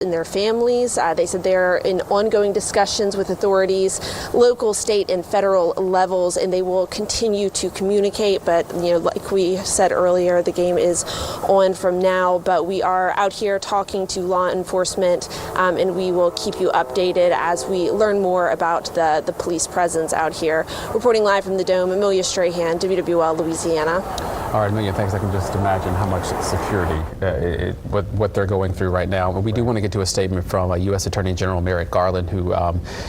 and their families. They said they're in ongoing discussions with authorities, local, state, and federal levels, and they will continue to communicate. But, like we said earlier, the game is on from now. But we are out here talking to law enforcement, and we will keep you updated as we learn more about the police presence out here. Reporting live from the Dome, Amelia Strahan, WWL, Louisiana. All right, Amelia, thanks. I can just imagine how much security, what they're going through right now. But we do want to get to a statement from U.S. Attorney General Merrick Garland, who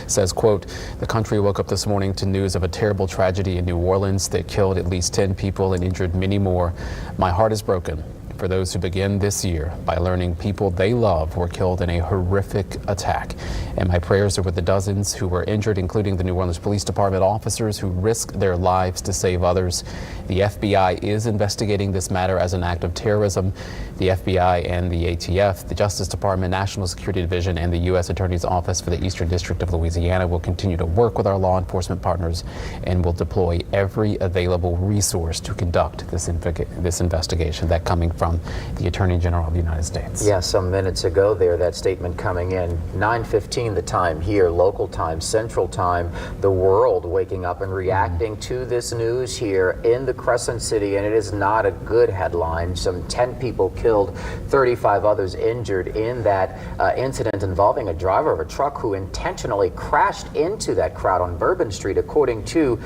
says, quote, "The country woke up this morning to news of a terrible tragedy in New Orleans that killed at least 10 people and injured many more. My heart is broken for those who begin this year by learning people they love were killed in a horrific attack. And my prayers are with the dozens who were injured, including the New Orleans Police Department officers who risked their lives to save others. The FBI is investigating this matter as an act of terrorism. The FBI and the ATF, the Justice Department, National Security Division, and the U.S. Attorney's Office for the Eastern District of Louisiana will continue to work with our law enforcement partners and will deploy every available resource to conduct this investigation." That coming from the Attorney General of the United States. Yeah, some minutes ago there, that statement coming in. 9:15 the time here, local time, central time, the world waking up and reacting to this news here in the Crescent City, and it is not a good headline. Some 10 people killed, 35 others injured in that incident involving a driver of a truck who intentionally crashed into that crowd on Bourbon Street, according to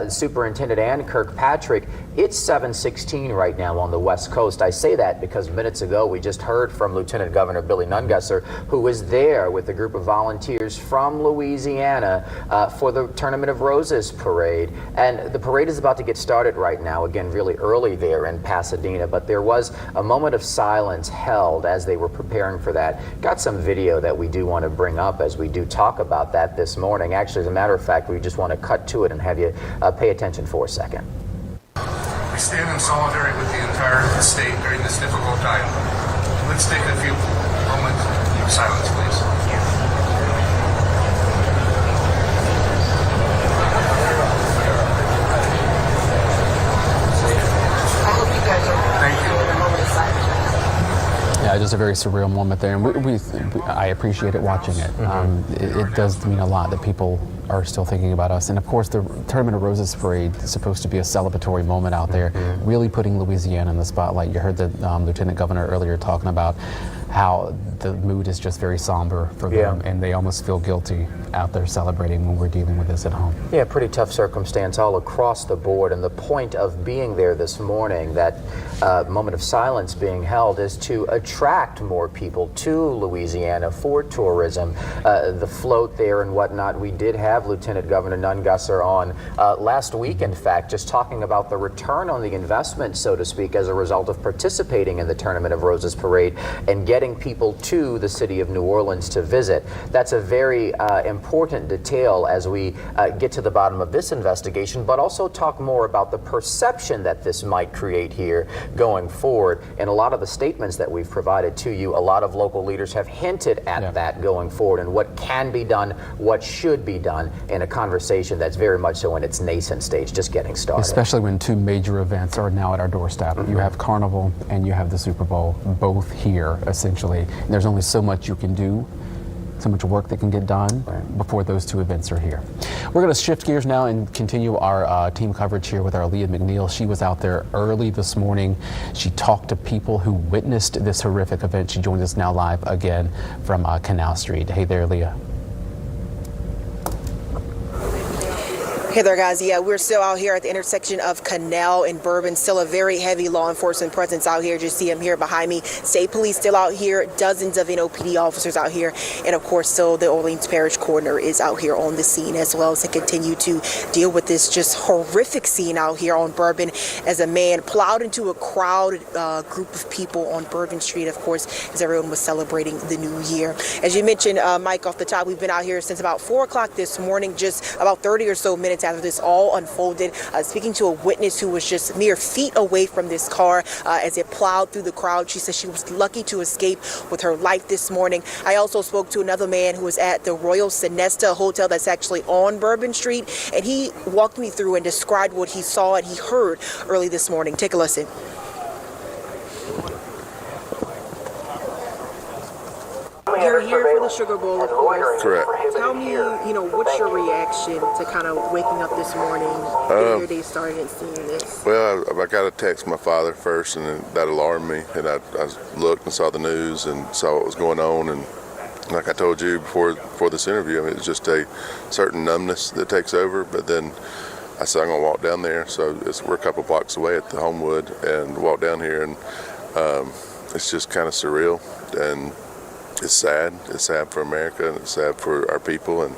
Superintendent Ann Kirkpatrick. It's 7:16 right now on the West Coast. I say that because minutes ago we just heard from Lieutenant Governor Billy Nungesser, who was there with a group of volunteers from Louisiana for the Tournament of Roses parade. And the parade is about to get started right now, again, really early there in Pasadena, but there was a moment of silence held as they were preparing for that. Got some video that we do want to bring up as we do talk about that this morning. Actually, as a matter of fact, we just want to cut to it and have you pay attention for a second. We stand in solidarity with the entire state during this difficult time. Let's take a few moments of silence, please. I hope you guys are Thank you. in a moment of silence. Yeah, just a very surreal moment there, and I appreciate it watching it. It does mean a lot that people are still thinking about us. And of course, the Tournament of Roses parade is supposed to be a celebratory moment out there, really putting Louisiana in the spotlight. You heard the Lieutenant Governor earlier talking about how the mood is just very somber for them, and they almost feel guilty out there celebrating when we're dealing with this at home. Yeah, pretty tough circumstance all across the board, and the point of being there this morning, that moment of silence being held, is to attract more people to Louisiana for tourism. The float there and whatnot, we did have Lieutenant Governor Nungesser on last week, in fact, just talking about the return on the investment, so to speak, as a result of participating in the Tournament of Roses parade and getting people to the city of New Orleans to visit. That's a very important detail as we get to the bottom of this investigation, but also talk more about the perception that this might create here going forward. And a lot of the statements that we've provided to you, a lot of local leaders have hinted at that going forward and what can be done, what should be done in a conversation that's very much so in its nascent stage, just getting started. Especially when two major events are now at our doorstep. You have Carnival and you have the Super Bowl, both here, essentially. And there's only so much you can do, so much work that can get done before those two events are here. We're going to shift gears now and continue our team coverage here with our Leah McNeil. She was out there early this morning. She talked to people who witnessed this horrific event. She joins us now live again from Canal Street. Hey there, Leah. Hey there, guys. Yeah, we're still out here at the intersection of Canal and Bourbon. Still a very heavy law enforcement presence out here. Just see them here behind me. State police still out here. Dozens of NOPD officers out here. And of course, still the Orleans Parish Coroner is out here on the scene as well to continue to deal with this just horrific scene out here on Bourbon as a man plowed into a crowded group of people on Bourbon Street, of course, as everyone was celebrating the new year. As you mentioned, Mike, off the top, we've been out here since about 4 o'clock this morning, just about 30 or so minutes after this all unfolded, speaking to a witness who was just mere feet away from this car as it plowed through the crowd. She said she was lucky to escape with her life this morning. I also spoke to another man who was at the Royal Sonesta Hotel that's actually on Bourbon Street, and he walked me through and described what he saw and he heard early this morning. Take a listen. You're here for the Sugar Bowl, of course. Correct. Tell me, what's your reaction to kind of waking up this morning, getting your day started and seeing this? Well, I got to text my father first, and that alarmed me. And I looked and saw the news and saw what was going on. And like I told you before this interview, I mean, it's just a certain numbness that takes over. But then I said I'm going to walk down there. So we're a couple blocks away at the Homewood, and walk down here, and it's just kind of surreal. And it's sad. It's sad for America, and it's sad for our people. And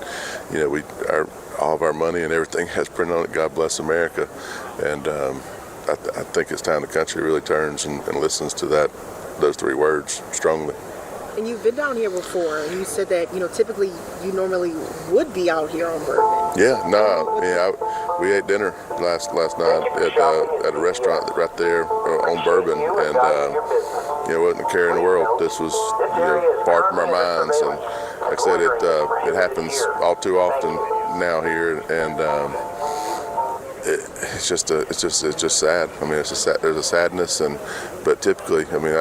all of our money and everything has printed on it. God bless America. And I think it's time the country really turns and listens to those three words strongly. And you've been down here before, and you said that typically you normally would be out here on Bourbon. We ate dinner last night at a restaurant right there on Bourbon, and it wasn't a care in the world. This was far from our minds, and like I said, it happens all too often now here, and it's just sad. I mean, there's a sadness, but typically, I mean,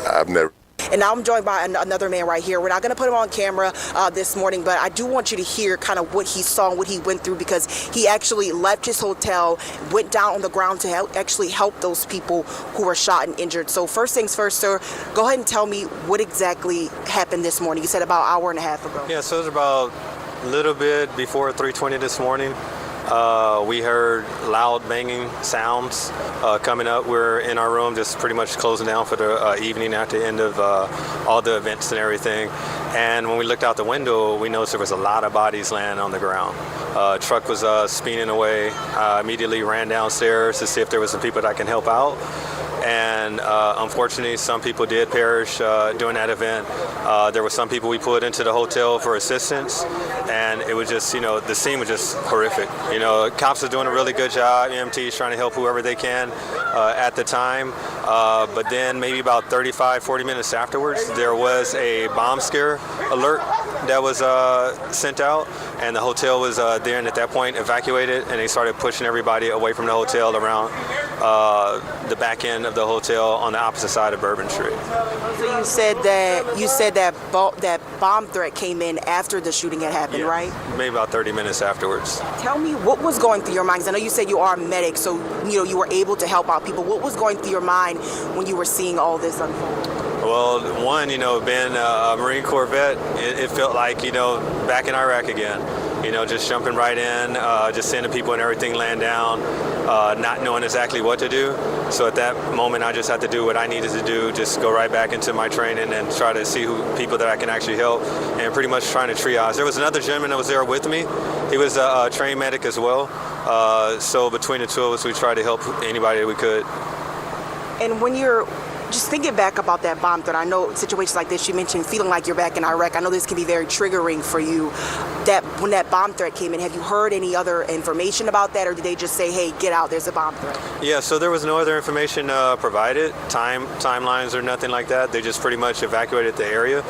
I've never. And now I'm joined by another man right here. We're not going to put him on camera this morning, but I do want you to hear kind of what he saw and what he went through, because he actually left his hotel, went down on the ground to actually help those people who were shot and injured. So first things first, sir, go ahead and tell me what exactly happened this morning. You said about an hour and a half ago. Yeah, so it was about a little bit before 3:20 this morning. We heard loud banging sounds coming up. We're in our room just pretty much closing down for the evening at the end of all the events and everything. And when we looked out the window, we noticed there was a lot of bodies laying on the ground. Truck was spinning away. I immediately ran downstairs to see if there was some people that can help out. And unfortunately, some people did perish during that event. There were some people we put into the hotel for assistance, and it was just, the scene was just horrific. Cops are doing a really good job. EMTs trying to help whoever they can at the time. But then maybe about 35, 40 minutes afterwards, there was a bomb scare alert that was sent out, and the hotel was there, and at that point evacuated, and they started pushing everybody away from the hotel around the back end of the hotel on the opposite side of Bourbon Street. So you said that bomb threat came in after the shooting had happened, right? Maybe about 30 minutes afterwards. Tell me what was going through your mind, 'cause I know you said you are a medic, so you were able to help out people. What was going through your mind when you were seeing all this unfold? Well, one, being a Marine Corps vet, it felt like, back in Iraq again. Just jumping right in, just seeing the people and everything laying down, not knowing exactly what to do. So at that moment, I just had to do what I needed to do, just go right back into my training and try to see people that I can actually help, and pretty much trying to triage. There was another gentleman that was there with me. He was a trained medic as well. So between the two of us, we tried to help anybody that we could. And when you're just thinking back about that bomb threat, I know situations like this, you mentioned feeling like you're back in Iraq. I know this can be very triggering for you. When that bomb threat came in, have you heard any other information about that, or did they just say, hey, get out, there's a bomb threat? Yeah, so there was no other information provided, timelines or nothing like that. They just pretty much evacuated the area,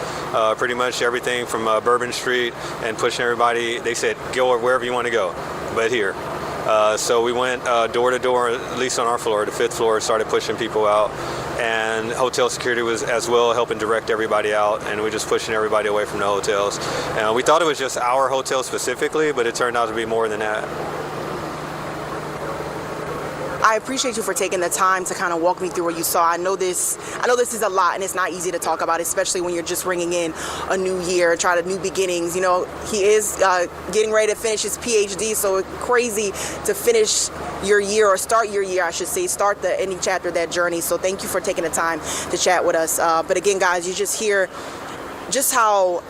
pretty much everything from Bourbon Street, and pushing everybody. They said, go wherever you want to go, but here. So we went door to door, at least on our floor, the 5th floor, started pushing people out. And hotel security was as well helping direct everybody out, and we're just pushing everybody away from the hotels. And we thought it was just our hotel specifically, but it turned out to be more than that. I appreciate you for taking the time to kind of walk me through what you saw. I know this is a lot, and it's not easy to talk about, especially when you're just ringing in a new year, try to new beginnings. He is getting ready to finish his PhD, so it's crazy to finish your year, or start your year, I should say, start the ending chapter of that journey. So thank you for taking the time to chat with us. But again, guys, you just hear just how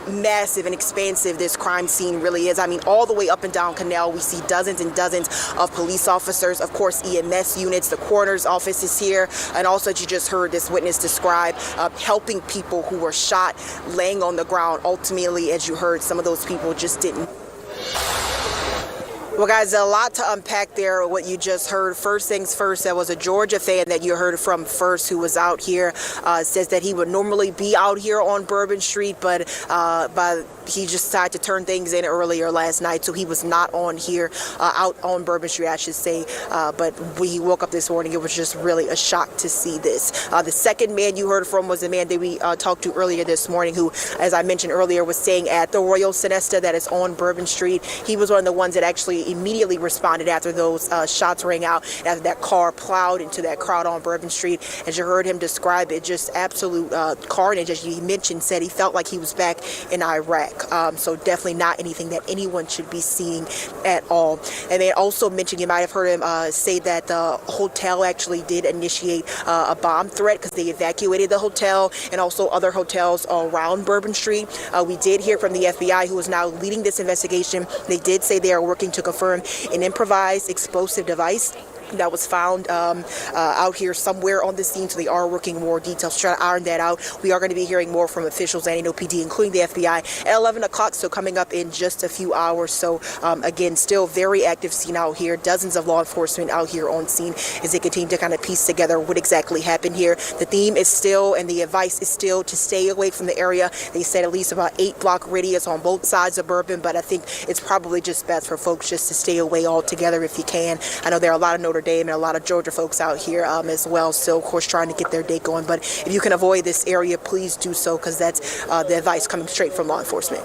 massive and expansive this crime scene really is. I mean, all the way up and down Canal, we see dozens and dozens of police officers, of course, EMS units, the coroner's office is here, and also, as you just heard this witness describe, helping people who were shot, laying on the ground. Ultimately, as you heard, some of those people just didn't. Well, guys, a lot to unpack there, what you just heard. First things first, there was a Georgia fan that you heard from first who was out here, says that he would normally be out here on Bourbon Street, but he just decided to turn things in earlier last night, so he was not on here, out on Bourbon Street, I should say. But when he woke up this morning, it was just really a shock to see this. The second man you heard from was the man that we talked to earlier this morning who, as I mentioned earlier, was staying at the Royal Sonesta that is on Bourbon Street. He was one of the ones that actually immediately responded after those shots rang out, after that car plowed into that crowd on Bourbon Street. As you heard him describe it, just absolute carnage. As you mentioned, said he felt like he was back in Iraq. So definitely not anything that anyone should be seeing at all. And they also mentioned, you might have heard him say that the hotel actually did initiate a bomb threat because they evacuated the hotel and also other hotels around Bourbon Street. We did hear from the FBI, who is now leading this investigation. They did say they are working to confirm an improvised explosive device that was found out here somewhere on the scene, so they are working more details to try to iron that out. We are going to be hearing more from officials at NOPD, including the FBI, at 11 o'clock, so coming up in just a few hours. So again, still very active scene out here. Dozens of law enforcement out here on scene as they continue to kind of piece together what exactly happened here. The theme is still, and the advice is still, to stay away from the area. They said at least about 8-block radius on both sides of Bourbon, but I think it's probably just best for folks just to stay away altogether if you can. I know there are a lot of Notre Dame and a lot of Georgia folks out here as well, so of course trying to get their day going. But if you can avoid this area, please do so, because that's the advice coming straight from law enforcement.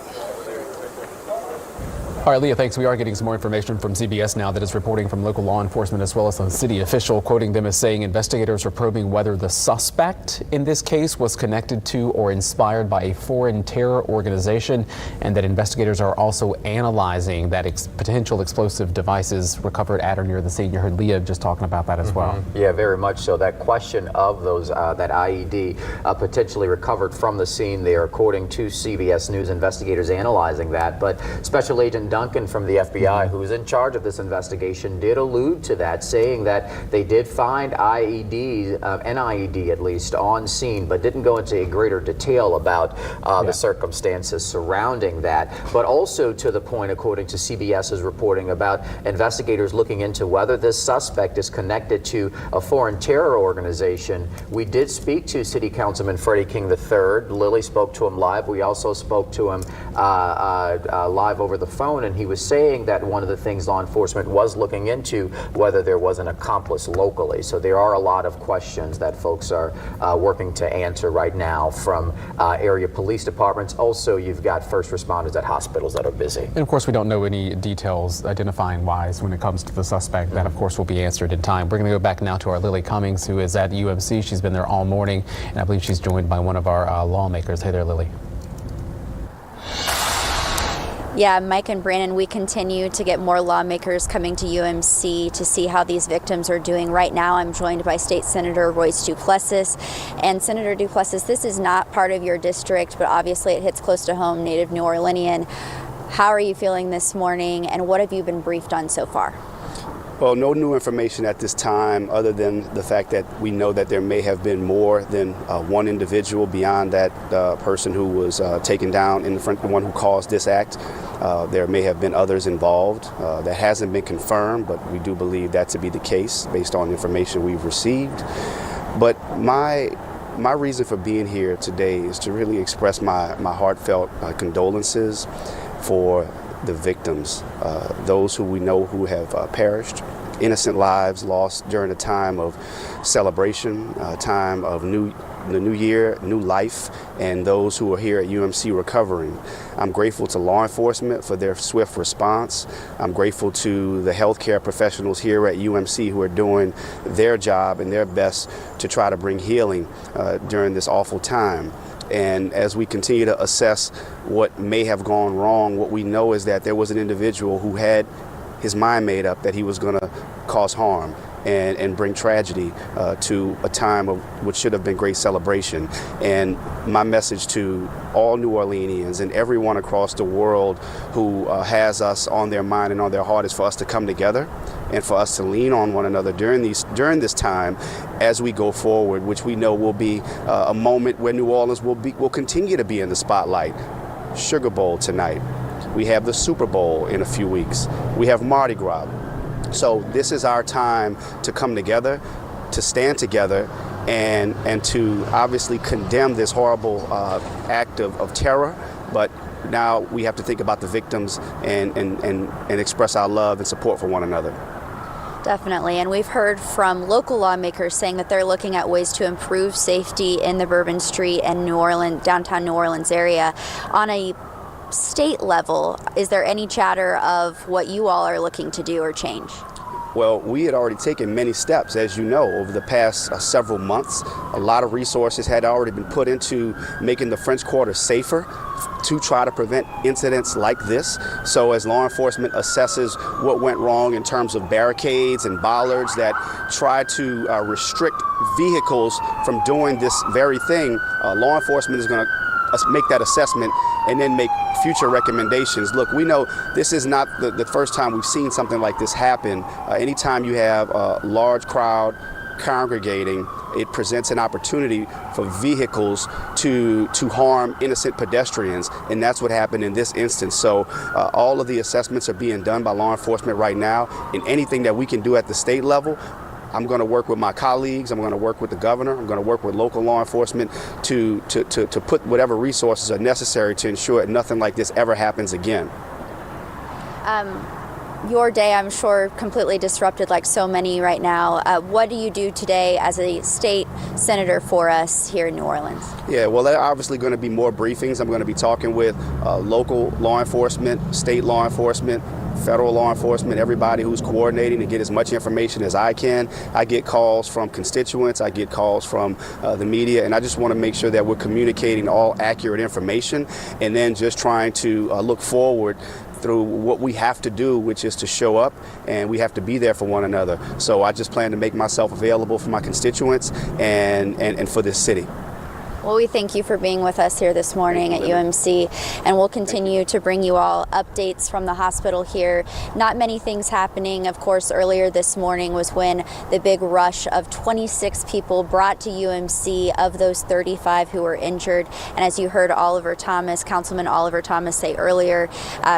All right, Leah, thanks. We are getting some more information from CBS now that is reporting from local law enforcement as well as a city official, quoting them as saying investigators are probing whether the suspect in this case was connected to or inspired by a foreign terror organization, and that investigators are also analyzing that potential explosive devices recovered at or near the scene. You heard Leah just talking about that as well. Yeah, very much so. That question of those that IED potentially recovered from the scene there, according to CBS News, investigators analyzing that. But Special Agent Duncan from the FBI, who is in charge of this investigation, did allude to that, saying that they did find IEDs, an IED at least, on scene, but didn't go into greater detail about the circumstances surrounding that. But also to the point, according to CBS's reporting, about investigators looking into whether this suspect is connected to a foreign terror organization. We did speak to City Councilman Freddie King III. Lily spoke to him live. We also spoke to him live over the phone, and he was saying that one of the things law enforcement was looking into whether there was an accomplice locally. So there are a lot of questions that folks are working to answer right now from area police departments. Also, you've got first responders at hospitals that are busy. And of course, we don't know any details identifying wise when it comes to the suspect. That, of course, will be answered in time. We're going to go back now to our Lily Cummings, who is at UMC. She's been there all morning, and I believe she's joined by one of our lawmakers. Hey there, Lily. Yeah, Mike and Brandon, we continue to get more lawmakers coming to UMC to see how these victims are doing. Right now, I'm joined by State Senator Royce Duplessis. And Senator Duplessis, this is not part of your district, but obviously it hits close to home, native New Orleanian. How are you feeling this morning, and what have you been briefed on so far? Well, no new information at this time, other than the fact that we know that there may have been more than one individual beyond that person who was taken down in the front, the one who caused this act. There may have been others involved. That hasn't been confirmed, but we do believe that to be the case based on information we've received. But my reason for being here today is to really express my heartfelt condolences for the victims, those who we know who have perished, innocent lives lost during a time of celebration, a time of the new year, new life, and those who are here at UMC recovering. I'm grateful to law enforcement for their swift response. I'm grateful to the healthcare professionals here at UMC who are doing their job and their best to try to bring healing during this awful time. And as we continue to assess what may have gone wrong, what we know is that there was an individual who had his mind made up that he was going to cause harm and bring tragedy to a time of what should have been great celebration. And my message to all New Orleanians and everyone across the world who has us on their mind and on their heart is for us to come together and for us to lean on one another during this time as we go forward, which we know will be a moment where New Orleans will continue to be in the spotlight. Sugar Bowl tonight, We have the Super Bowl in a few weeks. We have Mardi Gras. So this is our time to come together, to stand together, and to obviously condemn this horrible act of terror. But now we have to think about the victims and express our love and support for one another. Definitely, and we've heard from local lawmakers saying that they're looking at ways to improve safety in the Bourbon Street and downtown New Orleans area. On a state level, is there any chatter of what you all are looking to do or change? Well, we had already taken many steps, as you know, over the past several months. A lot of resources had already been put into making the French Quarter safer to try to prevent incidents like this. So as law enforcement assesses what went wrong in terms of barricades and bollards that try to restrict vehicles from doing this very thing, law enforcement is going to make that assessment and then make future recommendations. Look, we know this is not the first time we've seen something like this happen. Anytime you have a large crowd congregating, it presents an opportunity for vehicles to harm innocent pedestrians, and that's what happened in this instance. So all of the assessments are being done by law enforcement right now, and anything that we can do at the state level, I'm going to work with my colleagues, I'm going to work with the governor, I'm going to work with local law enforcement to put whatever resources are necessary to ensure that nothing like this ever happens again. Your day, I'm sure, completely disrupted like so many right now. What do you do today as a state senator for us here in New Orleans? Yeah, well, there are obviously going to be more briefings. I'm going to be talking with local law enforcement, state law enforcement, federal law enforcement, everybody who's coordinating to get as much information as I can. I get calls from constituents, I get calls from the media, and I just want to make sure that we're communicating all accurate information and then just trying to look forward through what we have to do, which is to show up, and we have to be there for one another. So I just plan to make myself available for my constituents and for this city. Well, we thank you for being with us here this morning at UMC, and we'll continue to bring you all updates from the hospital here. Not many things happening. Of course, earlier this morning was when the big rush of 26 people brought to UMC, of those 35 who were injured. And as you heard Councilman Oliver Thomas say earlier,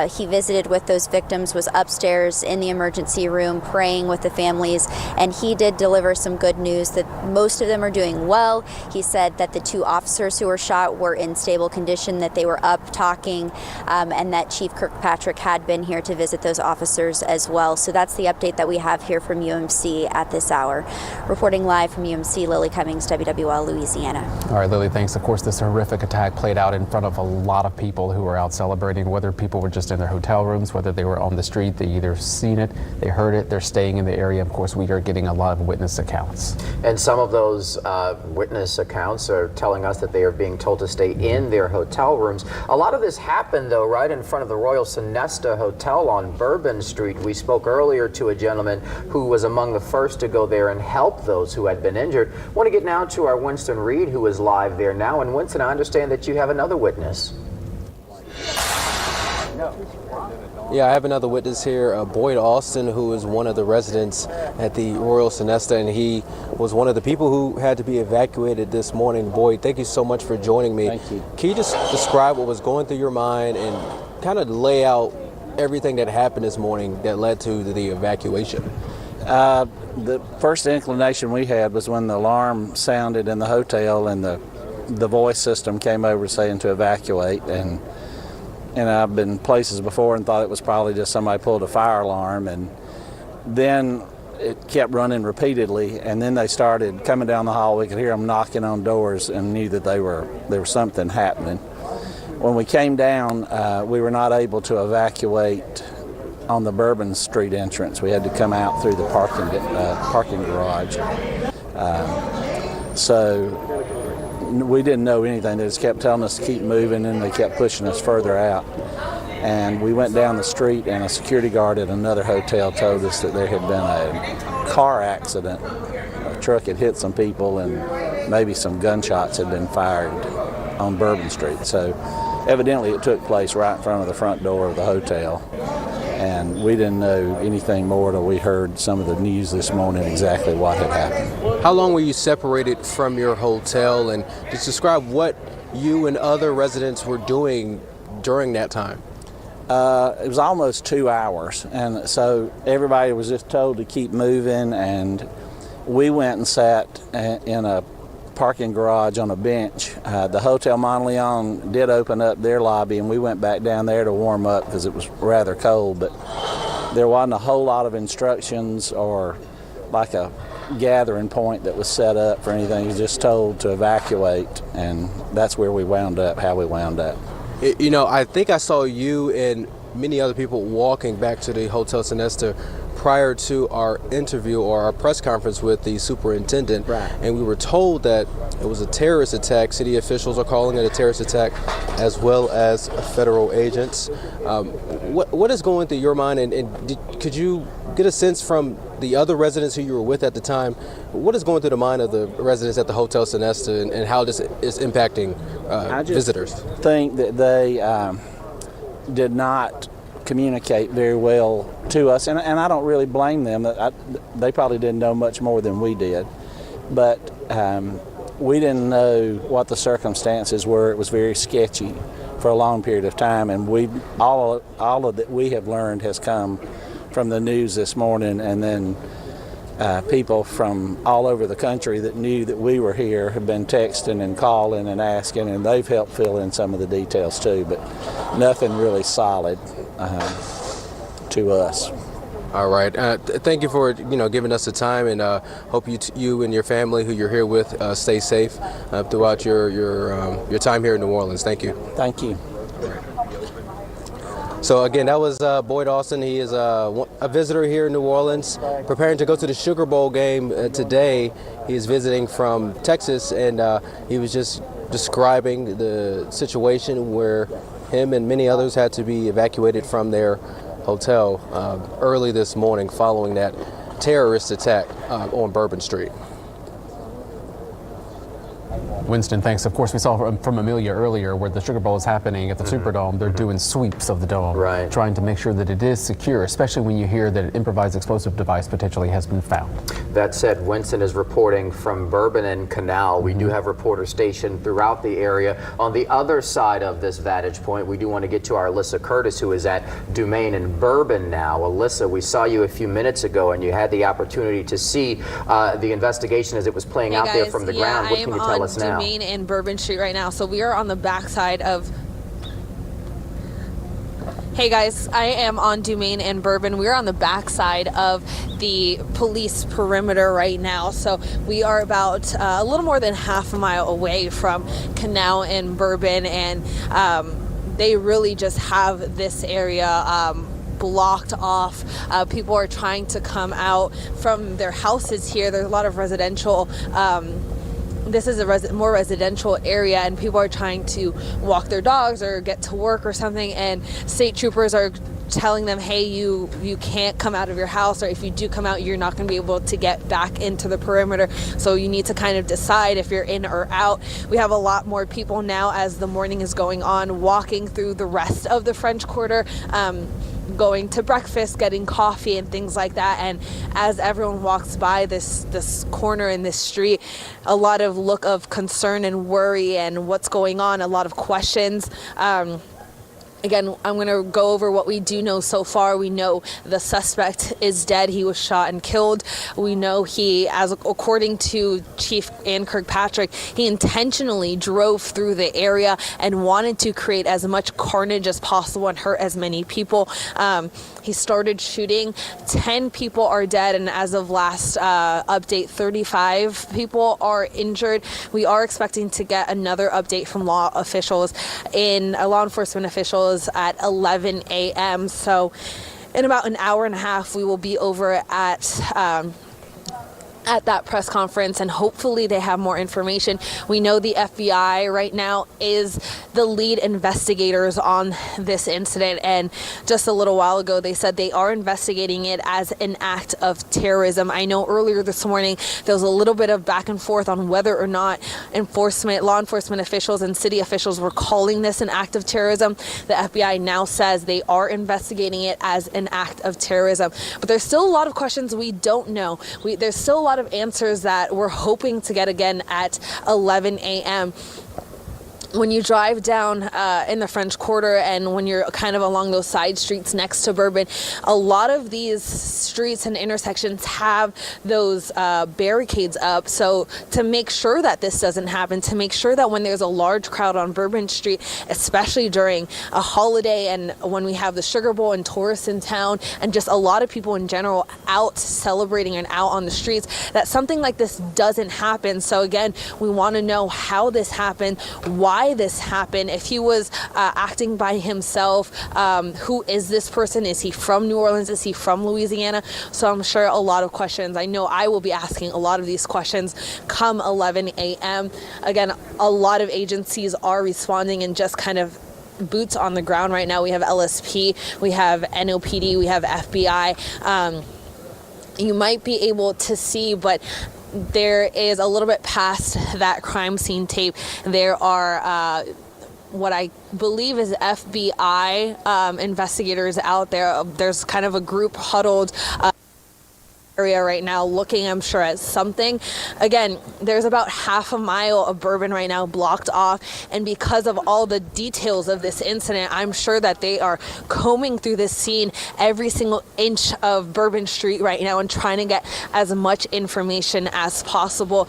he visited with those victims, was upstairs in the emergency room praying with the families, and he did deliver some good news that most of them are doing well. He said that the two officers who were shot were in stable condition, that they were up talking, and that Chief Kirkpatrick had been here to visit those officers as well. So that's the update that we have here from UMC at this hour. Reporting live from UMC, Lily Cummings, WWL, Louisiana. All right, Lily, thanks. Of course, this horrific attack played out in front of a lot of people who were out celebrating, whether people were just in their hotel rooms, whether they were on the street. They either seen it, they heard it, they're staying in the area. Of course, we are getting a lot of witness accounts. And some of those witness accounts are telling us that they are being told to stay in their hotel rooms. A lot of this happened, though, right in front of the Royal Sonesta Hotel on Bourbon Street. We spoke earlier to a gentleman who was among the first to go there and help those who had been injured. I want to get now to our Winston Reed, who is live there now. And Winston, I understand that you have another witness. Yeah, I have another witness here, Boyd Austin, who is one of the residents at the Royal Sonesta, and he was one of the people who had to be evacuated this morning. Boyd, thank you so much for joining me. Thank you. Can you just describe what was going through your mind and kind of lay out everything that happened this morning that led to the evacuation? The first inclination we had was when the alarm sounded in the hotel and the voice system came over saying to evacuate, and I've been places before and thought it was probably just somebody pulled a fire alarm, and then it kept running repeatedly, and then they started coming down the hall. We could hear them knocking on doors and knew that there was something happening. When we came down, we were not able to evacuate on the Bourbon Street entrance. We had to come out through the parking garage. So we didn't know anything. They just kept telling us to keep moving, and they kept pushing us further out. And we went down the street, and a security guard at another hotel told us that there had been a car accident. A truck had hit some people, and maybe some gunshots had been fired on Bourbon Street. So evidently it took place right in front of the front door of the hotel. And we didn't know anything more till we heard some of the news this morning exactly what had happened. How long were you separated from your hotel, and just describe what you and other residents were doing during that time? It was almost 2 hours, and so everybody was just told to keep moving, and we went and sat in a parking garage on a bench. The Hotel Monteleone did open up their lobby, and we went back down there to warm up because it was rather cold, but there wasn't a whole lot of instructions or like a gathering point that was set up for anything. You was just told to evacuate, and that's where we wound up, how we wound up. You know, I think I saw you and many other people walking back to the Hotel Sonesta prior to our interview or our press conference with the superintendent, right. And we were told that it was a terrorist attack. City officials are calling it a terrorist attack, as well as federal agents. What is going through your mind, and could you get a sense from the other residents who you were with at the time, what is going through the mind of the residents at the Hotel Sonesta, and how this is impacting visitors? I think that they did not communicate very well to us, and I don't really blame them. They probably didn't know much more than we did, but we didn't know what the circumstances were. It was very sketchy for a long period of time, and all of that we have learned has come from the news this morning, and then people from all over the country that knew that we were here have been texting and calling and asking, and they've helped fill in some of the details too, but nothing really solid to us. All right. Thank you for giving us the time, and hope you and your family who you're here with stay safe throughout your time here in New Orleans. Thank you. Thank you. So again, that was Boyd Austin. He is a visitor here in New Orleans, preparing to go to the Sugar Bowl game today. He is visiting from Texas, and he was just describing the situation where him and many others had to be evacuated from their hotel early this morning following that terrorist attack on Bourbon Street. Winston, thanks. Of course, we saw from Amelia earlier where the Sugar Bowl is happening at the Superdome. They're doing sweeps of the dome, right, trying to make sure that it is secure, especially when you hear that an improvised explosive device potentially has been found. That said, Winston is reporting from Bourbon and Canal. We do have reporters stationed throughout the area. On the other side of this vantage point, we do want to get to our Alyssa Curtis, who is at Dumaine and Bourbon now. Alyssa, we saw you a few minutes ago, and you had the opportunity to see the investigation as it was playing out there from the ground. What can you tell us now? Dumaine and Bourbon Street right now. So we are on the backside of... Hey guys, I am on Dumaine and Bourbon. We're on the backside of the police perimeter right now. So we are about a little more than half a mile away from Canal and Bourbon, and they really just have this area blocked off. People are trying to come out from their houses here. There's a lot of residential this is a more residential area, and people are trying to walk their dogs or get to work or something, and state troopers are telling them, hey, you can't come out of your house, or if you do come out, you're not going to be able to get back into the perimeter, so you need to kind of decide if you're in or out. We have a lot more people now as the morning is going on walking through the rest of the French Quarter, going to breakfast, getting coffee and things like that. And as everyone walks by this corner in this street, a lot of look of concern and worry and what's going on, a lot of questions. Again, I'm going to go over what we do know so far. We know the suspect is dead. He was shot and killed. We know according to Chief Ann Kirkpatrick, he intentionally drove through the area and wanted to create as much carnage as possible and hurt as many people. He started shooting. 10 people are dead, and as of last update, 35 people are injured. We are expecting to get another update from law enforcement officials at 11 a.m. So in about an hour and a half, we will be over at that press conference, and hopefully they have more information. We know the FBI right now is the lead investigators on this incident, and just a little while ago they said they are investigating it as an act of terrorism. I know earlier this morning there was a little bit of back and forth on whether or not law enforcement officials and city officials were calling this an act of terrorism. The FBI now says they are investigating it as an act of terrorism, but there's still a lot of questions we don't know. There's still a lot of answers that we're hoping to get again at 11 a.m. when you drive down in the French Quarter and when you're kind of along those side streets next to Bourbon, a lot of these streets and intersections have those barricades up. So to make sure that this doesn't happen, to make sure that when there's a large crowd on Bourbon Street, especially during a holiday and when we have the Sugar Bowl and tourists in town and just a lot of people in general out celebrating and out on the streets, that something like this doesn't happen. So again, we want to know how this happened, why this happened, if he was acting by himself, who is this person, is he from New Orleans, is he from Louisiana? So I'm sure a lot of questions, I know I will be asking a lot of these questions come 11 a.m. Again, a lot of agencies are responding and just kind of boots on the ground right now. We have LSP, we have NOPD, we have FBI. You might be able to see, but there is a little bit past that crime scene tape. There are what I believe is FBI investigators out there. There's kind of a group huddled area right now looking, I'm sure, at something. Again, there's about half a mile of Bourbon right now blocked off, and because of all the details of this incident, I'm sure that they are combing through this scene, every single inch of Bourbon Street right now, and trying to get as much information as possible.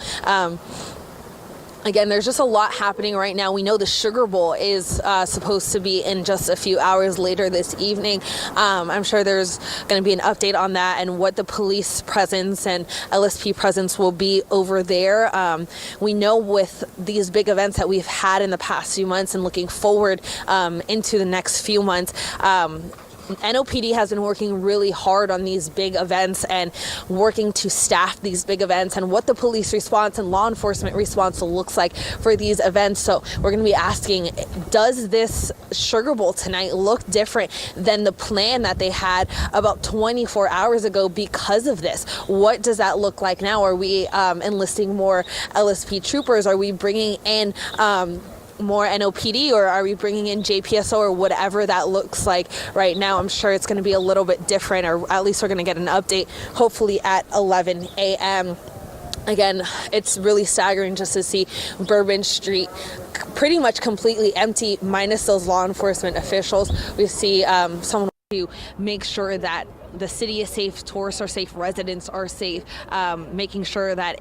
Again, there's just a lot happening right now. We know the Sugar Bowl is supposed to be in just a few hours later this evening. I'm sure there's going to be an update on that and what the police presence and LSP presence will be over there. We know with these big events that we've had in the past few months and looking forward into the next few months, NOPD has been working really hard on these big events and working to staff these big events and what the police response and law enforcement response looks like for these events. So we're going to be asking, does this Sugar Bowl tonight look different than the plan that they had about 24 hours ago because of this? What does that look like now? Are we enlisting more LSP troopers? Are we bringing in more NOPD, or are we bringing in JPSO, or whatever that looks like right now? I'm sure it's going to be a little bit different, or at least we're going to get an update hopefully at 11 a.m. Again, it's really staggering just to see Bourbon Street pretty much completely empty, minus those law enforcement officials. We see someone to make sure that the city is safe, tourists are safe, residents are safe, making sure that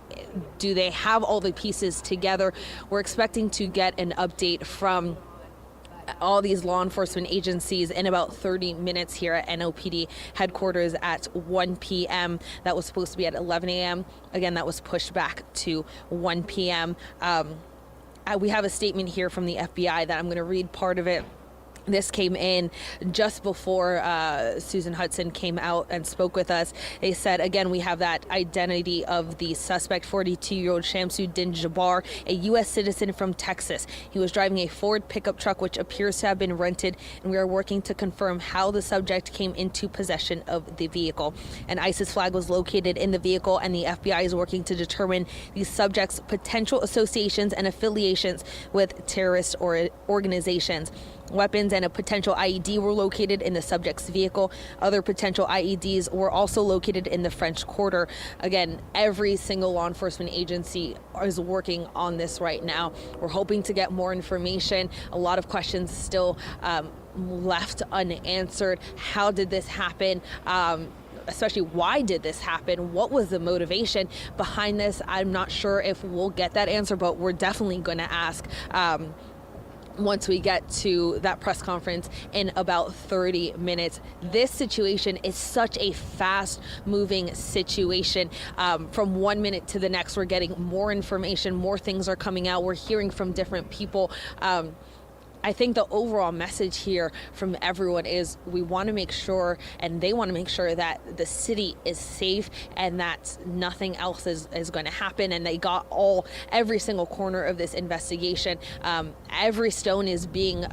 do they have all the pieces together. We're expecting to get an update from all these law enforcement agencies in about 30 minutes here at NOPD headquarters at 1 p.m. That was supposed to be at 11 a.m. Again, that was pushed back to 1 p.m. We have a statement here from the FBI that I'm going to read part of it. This came in just before Susan Hudson came out and spoke with us. They said, again, we have that identity of the suspect, 42-year-old Shamsuddin Jabbar, a U.S. citizen from Texas. He was driving a Ford pickup truck, which appears to have been rented, and we are working to confirm how the subject came into possession of the vehicle. An ISIS flag was located in the vehicle, and the FBI is working to determine the subject's potential associations and affiliations with terrorist organizations. Weapons and a potential IED were located in the subject's vehicle. Other potential IEDs were also located in the French Quarter. Again, every single law enforcement agency is working on this right now. We're hoping to get more information. A lot of questions still left unanswered. How did this happen? Especially why did this happen? What was the motivation behind this? I'm not sure if we'll get that answer, but we're definitely going to ask once we get to that press conference in about 30 minutes. This situation is such a fast moving situation. From 1 minute to the next, we're getting more information, more things are coming out. We're hearing from different people. I think the overall message here from everyone is we want to make sure, and they want to make sure, that the city is safe and that nothing else is going to happen. And they got every single corner of this investigation. Every stone is being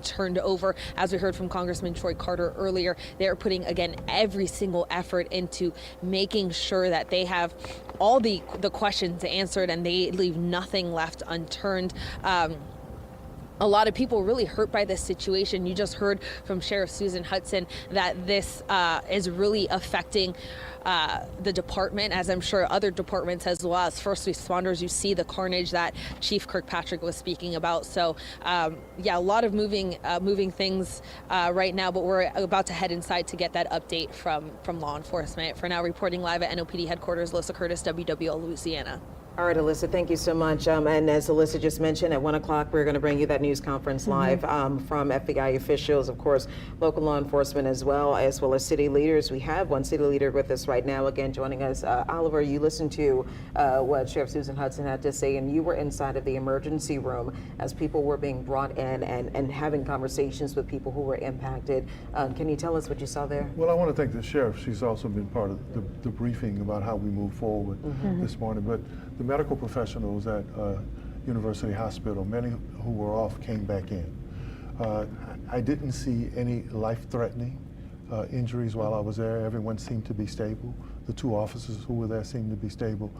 turned over. As we heard from Congressman Troy Carter earlier, they're putting, again, every single effort into making sure that they have all the questions answered and they leave nothing left unturned. a lot of people really hurt by this situation. You just heard from Sheriff Susan Hudson that this is really affecting the department, as I'm sure other departments as well as first responders. You see the carnage that Chief Kirkpatrick was speaking about. So yeah, a lot of moving things right now, but we're about to head inside to get that update from law enforcement. For now, reporting live at NOPD headquarters, Alyssa Curtis, WWL Louisiana. All right, Alyssa, thank you so much. And as Alyssa just mentioned, at 1 o'clock, we're going to bring you that news conference live from FBI officials, of course, local law enforcement as well as city leaders. We have one city leader with us right now, again, joining us. Oliver, you listened to what Sheriff Susan Hudson had to say, and you were inside of the emergency room as people were being brought in and having conversations with people who were impacted. Can you tell us what you saw there? Well, I want to thank the sheriff. She's also been part of the briefing about how we move forward this morning. But the medical professionals at University Hospital, many who were off, came back in. I didn't see any life-threatening injuries while I was there. Everyone seemed to be stable. The 2 officers who were there seemed to be stable.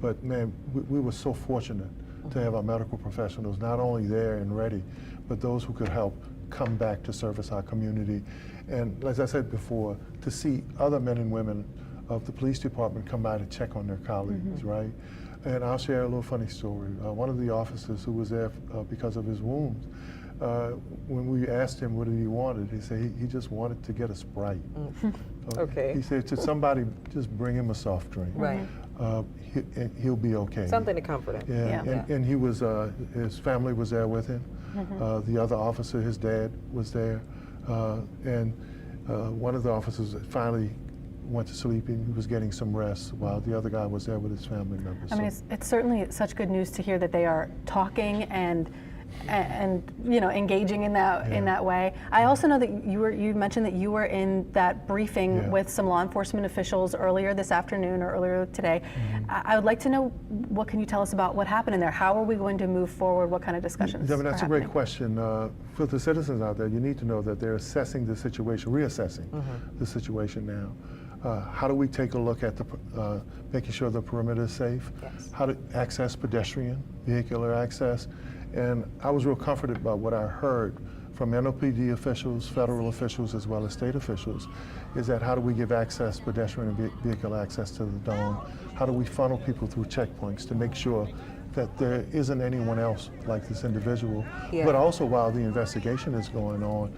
But man, we were so fortunate to have our medical professionals not only there and ready, but those who could help come back to service our community. And as I said before, to see other men and women of the police department come by to check on their colleagues, right? And I'll share a little funny story. One of the officers who was there because of his wounds, when we asked him what he wanted, he said he just wanted to get a Sprite. Okay. He said to somebody, just bring him a soft drink. Right. He'll be okay. Something to comfort him. Yeah. And he was, his family was there with him. The other officer, his dad, was there. And one of the officers finally went to sleep and he was getting some rest while the other guy was there with his family members. I mean, it's certainly such good news to hear that they are talking and you know, engaging in that way. I also know that you mentioned that you were in that briefing with some law enforcement officials earlier this afternoon or earlier today. I would like to know, what can you tell us about what happened in there? How are we going to move forward? What kind of discussions? Devin, that's a great question. For the citizens out there, you need to know that they're assessing the situation, reassessing the situation now. How do we take a look at making sure the perimeter is safe? Yes. How to access pedestrian, vehicular access. And I was real comforted by what I heard from NOPD officials, federal officials, as well as state officials, is that how do we give access, pedestrian and vehicle access to the dome? How do we funnel people through checkpoints to make sure that there isn't anyone else like this individual, but also while the investigation is going on,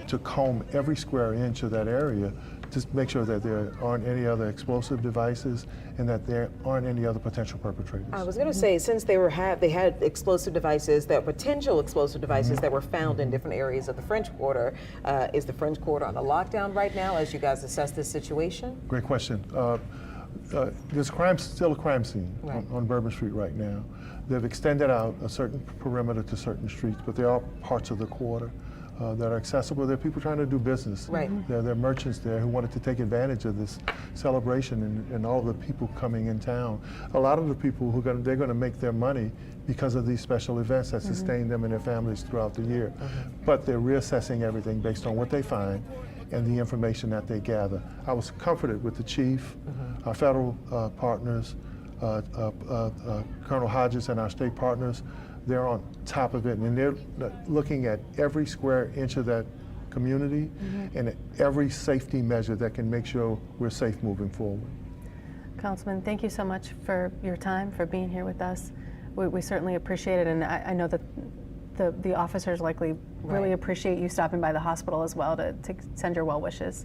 to comb every square inch of that area to make sure that there aren't any other explosive devices and that there aren't any other potential perpetrators. I was going to say, since they had explosive devices, potential explosive devices that were found in different areas of the French Quarter, is the French Quarter on a lockdown right now as you guys assess this situation? Great question. There's still a crime scene on Bourbon Street right now. They've extended out a certain perimeter to certain streets, but there are parts of the quarter that are accessible. There are people trying to do business. There are merchants there who wanted to take advantage of this celebration and all the people coming in town. A lot of the people they're going to make their money because of these special events that sustain them and their families throughout the year. But they're reassessing everything based on what they find and the information that they gather. I was comforted with the chief, our federal partners, Colonel Hodges and our state partners. They're on top of it, and they're looking at every square inch of that community and every safety measure that can make sure we're safe moving forward. Councilman, thank you so much for your time, for being here with us. We certainly appreciate it, and I know that the officers likely really appreciate you stopping by the hospital as well to send your well wishes.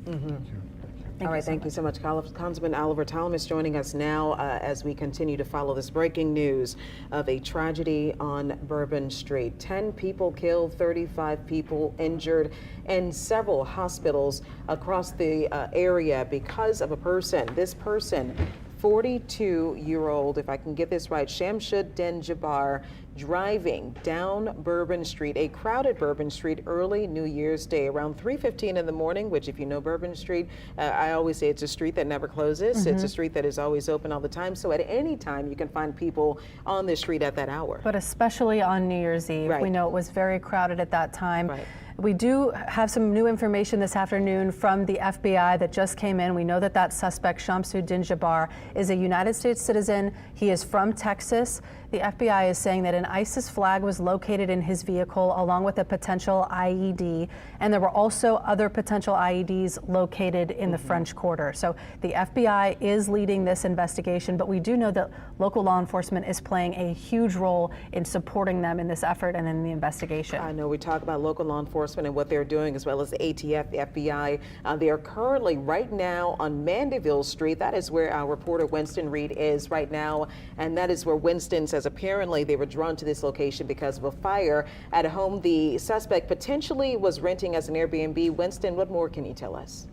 All right, thank you so much. Councilman Oliver Thomas joining us now as we continue to follow this breaking news of a tragedy on Bourbon Street. 10 people killed, 35 people injured, and several hospitals across the area because of a person. This person, 42-year-old, if I can get this right, Shamsud Din Jabbar, driving down Bourbon Street, a crowded Bourbon Street, early New Year's Day, around 3:15 in the morning, which if you know Bourbon Street, I always say it's a street that never closes. It's a street that is always open all the time. So at any time, you can find people on the street at that hour. But especially on New Year's Eve. We know it was very crowded at that time. We do have some new information this afternoon from the FBI that just came in. We know that suspect, Shamsud Din Jabbar, is a United States citizen. He is from Texas. the FBI is saying that an ISIS flag was located in his vehicle along with a potential IED, and there were also other potential IEDs located in the French Quarter. So the FBI is leading this investigation, but we do know that local law enforcement is playing a huge role in supporting them in this effort and in the investigation. I know we talk about local law enforcement and what they're doing, as well as the ATF, the FBI. They are currently right now on Mandeville Street. That is where our reporter Winston Reed is right now, and that is where Winston says apparently they were drawn to this location because of a fire at a home the suspect potentially was renting as an Airbnb. Winston, what more can you tell us?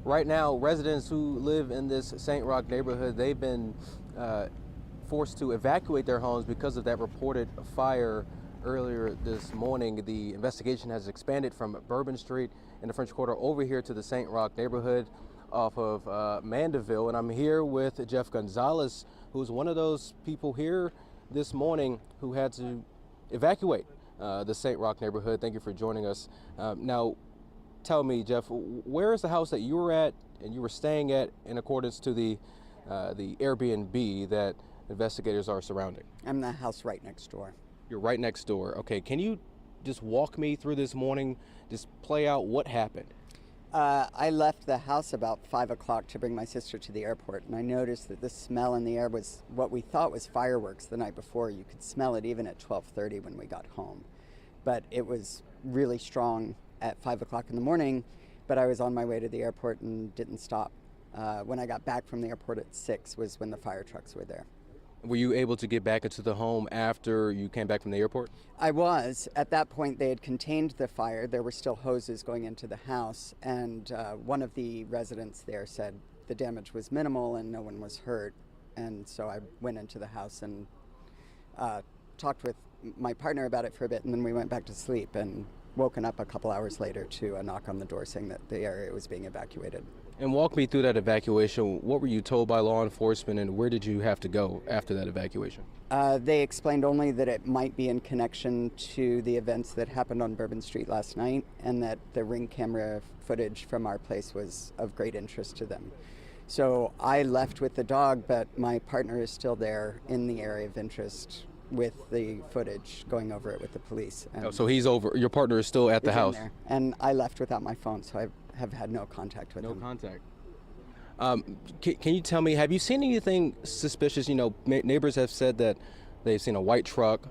Right now, residents who live in this St. Roch neighborhood, they've been forced to evacuate their homes because of that reported fire earlier this morning. The investigation has expanded from Bourbon Street in the French Quarter over here to the St. Roch neighborhood off of Mandeville. And I'm here with Jeff Gonzalez, who's one of those people here this morning who had to evacuate the St. Roch neighborhood. Thank you for joining us. Now, tell me, Jeff, where is the house that you were at and you were staying at in accordance to the Airbnb that investigators are surrounding? I'm the house right next door. You're right next door. Okay, can you just walk me through this morning, just play out what happened? I left the house about 5 o'clock to bring my sister to the airport, and I noticed that the smell in the air was what we thought was fireworks the night before. You could smell it even at 12:30 when we got home. But it was really strong at 5 o'clock in the morning, but I was on my way to the airport and didn't stop. When I got back from the airport at 6 was when the fire trucks were there. Were you able to get back into the home after you came back from the airport? I was. At that point, they had contained the fire. There were still hoses going into the house, and one of the residents there said the damage was minimal and no one was hurt. And so I went into the house and talked with my partner about it for a bit, and then we went back to sleep and woken up a couple hours later to a knock on the door saying that the area was being evacuated. And walk me through that evacuation. What were you told by law enforcement, and where did you have to go after that evacuation? They explained only that it might be in connection to the events that happened on Bourbon Street last night, and that the Ring camera footage from our place was of great interest to them. So I left with the dog, but my partner is still there in the area of interest with the footage, going over it with the police. And so he's over. Your partner is still at the house. There. And I left without my phone, so I have had no contact with him. No contact. Can you tell me, have you seen anything suspicious? You know, neighbors have said that they've seen a white truck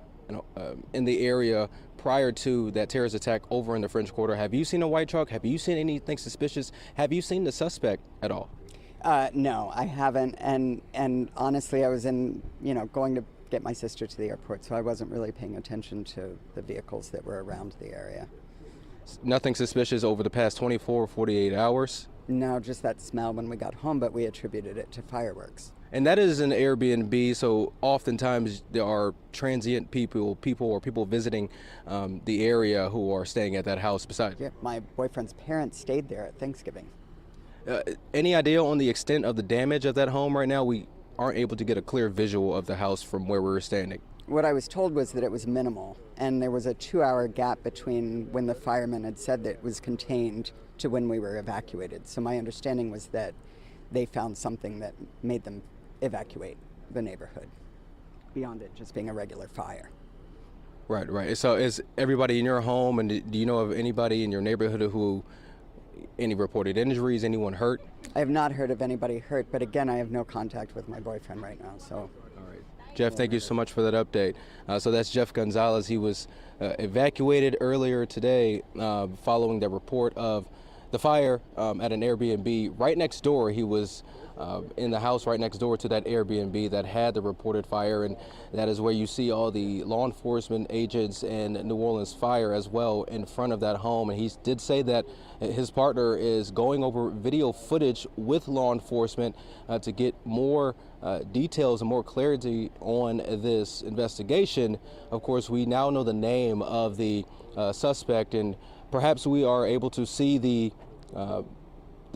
in the area prior to that terrorist attack over in the French Quarter. Have you seen a white truck? Have you seen anything suspicious? Have you seen the suspect at all? No, I haven't. And honestly, I was going to get my sister to the airport, so I wasn't really paying attention to the vehicles that were around the area. Nothing suspicious over the past 24 or 48 hours? No, just that smell when we got home, but we attributed it to fireworks. And that is an Airbnb, so oftentimes there are transient people visiting the area who are staying at that house beside you. Yeah, my boyfriend's parents stayed there at Thanksgiving. Any idea on the extent of the damage of that home right now? We aren't able to get a clear visual of the house from where we were standing. What I was told was that it was minimal, and there was a 2-hour gap between when the firemen had said that it was contained to when we were evacuated. So my understanding was that they found something that made them evacuate the neighborhood, beyond it just being a regular fire. Right. So is everybody in your home, and do you know of anybody in your neighborhood who, any reported injuries, anyone hurt? I have not heard of anybody hurt, but again, I have no contact with my boyfriend right now, so. All right. Jeff, thank you so much for that update. So that's Jeff Gonzalez. He was evacuated earlier today following the report of the fire at an Airbnb right next door. He was in the house right next door to that Airbnb that had the reported fire, and that is where you see all the law enforcement agents and New Orleans Fire as well in front of that home. And he did say that his partner is going over video footage with law enforcement to get more details and more clarity on this investigation. Of course, we now know the name of the suspect, and perhaps we are able to see the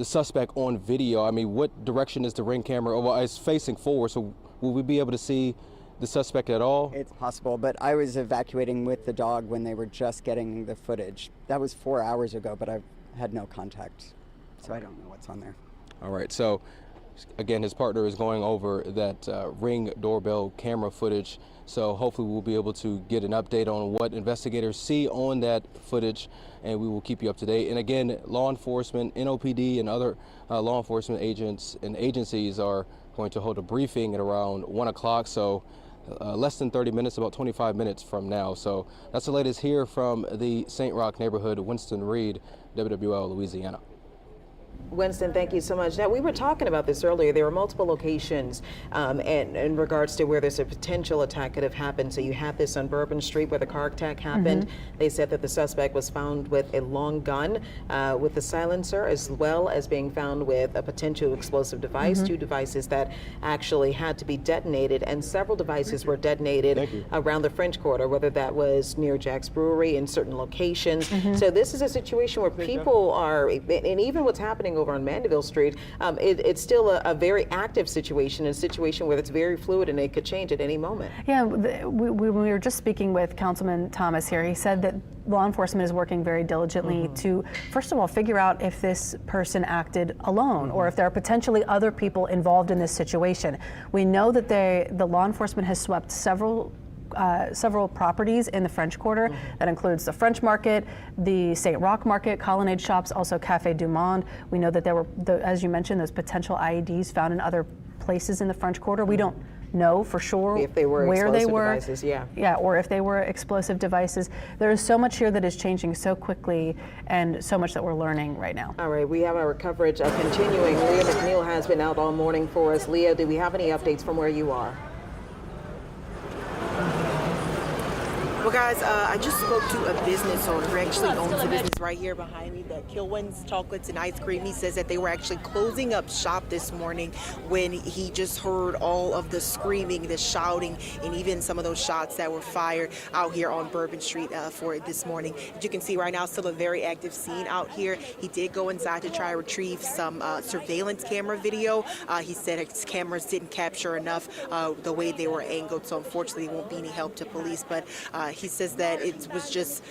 suspect on video. I mean, what direction is the Ring camera? Well, it's facing forward, so will we be able to see the suspect at all? It's possible, but I was evacuating with the dog when they were just getting the footage. That was 4 hours ago, but I've had no contact, so I don't know what's on there. All right, so again, his partner is going over that Ring doorbell camera footage. So hopefully we'll be able to get an update on what investigators see on that footage, and we will keep you up to date. And again, law enforcement, NOPD, and other law enforcement agents and agencies are going to hold a briefing at around 1 o'clock. So less than 30 minutes, about 25 minutes from now. So that's the latest here from the St. Roch neighborhood. Winston Reed, WWL, Louisiana. Winston, thank you so much. Now, we were talking about this earlier. There are multiple locations and in regards to where there's a potential attack could have happened. So you had this on Bourbon Street where the car attack happened. They said that the suspect was found with a long gun with a silencer, as well as being found with a potential explosive device, 2 devices that actually had to be detonated, and several devices were detonated around the French Quarter, whether that was near Jack's Brewery in certain locations. So this is a situation where people are, and even what's happening over on Mandeville Street, it's still a very active situation, a situation where it's very fluid and it could change at any moment. Yeah, we were just speaking with Councilman Thomas here. He said that law enforcement is working very diligently to, first of all, figure out if this person acted alone or if there are potentially other people involved in this situation. We know that the law enforcement has swept several properties in the French Quarter. That includes the French Market, the St. Roch Market, Colonnade Shops, also Café du Monde. We know that there were, as you mentioned, those potential IEDs found in other places in the French Quarter. We don't know for sure if they were where they were, devices, or if they were explosive devices. There is so much here that is changing so quickly, and so much that we're learning right now. All right, we have our coverage continuing. Leah McNeil has been out all morning for us. Leah, do we have any updates from where you are? Well, guys, I just spoke to a business owner who actually owns a business right here behind me, the Kilwins Chocolates and Ice Cream. He says that they were actually closing up shop this morning when he just heard all of the screaming, the shouting, and even some of those shots that were fired out here on Bourbon Street for this morning. As you can see right now, still a very active scene out here. He did go inside to try to retrieve some surveillance camera video. He said his cameras didn't capture enough the way they were angled, so unfortunately it won't be any help to police. But he says that it was just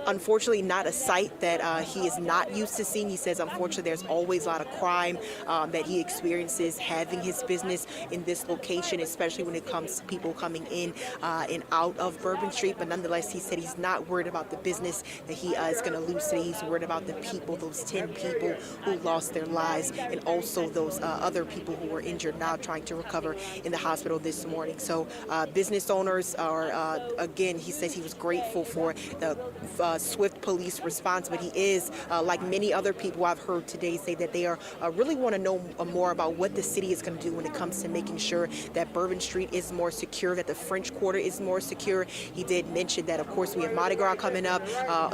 unfortunately not a sight that he is not used to seeing. He says unfortunately there's always a lot of crime that he experiences having his business in this location, especially when it comes to people coming in and out of Bourbon Street. But nonetheless, he said he's not worried about the business that he is going to lose today. He's worried about the people, those 10 people who lost their lives, and also those other people who were injured now trying to recover in the hospital this morning. So business owners are, again, he says he was grateful for the swift police response, but he is, like many other people I've heard today, say that they are really want to know more about what the city is going to do when it comes to making sure that Bourbon Street is more secure, that the French Quarter is more secure. He did mention that, of course, we have Mardi Gras coming up,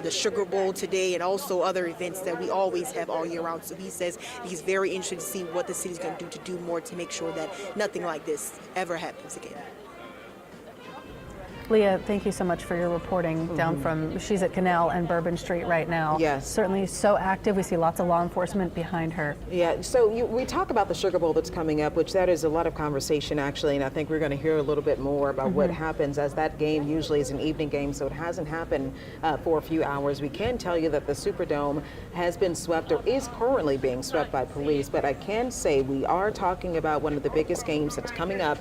the Sugar Bowl today, and also other events that we always have all year round. So he says he's very interested to see what the city's going to do more to make sure that nothing like this ever happens again. Leah, thank you so much for your reporting down from, she's at Canal and Bourbon Street right now. Yes. Certainly so active. We see lots of law enforcement behind her. Yeah, so we talk about the Sugar Bowl that's coming up, which that is a lot of conversation actually, and I think we're going to hear a little bit more about what happens, as that game usually is an evening game, so it hasn't happened for a few hours. We can tell you that the Superdome has been swept, or is currently being swept by police, but I can say we are talking about one of the biggest games that's coming up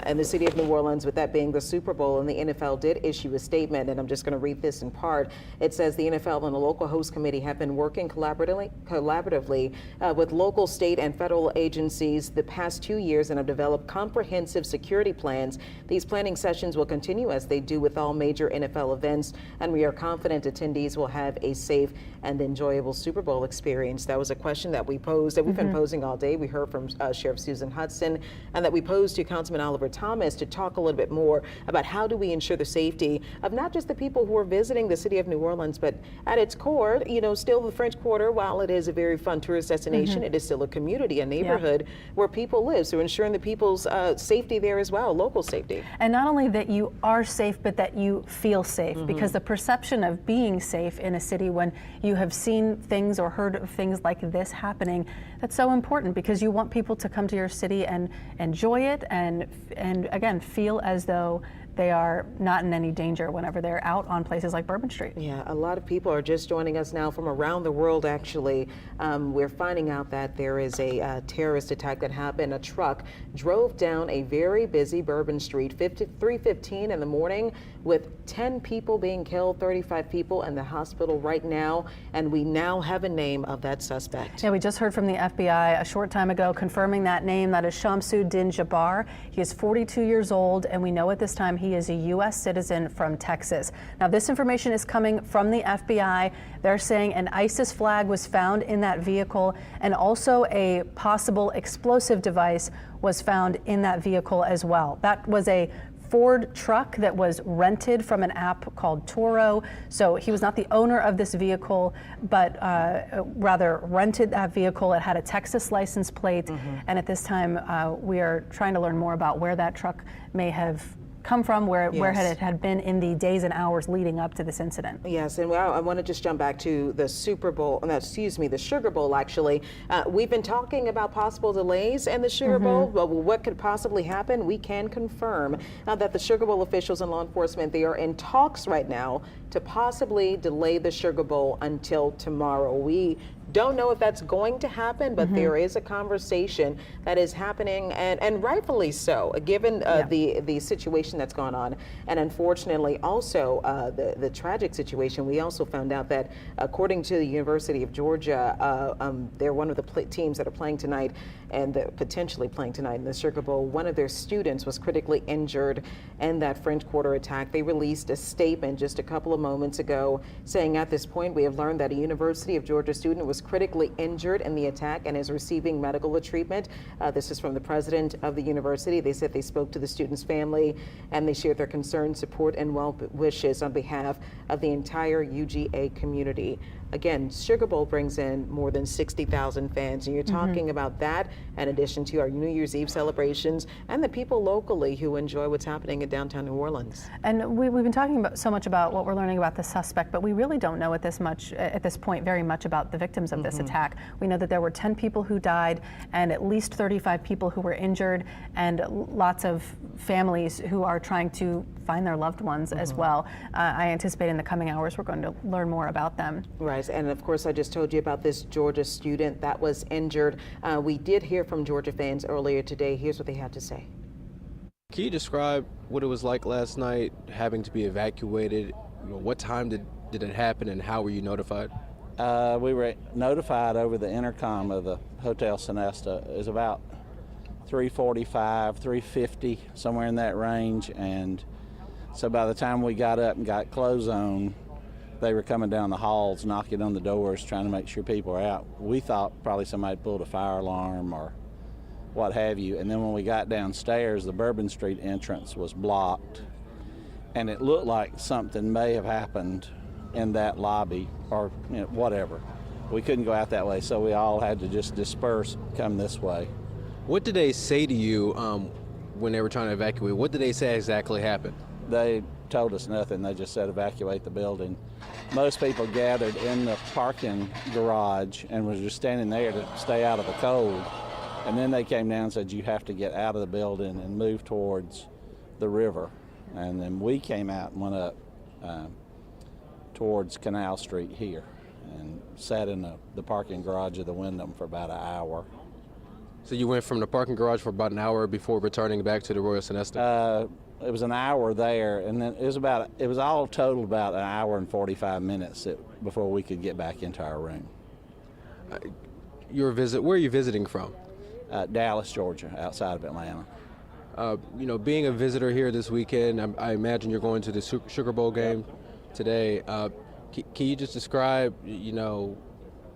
in the city of New Orleans, with that being the Super Bowl, and the NFL did issue a statement, and I'm just going to read this in part. It says the NFL and the local host committee have been working collaboratively with local, state, and federal agencies the past 2 years and have developed comprehensive security plans. These planning sessions will continue as they do with all major NFL events, and we are confident attendees will have a safe and enjoyable Super Bowl experience. That was a question that we posed, that we've been posing all day. We heard from Sheriff Susan Hudson, and that we posed to Councilman Oliver Thomas to talk a little bit more about how do we ensure the safety of not just the people who are visiting the city of New Orleans, but at its core, you know, still the French Quarter, while it is a very fun tourist destination, it is still a community, a neighborhood where people live. So ensuring the people's safety there as well, local safety. And not only that you are safe, but that you feel safe, because the perception of being safe in a city when you have seen things or heard of things like this happening, that's so important, because you want people to come to your city and enjoy it and again, feel as though they are not in any danger whenever they're out on places like Bourbon Street. Yeah, a lot of people are just joining us now from around the world, actually. We're finding out that there is a terrorist attack that happened. A truck drove down a very busy Bourbon Street, 3:15 in the morning, with 10 people being killed, 35 people in the hospital right now, and we now have a name of that suspect. Yeah, we just heard from the FBI a short time ago confirming that name. That is Shamsuddin Jabbar. He is 42 years old, and we know at this time he is a U.S. citizen from Texas. Now, this information is coming from the FBI. They're saying an ISIS flag was found in that vehicle, and also a possible explosive device was found in that vehicle as well. That was a Ford truck that was rented from an app called Turo. So he was not the owner of this vehicle, but rather rented that vehicle. It had a Texas license plate. And at this time, we are trying to learn more about where that truck may have come from, where it had been in the days and hours leading up to this incident. Yes, and I want to just jump back to the Super Bowl, the Sugar Bowl, actually. We've been talking about possible delays in the Sugar Bowl, but what could possibly happen? We can confirm that the Sugar Bowl officials and law enforcement, they are in talks right now to possibly delay the Sugar Bowl until tomorrow. We don't know if that's going to happen, but there is a conversation that is happening, and rightfully so, given the situation that's gone on. And unfortunately, also the tragic situation, we also found out that according to the University of Georgia, they're one of the teams that are playing tonight and potentially playing tonight in the Sugar Bowl. One of their students was critically injured in that French Quarter attack. They released a statement just a couple of moments ago saying, at this point, we have learned that a University of Georgia student was critically injured in the attack and is receiving medical treatment. This is from the president of the university. They said they spoke to the student's family and they shared their concerns, support, and well wishes on behalf of the entire UGA community. Again, Sugar Bowl brings in more than 60,000 fans, and you're talking about that in addition to our New Year's Eve celebrations and the people locally who enjoy what's happening in downtown New Orleans. And we've been talking so much about what we're learning about the suspect, but we really don't know at this point very much about the victims of this attack. We know that there were 10 people who died and at least 35 people who were injured, and lots of families who are trying to find their loved ones as well. I anticipate in the coming hours we're going to learn more about them. Right, and of course I just told you about this Georgia student that was injured. We did hear from Georgia fans earlier today. Here's what they had to say. Can you describe what it was like last night, having to be evacuated? What time did it happen, and how were you notified? We were notified over the intercom of the Hotel Sonesta. It was about 3:45, 3:50, somewhere in that range, and so by the time we got up and got clothes on, they were coming down the halls, knocking on the doors, trying to make sure people were out. We thought probably somebody pulled a fire alarm or what have you. And then when we got downstairs, the Bourbon Street entrance was blocked, and it looked like something may have happened in that lobby or whatever. We couldn't go out that way, so we all had to just disperse, come this way. What did they say to you when they were trying to evacuate? What did they say exactly happened? They told us nothing. They just said evacuate the building. Most people gathered in the parking garage and was just standing there to stay out of the cold. And then they came down and said, you have to get out of the building and move towards the river. And then we came out and went up towards Canal Street here and sat in the parking garage of the Wyndham for about an hour. So you went from the parking garage for about an hour before returning back to the Royal Sonesta? It was an hour there, and then it was all total about an hour and 45 minutes before we could get back into our room. Where are you visiting from? Dallas, Georgia, outside of Atlanta. Being a visitor here this weekend, I imagine you're going to the Sugar Bowl game today. Can you just describe,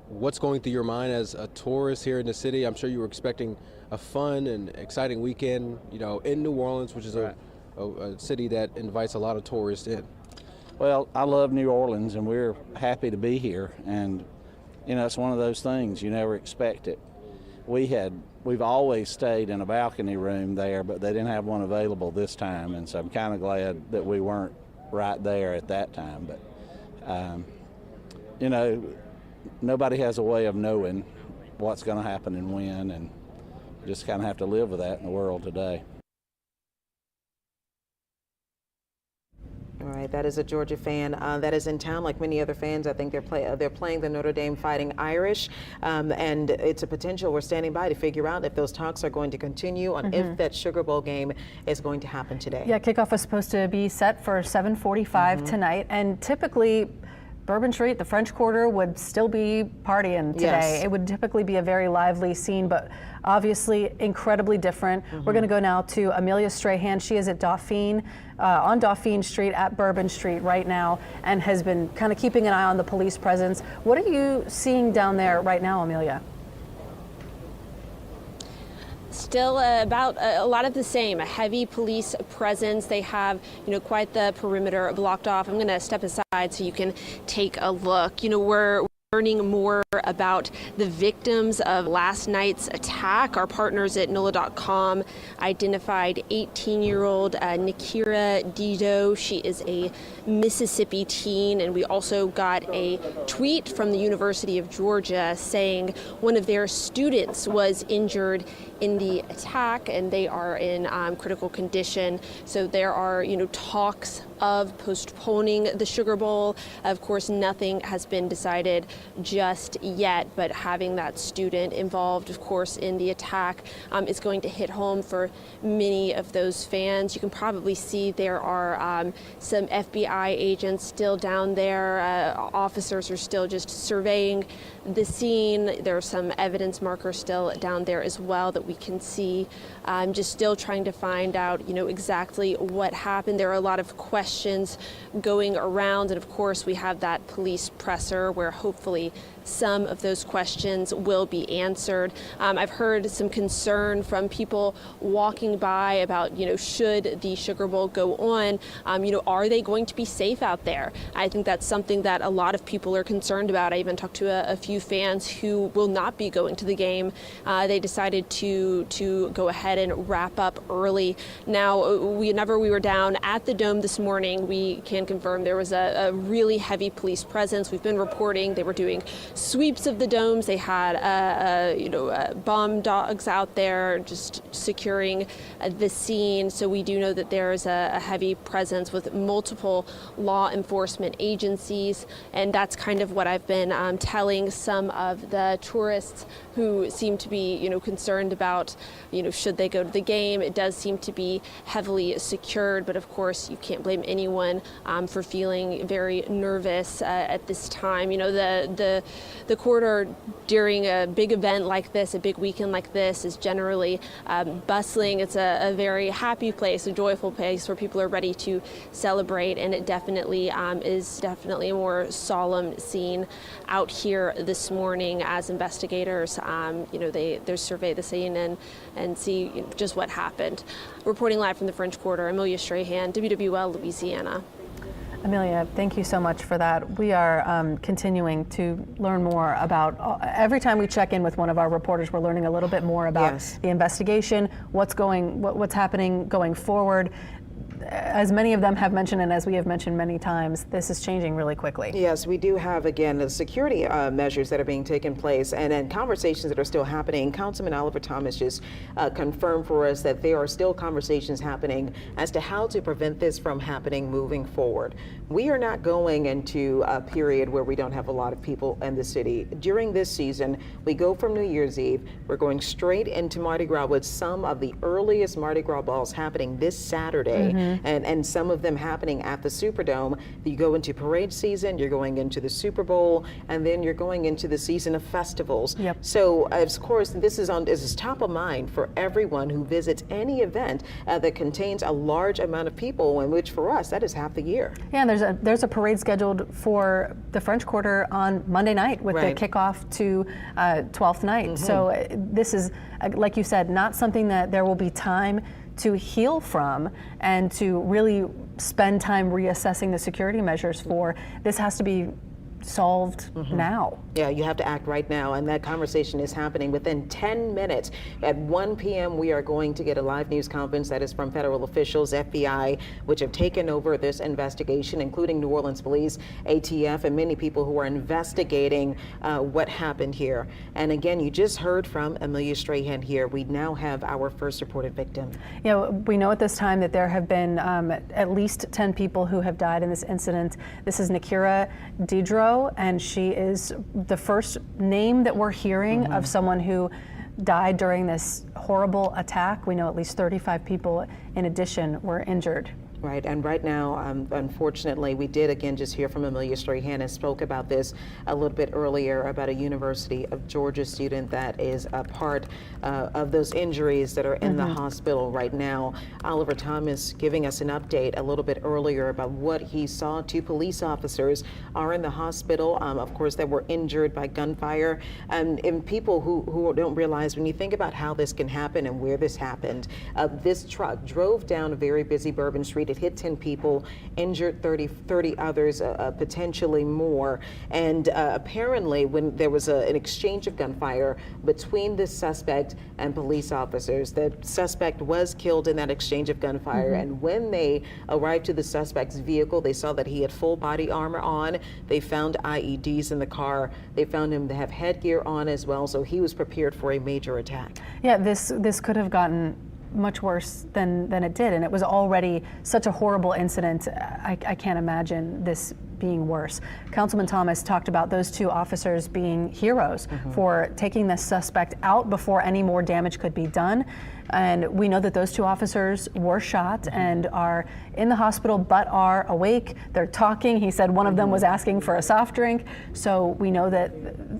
what's going through your mind as a tourist here in the city? I'm sure you were expecting a fun and exciting weekend, in New Orleans, which is a city that invites a lot of tourists in. Well, I love New Orleans, and we're happy to be here. And, it's one of those things, you never expect it. We've always stayed in a balcony room there, but they didn't have one available this time, and so I'm kind of glad that we weren't right there at that time. But, nobody has a way of knowing what's going to happen and when, and just kind of have to live with that in the world today. All right, that is a Georgia fan that is in town, like many other fans. I think they're playing the Notre Dame Fighting Irish, and it's a potential. We're standing by to figure out if those talks are going to continue on if that Sugar Bowl game is going to happen today. Yeah, kickoff was supposed to be set for 7:45 tonight, and typically Bourbon Street, the French Quarter, would still be partying today. Yes. It would typically be a very lively scene, but obviously incredibly different. We're going to go now to Amelia Strahan. She is at Dauphine, on Dauphine Street at Bourbon Street right now, and has been kind of keeping an eye on the police presence. What are you seeing down there right now, Amelia? Still about a lot of the same, a heavy police presence. They have, quite the perimeter blocked off. I'm going to step aside so you can take a look. We're learning more about the victims of last night's attack. Our partners at NOLA.com identified 18-year-old Nikira Dido. She is a Mississippi teen, and we also got a tweet from the University of Georgia saying one of their students was injured in the attack, and they are in critical condition. So there are, talks of postponing the Sugar Bowl. Of course, nothing has been decided just yet, but having that student involved, of course, in the attack is going to hit home for many of those fans. You can probably see there are some FBI agents still down there. Officers are still just surveying the scene. There are some evidence markers still down there as well that we can see. Just still trying to find out, exactly what happened. There are a lot of questions going around, and of course we have that police presser where hopefully some of those questions will be answered. I've heard some concern from people walking by about, should the Sugar Bowl go on, are they going to be safe out there? I think that's something that a lot of people are concerned about. I even talked to a few fans who will not be going to the game. They decided to go ahead and wrap up early. Now, whenever we were down at the Dome this morning, we can confirm there was a really heavy police presence. We've been reporting they were doing sweeps of the domes. They had bomb dogs out there just securing the scene. So we do know that there is a heavy presence with multiple law enforcement agencies, and that's kind of what I've been telling some of the tourists who seem to be concerned about should they go to the game. It does seem to be heavily secured, but of course you can't blame anyone for feeling very nervous at this time. The corridor during a big event like this, a big weekend like this, is generally bustling. It's a very happy place, a joyful place where people are ready to celebrate, and it definitely is definitely a more solemn scene out here this morning as investigators they survey the scene and see just what happened. Reporting live from the French Quarter, Amelia Strahan, WWL, Louisiana. Amelia, thank you so much for that. We are continuing to learn more about, every time we check in with one of our reporters, we're learning a little bit more about the investigation, what's happening going forward. As many of them have mentioned, and as we have mentioned many times, this is changing really quickly. Yes, we do have, again, the security measures that are being taken place and conversations that are still happening. Councilman Oliver Thomas just confirmed for us that there are still conversations happening as to how to prevent this from happening moving forward. We are not going into a period where we don't have a lot of people in the city. During this season, we go from New Year's Eve, we're going straight into Mardi Gras with some of the earliest Mardi Gras balls happening this Saturday. And some of them happening at the Superdome. You go into parade season, you're going into the Super Bowl, and then you're going into the season of festivals. So, of course, this is top of mind for everyone who visits any event that contains a large amount of people, in which for us, that is half the year. Yeah, and there's a parade scheduled for the French Quarter on Monday night with the kickoff to 12th night. So this is, like you said, not something that there will be time to heal from and to really spend time reassessing the security measures for. This has to be solved now. Yeah, you have to act right now, and that conversation is happening within 10 minutes. At 1 p.m., we are going to get a live news conference that is from federal officials, FBI, which have taken over this investigation, including New Orleans police, ATF, and many people who are investigating what happened here. And again, you just heard from Amelia Strahan here. We now have our first reported victim. Yeah, we know at this time that there have been at least 10 people who have died in this incident. This is Nakira Didro, and she is the first name that we're hearing of someone who died during this horrible attack. We know at least 35 people in addition were injured. Right, and right now, unfortunately, we did again just hear from Amelia Strahan and spoke about this a little bit earlier about a University of Georgia student that is a part of those injuries that are in the hospital right now. Oliver Thomas giving us an update a little bit earlier about what he saw. 2 police officers are in the hospital, of course, that were injured by gunfire. And people who don't realize, when you think about how this can happen and where this happened, this truck drove down a very busy Bourbon Street. It hit 10 people, injured 30 others, potentially more. And apparently, when there was an exchange of gunfire between the suspect and police officers, the suspect was killed in that exchange of gunfire. And when they arrived to the suspect's vehicle, they saw that he had full body armor on. They found IEDs in the car. They found him to have headgear on as well. So he was prepared for a major attack. Yeah, this could have gotten much worse than it did, and it was already such a horrible incident. I can't imagine this being worse. Councilman Thomas talked about those 2 officers being heroes for taking the suspect out before any more damage could be done. And we know that those 2 officers were shot and are in the hospital, but are awake. They're talking. He said one of them was asking for a soft drink. So we know that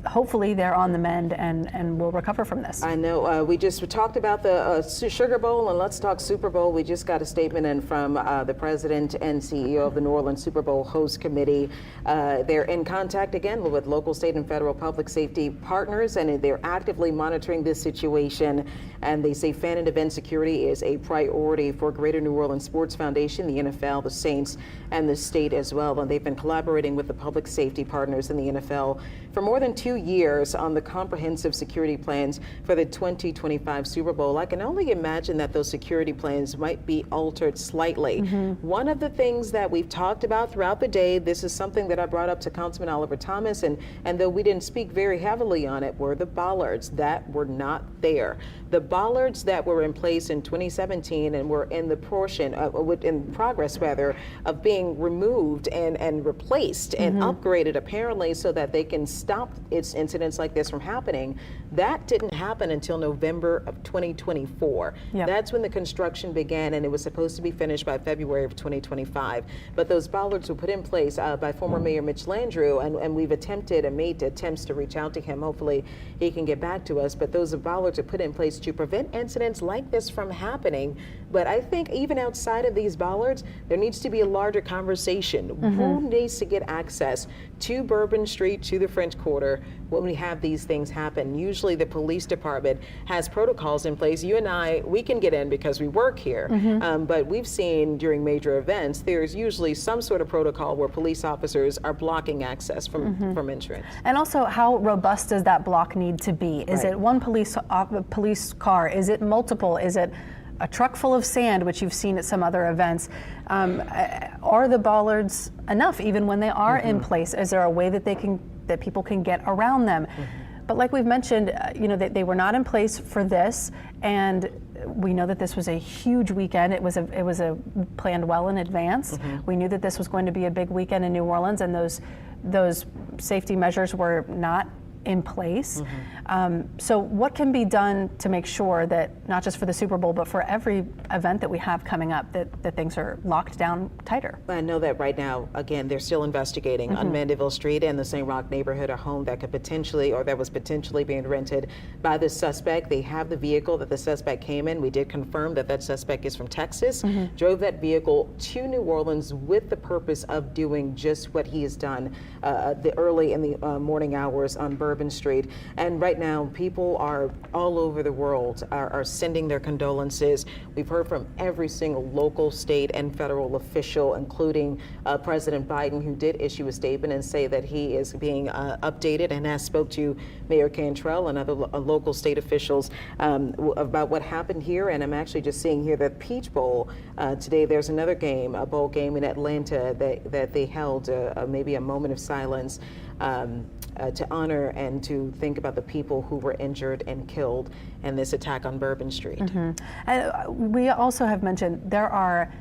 hopefully they're on the mend and will recover from this. I know. We talked about the Sugar Bowl, and let's talk Super Bowl. We just got a statement in from the president and CEO of the New Orleans Super Bowl Host Committee. They're in contact again with local, state, and federal public safety partners, and they're actively monitoring this situation. And they say fan and event security is a priority for Greater New Orleans Sports Foundation, the NFL, the Saints, and the state as well. And they've been collaborating with the public safety partners in the NFL for more than 2 years on the comprehensive security plans for the 2025 Super Bowl. I can only imagine that those security plans might be altered slightly. One of the things that we've talked about throughout the day, this is something that I brought up to Councilman Oliver Thomas, and though we didn't speak very heavily on it, were the bollards that were not there. The bollards that were in place in 2017 and were in the progress of being removed and replaced and upgraded apparently so that they can stop incidents like this from happening. That didn't happen until November of 2024. That's when the construction began, and it was supposed to be finished by February of 2025. But those bollards were put in place by former Mayor Mitch Landrieu, and we've attempted and made attempts to reach out to him. Hopefully he can get back to us. But those bollards are put in place to prevent incidents like this from happening. But I think even outside of these bollards, there needs to be a larger conversation. Who needs to get access to Bourbon Street, to the French Quarter when we have these things happen? Usually the police department has protocols in place. You and I, we can get in because we work here. But we've seen during major events, there's usually some sort of protocol where police officers are blocking access from entrance. And also, how robust does that block need to be? Is it one police car? Is it multiple? Is it a truck full of sand, which you've seen at some other events? Are the bollards enough even when they are in place? Is there a way that people can get around them? But like we've mentioned, they were not in place for this, and we know that this was a huge weekend. It was a planned well in advance. We knew that this was going to be a big weekend in New Orleans, and those safety measures were not in place. So what can be done to make sure that not just for the Super Bowl, but for every event that we have coming up, that things are locked down tighter? I know that right now, again, they're still investigating on Mandeville Street and the St. Roch neighborhood, a home that could potentially, or that was potentially being rented by the suspect. They have the vehicle that the suspect came in. We did confirm that suspect is from Texas, drove that vehicle to New Orleans with the purpose of doing just what he has done early in the morning hours on Bourbon Bourbon Street. And right now, people are all over the world are sending their condolences. We've heard from every single local, state, and federal official, including President Biden, who did issue a statement and say that he is being updated and has spoke to Mayor Cantrell and other local state officials about what happened here. And I'm actually just seeing here that Peach Bowl today, there's another game, a bowl game in Atlanta that they held maybe a moment of silence to honor and to think about the people who were injured and killed in this attack on Bourbon Street. And we also have mentioned there are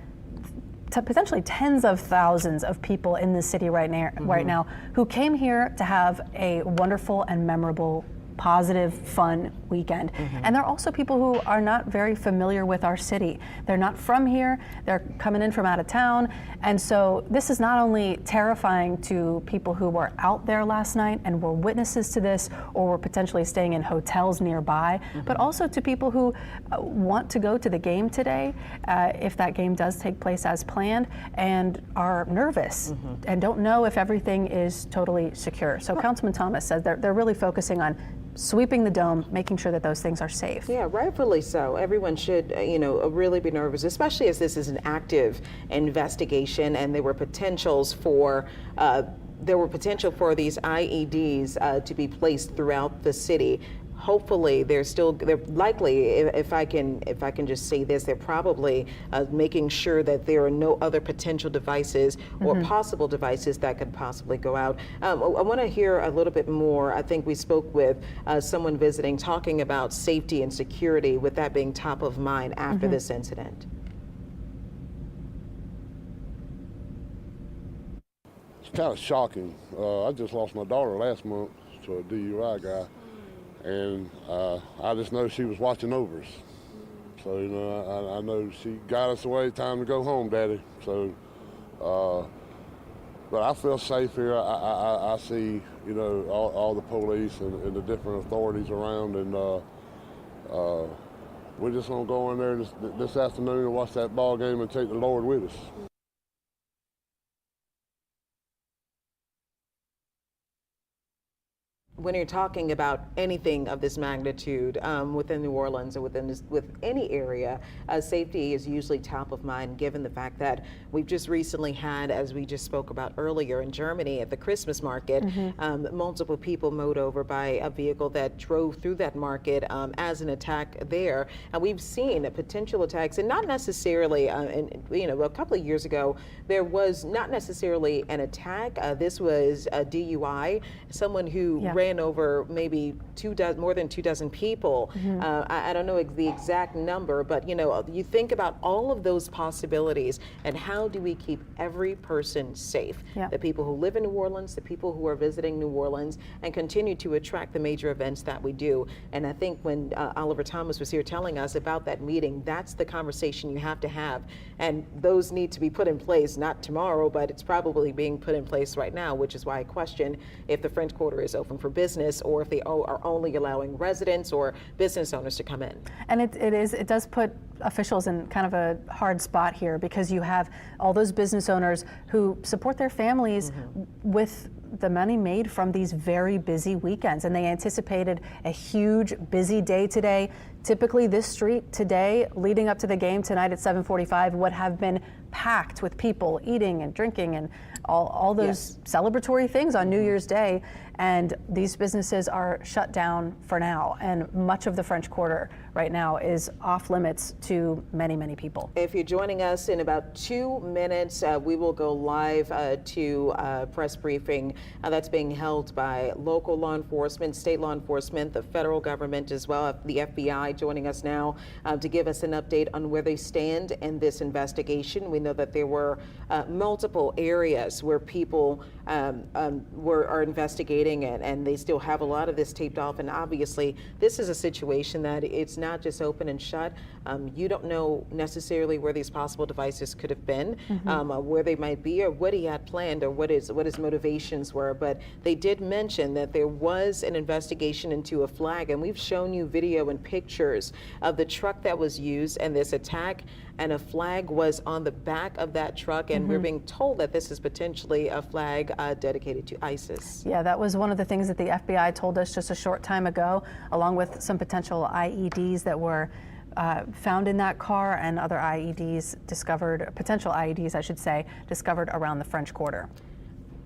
potentially tens of thousands of people in the city right now who came here to have a wonderful and memorable, positive, fun weekend. And there are also people who are not very familiar with our city. They're not from here, they're coming in from out of town. And so this is not only terrifying to people who were out there last night and were witnesses to this or were potentially staying in hotels nearby, but also to people who want to go to the game today, if that game does take place as planned, and are nervous and don't know if everything is totally secure. So Councilman Thomas says they're really focusing on sweeping the dome, making sure that those things are safe. Yeah, rightfully so. Everyone should, really be nervous, especially as this is an active investigation and there were potentials for potential for these IEDs to be placed throughout the city. Hopefully, they're likely, if I can just say this, they're probably making sure that there are no other potential devices or possible devices that could possibly go out. I want to hear a little bit more. I think we spoke with someone visiting, talking about safety and security, with that being top of mind after this incident. It's kind of shocking. I just lost my daughter last month to a DUI guy. And I just know she was watching over us. So, I know she got us away, time to go home, Daddy. So, but I feel safe here. I see, all the police and the different authorities around, and we're just gonna go in there this afternoon and watch that ball game and take the Lord with us. When you're talking about anything of this magnitude within New Orleans or with any area, safety is usually top of mind, given the fact that we've just recently had, as we just spoke about earlier, in Germany at the Christmas market, multiple people mowed over by a vehicle that drove through that market as an attack there. And we've seen potential attacks, and not necessarily, a couple of years ago, there was not necessarily an attack. This was a DUI, someone who ran over maybe more than 24 people. I don't know the exact number, but you think about all of those possibilities and how do we keep every person safe? The people who live in New Orleans, the people who are visiting New Orleans, and continue to attract the major events that we do. And I think when Oliver Thomas was here telling us about that meeting, that's the conversation you have to have. And those need to be put in place, not tomorrow, but it's probably being put in place right now, which is why I question if the French Quarter is open for business or if they are only allowing residents or business owners to come in. And it does put officials in kind of a hard spot here, because you have all those business owners who support their families with the money made from these very busy weekends, and they anticipated a huge busy day today. Typically this street today leading up to the game tonight at 7:45 would have been packed with people eating and drinking and all those celebratory things on New Year's Day, and these businesses are shut down for now, and much of the French Quarter right now is off limits to many, many people. If you're joining us in about 2 minutes, we will go live to a press briefing that's being held by local law enforcement, state law enforcement, the federal government as well, the FBI joining us now to give us an update on where they stand in this investigation. We know that there were multiple areas where people are investigating, and they still have a lot of this taped off. And obviously, this is a situation that it's not just open and shut. You don't know necessarily where these possible devices could have been, where they might be, or what he had planned, or what his motivations were. But they did mention that there was an investigation into a flag, and we've shown you video and pictures of the truck that was used in this attack. and a flag was on the back of that truck, and we're being told that this is potentially a flag dedicated to ISIS. Yeah, that was one of the things that the FBI told us just a short time ago, along with some potential IEDs that were found in that car and other IEDs discovered, potential IEDs, I should say, discovered around the French Quarter.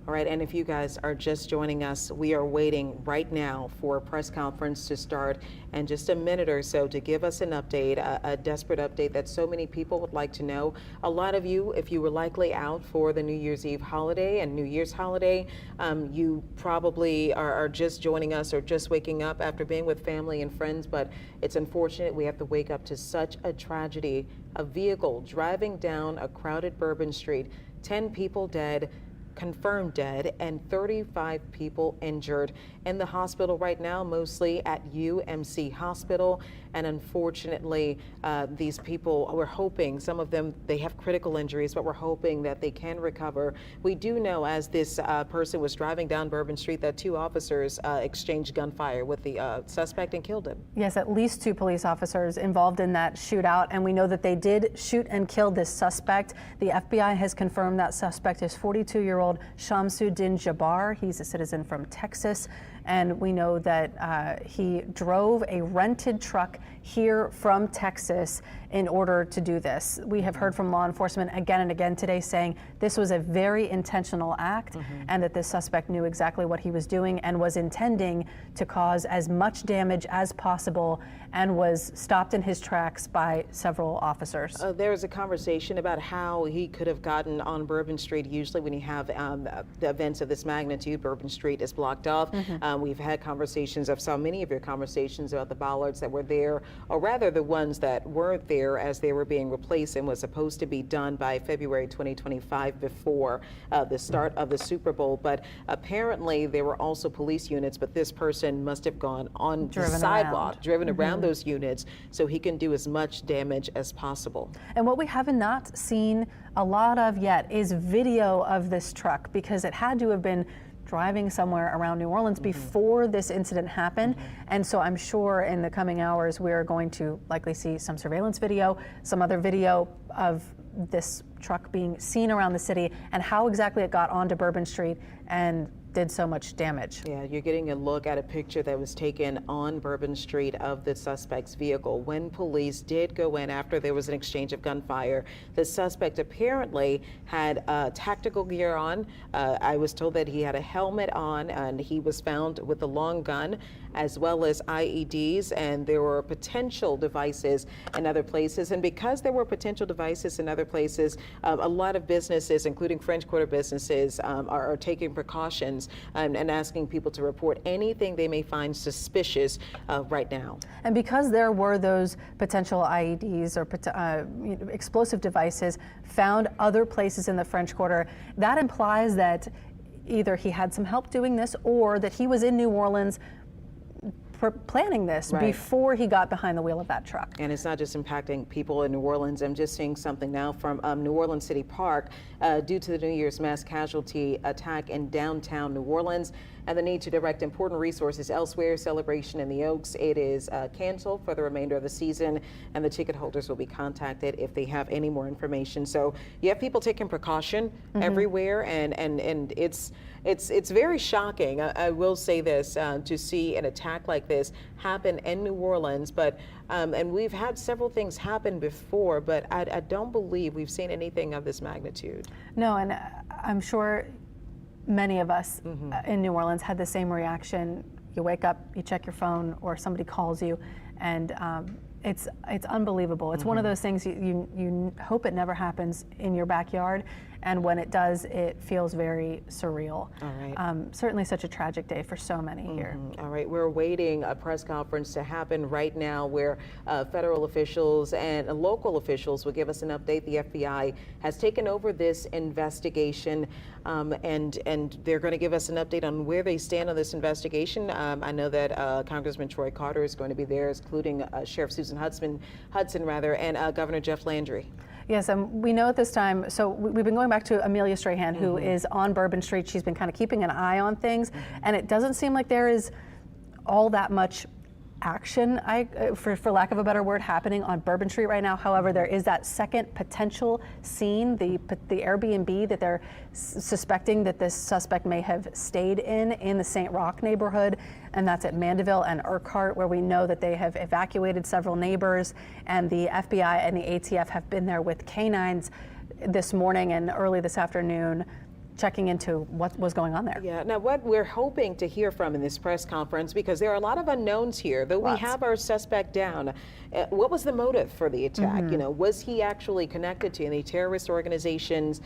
All right, and if you guys are just joining us, we are waiting right now for a press conference to start in just a minute or so to give us an update, a desperate update that so many people would like to know. A lot of you, if you were likely out for the New Year's Eve holiday and New Year's holiday, you probably are just joining us or just waking up after being with family and friends, but it's unfortunate we have to wake up to such a tragedy. A vehicle driving down a crowded Bourbon Street, 10 people dead, confirmed dead, and 35 people injured. In the hospital right now, mostly at UMC Hospital. And unfortunately, these people, we're hoping, some of them, they have critical injuries, but we're hoping that they can recover. We do know as this person was driving down Bourbon Street that 2 officers exchanged gunfire with the suspect and killed him. Yes, at least 2 police officers involved in that shootout, and we know that they did shoot and kill this suspect. The FBI has confirmed that suspect is 42-year-old Shamsuddin Jabbar. He's a citizen from Texas, and we know that he drove a rented truck here from Texas in order to do this. We have heard from law enforcement again and again today saying this was a very intentional act and that this suspect knew exactly what he was doing and was intending to cause as much damage as possible and was stopped in his tracks by several officers. There's a conversation about how he could have gotten on Bourbon Street. Usually when you have the events of this magnitude, Bourbon Street is blocked off. We've had conversations, I've saw many of your conversations about the bollards that were there, or rather the ones that weren't there as they were being replaced and was supposed to be done by February 2025 before the start of the Super Bowl. But apparently there were also police units, but this person must have gone on the sidewalk, driven around those units so he can do as much damage as possible. And what we have not seen a lot of yet is video of this truck, because it had to have been driving somewhere around New Orleans before this incident happened. And so I'm sure in the coming hours we're going to likely see some surveillance video, some other video of this truck being seen around the city and how exactly it got onto Bourbon Street and did so much damage. Yeah, you're getting a look at a picture that was taken on Bourbon Street of the suspect's vehicle. When police did go in after there was an exchange of gunfire, the suspect apparently had tactical gear on. I was told that he had a helmet on, and he was found with a long gun as well as IEDs, and there were potential devices in other places. And because there were potential devices in other places, a lot of businesses, including French Quarter businesses, are taking precautions and asking people to report anything they may find suspicious right now. And because there were those potential IEDs or explosive devices found other places in the French Quarter, that implies that either he had some help doing this or that he was in New Orleans planning this before he got behind the wheel of that truck. And it's not just impacting people in New Orleans. I'm just seeing something now from New Orleans City Park due to the New Year's mass casualty attack in downtown New Orleans and the need to direct important resources elsewhere. Celebration in the Oaks, it is canceled for the remainder of the season, and the ticket holders will be contacted if they have any more information. So you have people taking precaution everywhere, and it's very shocking. I will say this, to see an attack like this happen in New Orleans, but and we've had several things happen before, but I don't believe we've seen anything of this magnitude. No, and I'm sure many of us in New Orleans had the same reaction. You wake up, you check your phone, or somebody calls you, and it's unbelievable. It's one of those things you hope it never happens in your backyard, and when it does, it feels very surreal. All right. Certainly such a tragic day for so many here. All right, we're awaiting a press conference to happen right now where federal officials and local officials will give us an update. The FBI has taken over this investigation, and they're going to give us an update on where they stand on this investigation. I know that Congressman Troy Carter is going to be there, including Sheriff Susan Hudson, and Governor Jeff Landry. Yes, we know at this time, so we've been going back to Amelia Strahan, who is on Bourbon Street. She's been kind of keeping an eye on things, and it doesn't seem like there is all that much action, for lack of a better word, happening on Bourbon Street right now. However, there is that second potential scene, the Airbnb that they're suspecting that this suspect may have stayed in the St. Roch neighborhood, and that's at Mandeville and Urquhart, where we know that they have evacuated several neighbors, and the FBI and the ATF have been there with canines this morning and early this afternoon, checking into what was going on there. Yeah, now what we're hoping to hear from in this press conference, because there are a lot of unknowns here, though we have our suspect down, what was the motive for the attack? You know, was he actually connected to any terrorist organizations?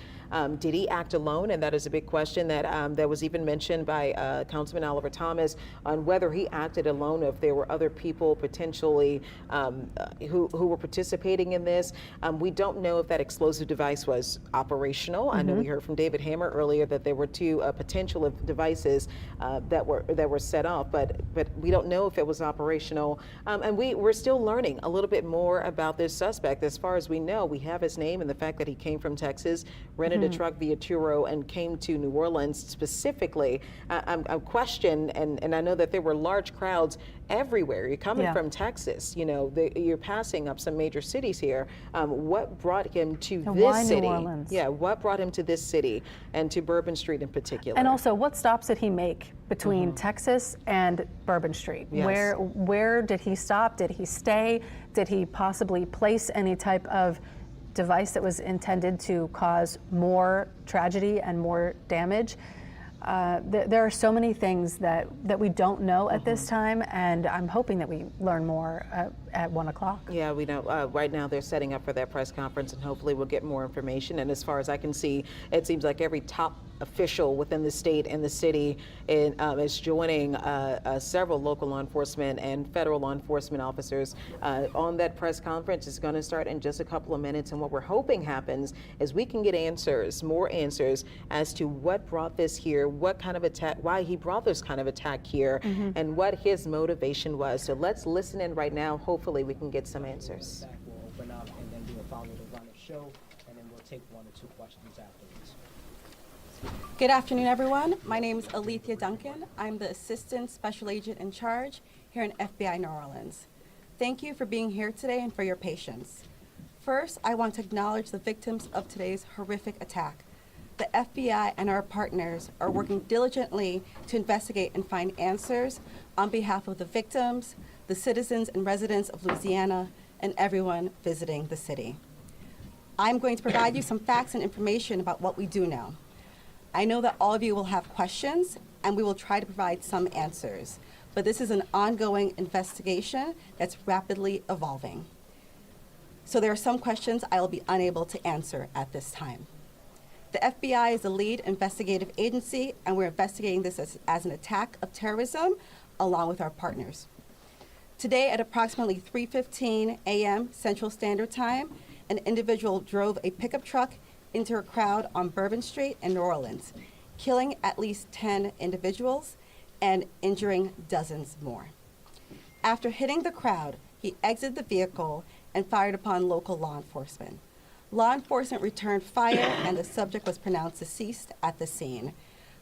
Did he act alone? And that is a big question that was even mentioned by Councilman Oliver Thomas on whether he acted alone, if there were other people potentially who were participating in this. We don't know if that explosive device was operational. I know we heard from David Hammer earlier that there were two potential devices that were set off, but we don't know if it was operational. And we're still learning a little bit more about this suspect. As far as we know, we have his name and the fact that he came from Texas, rented a truck via Turo, and came to New Orleans specifically. I'm questioned, and I know that there were large crowds everywhere. You're coming from Texas, you know, you're passing up some major cities here. What brought him to this city? New Orleans? Yeah, what brought him to this city and to Bourbon Street in particular? And also, what stops did he make between Texas and Bourbon Street? Yes. Where did he stop? Did he stay? Did he possibly place any type of device that was intended to cause more tragedy and more damage? There are so many things that we don't know at this time, and I'm hoping that we learn more at 1 o'clock. Yeah, we know right now they're setting up for that press conference, and hopefully we'll get more information. And as far as I can see, it seems like every top official within the state and the city is joining several local law enforcement and federal law enforcement officers on that press conference. It's going to start in just a couple of minutes, and what we're hoping happens is we can get answers, more answers as to what brought this here, what kind of attack, why he brought this kind of attack here, and what his motivation was. So let's listen in right now. Hopefully we can get some answers. We'll open up and then do a follow the run of show, and then we'll take 1 or 2 questions afterwards. Good afternoon, everyone. My name is Alethea Duncan. I'm the Assistant Special Agent in charge here in FBI New Orleans. Thank you for being here today and for your patience. First, I want to acknowledge the victims of today's horrific attack. The FBI and our partners are working diligently to investigate and find answers on behalf of the victims, the citizens and residents of Louisiana, and everyone visiting the city. I'm going to provide you some facts and information about what we do know. I know that all of you will have questions, and we will try to provide some answers, but this is an ongoing investigation that's rapidly evolving. So there are some questions I will be unable to answer at this time. The FBI is the lead investigative agency, and we're investigating this as an attack of terrorism along with our partners. Today at approximately 3:15 a.m. Central Standard Time, an individual drove a pickup truck into a crowd on Bourbon Street in New Orleans, killing at least 10 individuals and injuring dozens more. After hitting the crowd, he exited the vehicle and fired upon local law enforcement. Law enforcement returned fire and the subject was pronounced deceased at the scene.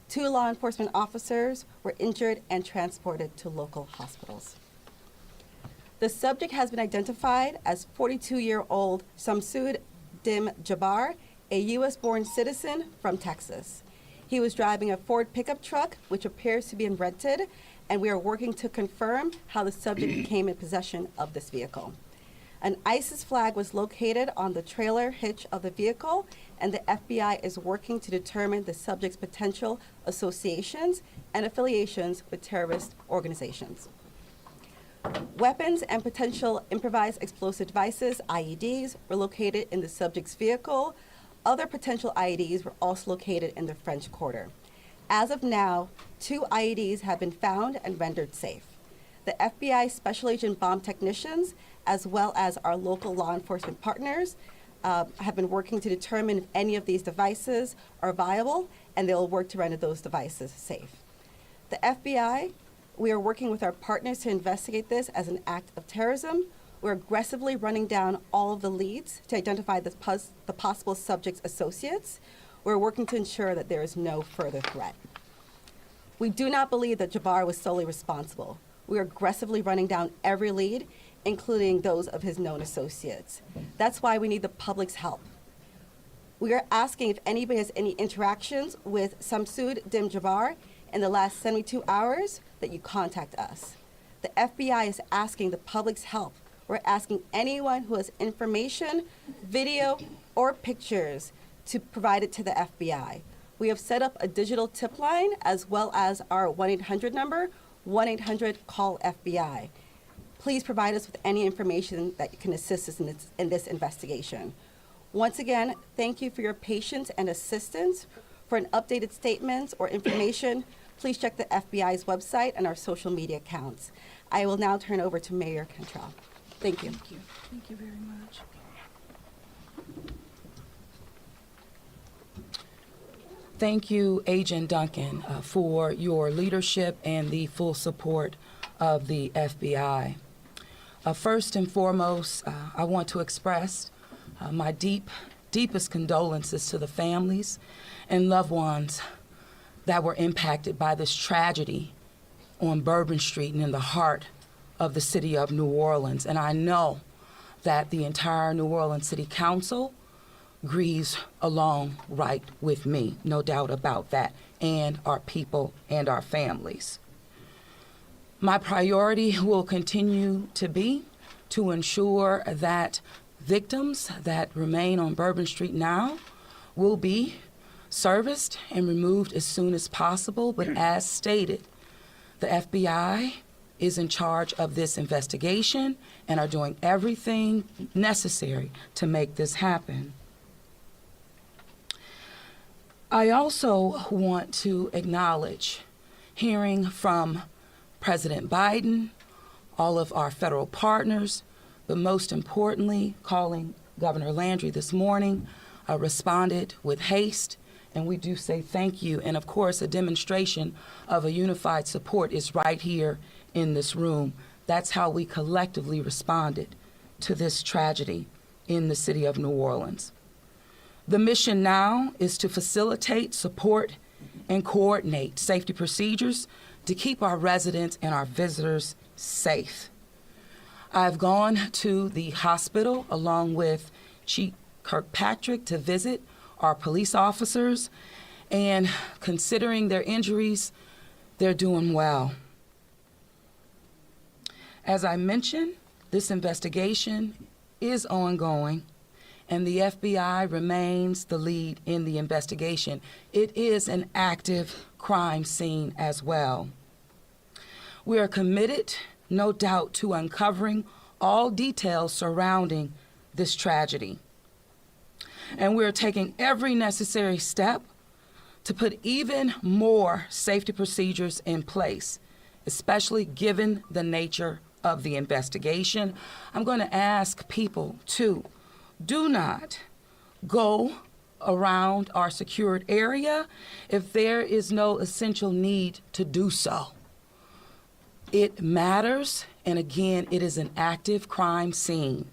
2 law enforcement officers were injured and transported to local hospitals. The subject has been identified as 42-year-old Samsud Dim Jabbar, a U.S.-born citizen from Texas. He was driving a Ford pickup truck, which appears to be rented, and we are working to confirm how the subject came in possession of this vehicle. An ISIS flag was located on the trailer hitch of the vehicle, and the FBI is working to determine the subject's potential associations and affiliations with terrorist organizations. Weapons and potential improvised explosive devices, IEDs, were located in the subject's vehicle. Other potential IEDs were also located in the French Quarter. As of now, 2 IEDs have been found and rendered safe. The FBI Special Agent bomb technicians, as well as our local law enforcement partners, have been working to determine if any of these devices are viable, and they will work to render those devices safe. The FBI, we are working with our partners to investigate this as an act of terrorism. We're aggressively running down all of the leads to identify the possible subject's associates. We're working to ensure that there is no further threat. We do not believe that Jabbar was solely responsible. We are aggressively running down every lead, including those of his known associates. That's why we need the public's help. We are asking if anybody has any interactions with Samsud Dim-Jabbar in the last 72 hours that you contact us. The FBI is asking the public's help. We're asking anyone who has information, video, or pictures to provide it to the FBI. We have set up a digital tip line as well as our 1-800 number, 1-800-CALL-FBI. Please provide us with any information that can assist us in this investigation. Once again, thank you for your patience and assistance. For an updated statements or information, please check the FBI's website and our social media accounts. I will now turn over to Mayor Cantrell. Thank you. Thank you. Thank you very much. Thank you, Agent Duncan, for your leadership and the full support of the FBI. First and foremost, I want to express my deepest condolences to the families and loved ones that were impacted by this tragedy on Bourbon Street and in the heart of the city of New Orleans. And I know that the entire New Orleans City Council grieves along right with me, no doubt about that, and our people and our families. My priority will continue to be to ensure that victims that remain on Bourbon Street now will be serviced and removed as soon as possible. But as stated, the FBI is in charge of this investigation and are doing everything necessary to make this happen. I also want to acknowledge hearing from President Biden, all of our federal partners, but most importantly, calling Governor Landry this morning, responded with haste, and we do say thank you. And of course, a demonstration of a unified support is right here in this room. That's how we collectively responded to this tragedy in the city of New Orleans. The mission now is to facilitate, support, and coordinate safety procedures to keep our residents and our visitors safe. I've gone to the hospital along with Chief Kirkpatrick to visit our police officers, and considering their injuries, they're doing well. As I mentioned, this investigation is ongoing, and the FBI remains the lead in the investigation. It is an active crime scene as well. We are committed, no doubt, to uncovering all details surrounding this tragedy. And we're taking every necessary step to put even more safety procedures in place, especially given the nature of the investigation. I'm going to ask people to do not go around our secured area if there is no essential need to do so. It matters, and again, it is an active crime scene.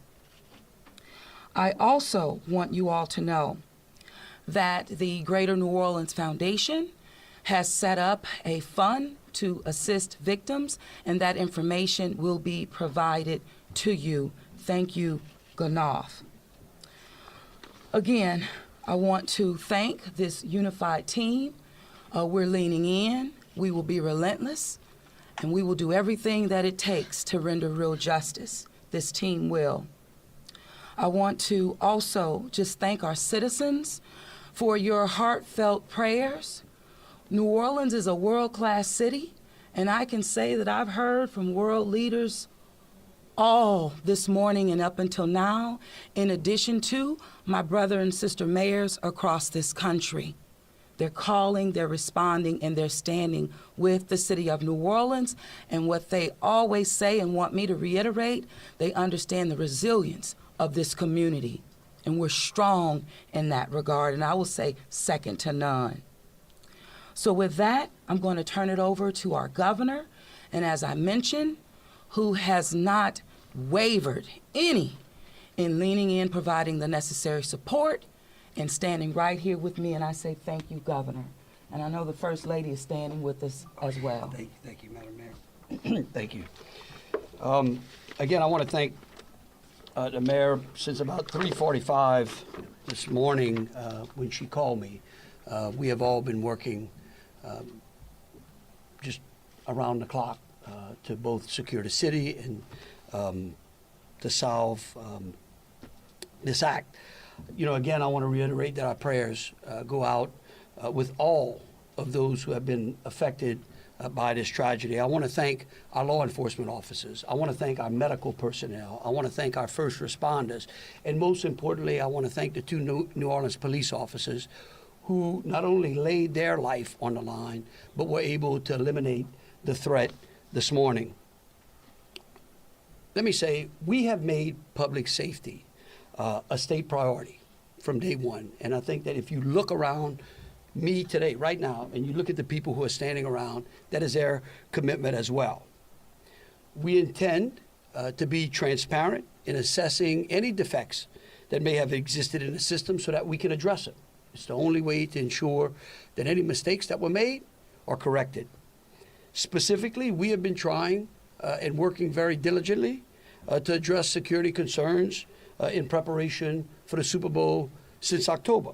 I also want you all to know that the Greater New Orleans Foundation has set up a fund to assist victims, and that information will be provided to you. Thank you, Ganoff. Again, I want to thank this unified team. We're leaning in. We will be relentless, and we will do everything that it takes to render real justice. This team will. I want to also just thank our citizens for your heartfelt prayers. New Orleans is a world-class city, and I can say that I've heard from world leaders all this morning and up until now, in addition to my brother and sister mayors across this country. They're calling, they're responding, and they're standing with the city of New Orleans. And what they always say and want me to reiterate, they understand the resilience of this community. And we're strong in that regard, and I will say second to none. So with that, I'm going to turn it over to our governor, and as I mentioned, who has not wavered any in leaning in, providing the necessary support, and standing right here with me, and I say thank you, Governor. And I know the First Lady is standing with us as well. Thank you, Madam Mayor. Thank you. Again, I want to thank the mayor. Since about 3:45 this morning, when she called me, we have all been working just around the clock to both secure the city and to solve this act. You know, again, I want to reiterate that our prayers go out with all of those who have been affected by this tragedy. I want to thank our law enforcement officers. I want to thank our medical personnel. I want to thank our first responders. And most importantly, I want to thank the two New Orleans police officers who not only laid their life on the line, but were able to eliminate the threat this morning. Let me say, we have made public safety a state priority from day one. And I think that if you look around me today, right now, and you look at the people who are standing around, that is their commitment as well. We intend to be transparent in assessing any defects that may have existed in the system so that we can address it. It's the only way to ensure that any mistakes that were made are corrected. Specifically, we have been trying and working very diligently to address security concerns in preparation for the Super Bowl since October.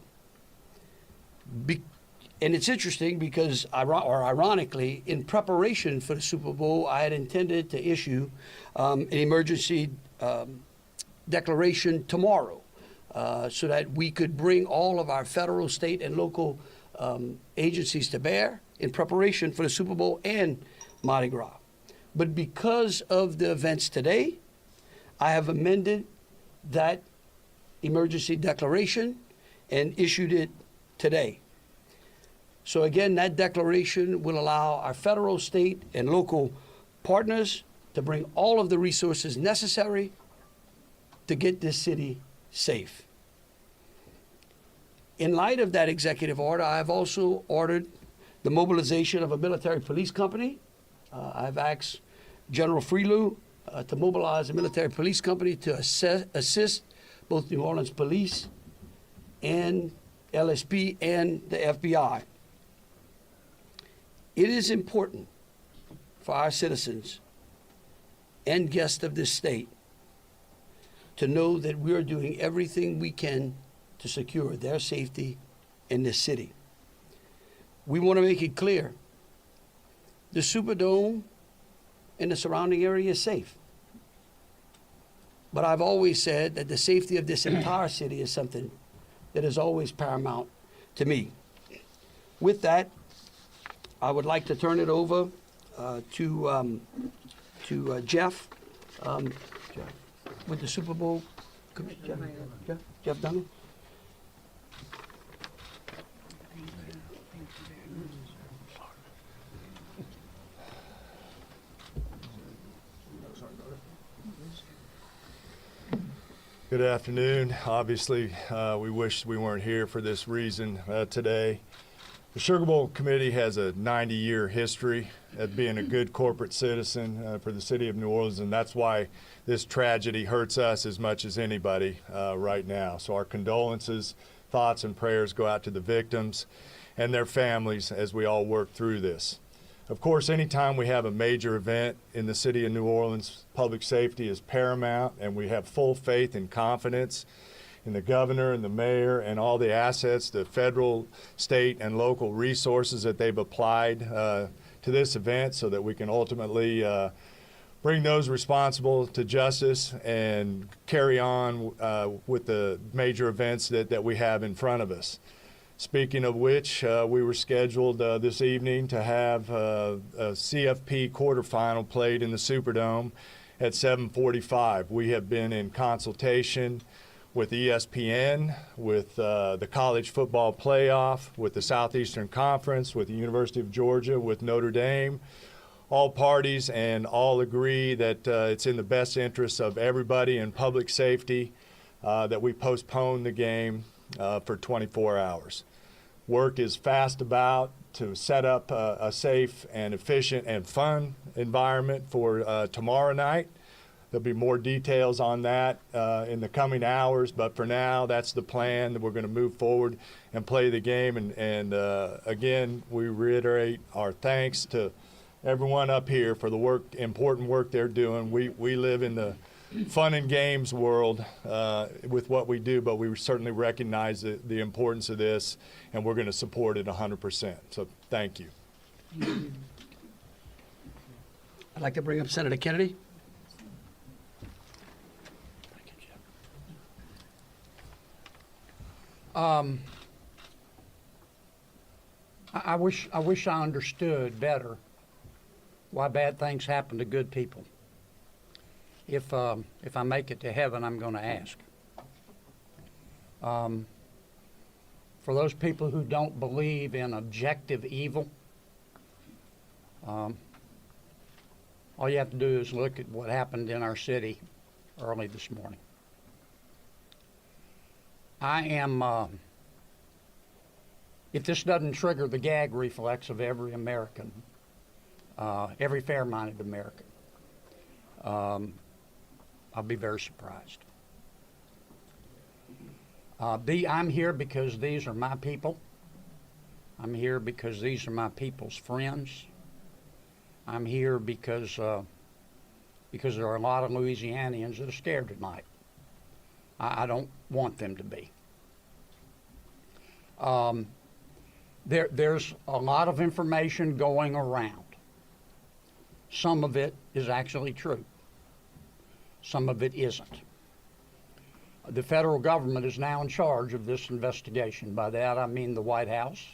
And it's interesting because, ironically, in preparation for the Super Bowl, I had intended to issue an emergency declaration tomorrow so that we could bring all of our federal, state, and local agencies to bear in preparation for the Super Bowl and Mardi Gras. But because of the events today, I have amended that emergency declaration and issued it today. So again, that declaration will allow our federal, state, and local partners to bring all of the resources necessary to get this city safe. In light of that executive order, I have also ordered the mobilization of a military police company. I've asked General Freelou to mobilize a military police company to assist both New Orleans Police and LSP and the FBI. It is important for our citizens and guests of this state to know that we are doing everything we can to secure their safety in this city. We want to make it clear, the Superdome and the surrounding area is safe. But I've always said that the safety of this entire city is something that is always paramount to me. With that, I would like to turn it over to Jeff with the Super Bowl. Jeff Dunham. Good afternoon. Obviously, we wish we weren't here for this reason today. The Sugar Bowl Committee has a 90-year history of being a good corporate citizen for the city of New Orleans, and that's why this tragedy hurts us as much as anybody right now. So our condolences, thoughts, and prayers go out to the victims and their families as we all work through this. Of course, anytime we have a major event in the city of New Orleans, public safety is paramount, and we have full faith and confidence in the governor and the mayor and all the assets, the federal, state, and local resources that they've applied to this event so that we can ultimately bring those responsible to justice and carry on with the major events that we have in front of us. Speaking of which, we were scheduled this evening to have a CFP quarterfinal played in the Superdome at 7:45. We have been in consultation with ESPN, with the College Football Playoff, with the Southeastern Conference, with the University of Georgia, with Notre Dame. All parties and all agree that it's in the best interest of everybody and public safety that we postpone the game for 24 hours. Work is fast about to set up a safe and efficient and fun environment for tomorrow night. There'll be more details on that in the coming hours, but for now, that's the plan, that we're going to move forward and play the game. And again, we reiterate our thanks to everyone up here for the important work they're doing. We live in the fun and games world with what we do, but we certainly recognize the importance of this, and we're going to support it 100%. So thank you. I'd like to bring up Senator Kennedy. I wish I understood better why bad things happen to good people. If I make it to heaven, I'm going to ask. For those people who don't believe in objective evil, all you have to do is look at what happened in our city early this morning. I am, if this doesn't trigger the gag reflex of every American, every fair-minded American, I'll be very surprised. I'm here because these are my people. I'm here because these are my people's friends. I'm here because there are a lot of Louisianians that are scared tonight. I don't want them to be. There's a lot of information going around. Some of it is actually true. Some of it isn't. The federal government is now in charge of this investigation. By that I mean the White House,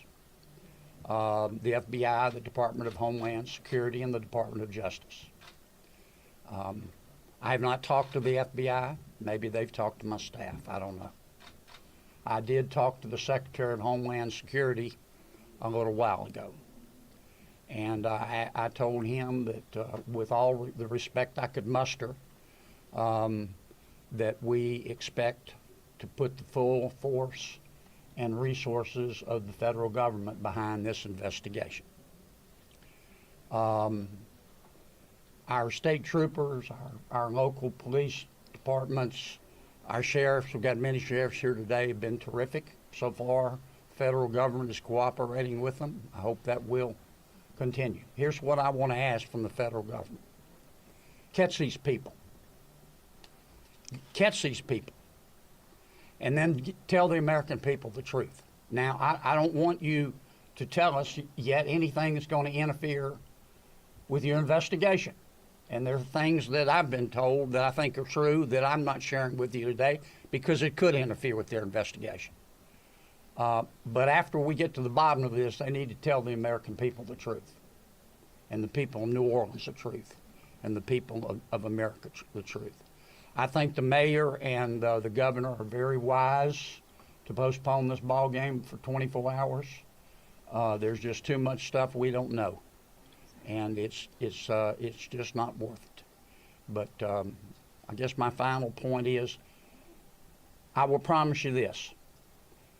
the FBI, the Department of Homeland Security, and the Department of Justice. I have not talked to the FBI. Maybe they've talked to my staff. I don't know. I did talk to the Secretary of Homeland Security a little while ago. And I told him that with all the respect I could muster, that we expect to put the full force and resources of the federal government behind this investigation. Our state troopers, our local police departments, our sheriffs, we've got many sheriffs here today, have been terrific so far. The federal government is cooperating with them. I hope that will continue. Here's what I want to ask from the federal government. Catch these people. Catch these people. And then tell the American people the truth. Now, I don't want you to tell us yet anything that's going to interfere with your investigation. And there are things that I've been told that I think are true that I'm not sharing with you today because it could interfere with their investigation. But after we get to the bottom of this, they need to tell the American people the truth, and the people of New Orleans the truth, and the people of America the truth. I think the mayor and the governor are very wise to postpone this ball game for 24 hours. There's just too much stuff we don't know, and it's just not worth it. But I guess my final point is, I will promise you this.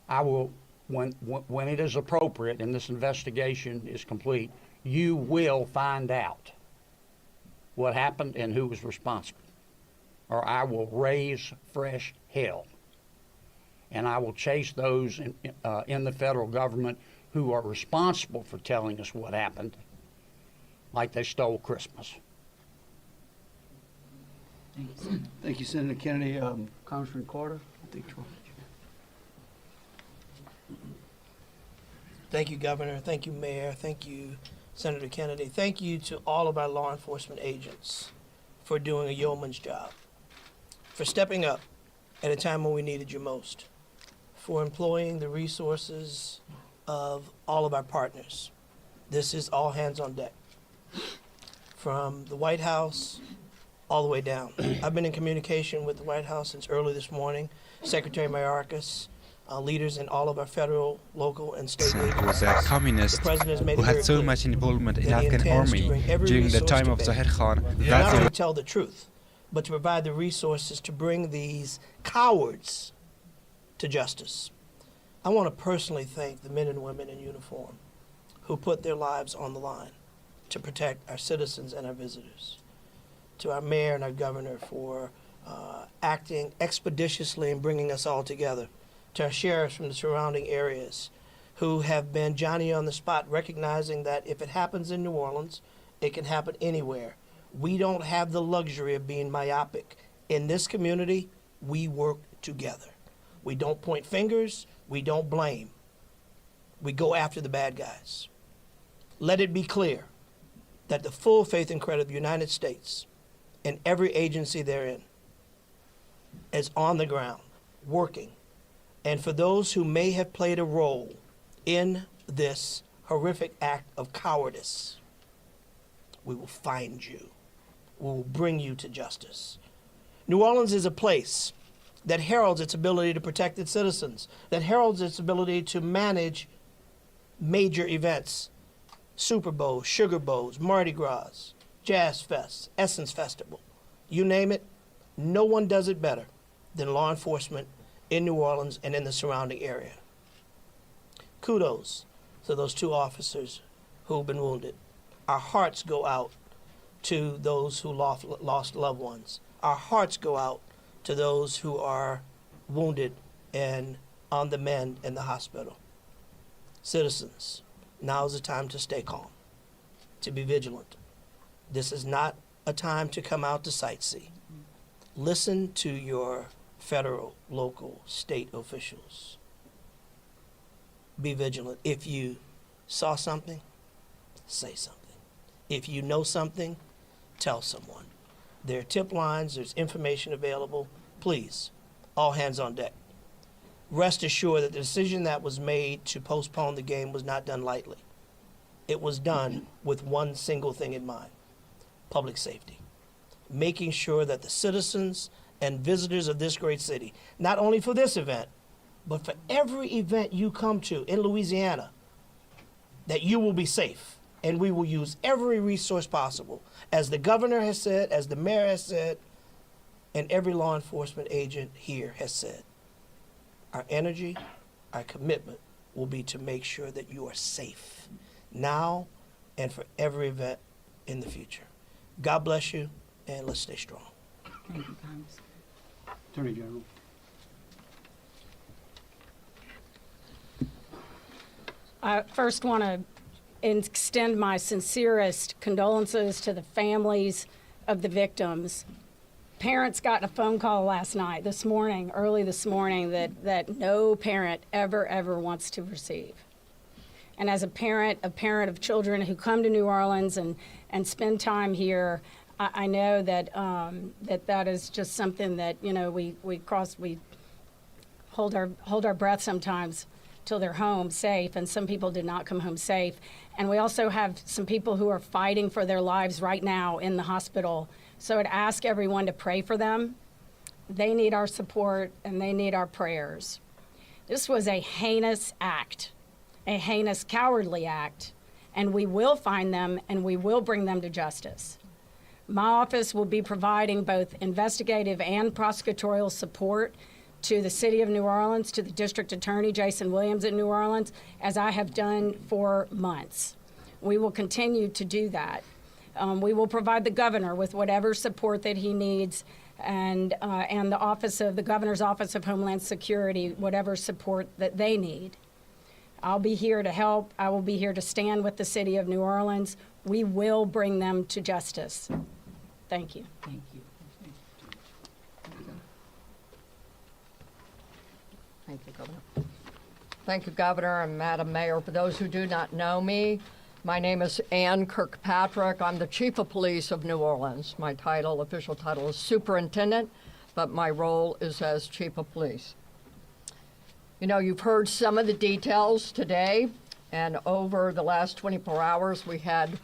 I will, when it is appropriate and this investigation is complete, you will find out what happened and who was responsible. Or I will raise fresh hell. And I will chase those in the federal government who are responsible for telling us what happened, like they stole Christmas. Thank you, Senator Kennedy. Congressman Carter, I think. Thank you, Governor. Thank you, Mayor. Thank you, Senator Kennedy. Thank you to all of our law enforcement agents for doing a yeoman's job, for stepping up at a time when we needed you most, for employing the resources of all of our partners. This is all hands on deck, from the White House all the way down. I've been in communication with the White House since early this morning. Secretary Mayorkas, leaders in all of our federal, local, and state agencies. A communist who had so much involvement in Afghan army during the time of Zahir Khan. Not only to tell the truth, but to provide the resources to bring these cowards to justice. I want to personally thank the men and women in uniform who put their lives on the line to protect our citizens and our visitors. To our mayor and our governor for acting expeditiously and bringing us all together. To our sheriffs from the surrounding areas who have been Johnny on the spot, recognizing that if it happens in New Orleans, It can happen anywhere. We don't have the luxury of being myopic. In this community, we work together. We don't point fingers. We don't blame. We go after the bad guys. Let it be clear that the full faith and credit of the United States and every agency therein is on the ground, working. And for those who may have played a role in this horrific act of cowardice, we will find you. We will bring you to justice. New Orleans is a place that heralds its ability to protect its citizens, that heralds its ability to manage major events, Super Bowls, Sugar Bowls, Mardi Gras, Jazz Fest, Essence Festival, you name it, no one does it better than law enforcement in New Orleans and in the surrounding area. Kudos to those 2 officers who've been wounded. Our hearts go out to those who lost loved ones. Our hearts go out to those who are wounded and on the mend in the hospital. Citizens, now is the time to stay calm, to be vigilant. This is not a time to come out to sightsee. Listen to your federal, local, state officials. Be vigilant. If you saw something, say something. If you know something, tell someone. There are tip lines, there's information available. Please, all hands on deck. Rest assured that the decision that was made to postpone the game was not done lightly. It was done with one single thing in mind: public safety. Making sure that the citizens and visitors of this great city, not only for this event, but for every event you come to in Louisiana, that you will be safe. And we will use every resource possible, as the governor has said, as the mayor has said, and every law enforcement agent here has said. Our energy, our commitment will be to make sure that you are safe now and for every event in the future. God bless you, and let's stay strong. Thank you, Congress. Attorney General. I first want to extend my sincerest condolences to the families of the victims. Parents got a phone call early this morning, that no parent ever wants to receive. And as a parent of children who come to New Orleans and spend time here, I know that that is just something that, you know, we hold our breath sometimes till they're home safe, and some people did not come home safe. And we also have some people who are fighting for their lives right now in the hospital. So I'd ask everyone to pray for them. They need our support and they need our prayers. This was a heinous act, a heinous, cowardly act, and we will find them and we will bring them to justice. My office will be providing both investigative and prosecutorial support to the City of New Orleans, to the District Attorney, Jason Williams in New Orleans, as I have done for months. We will continue to do that. We will provide the governor with whatever support that he needs, and the Governor's Office of Homeland Security, whatever support that they need. I'll be here to help. I will be here to stand with the City of New Orleans. We will bring them to justice. Thank you. Thank you. Thank you, Governor. Thank you, Governor and Madam Mayor. For those who do not know me, my name is Ann Kirkpatrick. I'm the Chief of Police of New Orleans. My official title is Superintendent, but my role is as Chief of Police. You know, you've heard some of the details today, and over the last 24 hours, we had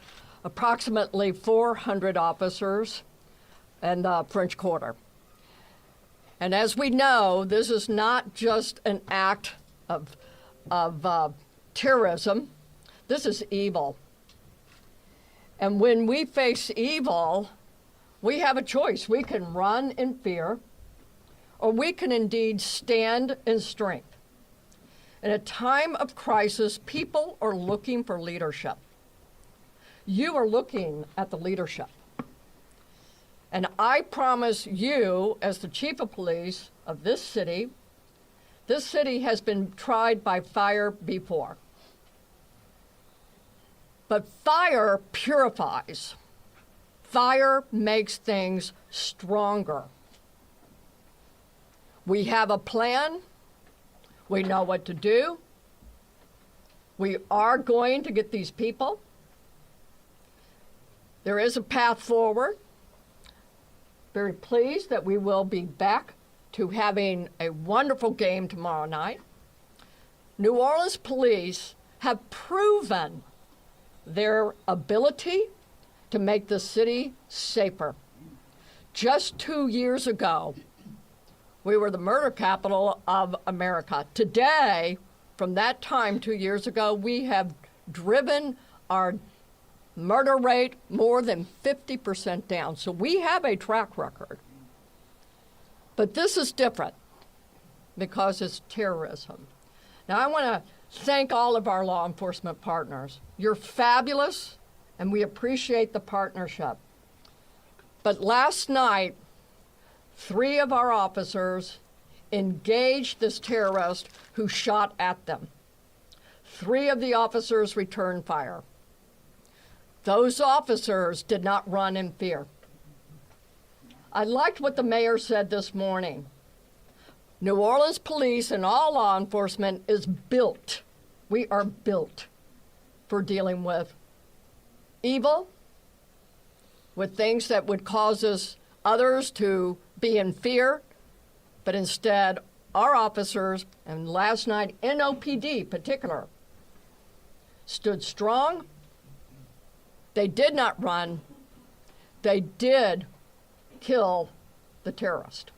approximately 400 officers in the French Quarter. And as we know, this is not just an act of terrorism. This is evil. And when we face evil, we have a choice. We can run in fear, or we can indeed stand in strength. In a time of crisis, people are looking for leadership. You are looking at the leadership. And I promise you, as the Chief of Police of this city has been tried by fire before. But fire purifies. Fire makes things stronger. We have a plan. We know what to do. We are going to get these people. There is a path forward. Very pleased that we will be back to having a wonderful game tomorrow night. New Orleans police have proven their ability to make the city safer. Just 2 years ago, we were the murder capital of America. Today, from that time 2 years ago, we have driven our murder rate more than 50% down. So we have a track record. But this is different because it's terrorism. Now, I want to thank all of our law enforcement partners. You're fabulous, and we appreciate the partnership. But last night, 3 of our officers engaged this terrorist who shot at them. 3 of the officers returned fire. Those officers did not run in fear. I liked what the mayor said this morning. New Orleans police and all law enforcement is built. We are built for dealing with evil, with things that would cause others to be in fear, but instead our officers, and last night NOPD particular, stood strong. They did not run. They did kill the terrorist.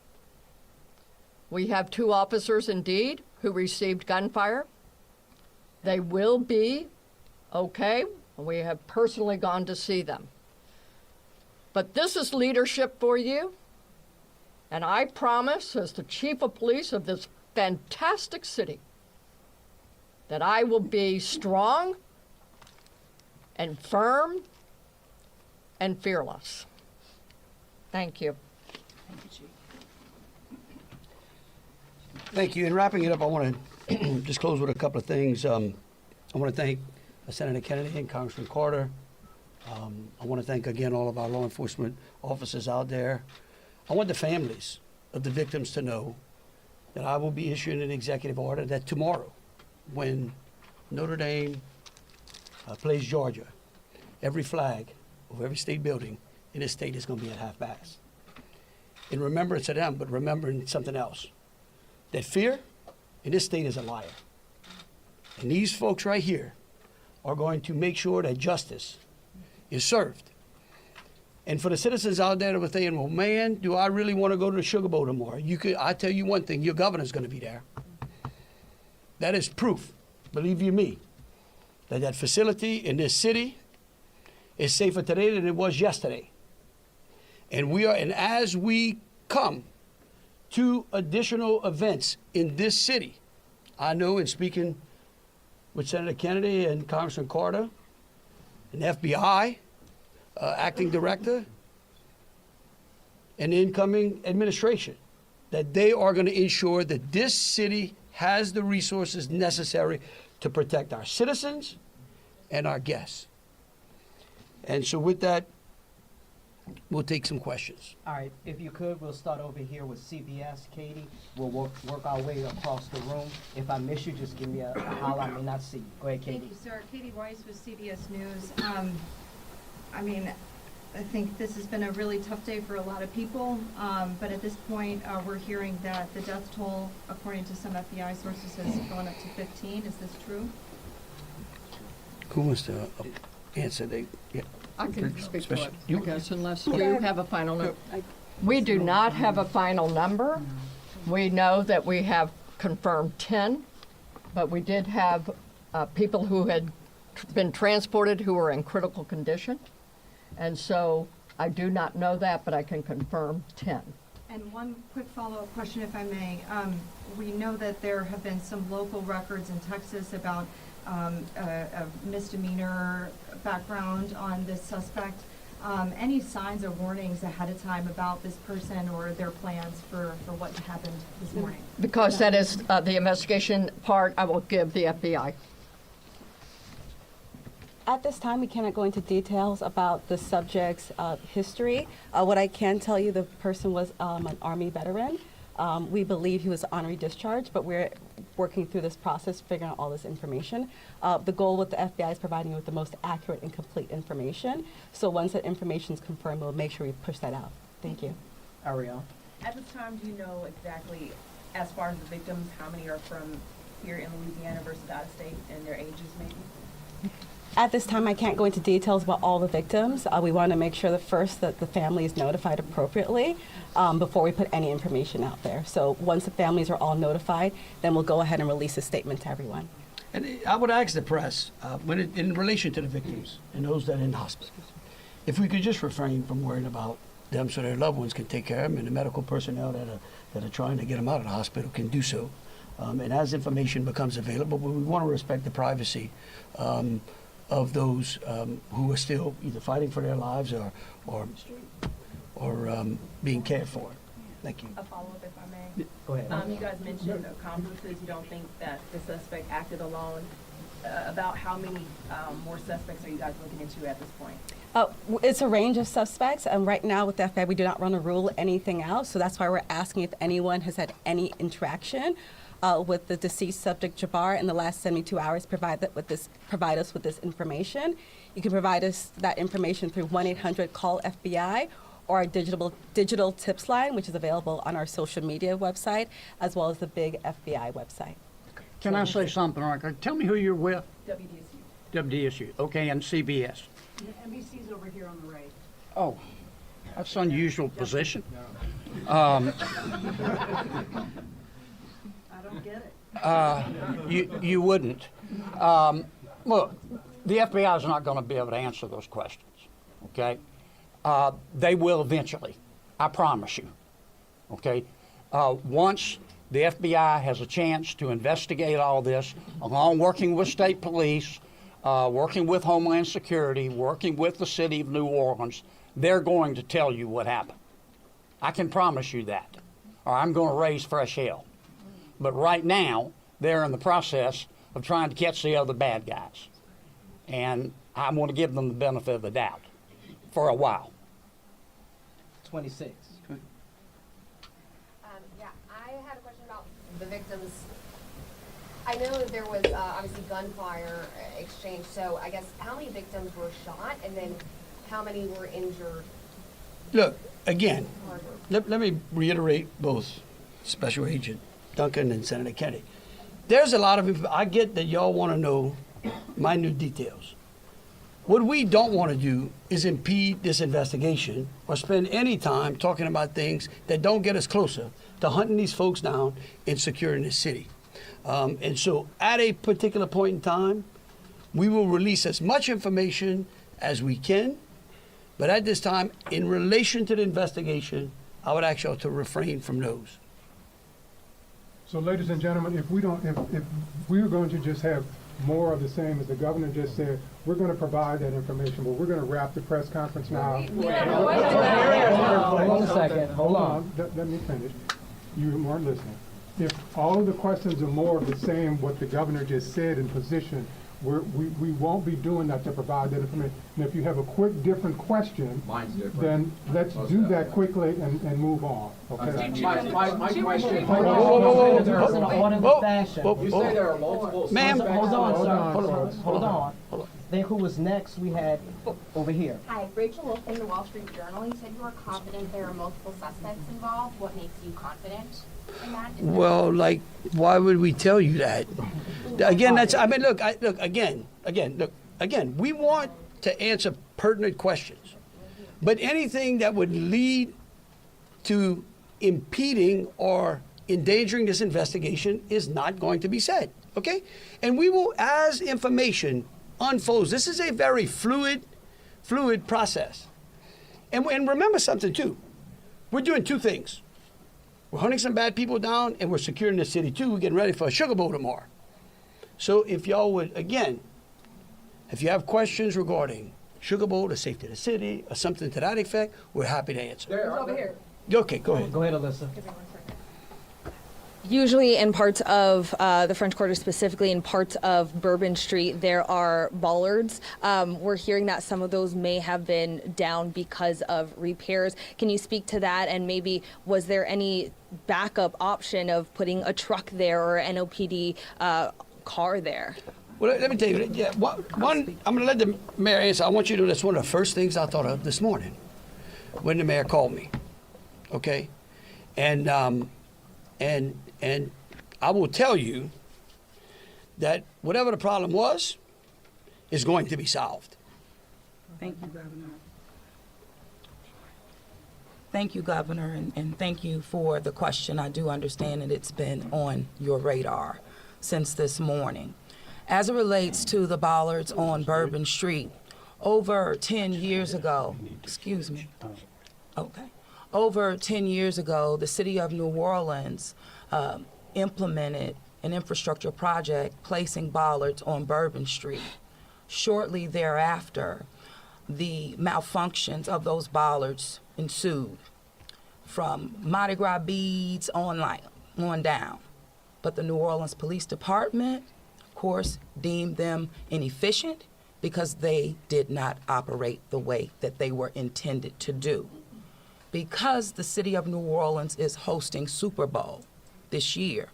We have 2 officers indeed who received gunfire. They will be okay. We have personally gone to see them. But this is leadership for you. And I promise, as the chief of police of this fantastic city, that I will be strong and firm and fearless. Thank you. Thank you. In wrapping it up, I want to just close with a couple of things. I want to thank Senator Kennedy and Congressman Carter. I want to thank again all of our law enforcement officers out there. I want the families of the victims to know that I will be issuing an executive order that tomorrow, when Notre Dame plays Georgia, every flag of every state building in this state is going to be at half-mast. In remembrance of them, but remembering something else. That fear in this state is a liar. And these folks right here are going to make sure that justice is served. And for the citizens out there that were saying, well, man, do I really want to go to the Sugar Bowl tomorrow? I tell you one thing, your governor's going to be there. That is proof, believe you me, that that facility in this city is safer today than it was yesterday. And as we come to additional events in this city, I know in speaking with Senator Kennedy and Congressman Carter, and FBI acting director, and the incoming administration, that they are going to ensure that this city has the resources necessary to protect our citizens and our guests. And so with that, we'll take some questions. All right, if you could, we'll start over here with CBS. Katie, we'll work our way across the room. If I miss you, just give me a holler. I may not see you. Go ahead, Katie. Thank you, sir. Katie Weiss with CBS News. I think this has been a really tough day for a lot of people, but at this point, we're hearing that the death toll, according to some FBI sources, has gone up to 15. Is this true? Who wants to answer? I can speak to it, I guess, unless you have a final number. We do not have a final number. We know that we have confirmed 10, but we did have people who had been transported who were in critical condition. And so I do not know that, but I can confirm 10. And one quick follow-up question, if I may. We know that there have been some local records in Texas about a misdemeanor background on this suspect. Any signs or warnings ahead of time about this person or their plans for what happened this morning? Because that is the investigation part, I will give the FBI. At this time, we cannot go into details about the subject's history. What I can tell you, the person was an Army veteran. We believe he was honorary discharged, but we're working through this process, figuring out all this information. The goal with the FBI is providing you with the most accurate and complete information. So once that information is confirmed, we'll make sure we push that out. Thank you. Ariel? At this time, do you know exactly, as far as the victims, how many are from here in Louisiana versus out of state, and their ages maybe? At this time, I can't go into details about all the victims. We want to make sure that first that the family is notified appropriately before we put any information out there. So once the families are all notified, then we'll go ahead and release a statement to everyone. And I would ask the press, in relation to the victims and those that are in hospitals, if we could just refrain from worrying about them so their loved ones can take care of them, and the medical personnel that are trying to get them out of the hospital can do so. And as information becomes available, we want to respect the privacy of those who are still either fighting for their lives or being cared for. Thank you. A follow-up, if I may. Go ahead. You guys mentioned accomplices. You don't think that the suspect acted alone. About how many more suspects are you guys looking into at this point? It's a range of suspects, and right now with the FBI, we do not want to rule anything out. So that's why we're asking if anyone has had any interaction with the deceased subject Jabbar in the last 72 hours. Provide us with this information. You can provide us that information through 1-800-CALL-FBI or our digital tips line, which is available on our social media website, as well as the big FBI website. Can I say something? Tell me who you're with. WDSU. WDSU. Okay, and CBS. NBC's over here on the right. Oh, that's an unusual position. I don't get it. You wouldn't. Look, the FBI is not going to be able to answer those questions, okay? They will eventually, I promise you, okay? Once the FBI has a chance to investigate all this, along working with state police, working with Homeland Security, working with the city of New Orleans, they're going to tell you what happened. I can promise you that, or I'm going to raise fresh hell. But right now, they're in the process of trying to catch the other bad guys. And I'm going to give them the benefit of the doubt for a while. 26. Yeah, I had a question about the victims. I know that there was obviously gunfire exchange, so I guess how many victims were shot and then how many were injured? Look, again, let me reiterate both Special Agent Duncan and Senator Kennedy. There's a lot of, I get that y'all want to know minute details. What we don't want to do is impede this investigation or spend any time talking about things that don't get us closer to hunting these folks down and securing this city. And so at a particular point in time, we will release as much information as we can. But at this time, in relation to the investigation, I would ask y'all to refrain from those. So, ladies and gentlemen, if we're going to just have more of the same, as the governor just said, we're going to provide that information, but we're going to wrap the press conference now. Hold on a second. Hold on. Let me finish. You weren't listening. If all of the questions are more of the same, what the governor just said in position, we won't be doing that to provide that information. And if you have a quick different question, then let's do that quickly and move on. Okay? My question. You say there are multiple. Ma'am. Hold on, sir. Hold on. Then who was next? We had over here. Hi, Rachel Wolf from the Wall Street Journal. You said you are confident there are multiple suspects involved. What makes you confident in that? Well, like, why would we tell you that? Again, again, we want to answer pertinent questions. But anything that would lead to impeding or endangering this investigation is not going to be said, okay? And we will, as information unfolds, this is a very fluid process. And remember something too, we're doing two things. We're hunting some bad people down and we're securing the city too. We're getting ready for a Sugar Bowl tomorrow. So if y'all would, again, if you have questions regarding Sugar Bowl, the safety of the city, or something to that effect, we're happy to answer. They're over here. Okay, go ahead. Go ahead, Alyssa. Usually in parts of the French Quarter, specifically in parts of Bourbon Street, there are bollards. We're hearing that some of those may have been down because of repairs. Can you speak to that? And maybe was there any backup option of putting a truck there or an NOPD car there? Well, let me tell you, yeah, one, I'm going to let the mayor answer. I want you to know that's one of the first things I thought of this morning when the mayor called me, okay? And I will tell you that whatever the problem was is going to be solved. Thank you, Governor. Thank you, Governor, and thank you for the question. I do understand that it's been on your radar since this morning. As it relates to the bollards on Bourbon Street, over 10 years ago, over 10 years ago, the city of New Orleans implemented an infrastructure project placing bollards on Bourbon Street. Shortly thereafter, the malfunctions of those bollards ensued from Mardi Gras beads on down. But the New Orleans Police Department, of course, deemed them inefficient because they did not operate the way that they were intended to do. Because the city of New Orleans is hosting Super Bowl this year,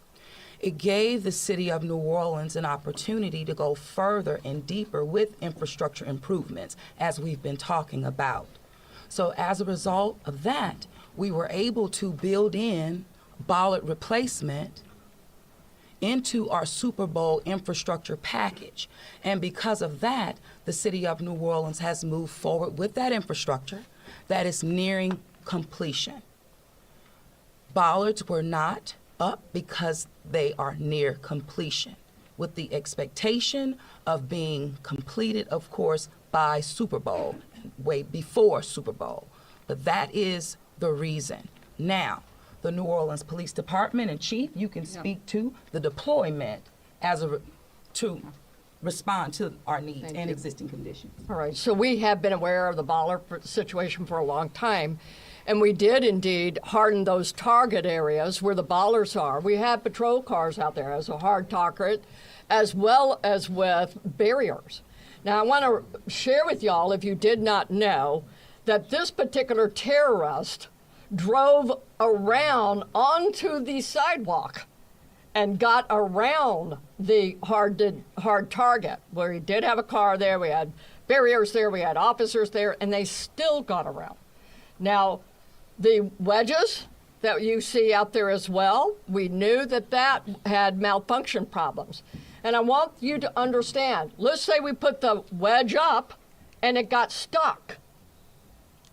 it gave the city of New Orleans an opportunity to go further and deeper with infrastructure improvements, as we've been talking about. So as a result of that, we were able to build in bollard replacement into our Super Bowl infrastructure package. And because of that, the city of New Orleans has moved forward with that infrastructure that is nearing completion. Bollards were not up because they are near completion, with the expectation of being completed, of course, by Super Bowl, way before Super Bowl. But that is the reason. Now, the New Orleans Police Department and Chief, you can speak to the deployment to respond to our needs and existing conditions. All right, so we have been aware of the bollard situation for a long time, and we did indeed harden those target areas where the bollards are. We have patrol cars out there as a hard target, as well as with barriers. Now, I want to share with y'all, if you did not know, that this particular terrorist drove around onto the sidewalk and got around the hard target, where he did have a car there, we had barriers there, we had officers there, and they still got around. Now, the wedges that you see out there as well, we knew that that had malfunction problems. And I want you to understand, let's say we put the wedge up and it got stuck.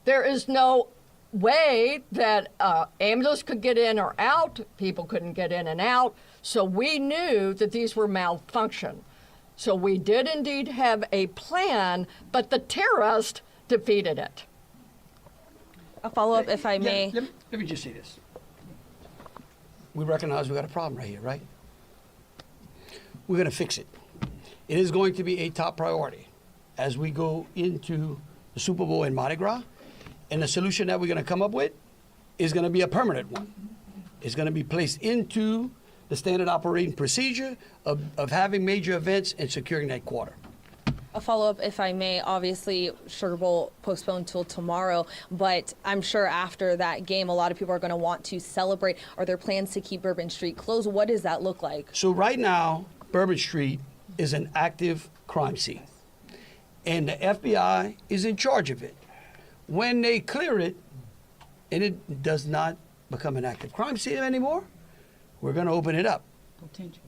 There is no way that ambulance could get in or out, people couldn't get in and out, so we knew that these were malfunction. So we did indeed have a plan, but the terrorist defeated it. A follow-up, if I may. Let me just say this. We recognize we got a problem right here, right? We're going to fix it. It is going to be a top priority as we go into the Super Bowl and Mardi Gras. And the solution that we're going to come up with is going to be a permanent one. It's going to be placed into the standard operating procedure of having major events and securing that quarter. A follow-up, if I may. Obviously, Sugar Bowl postponed till tomorrow, but I'm sure after that game, a lot of people are going to want to celebrate. Are there plans to keep Bourbon Street closed? What does that look like? So right now, Bourbon Street is an active crime scene, and the FBI is in charge of it. When they clear it, and it does not become an active crime scene anymore, we're going to open it up. Potentially.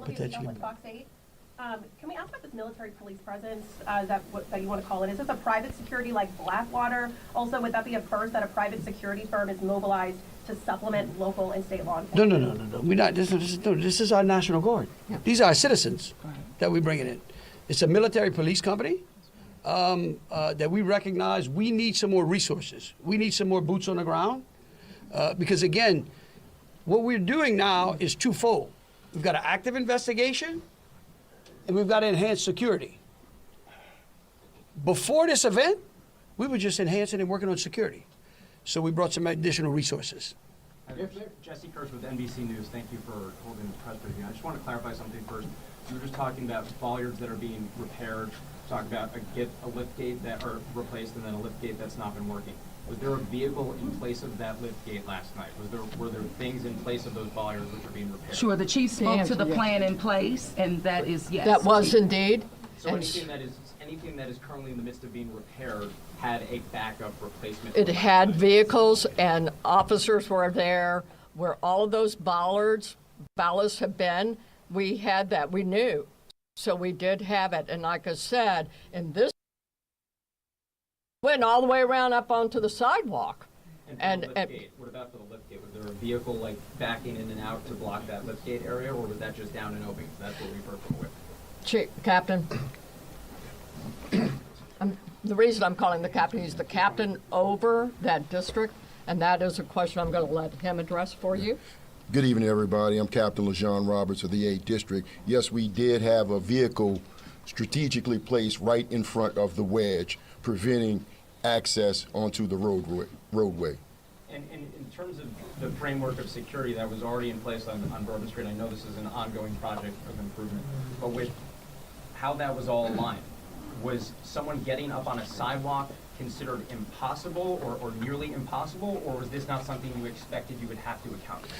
Potentially. Fox 8. Can we ask about this military police presence, that you want to call it? Is this a private security like Blackwater? Also, would that be a first that a private security firm is mobilized to supplement local and state law enforcement? No. We're not. This is our National Guard. Yeah. These are our citizens that we're bringing in. It's a military police company that we recognize we need some more resources. We need some more boots on the ground because, again, what we're doing now is twofold. We've got an active investigation and we've got enhanced security. Before this event, we were just enhancing and working on security. So we brought some additional resources. Jesse Kirsch with NBC News. Thank you for holding this press briefing. I just want to clarify something first. You were just talking about bollards that are being repaired, talking about a lift gate that are replaced and then a lift gate that's not been working. Was there a vehicle in place of that lift gate last night? Were there things in place of those bollards which are being repaired? Sure, the chief spoke to the plan in place, and that is yes. That was indeed. So anything that is currently in the midst of being repaired had a backup replacement? It had vehicles and officers were there where all of those ballasts have been. We had that, we knew. So we did have it. And like I said, in this went all the way around up onto the sidewalk. And for the lift gate, what about for the lift gate? Was there a vehicle like backing in and out to block that lift gate area, or was that just down and open? That's what we've heard from WIP. Captain, the reason I'm calling the captain, he's the captain over that district, and that is a question I'm going to let him address for you. Good evening, everybody. I'm Captain LaJean Roberts of the 8th District. Yes, we did have a vehicle strategically placed right in front of the wedge, preventing access onto the roadway. And in terms of the framework of security that was already in place on Bourbon Street, I know this is an ongoing project of improvement, but with how that was all aligned, was someone getting up on a sidewalk considered impossible or nearly impossible, or was this not something you expected you would have to account for?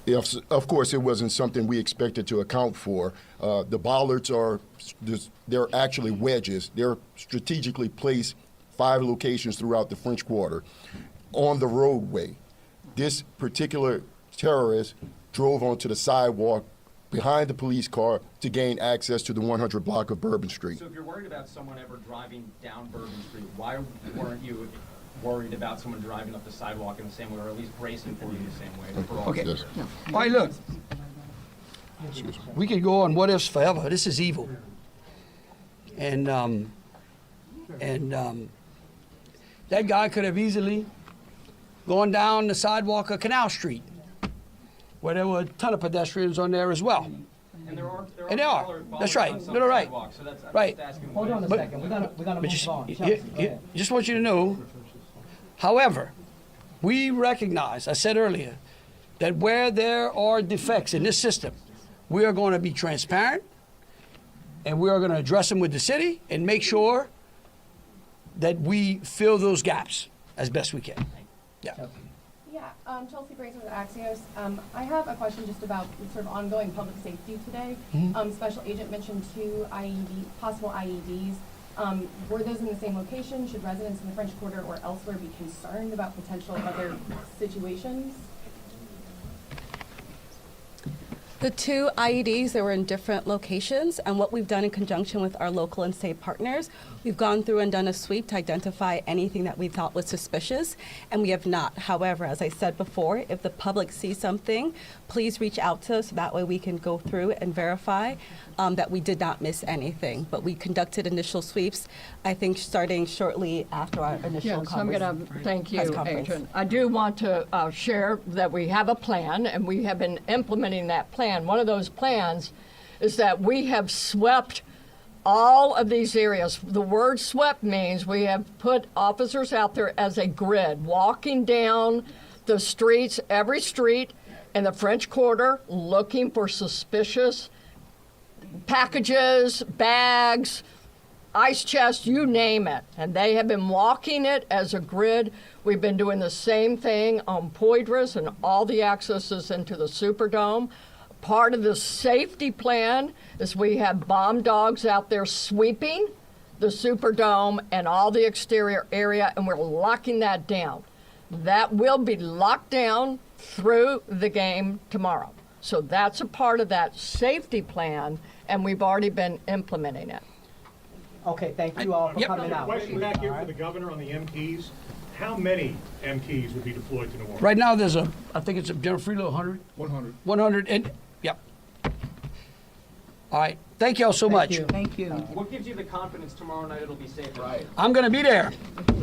Yes, of course, it wasn't something we expected to account for. The bollards they're actually wedges. They're strategically placed 5 locations throughout the French Quarter on the roadway. This particular terrorist drove onto the sidewalk behind the police car to gain access to the 100 block of Bourbon Street. So if you're worried about someone ever driving down Bourbon Street, why weren't you worried about someone driving up the sidewalk in the same way, or at least bracing for you in the same way? For all Okay. yes. All right, look. We could go on what ifs forever. This is evil. And that guy could have easily gone down the sidewalk of Canal Street, where there were a ton of pedestrians on there as well. And there are That's right. on You're right. sidewalks, so that's, I'm Right. just asking Hold on a But- second. We're gonna But move just, on. you- Chelsea, go you- ahead. just want you to know, however, we recognize, I said earlier, that where there are defects in this system, we are going to be transparent, and we are going to address them with the city and make sure that we fill those gaps as best we can. Yeah. Yeah, Chelsea Brazen with Axios. I have a question just about sort of ongoing public safety today. Special Agent mentioned 2 possible IEDs. Were those in the same location? Should residents in the French Quarter or elsewhere be concerned about potential other situations? The 2 IEDs, they were in different locations, and what we've done in conjunction with our local and state partners, we've gone through and done a sweep to identify anything that we thought was suspicious, and we have not. However, as I said before, if the public sees something, please reach out to us. That way we can go through and verify that we did not miss anything. But we conducted initial sweeps, I think, starting shortly after our initial Yes, I'm going to thank you, press conference. Agent. I do want to share that we have a plan, and we have been implementing that plan. One of those plans is that we have swept all of these areas. The word swept means we have put officers out there as a grid, walking down the streets, every street in the French Quarter, looking for suspicious packages, bags, ice chests, you name it. And they have been walking it as a grid. We've been doing the same thing on Poydras and all the accesses into the Superdome. Part of the safety plan is we have bomb dogs out there sweeping the Superdome and all the exterior area, and we're locking that down. That will be locked down through the game tomorrow. So that's a part of that safety plan, and we've already been implementing it. Okay, thank you all for coming out. Question back here for the governor on the MPs. How many MPs would be deployed to New Orleans? Right now, there's I think it's a General Freelo, 100? 100. 100, and, yep. All right, Thank y'all so much. Thank you. What gives you the confidence tomorrow night it'll be safe? Right. I'm going to be there.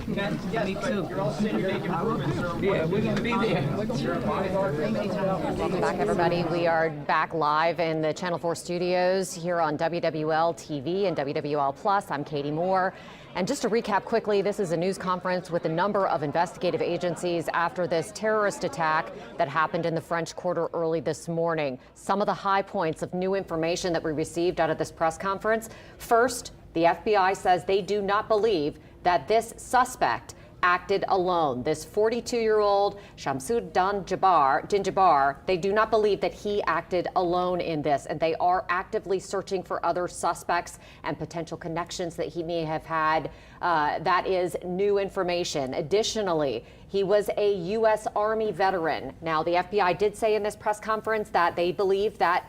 Yes, Me but too. you're all saying you're making improvements, sir. Yeah, we're going to be there. Welcome back, everybody. We are back live in the Channel 4 studios here on WWL TV and WWL Plus. I'm Katie Moore. And just to recap quickly, this is a news conference with a number of investigative agencies after this terrorist attack that happened in the French Quarter early this morning. Some of the high points of new information that we received out of this press conference. First, the FBI says they do not believe that this suspect acted alone. This 42-year-old Shamsuddin Jabbar, they do not believe that he acted alone in this, and they are actively searching for other suspects and potential connections that he may have had. That is new information. Additionally, he was a U.S. Army veteran. Now, the FBI did say in this press conference that they believe that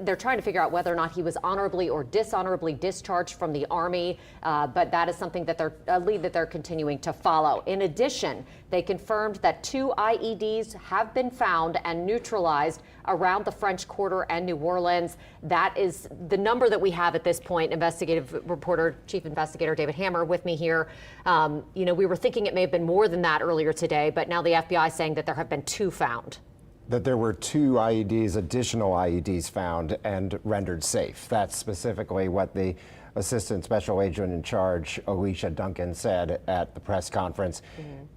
they're trying to figure out whether or not he was honorably or dishonorably discharged from the Army, but that is something that a lead that they're continuing to follow. In addition, they confirmed that 2 IEDs have been found and neutralized around the French Quarter and New Orleans. That is the number that we have at this point. Investigative reporter, Chief Investigator David Hammer with me here. We were thinking it may have been more than that earlier today, but now the FBI saying that there have been 2 found. That there were 2 IEDs, additional IEDs found and rendered safe. That's specifically what the Assistant Special Agent in Charge, Alicia Duncan, said at the press conference.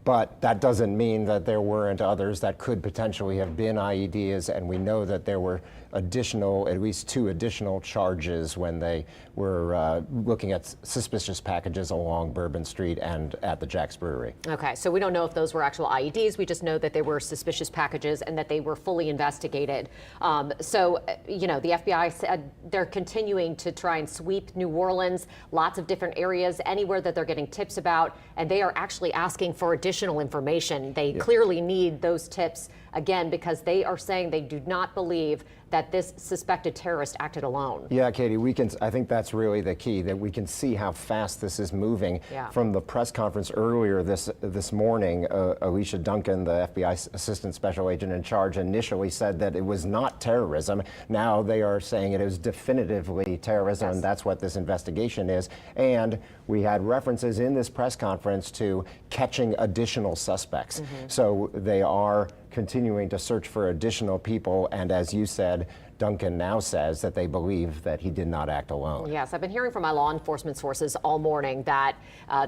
But that doesn't mean that there weren't others that could potentially have been IEDs, and we know that there were at least 2 additional charges when they were looking at suspicious packages along Bourbon Street and at the Jack's Brewery. Okay, so we don't know if those were actual IEDs. We just know that they were suspicious packages and that they were fully investigated. The FBI said they're continuing to try and sweep New Orleans, lots of different areas, anywhere that they're getting tips about, and they are actually asking for additional information. They clearly need those tips, again, because they are saying they do not believe that this suspected terrorist acted alone. Yeah, Katie, I think that's really the key, that we can see how fast this is moving. Yeah. From the press conference earlier this morning, Alicia Duncan, the FBI Assistant Special Agent in Charge, initially said that it was not terrorism. Now they are saying it is definitively terrorism, and that's what this investigation is. And we had references in this press conference to catching additional suspects. So they are continuing to search for additional people, and as you said, Duncan now says that they believe that he did not act alone. Yes, I've been hearing from my law enforcement sources all morning that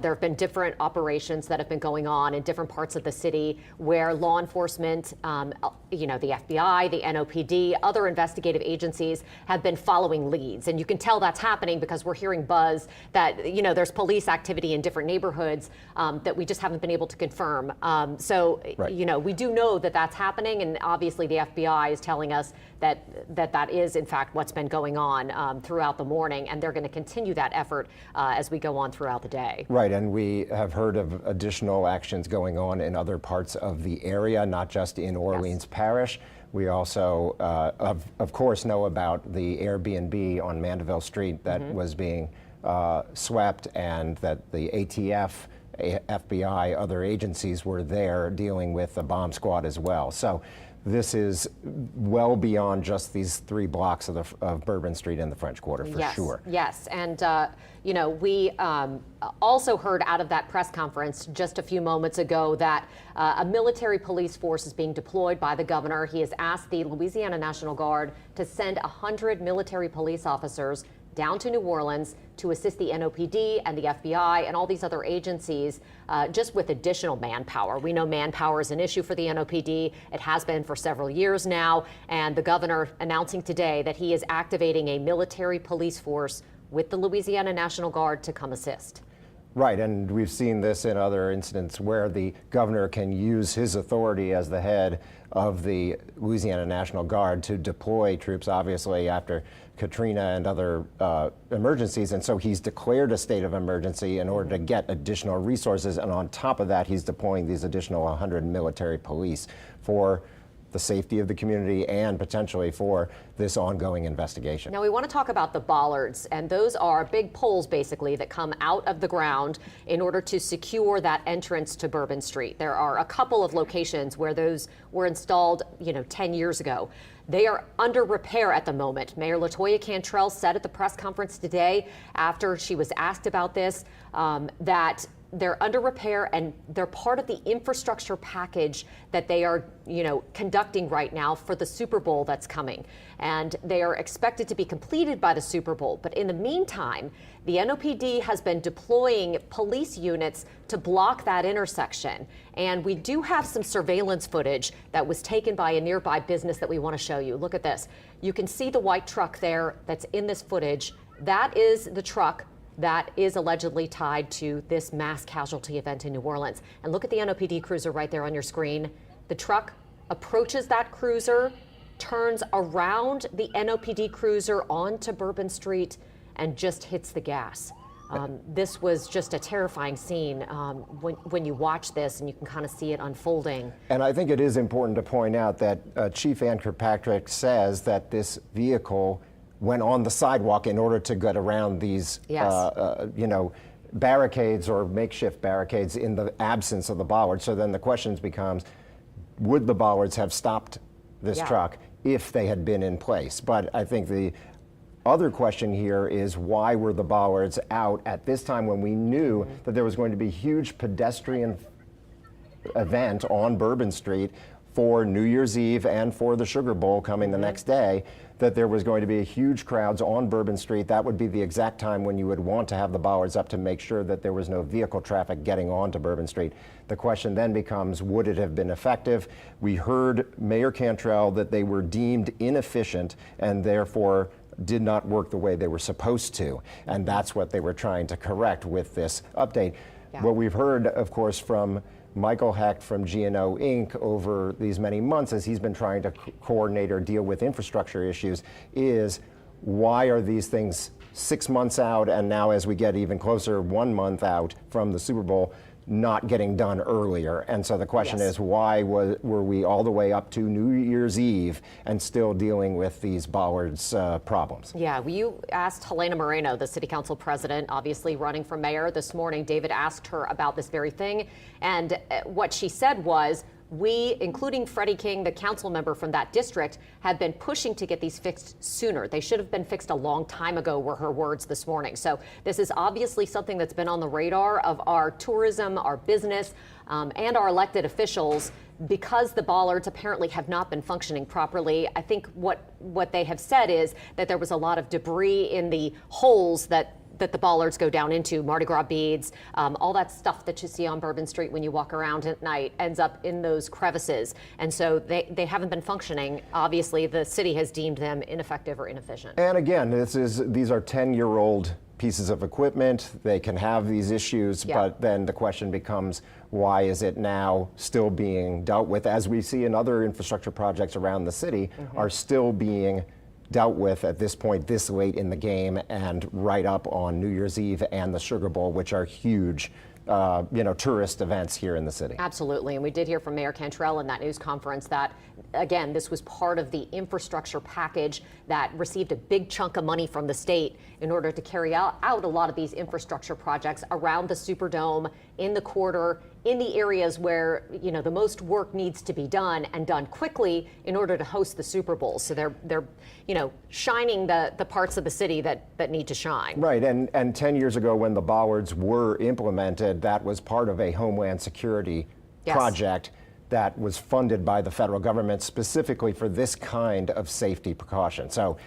there have been different operations that have been going on in different parts of the city where law enforcement, the FBI, the NOPD, other investigative agencies have been following leads. And you can tell that's happening because we're hearing buzz that, there's police activity in different neighborhoods that we just haven't been able to confirm. We do know that that's happening, and obviously the FBI is telling us that is, in fact, what's been going on throughout the morning, and they're going to continue that effort as we go on throughout the day. Right, and we have heard of additional actions going on in other parts of the area, not just in Orleans Parish. We also, of course, know about the Airbnb on Mandeville Street that was being swept, and that the ATF, FBI, other agencies were there dealing with the bomb squad as well. So this is well beyond just these 3 blocks of Bourbon Street and the French Quarter, for sure. Yes, and we also heard out of that press conference just a few moments ago that a military police force is being deployed by the governor. He has asked the Louisiana National Guard to send 100 military police officers down to New Orleans to assist the NOPD and the FBI and all these other agencies just with additional manpower. We know manpower is an issue for the NOPD. It has been for several years now, and the governor announcing today that he is activating a military police force with the Louisiana National Guard to come assist. Right, and we've seen this in other incidents where the governor can use his authority as the head of the Louisiana National Guard to deploy troops, obviously, after Katrina and other emergencies. And so he's declared a state of emergency in order to get additional resources. And on top of that, he's deploying these additional 100 military police for the safety of the community and potentially for this ongoing investigation. Now we want to talk about the bollards, and those are big poles basically that come out of the ground in order to secure that entrance to Bourbon Street. There are a couple of locations where those were installed, 10 years ago. They are under repair at the moment. Mayor LaToya Cantrell said at the press conference today, after she was asked about this, that they're under repair and they're part of the infrastructure package that they are, conducting right now for the Super Bowl that's coming. And they are expected to be completed by the Super Bowl. But in the meantime, the NOPD has been deploying police units to block that intersection. And we do have some surveillance footage that was taken by a nearby business that we want to show you. Look at this. You can see the white truck there that's in this footage. That is the truck that is allegedly tied to this mass casualty event in New Orleans. And look at the NOPD cruiser right there on your screen. The truck approaches that cruiser, turns around the NOPD cruiser onto Bourbon Street, and just hits the gas. This was just a terrifying scene when you watch this, and you can kind of see it unfolding. And I think it is important to point out that Chief Ann Kirkpatrick says that this vehicle went on the sidewalk in order to get around these, barricades or makeshift barricades in the absence of the bollards. So then the questions becomes, would the bollards have stopped this truck if they had been in place? But I think the other question here is, why were the bollards out at this time when we knew that there was going to be a huge pedestrian event on Bourbon Street for New Year's Eve and for the Sugar Bowl coming the next day, that there was going to be huge crowds on Bourbon Street? That would be the exact time when you would want to have the bollards up to make sure that there was no vehicle traffic getting onto Bourbon Street. The question then becomes, would it have been effective? We heard Mayor Cantrell that they were deemed inefficient and therefore did not work the way they were supposed to. And that's what they were trying to correct with this update. What we've heard, of course, from Michael Hecht from G&O Inc. over these many months, as he's been trying to coordinate or deal with infrastructure issues, is why are these things 6 months out, and now as we get even closer, 1 month out from the Super Bowl, not getting done earlier? And so the question is, why were we all the way up to New Year's Eve and still dealing with these bollards problems? Yeah, you asked Helena Moreno, the city council president, obviously running for mayor this morning. David asked her about this very thing. And what she said was, we, including Freddie King, the council member from that district, have been pushing to get these fixed sooner. They should have been fixed a long time ago, were her words this morning. So this is obviously something that's been on the radar of our tourism, our business, and our elected officials, because the bollards apparently have not been functioning properly. I think what they have said is that there was a lot of debris in the holes that the bollards go down into, Mardi Gras beads, all that stuff that you see on Bourbon Street when you walk around at night ends up in those crevices. And so they haven't been functioning. Obviously, the city has deemed them ineffective or inefficient. And again, these are 10-year-old pieces of equipment. They can have these issues, but then the question becomes, why is it now still being dealt with, as we see in other infrastructure projects around the city are still being dealt with at this point, this late in the game, and right up on New Year's Eve and the Sugar Bowl, which are huge tourist events here in the city. Absolutely. And we did hear from Mayor Cantrell in that news conference that, again, this was part of the infrastructure package that received a big chunk of money from the state in order to carry out a lot of these infrastructure projects around the Superdome, in the quarter, in the areas where, the most work needs to be done and done quickly in order to host the Super Bowl. So they're shining the parts of the city that need to shine. Right. And 10 years ago, when the bollards were implemented, that was part of a Homeland Security project that was funded by the federal government specifically for this kind of safety precaution. So,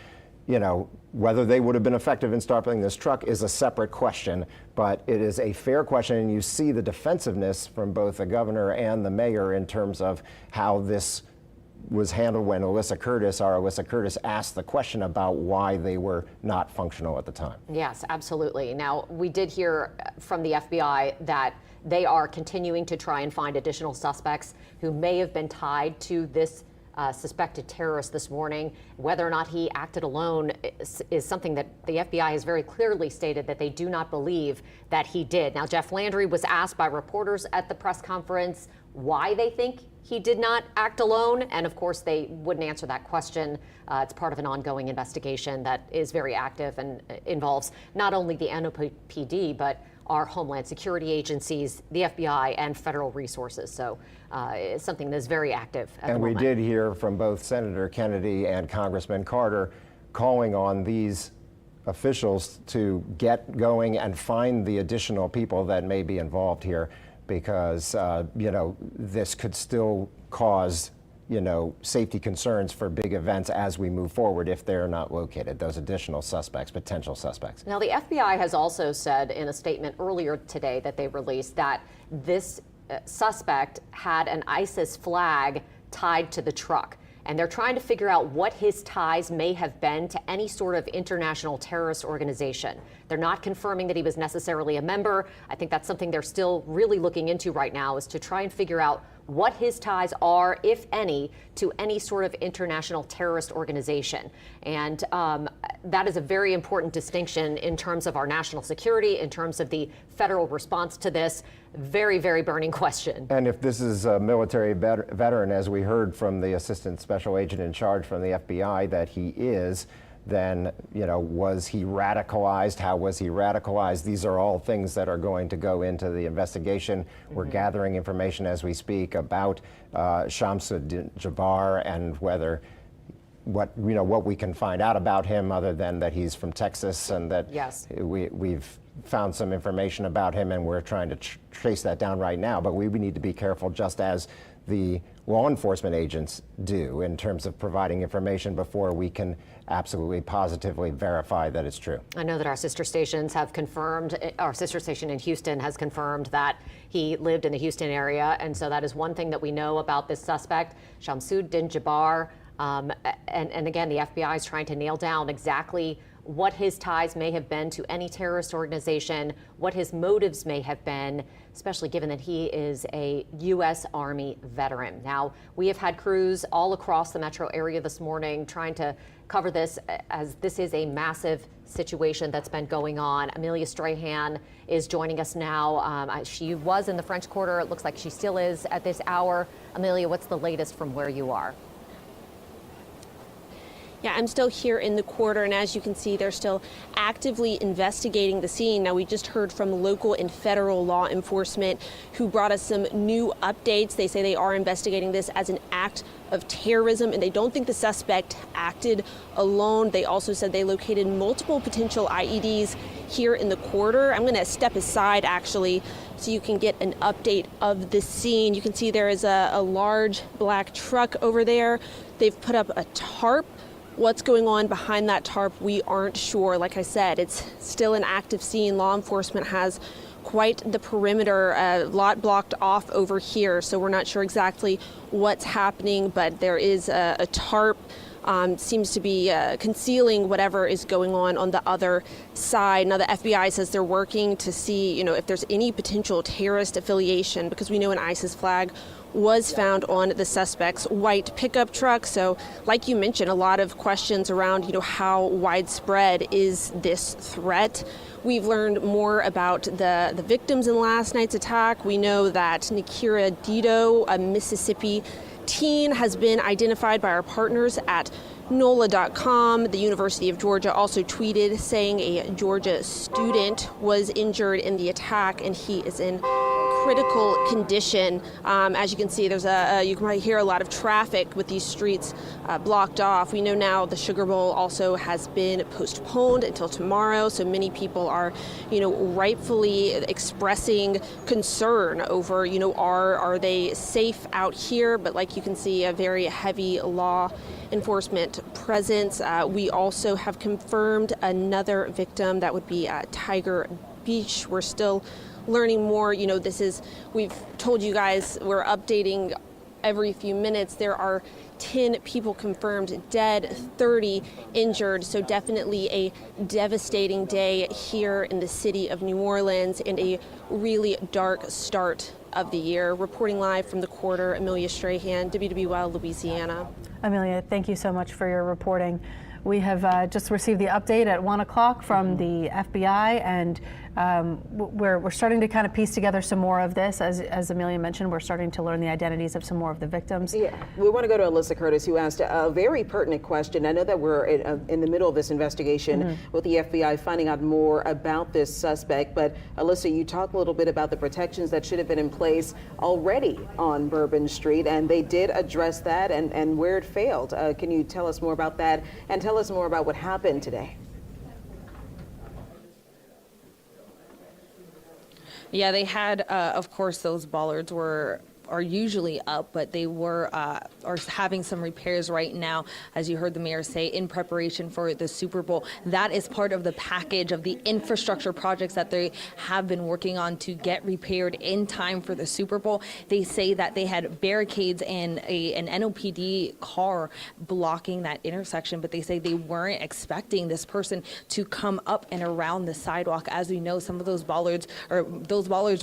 whether they would have been effective in stopping this truck is a separate question, but it is a fair question, and you see the defensiveness from both the governor and the mayor in terms of how this was handled when Alyssa Curtis asked the question about why they were not functional at the time. Yes, absolutely. Now, we did hear from the FBI that they are continuing to try and find additional suspects who may have been tied to this suspected terrorist this morning. Whether or not he acted alone is something that the FBI has very clearly stated that they do not believe that he did. Now, Jeff Landry was asked by reporters at the press conference why they think he did not act alone, and of course they wouldn't answer that question. It's part of an ongoing investigation that is very active and involves not only the NOPD but our Homeland Security agencies, the FBI, and federal resources. So it's something that's very active at the And we moment. did hear from both Senator Kennedy and Congressman Carter calling on these officials to get going and find the additional people that may be involved here, because this could still cause safety concerns for big events as we move forward if they're not located, those additional suspects, potential suspects. Now, the FBI has also said in a statement earlier today that they released that this suspect had an ISIS flag tied to the truck. And they're trying to figure out what his ties may have been to any sort of international terrorist organization. They're not confirming that he was necessarily a member. I think that's something they're still really looking into right now, is to try and figure out what his ties are, if any, to any sort of international terrorist organization. And that is a very important distinction in terms of our national security, in terms of the federal response to this very, very burning question. And if this is a military veteran, as we heard from the Assistant Special Agent in Charge from the FBI that he is, then, was he radicalized? How was he radicalized? These are all things that are going to go into the investigation. We're gathering information as we speak about Shamsud Jabbar and what we can find out about him, other than that he's from Texas and that we've found some information about him, and we're trying to trace that down right now. But we need to be careful, just as the law enforcement agents do, in terms of providing information before we can absolutely positively verify that it's true. I know that our sister stations have confirmed, our sister station in Houston has confirmed that he lived in the Houston area, and so that is one thing that we know about this suspect, Shamsud Jabbar. And again, the FBI is trying to nail down exactly what his ties may have been to any terrorist organization, what his motives may have been, especially given that he is a U.S. Army veteran. Now, we have had crews all across the metro area this morning trying to cover this, as this is a massive situation that's been going on. Amelia Strahan is joining us now. She was in the French Quarter. It looks like she still is at this hour. Amelia, what's the latest from where you are? Yeah, I'm still here in the quarter, and as you can see, they're still actively investigating the scene. Now, we just heard from local and federal law enforcement who brought us some new updates. They say they are investigating this as an act of terrorism, and they don't think the suspect acted alone. They also said they located multiple potential IEDs here in the quarter. I'm going to step aside, actually, so you can get an update of the scene. You can see there is a large black truck over there. They've put up a tarp. What's going on behind that tarp, we aren't sure. Like I said, it's still an active scene. Law enforcement has quite the perimeter, a lot blocked off over here, so we're not sure exactly what's happening, but there is a tarp. Seems to be concealing whatever is going on the other side. Now, the FBI says they're working to see, if there's any potential terrorist affiliation, because we know an ISIS flag was found on the suspect's white pickup truck. So, like you mentioned, a lot of questions around, how widespread is this threat. We've learned more about the victims in last night's attack. We know that Nikira Dido, a Mississippi teen, has been identified by our partners at NOLA.com. The University of Georgia also tweeted saying a Georgia student was injured in the attack, and he is in critical condition. As you can see, there's you can probably hear a lot of traffic with these streets blocked off. We know now the Sugar Bowl also has been postponed until tomorrow, so many people are, rightfully expressing concern over, are they safe out here? But like you can see, a very heavy law enforcement presence. We also have confirmed another victim. That would be Tiger Beach. We're still learning more. We've told you guys, we're updating every few minutes. There are 10 people confirmed dead, 30 injured. So definitely a devastating day here in the city of New Orleans, and a really dark start of the year. Reporting live from the quarter, Amelia Strahan, WWL, Louisiana. Amelia, thank you so much for your reporting. We have just received the update at 1 o'clock from the FBI, and We're starting to kind of piece together some more of this. As Amelia mentioned, we're starting to learn the identities of some more of the victims. Yeah, we want to go to Alyssa Curtis, who asked a very pertinent question. I know that we're in the middle of this investigation with the FBI finding out more about this suspect, but Alyssa, you talked a little bit about the protections that should have been in place already on Bourbon Street, and they did address that and where it failed. Can you tell us more about that and tell us more about what happened today? Yeah, they had, of course, those bollards are usually up, but they are having some repairs right now, as you heard the mayor say, in preparation for the Super Bowl. That is part of the package of the infrastructure projects that they have been working on to get repaired in time for the Super Bowl. They say that they had barricades and an NOPD car blocking that intersection, but they say they weren't expecting this person to come up and around the sidewalk. As we know, some of those bollards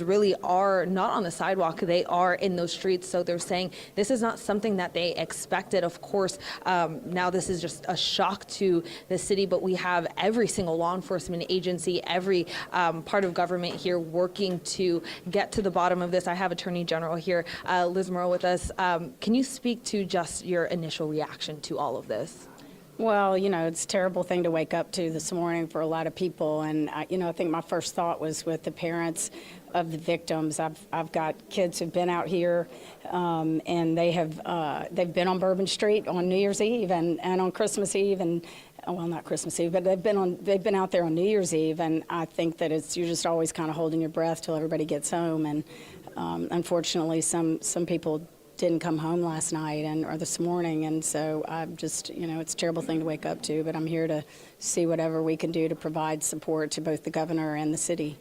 really are not on the sidewalk. They are in those streets. So they're saying this is not something that they expected. Of course, now this is just a shock to the city, but we have every single law enforcement agency, every part of government here working to get to the bottom of this. I have Attorney General here, Liz Murrow, with us. Can you speak to just your initial reaction to all of this? Well, it's a terrible thing to wake up to this morning for a lot of people. And, I think my first thought was with the parents of the victims. I've got kids who've been out here, and they've been on Bourbon Street on New Year's Eve and on Christmas Eve, and well, not Christmas Eve, but they've been out there on New Year's Eve, and I think that you're just always kind of holding your breath till everybody gets home. And unfortunately, some people didn't come home last night or this morning, and so I'm just, it's a terrible thing to wake up to, but I'm here to see whatever we can do to provide support to both the governor and the city.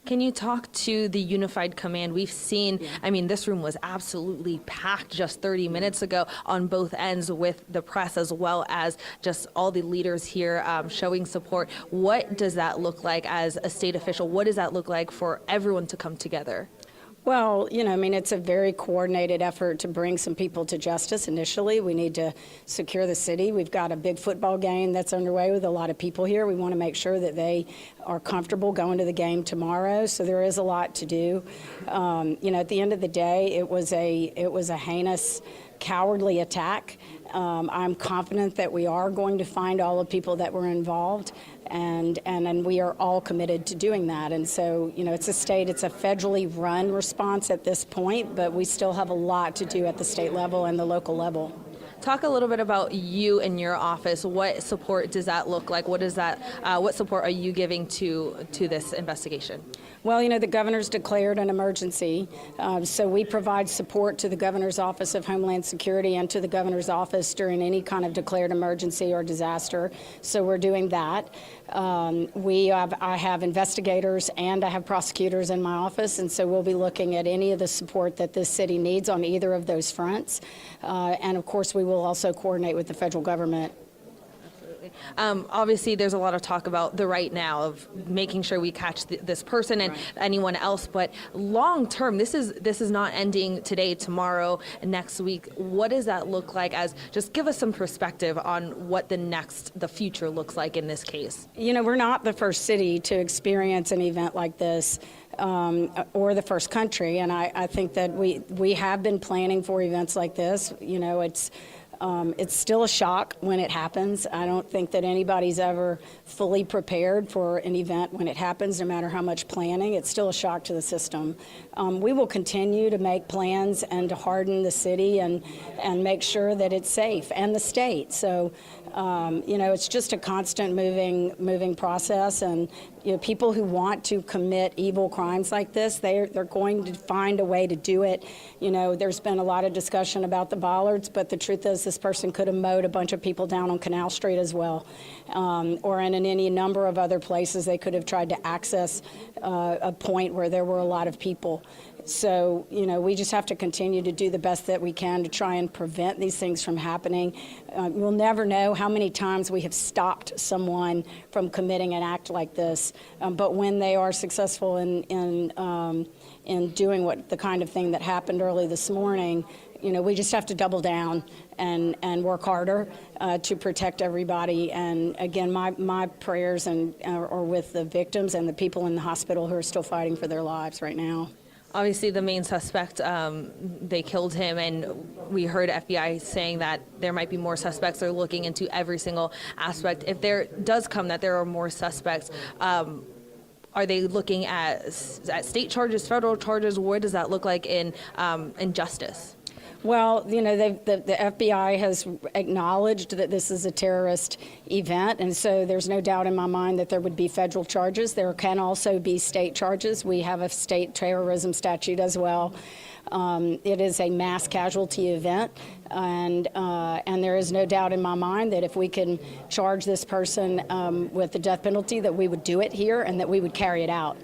Can you talk to the Unified Command? We've seen, this room was absolutely packed just 30 minutes ago on both ends with the press as well as just all the leaders here showing support. What does that look like as a state official? What does that look like for everyone to come together? Well, it's a very coordinated effort to bring some people to justice initially. We need to secure the city. We've got a big football game that's underway with a lot of people here. We want to make sure that they are comfortable going to the game tomorrow. So there is a lot to do. At the end of the day, it was a heinous, cowardly attack. I'm confident that we are going to find all the people that were involved, and we are all committed to doing that. And so, it's a federally run response at this point, but we still have a lot to do at the state level and the local level. Talk a little bit about you and your office. What support does that look like? What support are you giving to this investigation? Well, the governor's declared an emergency, so we provide support to the governor's Office of Homeland Security and to the governor's office during any kind of declared emergency or disaster. So we're doing that. I have investigators and I have prosecutors in my office, and so we'll be looking at any of the support that this city needs on either of those fronts. And of course, we will also coordinate with the federal government. Obviously, there's a lot of talk about the right now of making sure we catch this person and anyone else. But long term, this is not ending today, tomorrow, next week. What does that look like? Just give us some perspective on what the future looks like in this case. We're not the first city to experience an event like this. Or the first country, and I think that we have been planning for events like this. It's still a shock when it happens. I don't think that anybody's ever fully prepared for an event when it happens, no matter how much planning. It's still a shock to the system. We will continue to make plans and to harden the city and make sure that it's safe, and the state. So, it's just a constant moving process, and people who want to commit evil crimes like this, they're going to find a way to do it. There's been a lot of discussion about the bollards, but the truth is this person could have mowed a bunch of people down on Canal Street as well, or in any number of other places. They could have tried to access a point where there were a lot of people. So, we just have to continue to do the best that we can to try and prevent these things from happening. We'll never know how many times we have stopped someone from committing an act like this, but when they are successful in doing the kind of thing that happened early this morning, we just have to double down and work harder to protect everybody. And again, my prayers are with the victims and the people in the hospital who are still fighting for their lives right now. Obviously, the main suspect, they killed him, and we heard FBI saying that there might be more suspects. They're looking into every single aspect. If there does come that there are more suspects, are they looking at state charges, federal charges? What does that look like in justice? Well, the FBI has acknowledged that this is a terrorist event, and so there's no doubt in my mind that there would be federal charges. There can also be state charges. We have a state terrorism statute as well. It is a mass casualty event, and there is no doubt in my mind that if we can charge this person with the death penalty, that we would do it here and that we would carry it out.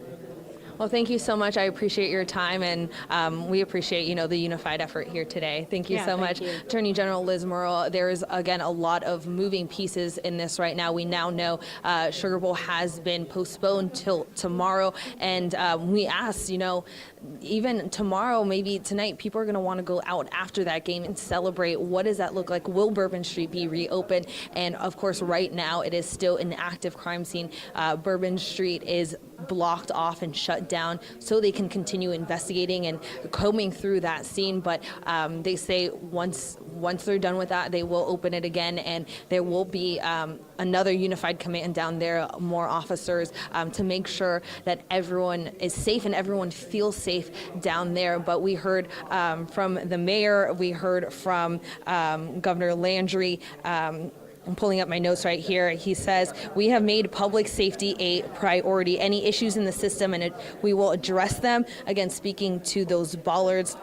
Well, thank you so much. I appreciate your time, and we appreciate, the unified effort here today. Thank you so much. Attorney General Liz Murrell, there is, again, a lot of moving pieces in this right now. We now know Sugar Bowl has been postponed till tomorrow, and we asked, even tomorrow, maybe tonight, people are going to want to go out after that game and celebrate. What does that look like? Will Bourbon Street be reopened? And, of course, right now, it is still an active crime scene. Bourbon Street is blocked off and shut down so they can continue investigating and combing through that scene. But they say once they're done with that, they will open it again, and there will be another unified command down there, more officers to make sure that everyone is safe and everyone feels safe down there. But we heard from the mayor, we heard from Governor Landry. I'm pulling up my notes right here. He says, we have made public safety a priority. Any issues in the system, and we will address them. Again, speaking to those bollards.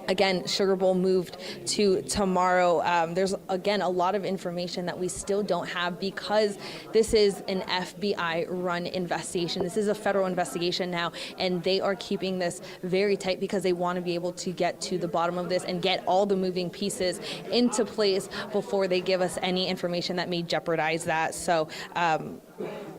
Again, Sugar Bowl moved to tomorrow. There's, again, a lot of information that we still don't have because this is an FBI-run investigation. This is a federal investigation now, and they are keeping this very tight because they want to be able to get to the bottom of this and get all the moving pieces into place before they give us any information that may jeopardize that. So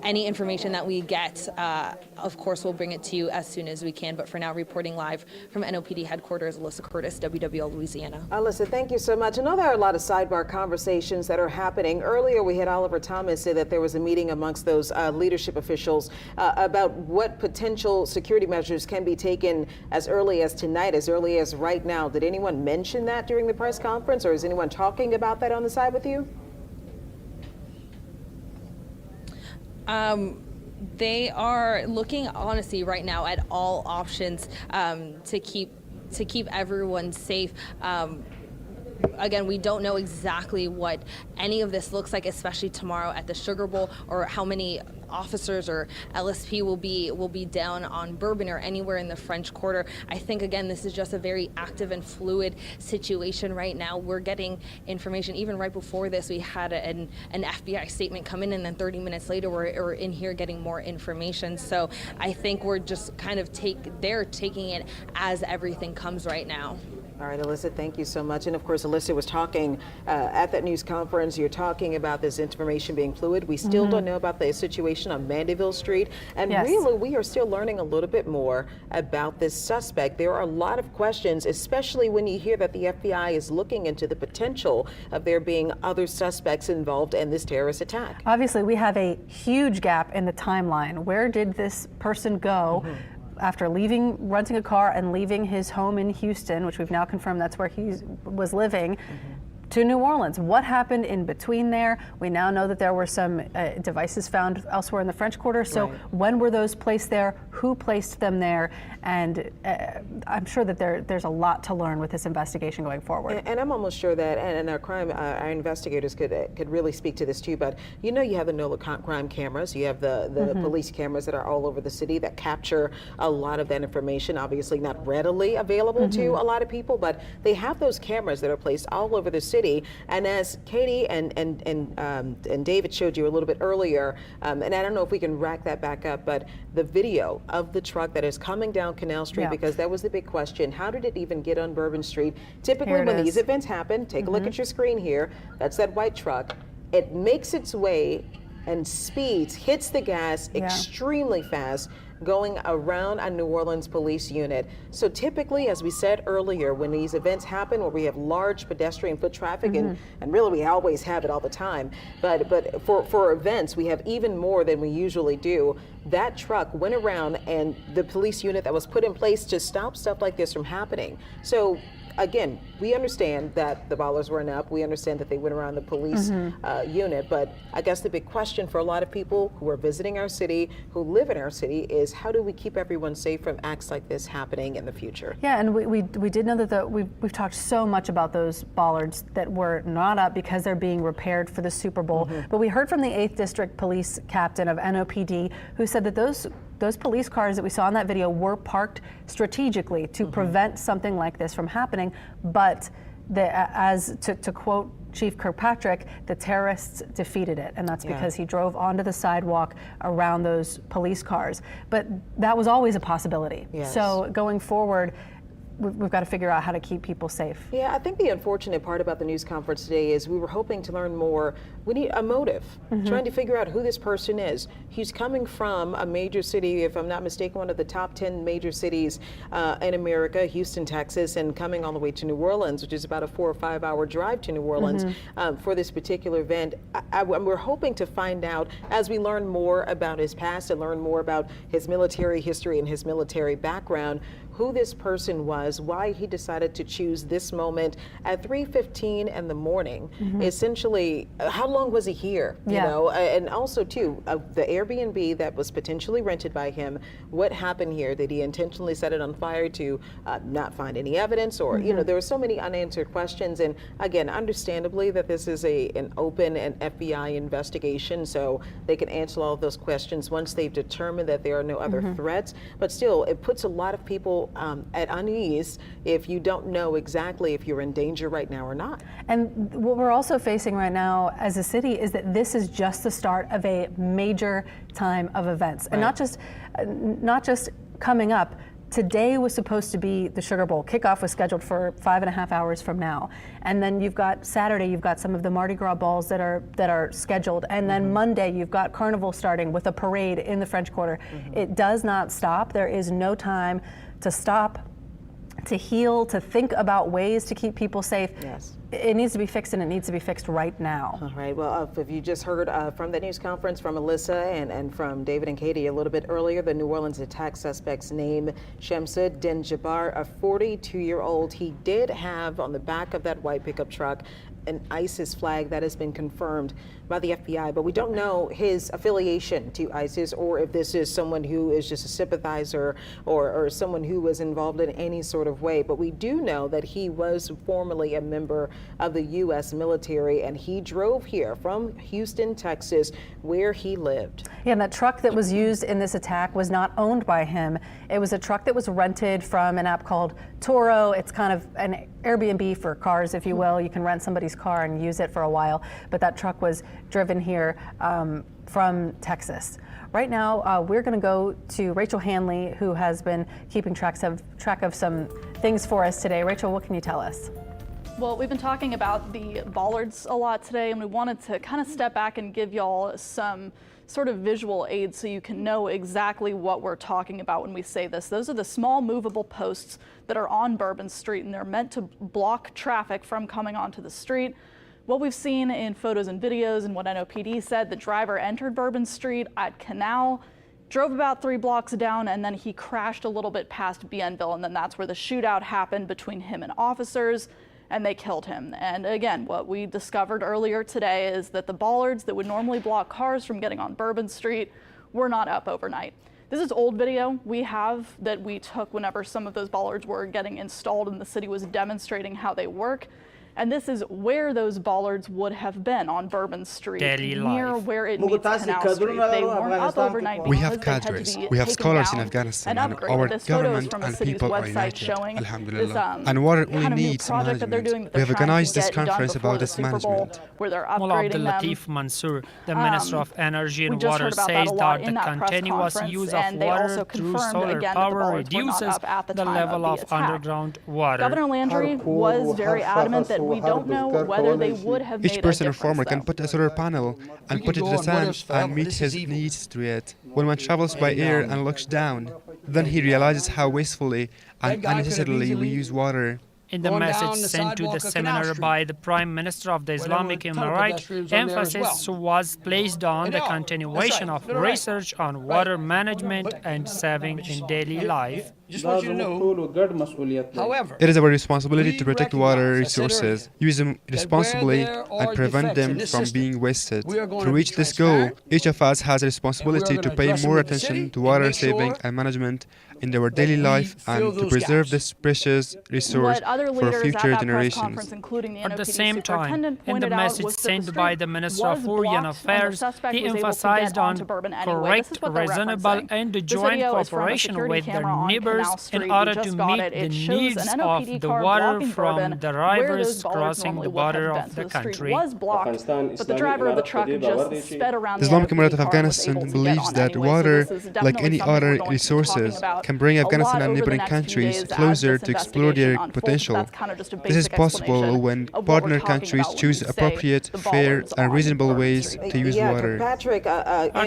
any information that we get, of course, we'll bring it to you as soon as we can. But for now, reporting live from NOPD headquarters, Alyssa Curtis, WWL Louisiana. Alyssa, thank you so much. I know there are a lot of sidebar conversations that are happening. Earlier, we had Oliver Thomas say that there was a meeting amongst those leadership officials about what potential security measures can be taken as early as tonight, as early as right now. Did anyone mention that during the press conference, or is anyone talking about that on the side with you? They are looking, honestly, right now at all options to keep everyone safe. Again, we don't know exactly what any of this looks like, especially tomorrow at the Sugar Bowl, or how many officers or LSP will be down on Bourbon or anywhere in the French Quarter. I think, again, this is just a very active and fluid situation right now. We're getting information. Even right before this, we had an FBI statement come in, and then 30 minutes later, we're in here getting more information. So I think we're just kind of they're taking it as everything comes right now. All right, Alyssa, thank you so much. And of course, Alyssa was talking at that news conference. You're talking about this information being fluid. We still don't know about the situation on Mandeville Street. And really, we are still learning a little bit more about this suspect. There are a lot of questions, especially when you hear that the FBI is looking into the potential of there being other suspects involved in this terrorist attack. Obviously, we have a huge gap in the timeline. Where did this person go? After renting a car and leaving his home in Houston, which we've now confirmed that's where he was living, to New Orleans. What happened in between there? We now know that there were some devices found elsewhere in the French Quarter. So when were those placed there? Who placed them there? And I'm sure that there's a lot to learn with this investigation going forward. And I'm almost sure that, and our investigators could really speak to this too, but you have the NOLA crime cameras, you have the police cameras that are all over the city that capture a lot of that information, obviously not readily available to a lot of people, but they have those cameras that are placed all over the city. And as Katie and David showed you a little bit earlier, and I don't know if we can rack that back up, but the video of the truck that is coming down Canal Street, because that was the big question. How did it even get on Bourbon Street? Typically when these events happen, take a look at your screen here, that's that white truck. It makes its way and speeds, hits the gas extremely fast, going around a New Orleans police unit. So typically, as we said earlier, when these events happen where we have large pedestrian foot traffic, and really we always have it all the time, but for events, we have even more than we usually do. That truck went around, and the police unit that was put in place to stop stuff like this from happening. So again, we understand that the ballers weren't up. We understand that they went around the police unit. But I guess the big question for a lot of people who are visiting our city, who live in our city, is how do we keep everyone safe from acts like this happening in the future? Yeah, and we did know that we've talked so much about those bollards that were not up because they're being repaired for the Super Bowl. But we heard from the 8th District Police Captain of NOPD who said that those police cars that we saw in that video were parked strategically to prevent something like this from happening. But to quote Chief Kirkpatrick, the terrorists defeated it, and that's because he drove onto the sidewalk around those police cars. But that was always a possibility. Yes. So going forward, we've got to figure out how to keep people safe. Yeah, I think the unfortunate part about the news conference today is we were hoping to learn more. We need a motive, trying to figure out who this person is. He's coming from a major city, if I'm not mistaken, one of the top 10 major cities in America, Houston, Texas, and coming all the way to New Orleans, which is about a 4 or 5 hour drive to New Orleans for this particular event. We're hoping to find out, as we learn more about his past and learn more about his military history and his military background, who this person was, why he decided to choose this moment at 3:15 in the morning. Essentially, how long was he here? You know, and also too, the Airbnb that was potentially rented by him. What happened here? Did he intentionally set it on fire to not find any evidence, or you know, there were so many unanswered questions. And again, understandably, that this is an open and FBI investigation, so they can answer all of those questions once they've determined that there are no other threats. But still, it puts a lot of people at unease if you don't know exactly if you're in danger right now or not. And what we're also facing right now as a city is that this is just the start of a major time of events, and not just coming up. Today was supposed to be the Sugar Bowl. Kickoff was scheduled for 5.5 hours from now. And then you've got Saturday, you've got some of the Mardi Gras balls that are scheduled. And then Monday, you've got Carnival starting with a parade in the French Quarter. It does not stop. There is no time to stop, to heal, to think about ways to keep people safe. Yes. It needs to be fixed, and it needs to be fixed right now. All right. Well, if you just heard from the news conference from Alyssa and from David and Katie a little bit earlier, the New Orleans attack suspect's name, Shamsud Din Jabbar, a 42-year-old. He did have on the back of that white pickup truck an ISIS flag that has been confirmed by the FBI, but we don't know his affiliation to ISIS, or if this is someone who is just a sympathizer or someone who was involved in any sort of way. But we do know that he was formerly a member of the U.S. military, and he drove here from Houston, Texas, where he lived. Yeah, and that truck that was used in this attack was not owned by him. It was a truck that was rented from an app called Toro. It's kind of an Airbnb for cars, if you will. You can rent somebody's car and use it for a while, but that truck was driven here from Texas. Right now, we're going to go to Rachel Hanley, who has been keeping track of some things for us today. Rachel, what can you tell us? Well, we've been talking about the bollards a lot today, and we wanted to kind of step back and give y'all some sort of visual aids so you can know exactly what we're talking about when we say this. Those are the small movable posts that are on Bourbon Street, and they're meant to block traffic from coming onto the street. What we've seen in photos and videos and what NOPD said, the driver entered Bourbon Street at Canal, drove about 3 blocks down, and then he crashed a little bit past Bienville, and then that's where the shootout happened between him and officers, and they killed him. And again, what we discovered earlier today is that the bollards that would normally block cars from getting on Bourbon Street were not up overnight. This is old video we have that we took whenever some of those bollards were getting installed and the city was demonstrating how they work. And this is where those bollards would have been on Bourbon Street, near where it meets Canal Street. They weren't up overnight. We have cadres, we have scholars in Afghanistan, and our government and people are united, alhamdulillah. And what we need is management. We have organized this conference about this management. Mullah Abdul Latif Mansour, the Minister of Energy and Water, says that the continuous use of water through solar power reduces the level of underground water. Governor Landry was very adamant that we don't know whether they would have made Each person a or farmer can put a solar panel and put it to the sun and meet his needs through it. When one travels by air and looks down, then he realizes how wastefully and unnecessarily we use water. In the message sent to the seminar by the Prime Minister of the Islamic Emirate, emphasis was placed on the continuation of research on water management and saving in daily life. However, it is our responsibility to protect water resources, use them responsibly, and prevent them from being wasted. To reach this goal, each of us has a responsibility to pay more attention to water saving and management in our daily life and to preserve this precious resource for future generations. At the same time, in the message sent by the Minister of Foreign Affairs, he emphasized on correct, reasonable, and joint cooperation with their neighbors in order to meet the needs of the water from the rivers crossing the border of the country. But the driver of the truck just sped around the Islamic Emirate of Afghanistan believes that water, like any other resources, can bring Afghanistan and neighboring countries closer to explore their potential. This is possible when partner countries choose appropriate, fair, and reasonable ways to use water. At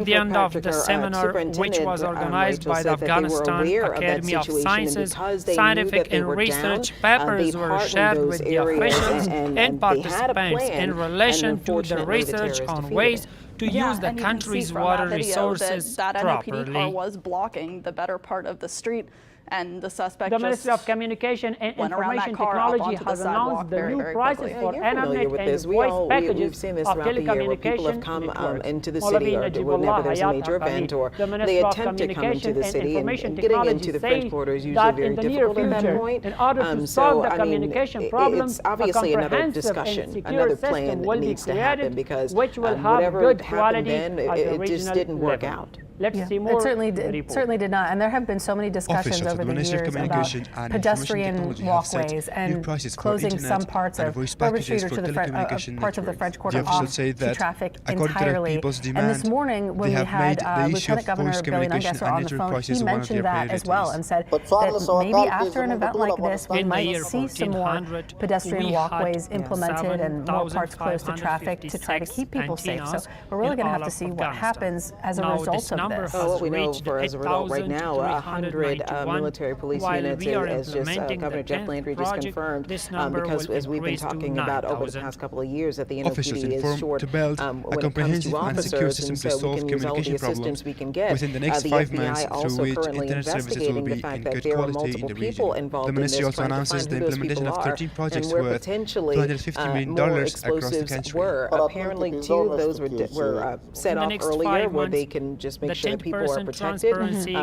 the end of the seminar, which was organized by the Afghanistan Academy of Sciences, scientific and research papers were shared with the officials and participants in relation to the research on ways to use the country's water resources that properly. NOPD car was blocking the better part of the street, and the suspect The just Ministry of Communication and went around that Information car up Technology onto the has announced sidewalk the very, new very prices quickly. for You're familiar internet with and this. voice packages We've seen this of throughout the year where people have telecommunication come networks. into the city or whenever there's a major event or they attempt to come into the city and getting into the French Quarter is usually very difficult at that point. In order to solve the communication problems, it's obviously another discussion, another plan that needs to happen because whatever happened then, it just didn't work out. Let's see more. It certainly did not. And there have been so many discussions over the years about pedestrian walkways and closing some parts of Bourbon Street or to the parts of the French Quarter off to traffic entirely. And this morning, when we had Lieutenant Governor Billy Nungesser on the phone, he mentioned that as well and said that maybe after an event like this, we might see some more pedestrian walkways implemented and more parts closed to traffic to try to keep people safe. So we're really going to have to see what happens as a result of this. Well, what we know as a result right now, 100 military police units, as just Governor Jeff Landry just confirmed, because as we've been talking about over the past couple of years, that the NOPD is short to build a comprehensive and secure system to solve communication problems within the next 5 months, through which internet services will be in good quality in the region. The ministry also announces the implementation of 13 projects worth $250 million across the country. Apparently, two of those were set off earlier, where they can just make sure that people are protected.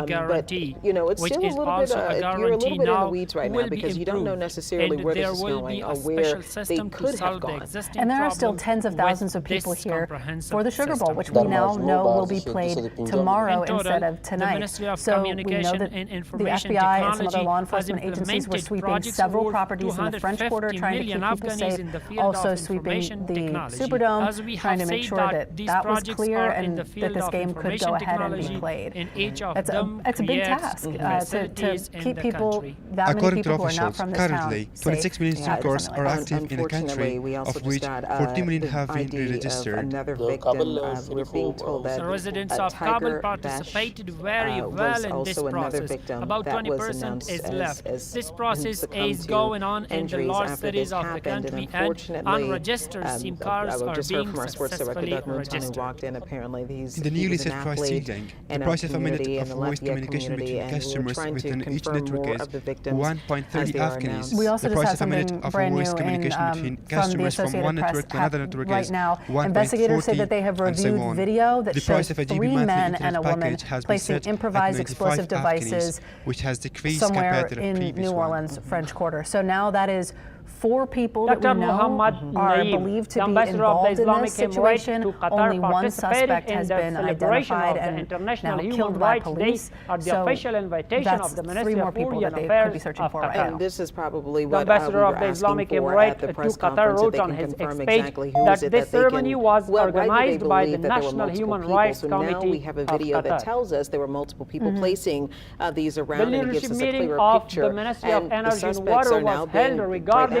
But you know, it's still a little bit. You're a little bit in the weeds right now because you don't know necessarily where this is going or where they could have gone. And there are still tens of thousands of people here for the Sugar Bowl, which we now know will be played tomorrow instead of tonight. So we know that the FBI and some other law enforcement agencies were sweeping several properties in the French Quarter, trying to keep people safe, also sweeping the Superdome, trying to make sure that that was clear and that this game could go ahead and be played. It's a big task to keep people, that many people who are not from this currently, town 26 million SIM cards are active in the country, of which 40 million have been re-registered. Another victim, we're being told that the residents of Kabul participated very well in this process. About 20% is left. This process is going on in the large cities of the country, and unregistered SIM cards are being successfully registered. In the newly set price ceiling, the price of a minute of voice communication between customers within each network is 1.30 Afghans. We also the just price have of a minute something of brand voice new communication between from the customers from Associated one Press network to another network right is now. 1.40, Investigators say that they have and so reviewed on. video that The shows price of a GB 3 monthly men internet and a woman package has been placing set at improvised 95 explosive devices Afghans, which has decreased somewhere compared to the in previous New one. Orleans, French Quarter. So now that is 4 people that Dr. we know Muhammad are Naeem, believed to the be ambassador of the involved in Islamic this situation. Emirate to Qatar, Only one participated suspect in has the been celebration identified of the and International now Human killed by Rights Day police. at the So official invitation that's of the 3 Ministry more of people Foreign that they Affairs could be searching of for right Qatar. now. This is probably The what ambassador we of were the asking Islamic for Emirate at the to press Qatar conference, wrote that on they can his confirm page exactly who that is it this that they ceremony can. was Well, why do they organized by the believe that there were National multiple Human people? Rights So now Committee we have a of video that Qatar. tells us there were multiple people placing these The around, and it gives leadership us a meeting clearer of picture. the Ministry And of the Energy and suspects Water are now was held being regarding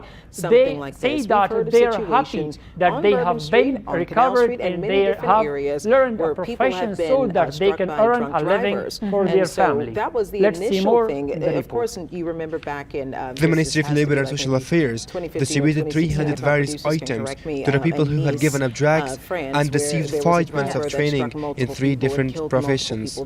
talk, they say that they are happy that they have been recovered and they have learned a profession so that they can earn a living for their family. That was the Let's see initial more thing. in the Of course, you remember back in The Ministry of Labour and Social Affairs distributed 300 various items to the people who had given up drugs and received 5 months of training in 3 different professions.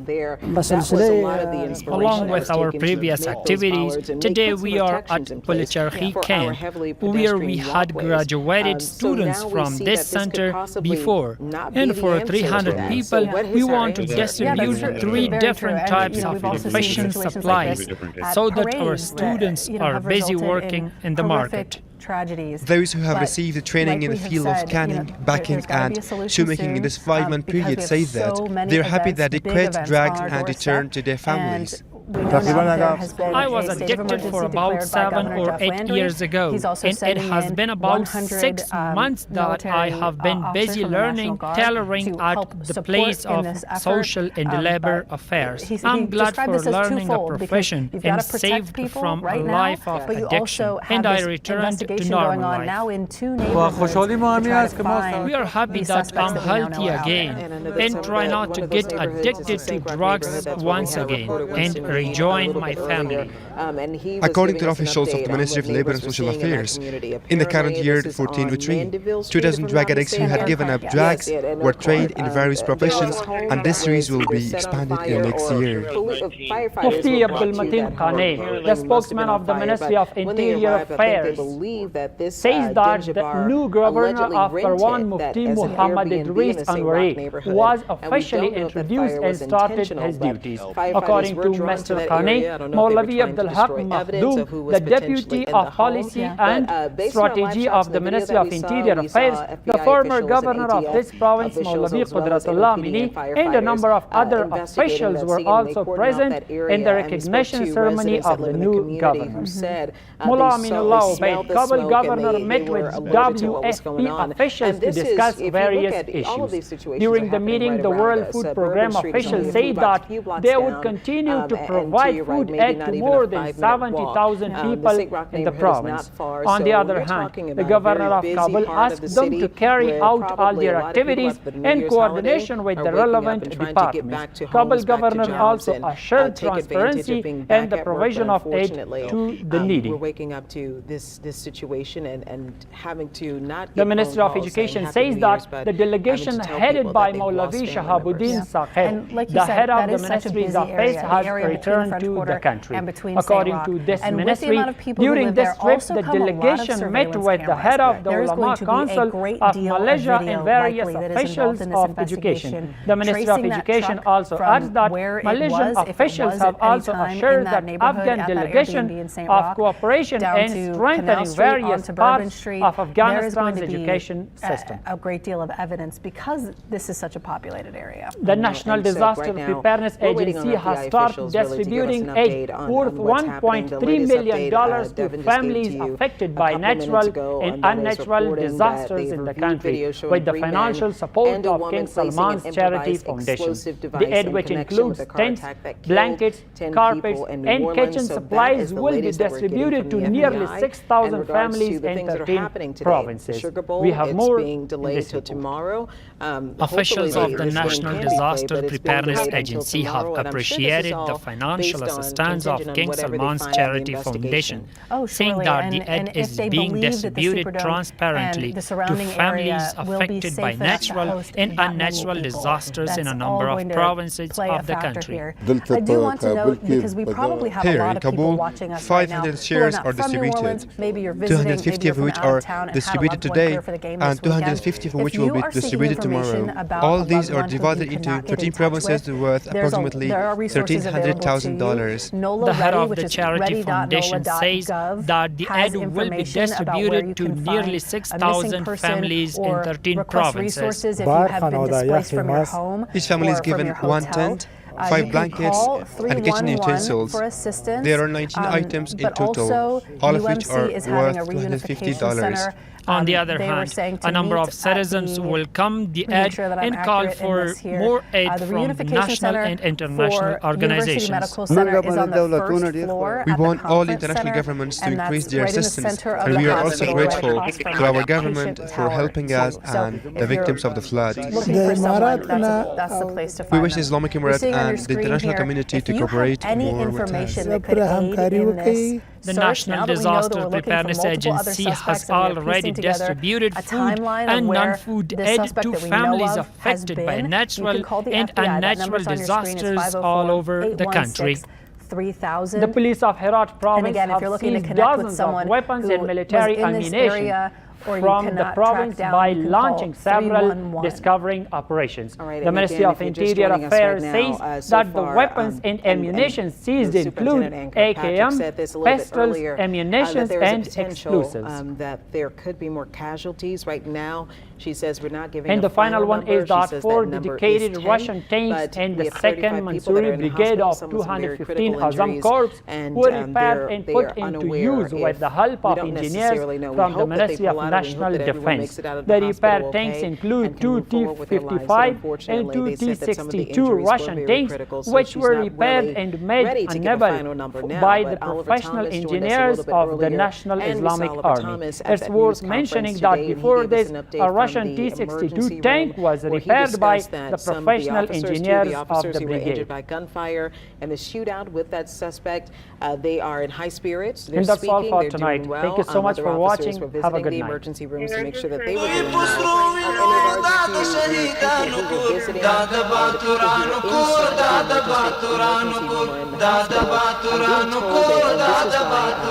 Along with our previous activities, today we are at Polycharchy camp, where we had graduated students from this center before. And for 300 people, we want to distribute 3 different types of profession supplies so that our students are busy working in the market. Tragedies. Those who have received the training in the field of canning, backing and shoemaking in this 5-month period say that they're happy that they quit drugs and return to their families. we know now there has been I was a state of addicted for emergency about declared by 7 Governor or Jeff 8 Landry. years ago, He's also and it sending has in been about 100 6 months that I have been officers busy from the National learning Guard tailoring to at help the support place in of this effort. social and labor affairs. He I'm glad described for this as learning a twofold, because profession you've and got to protect saved people from right a now, life of but you addiction, also have and I this returned to investigation normal going on life. now in 2 neighborhoods to try to find We are happy these that suspects I'm that we now healthy know are out again there. and try not to get addicted to drugs once again and rejoin my family. According to officials of the Ministry of Labor and Social Affairs, in the current year 1403, 2,000 drug addicts who had given up drugs were trained in various professions, and this series will be expanded in the next year. Mufti Abdul Mateen Khaneh, the spokesman of the Ministry of Interior Affairs, says that the new governor of Parwan, Mufti Muhammad Idris Anwari, was officially introduced and started his duties. According to Mr. Khaneh, Maulavi Abdul Haq Makhdoom, the Deputy of Policy and Strategy of the Ministry of Interior Affairs, the former governor of this province, Maulavi Qudratullah Mini, and a number of other officials were also present in the recognition ceremony of the new governor. Mullah Aminullah Ubaid, Kabul governor, met with WFP officials to discuss various issues. During the meeting, the World Food Program officials said that they would continue to provide food aid to more than 70,000 people in the province. On the other hand, the governor of Kabul asked them to carry out all their activities in coordination with the relevant departments. Kabul governor also assured transparency and the provision of aid to the needy. We're waking up to this situation and having to not. The Ministry of Education says that the delegation headed by Maulavi Shahabuddin Saqib, the head of the Ministry's Affairs, has returned to the country. According to this ministry, during this trip, the delegation met with the head of the Ulama Council of Malaysia and various officials of education. The Ministry of Education also adds that Malaysian officials have also assured that Afghan delegation of cooperation and strengthening various parts of Afghanistan's education system. A great deal of evidence because this is such a populated area. The National Disaster Preparedness Agency has started distributing aid worth $1.3 million to families affected by natural and unnatural disasters in the country with the financial support of King Salman's Charity Foundation. The aid, which includes tents, blankets, carpets, and kitchen supplies, will be distributed to nearly 6,000 families in 13 provinces. We have more in this report. Officials of the National Disaster Preparedness Agency have appreciated the financial assistance of King Salman's Charity Foundation, saying that the aid is being distributed transparently to families affected by natural and unnatural disasters in a number of provinces of the country. I do want to note, because we probably have a lot of people watching us right now 500 shares are distributed, 250 of which are distributed today, and 250 of which will be distributed tomorrow. All these are divided into 13 provinces worth approximately $1,300,000. The head of the Charity Foundation says that the aid will be distributed to nearly 6,000 families in 13 provinces. Each family is given one tent, 5 blankets, and kitchen utensils. There are 19 items in total, all of which are worth $250. On the other hand, a number of citizens welcome the aid and call for more aid from national and international organizations. We want all international governments to increase their assistance, and we are also grateful to our government for helping us and the victims of the flood. We wish the Islamic Emirate and the international community to cooperate more with us. The National Disaster Preparedness Agency has already distributed food and non-food aid to families affected by natural and unnatural disasters all over the country. The police of Herat province have seized dozens of weapons and military ammunition from the province by launching several discovering operations. The Ministry of Interior Affairs says that the weapons and ammunition seized include AKM, pistols, ammunition, and explosives. That there could be more casualties right now. She says we're not giving And a the final one number. is that She says 4 number is dedicated 10, Russian tanks but and we the have 35 2nd people that are Mansouri in the Brigade hospital, of some with some very 215 critical Azam injuries, Corps and were repaired and they put are into unaware use with if the help we of don't engineers necessarily know. We from the hope that they Ministry of pull out, and we hope National that everyone Defense. makes it out of The the hospital repaired tanks okay include and can two move forward with their lives. But T-55 and unfortunately, two they said that some of the T-62 injuries were Russian very tanks, critical, so which she's were not repaired really and made ready to give a unable final number now, by but the Oliver professional Thomas joined us a engineers little bit of the earlier, National and we Islamic saw Oliver Army. Thomas at It's that worth news mentioning conference that today, and he before gave us this, an update a from Russian the T-62 emergency tank room, was where he repaired by discussed that the some of professional two of the engineers of officers the who were injured brigade. by gunfire and the shootout with that suspect. They are in high spirits. They're And that's all speaking. for They're tonight. doing well. Thank you so much Other for officers watching. were Have a visiting good the night. emergency rooms to make sure that they were doing well. In regards to the people who were visiting, the people who were inside the emergency room and the hospital, I'm being told that, and this is why we heard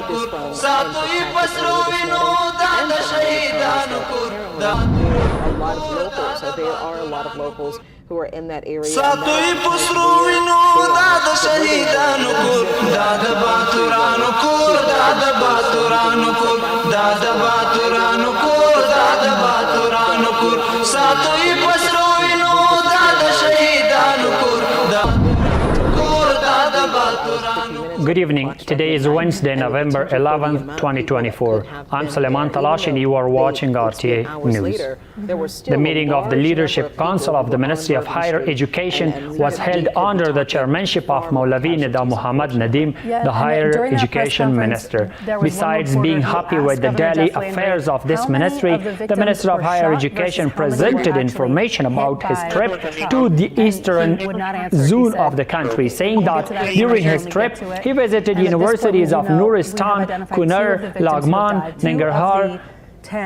this from Patrick earlier this morning, and from the a lot of locals. So there are a lot of locals who are in that area. Good evening. Today is Wednesday, November 11th, 2024. I'm Suleiman Talash and you are watching RTA News. The meeting of the Leadership Council of the Ministry of Higher Education was held under the chairmanship of Maulavi Nida Muhammad Nadim, the Higher Education Minister. Besides being happy with the daily affairs of this ministry, the Minister of Higher Education presented information about his trip to the eastern zone of the country, saying that during his trip, he visited universities of Nuristan, Kunar, Lagman, Nangarhar,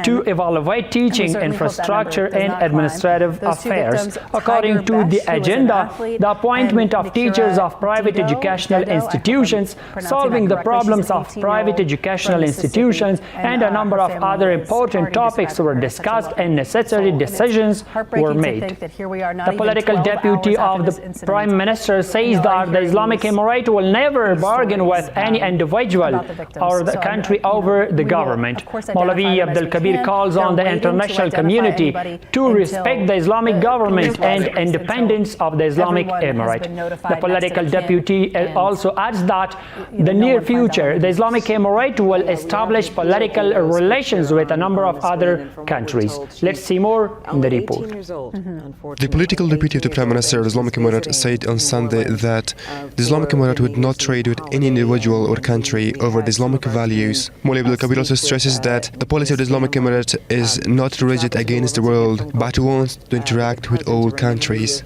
to evaluate teaching infrastructure and administrative affairs. According to the agenda, the appointment of teachers of private educational institutions, solving the problems of private educational institutions, and a number of other important topics were discussed and necessary decisions were made. The political deputy of the Prime Minister says that the Islamic Emirate will never bargain with any individual or the country over the government. Maulavi Abdul Kabir calls on the international community to respect the Islamic government and independence of the Islamic Emirate. The political deputy also adds that in the near future, the Islamic Emirate will establish political relations with a number of other countries. Let's see more in the report. The political deputy of the Prime Minister of the Islamic Emirate said on Sunday that the Islamic Emirate would not trade with any individual or country over the Islamic values. Maulavi Abdul Kabir also stresses that the policy of the Islamic Emirate is not rigid against the world, but wants to interact with all countries.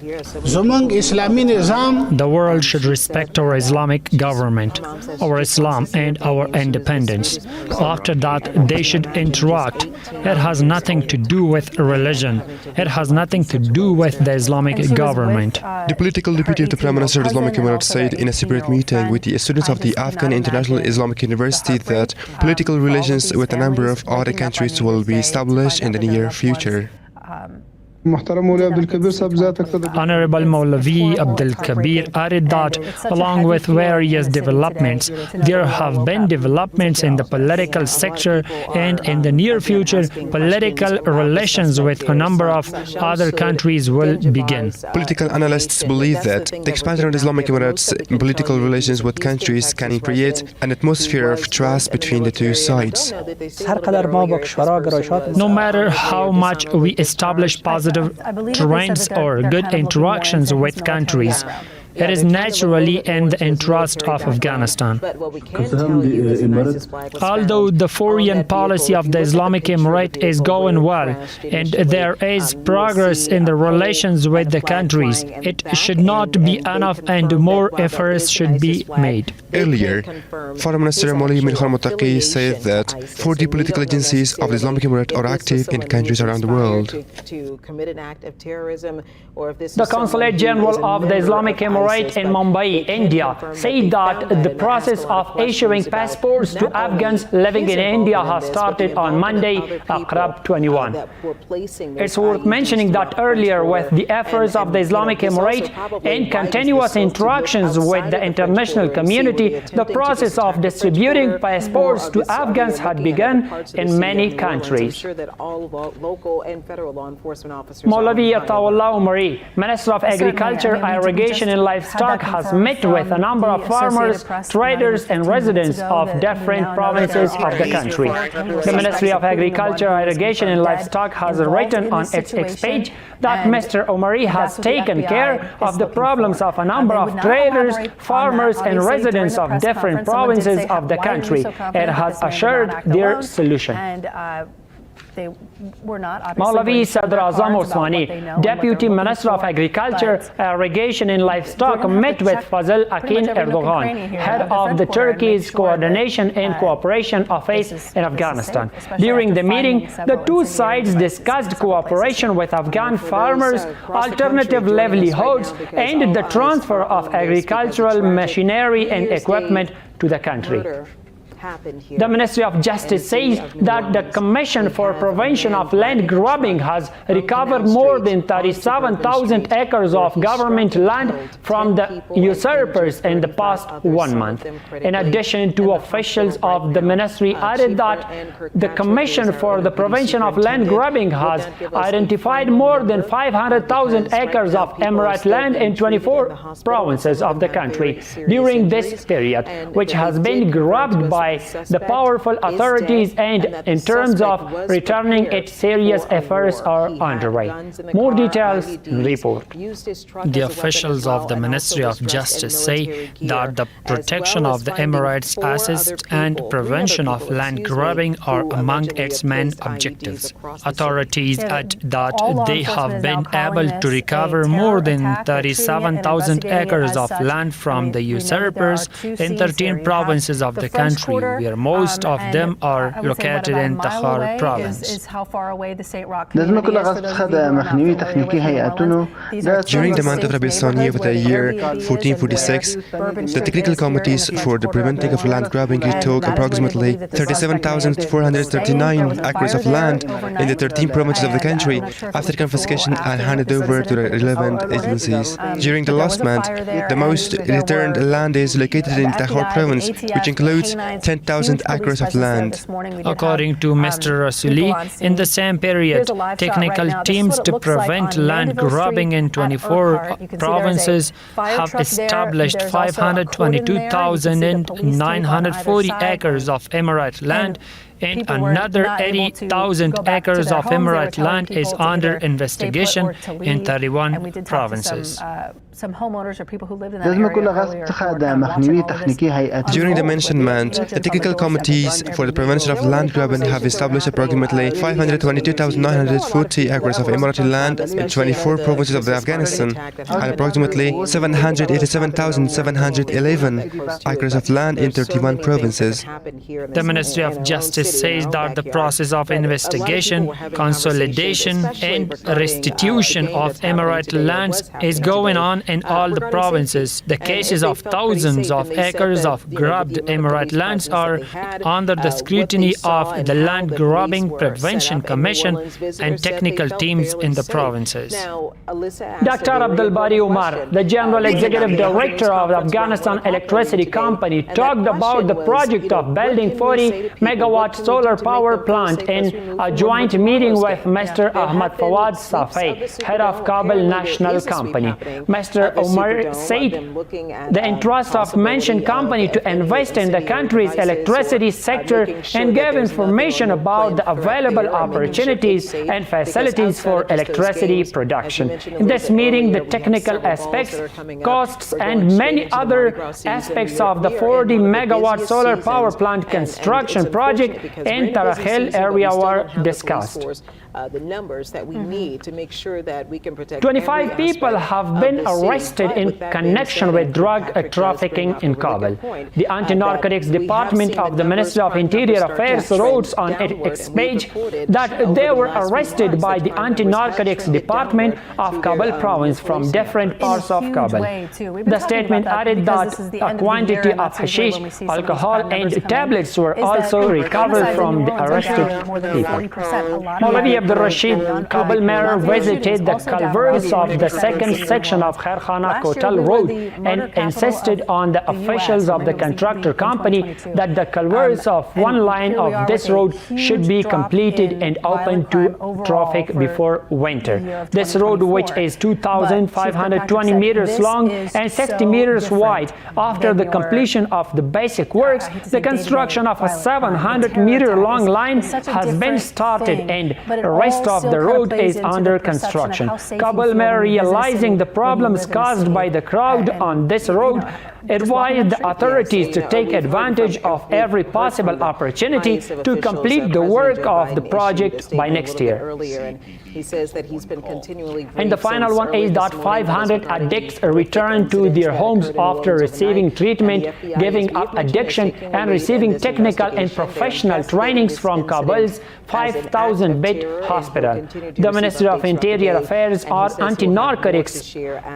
The world should respect our Islamic government, our Islam, and our independence. After that, they should interact. It has nothing to do with religion. It has nothing to do with the Islamic government. The political deputy of the Prime Minister of the Islamic Emirate said in a separate meeting with the students of the Afghan International Islamic University that political relations with a number of other countries will be established in the near future. Honorable Maulavi Abdul Kabir added that, along with various developments, there have been developments in the political sector, and in the near future, political relations with a number of other countries will begin. Political analysts believe that the expansion of the Islamic Emirates' political relations with countries can create an atmosphere of trust between the two sides. No matter how much we establish positive trends or good interactions with countries, it is naturally in the interest of Afghanistan. Although the foreign policy of the Islamic Emirate is going well and there is progress in the relations with the countries, it should not be enough and more efforts should be made. Earlier, Foreign Minister Maulavi Mirkhan Muttaqi said that 40 political agencies of the Islamic Emirate are active in countries around the world. The Consulate General of the Islamic Emirate Emirate in Mumbai, India, said that the process of issuing passports to Afghans living in India has started on Monday, Aqrab 21. It's worth mentioning that earlier, with the efforts of the Islamic Emirate and continuous interactions with the international community, the process of distributing passports to Afghans had begun in many countries. Maulavi Atawallah Umari, Minister of Agriculture, Irrigation and Livestock, has met with a number of farmers, traders and residents of different provinces of the country. The Ministry of Agriculture, Irrigation and Livestock has written on its X page that Mr. Umari has taken care of the problems of a number of traders, farmers and residents of different provinces of the country and has assured their solution. They were not Maulavi Sadr Azam Osmani, Deputy Minister of Agriculture, Irrigation and Livestock, met with Fazil Akin Erdogan, head of the Turkey's Coordination and Cooperation Office in Afghanistan. During the meeting, the two sides discussed cooperation with Afghan farmers, alternative livelihoods, and the transfer of agricultural machinery and equipment to the country. The Ministry of Justice says that the Commission for Prevention of Land Grabbing has recovered more than 37,000 acres of government land from the usurpers in the past 1 month. In addition, two officials of the ministry added that the Commission for the Prevention of Land Grabbing has identified more than 500,000 acres of Emirate land in 24 provinces of the country during this period, which has been grabbed by the powerful authorities, and in terms of returning it, serious efforts are underway. More details in report. The officials of the Ministry of Justice say that the protection of the Emirates' assets and prevention of land grabbing are among its main objectives. Authorities add that they have been able to recover more than 37,000 acres of land from the usurpers in 13 provinces of the country, where most of them are located in Takhar province. During the month of Rabi Thani of the year 1446, the technical committees for the preventing of land grabbing took approximately 37,439 acres of land in the 13 provinces of the country after confiscation and handed over to the relevant agencies. During the last month, the most returned land is located in Takhar province, which includes 10,000 acres of land. According to Mr. Rasuli, in the same period, technical teams to prevent land grabbing in 24 provinces have established 522,940 acres of Emirate land, and another 80,000 acres of Emirate land is under investigation in 31 provinces. Some homeowners or people who lived in that area earlier. During the mentioned month, the technical committees for the prevention of land grabbing have established approximately 522,940 acres of Emirate land in 24 provinces of Afghanistan and approximately 787,711 acres of land in 31 provinces. The Ministry of Justice says that the process of investigation, consolidation and restitution of Emirate lands is going on in all the provinces. The cases of thousands of acres of grabbed Emirate lands are under the scrutiny of the Land Grabbing Prevention Commission and technical teams in the provinces. Dr. Abdul Bari Umar, the General Executive Director of the Afghanistan Electricity Company, talked about the project of building 40 megawatt solar power plant in a joint meeting with Mr. Ahmad Fawad Safai, head of Kabul National Company. Mr. Umar said the interest of mentioned company to invest in the country's electricity sector and give information about the available opportunities and facilities for electricity production. In this meeting, the technical aspects, costs, and many other aspects of the 40 megawatt solar power plant construction project and Tarahel area were discussed. The numbers that we need to make sure that we can protect 25 people have been arrested in connection with drug trafficking in Kabul. The Anti-Narcotics Department of the Ministry of Interior Affairs wrote on its page that they were arrested by the Anti-Narcotics Department of Kabul province from different parts of Kabul. The statement added that a quantity of hashish, alcohol, and tablets were also recovered from the arrested people. Maulavi Abdul Rashid, Kabul mayor, visited the culverts of the second section of Khairkhana Kotal Road and insisted on the officials of the contractor company that the culverts of one line of this road should be completed and open to traffic before winter. This road, which is 2,520 meters long and 60 meters wide, after the completion of the basic works, the construction of a 700-meter-long line has been started and the rest of the road is under construction. Kabul mayor, realizing the problems caused by the crowd on this road, advised the authorities to take advantage of every possible opportunity to complete the work of the project by next year. He says that he's been continually. And the final one is that 500 addicts returned to their homes after receiving treatment, giving up addiction, and receiving technical and professional trainings from Kabul's 5,000-bed hospital. The Ministry of Interior Affairs or Anti-Narcotics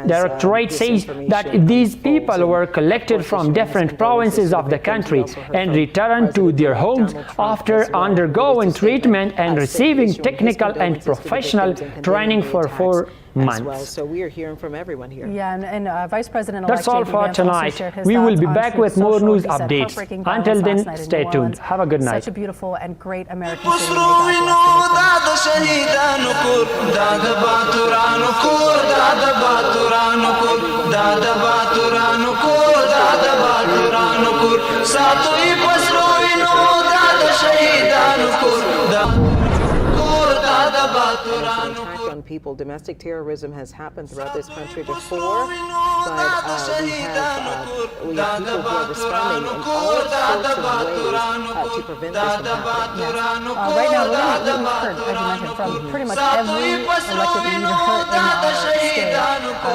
Directorate says that these people were collected from different provinces of the country and returned to their homes after undergoing treatment and receiving technical and professional training for 4 months. Well, so we are hearing from everyone here. Yeah, and Vice President. That's all for tonight. We will be back with more news updates. Until then, stay tuned. Have a good night. Such a beautiful and great American city. May Attack on people. Domestic terrorism has happened throughout this country before, but we have people who are responding in all sorts of ways to prevent this from happening. Right now, we've heard, as you mentioned, from pretty much every elected leader in our state.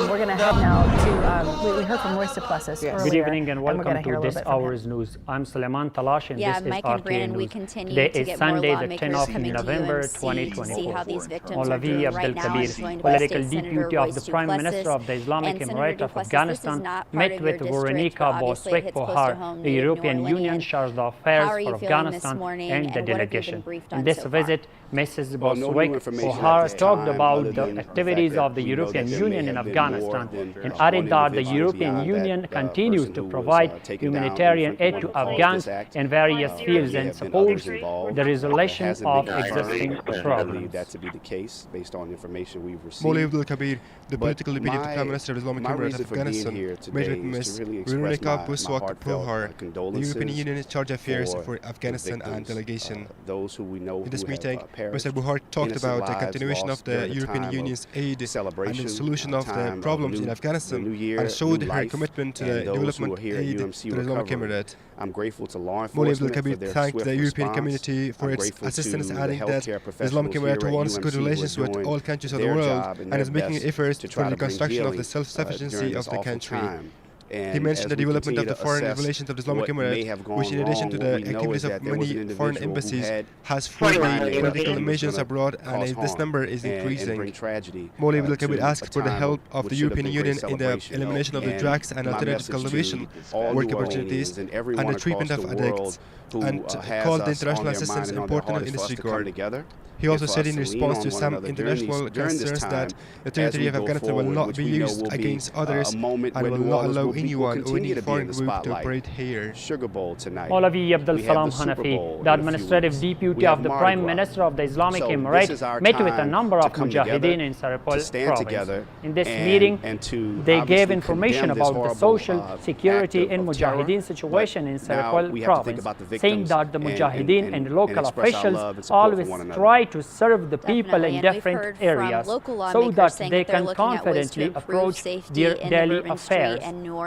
We're going to head now to, we heard from Royce Duplessis earlier. Good evening and welcome to this hour's news. I'm Suleiman Talash and this is Mike and RTA Brandon, News. we continue Today to is get Sunday, more the 10th lawmakers of coming to November, UNC to see how these victims are doing right now. I'm joined by Political State Senator deputy of the Royce Prime Duplessis. Minister of the Islamic And Senator Emirate of Duplessis, Afghanistan this is not part met of with your district, Veronica but obviously it hits close to Boswek-Pohar, home, the New European Union Orleanian. chargé How d'affaires are you for feeling this Afghanistan morning, and the and what have you been delegation. briefed In on this so far? visit, Mrs. no new information at Boswek-Pohar this talked time, about other the than activities the fact of the that we know European that there may Union in have been Afghanistan more than and one added that the individual European beyond Union that continues person to who was, provide taken down humanitarian when aid to caused Afghans this act. in various fields There and have been supports others involved. the resolution Hasn't of been confirmed. existing I believe problems. that to be the case based on information we've received. Maulavi Abdul Kabir, the But political deputy of the Prime Minister of the Islamic my Emirate reason of for being Afghanistan, here met today with is Ms. to really express Veronica my Boswek-Pohar, heartfelt the condolences European Union in charge of affairs for for the Afghanistan and victims, delegation. those who we know In this who have, meeting, perished, Mr. Buhar talked innocent about the lives continuation lost of the during a European time of Union's aid and the celebration, solution of the time problems in new- Afghanistan, the new year, and showed new her life, commitment to the and those who development are here at aid to UMC the Islamic recovering. Emirate. I'm grateful to law Maulavi Abdul enforcement for Kabir their thanked swift the European response. community for I'm its grateful assistance, to the adding that healthcare the Islamic professionals here Emirate at wants UMC good who are relations with doing all countries of the their world job and and is their making best efforts to for try the to bring construction of the healing, self-sufficiency during of this the awful country. time. He And mentioned as the we development of continue the to foreign assess relations of the Islamic what may Emirate, have gone which in addition wrong, to what the we know activities is of that there was many an foreign individual who embassies, had has forced planned the it political and was missions gonna abroad, and cause this harm number is and increasing. bring tragedy, Maulavi Abdul Kabir to asked for the a help time of which the should have European been Union great in the celebration. elimination of the And drugs and my alternative message to cultivation all work New opportunities Orleanians and everyone and the treatment across of the addicts, world and who has called the us on international their assistance mind and on their important heart in for this us to come regard. together. He also and for said us in to lean response on to one some another international during this concerns time that the as territory we of go Afghanistan will forward, not which be we know used will be against others a moment and where will New not Orleans allow will anyone or continue any to be in foreign the group to spotlight. operate here. Sugar Bowl tonight. Maulavi Abdul We have Salam the Super Hanafi, Bowl the in a few administrative weeks. deputy We have of the Mardi Prime Gras. Minister of the Islamic So this is Emirate, our met with a time number to of come together, mujahideen in Saripol to stand province. together In this and- meeting, and to they gave obviously information condemn this about the horrible, social act security of and terror. mujahideen situation in Now Saripol we have to think province, about the saying victims that the and- mujahideen and local express our officials love and support for always one another. try to serve the people Definitely, in and we've different heard from areas local so lawmakers that saying they that they're can looking at ways to confidently improve approach safety their in the daily Bourbon Street affairs. and New The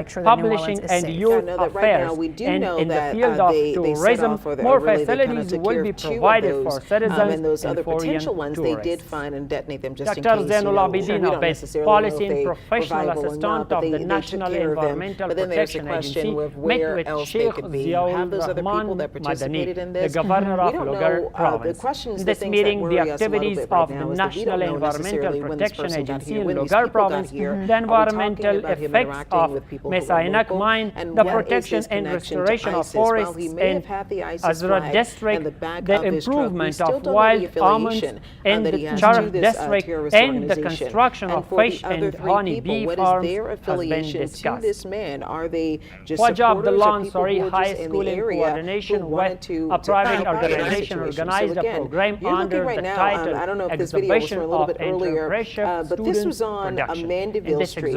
make sure that New Orleans publishing is and safe. youth I know that right affairs. now we do And know in the that field of they set tourism, off, or more really they kind of facilities took will care be of 2 of provided those, for citizens and those other foreign potential ones, they did tourists. find and detonate them just in Dr. case, Zainul we Abidin don't Abed, necessarily know Policy if and they were Professional viable or Assistant not, but of the they took National care of them. Environmental But then there's the Protection question Agency, of met where with else they Sheikh could be. Ziaul Have those other people Rahman that participated Madani, in the this? governor We of don't Logar know. The Province. questions, In the this things meeting, that the worry us a little activities bit right of the now is that we National don't know Environmental necessarily when this Protection person got Agency here, in when these Logar people got Province, here. the Are we talking environmental about him effects interacting of with people who are Mesainak local? mine, And the what is protection his and connection to restoration of ISIS? While forests he may in have had the ISIS Azra flag district, and the back the of his truck, we improvement still of don't know the wild almonds affiliation and that the he has Charf to this district terrorist and the organization. construction And of for the fish other and 3 honey people, bee what is farms their has been affiliation to discussed. this man? Are they just Khwaja supporters or Abdullah people Ansari who are High just in School the in area coordination who wanted with a to private help out in that organization situation? organized So a again, program you're looking under right the now, title I don't know if this video was Exhibition from a little of bit earlier, Entrepreneurship but this Student was on Production. Mandeville In this Street.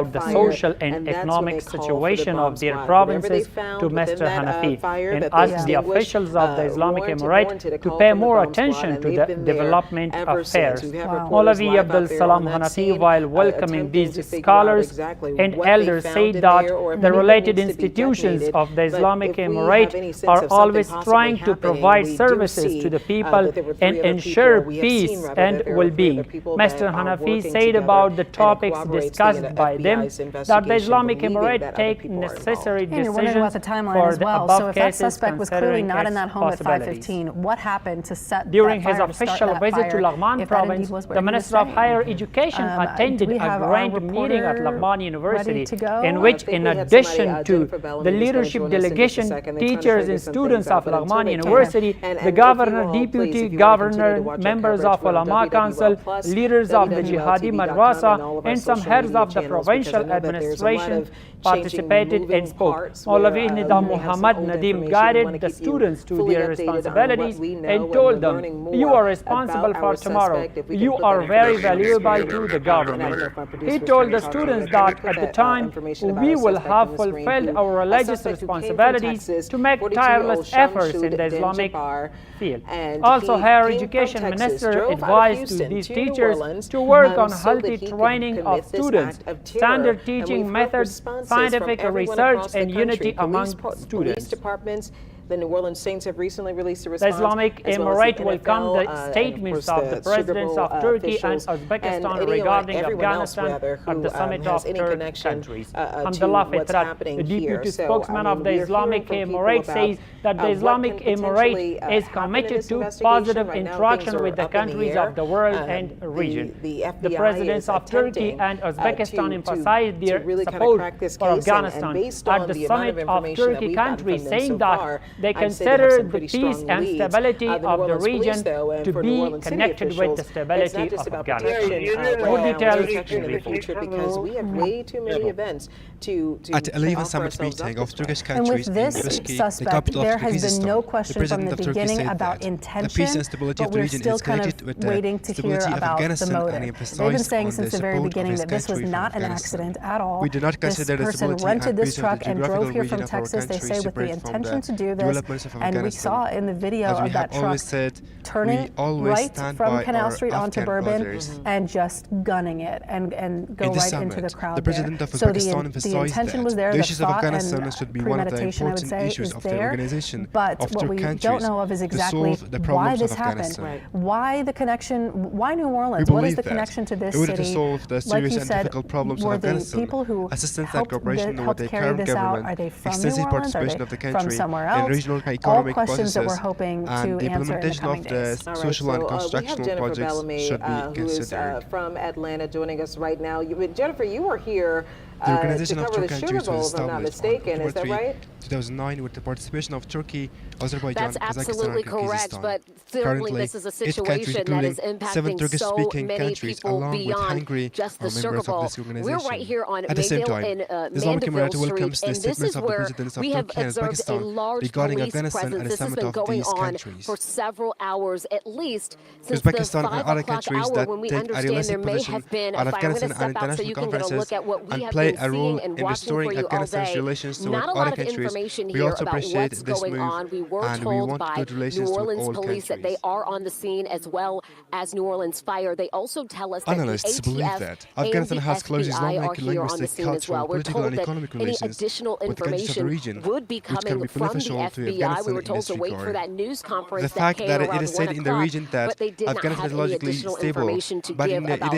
about the social and economic situation of their provinces to Mr. Hanafi and asked the officials of the Islamic Emirate to pay more attention to the development affairs. Maulavi Abdul Salam Hanafi, while welcoming these scholars and elders, said that the related institutions of the Islamic Emirate are always trying to provide services to the people and ensure peace and well-being. Mr. Hanafi said about the topics discussed by them that the Islamic Emirate take necessary decisions about the timeline for as the well. above So if that cases suspect was clearly considering not in its that home at possibilities. 5:15, what happened to set During that his fire to start official that visit visit to Laghman province, the Minister of Higher Education attended a grand meeting at Laghman University, in which, in addition to the leadership delegation, teachers and students of Laghman University, the governor, deputy governor, members of Ulama Council, leaders of the Jihadi Madrasa, and some heads of the provincial administration participated and spoke. Maulavi Nidam Muhammad Nadim guided the students to their responsibilities and told them, "You are responsible for tomorrow. You are very valuable to the government." He told the students that at the time we will have fulfilled our religious responsibilities to make tireless efforts in the Islamic field. Also, Higher Education Minister advised to these teachers to work on healthy training of students, standard teaching methods, scientific research, and unity among students. The New Orleans Saints have recently released a response. The Islamic Emirate welcomed the statements of the presidents of Turkey and Uzbekistan regarding Afghanistan at the summit of third countries. Hamdallah Fitrat, the deputy spokesman of the Islamic Emirate, says that the Islamic Emirate is committed to positive interaction with the countries of the world and region. The presidents of Turkey and Uzbekistan emphasized their support for Afghanistan at the summit of Turkey countries, saying that they consider the peace and stability of the region to be connected with the stability of Afghanistan. More details because we have way too many events to at the 11th summit meeting of Turkish countries in Turkey, the capital of there has been no question from the beginning about intention, but we're still kind of waiting to hear about the motive. They've been saying since the very beginning that this was not an accident at all. We do not consider this person rented this truck and drove here from Texas, they say, with the intention to do this. And we saw in the video of that truck turning right from Canal Street onto Bourbon and just gunning it and go right into the crowd there. So the intention was there, the thought and premeditation, I would say, is there. But what we don't know of is exactly why this happened. Why the connection, why New Orleans? What is the connection to this city? Like you said, were the people who helped carry this out, are they from New Orleans? Are they from somewhere else? All questions that we're hoping to answer in the coming days. Social and constructional projects should be considered. From Atlanta, joining us right now. Jennifer, you were here the organization of Turkey countries was if I'm not mistaken, is that right? 2009 with the participation of Turkey, Azerbaijan, That's absolutely Kazakhstan, and correct, Kyrgyzstan. but certainly this is a situation that is impacting so many people beyond just the Super Bowl. We're right here on Mayville and Mandeville Street, and this is where we have observed a large police presence. This has been going on for several hours, at least since the 5 o'clock hour, when we understand there may have been a fire. I'm going to step out so you can get a look at what we have been seeing and watching for you all day. Not a lot of information here about what's going on. We were told by New Orleans police that they are on the scene, as well as New Orleans Fire. They also tell us that the ATF and the FBI are here on the scene as well. We're told that any additional information would be coming from the FBI. We were told to wait for that news conference that came around 1 o'clock, but they did not have any additional information to give about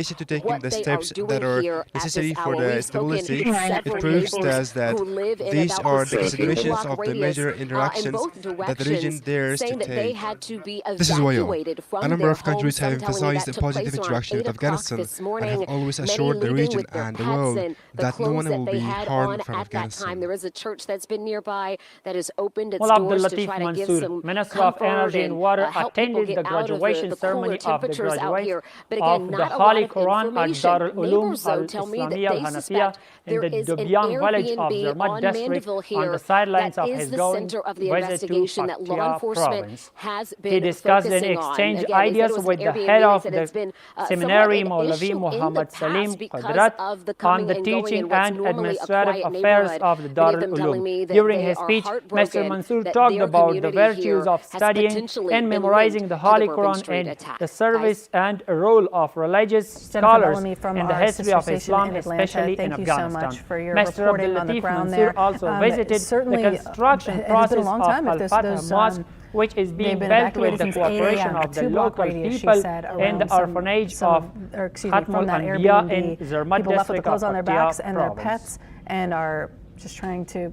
what they are doing here at this hour. We've spoken to several neighbors who live in these about are a the considerations of the major in interactions both that the region dares to saying that they take. had to be This is why evacuated from a number their of countries homes. have emphasized the positive interaction with Afghanistan and have always assured the region and the world that no one will be harmed from Afghanistan. There is a church that's been nearby that has opened its Well, doors to Abdul try Latif to give Mansour, some Minister of comfort Energy and Water, help people attended get the out of graduation the ceremony cooler of the temperatures out graduates here. But of again, the not a Holy lot of Quran at information. Dar al-Ulum Neighbors, though, tell me that al-Islamiyya they al-Hanafiya suspect in there the is an Dubian village of Airbnb Zermatt on district Mandeville on here the sidelines that of is his the going center of the visit to investigation that law Paktia enforcement province. has He been discussed and focusing on. exchanged Again, ideas it was with an the Airbnb head of that the has been seminary, somewhat an Maulavi issue in the Muhammad past Salim because Qadrat, of the on coming the and going teaching in what's and normally a administrative quiet affairs neighborhood. of the Many Dar of them telling me al-Ulum. that During they his are speech, Mr. heartbroken Mansour that talked their about the community virtues here of has studying potentially and been memorizing linked the to Holy Bourbon Quran Street and attack. the service and role of religious scholars in the history of Islam, especially in Afghanistan. Mr. Abdul Latif Mansour also visited the construction process of Al-Fatah Mosque, which is being built with the cooperation of the local people and the orphanage of Khatmul Anbiya in Zermatt district of on their backs and their province. pets and are just trying to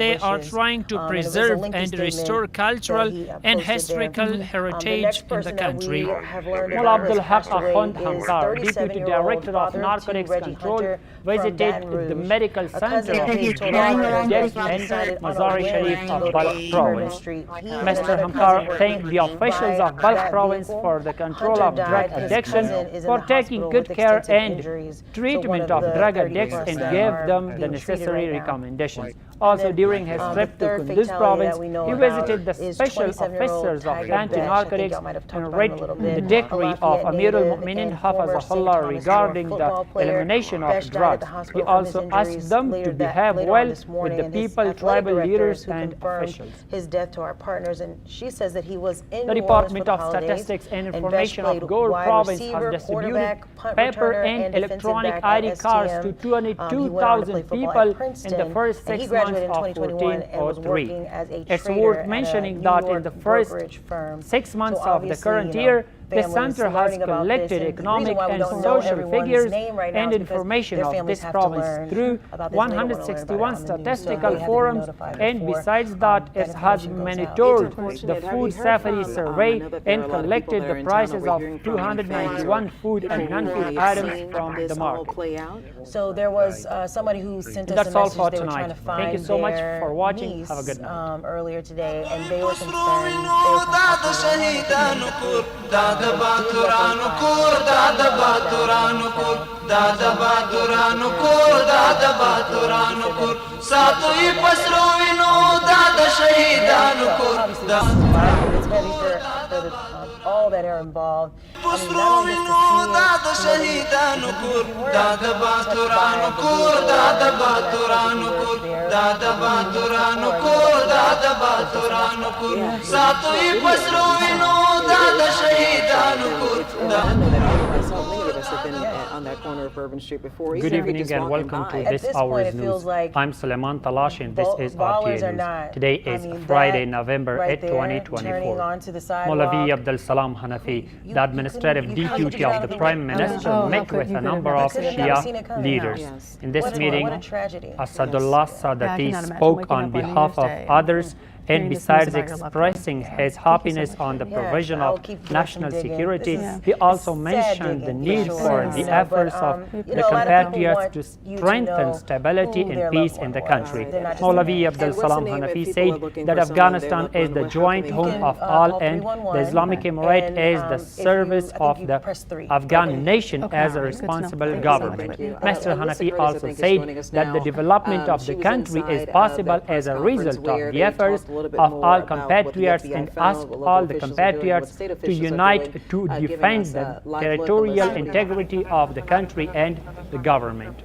they are trying to preserve and restore cultural and historical heritage in the country. Mullah Abdul Haq Akhund Hamkar, Deputy Director of Narcotics Control, visited the medical center of drug addicts in Mazar Sharif of Balkh province. Mr. Hamkar thanked the officials of Balkh province for the control of drug addiction, for taking good care and treatment of drug addicts, and gave them the necessary recommendations. Also, during his trip to Kunduz province, he visited the special officers of anti-narcotics and read the decree of Amir al-Mu'minin Hafazahullah regarding the elimination of drugs. He also asked them to behave well with the people, tribal leaders, and officials. His death to our partners, and she says that he was in the Department of Statistics and Information of Gale province has distributed paper and electronic ID cards to 22,000 people in the first 6 months of 1403. It's worth mentioning that in the first 6 months of the current year, The center has collected economic and social figures and information of this province through 161 statistical forums, and besides that, it has monitored the food safety survey and collected the prices of 291 food and non-food items from the market. So there was somebody who sent us That's a all message. for They were tonight. trying to find Thank you so much their for watching. niece, Have a good night. Earlier today, and they were concerned. It's heavy for all that are involved. I mean, not only just the on that corner of Bourbon Street before. Good evening and welcome to this hour's news. I'm Suleiman Talash and this is RTA News. Today is Friday, November 8, 2024. Maulavi Abdul Salam Hanafi, the administrative deputy of the Prime Minister, met with a number of Shia leaders. In this meeting, Asadullah Sadati spoke on behalf of others, and besides expressing his happiness on the provision of national security, he also mentioned the need for the efforts of the compatriots to strengthen stability and peace in the country. Maulavi Abdul Salam Hanafi said that Afghanistan is the joint home of all, and the Islamic Emirate is the service of the Afghan nation as a responsible government. Mr. Hanafi also said that the development of the country is possible as a result of the efforts of all compatriots, and asked all the compatriots to unite to defend the territorial integrity of the country and the government.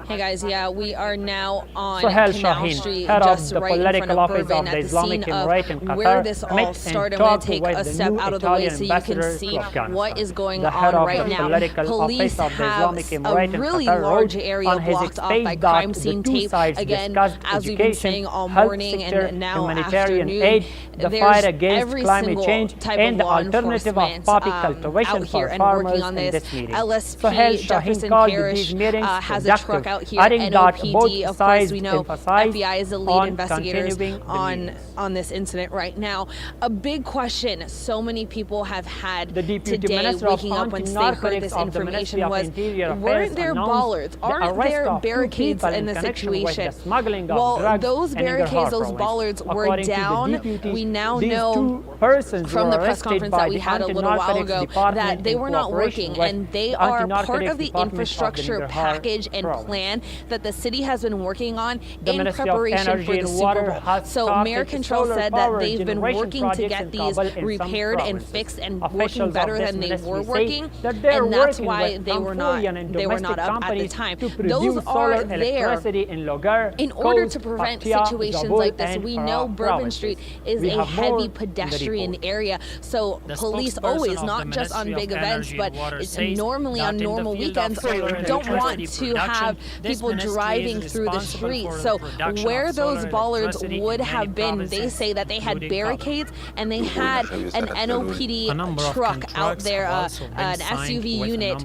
Hey guys, yeah, we are now on Sohail Canal Shaheen, Street, head just of the right in front political of office Bourbon, of the at the Islamic scene Emirate in of Qatar, where this all met started. and I'm going talked to take with a the step new out of the way Italian so you can ambassador see to Afghanistan. what is going The head on of right the now. political Police office of the have Islamic a Emirate in really Qatar large wrote area on his blocked off by page that crime the scene two tape. sides Again, discussed as we've been education, saying all health morning sector, and now humanitarian afternoon, aid, the there's fight against every climate single change, type and of the law alternative of enforcement poppy out cultivation here for and farmers working on in this. this meeting. LSP Sohail Shaheen Jefferson called Parish these meetings has a truck out productive, here. adding that NOPD, both of course, sides we know emphasize FBI is the lead on investigators continuing the on this incident right now. A big question so many people have had Deputy today, Minister of waking up once they heard Anti-Narcotics this of the Ministry information of was, Interior Affairs weren't there announced bollards? the Aren't arrest there of two barricades people in the connection with situation? the smuggling of Well, drugs those in barricades, Nangarhar those province. bollards were According to the down. deputy, We now these know two persons from were the press arrested conference by that we the had a little while Anti-Narcotics ago Department that they in were not cooperation working, with and they the are part Anti-Narcotics of the Department of infrastructure Nangarhar package and province. plan that the city has been working on The in Ministry of preparation Energy for the and Super Water Bowl. has So started Mayor Cantrell solar said that power they've been generation working to projects get in these Kabul and some repaired and provinces. fixed and Officials working of better this than they ministry were say working, that they're and that's working why with they were foreign and not domestic up at the companies time. to produce Those solar are there electricity in Logar, in order Khost, to prevent Paktia, situations Zabul, like this. and We Farah know Bourbon provinces. Street is We a have more heavy in the pedestrian report. area, so The police spokesperson always, of the not just on Ministry big of events, Energy but and Water it's says normally that on in the normal field of weekends, solar don't want electricity to have production, this people ministry driving is through the responsible streets. for So production where of those solar bollards electricity would in many have been, they provinces, say that they had including barricades and they had an NOPD truck out there, an SUV unit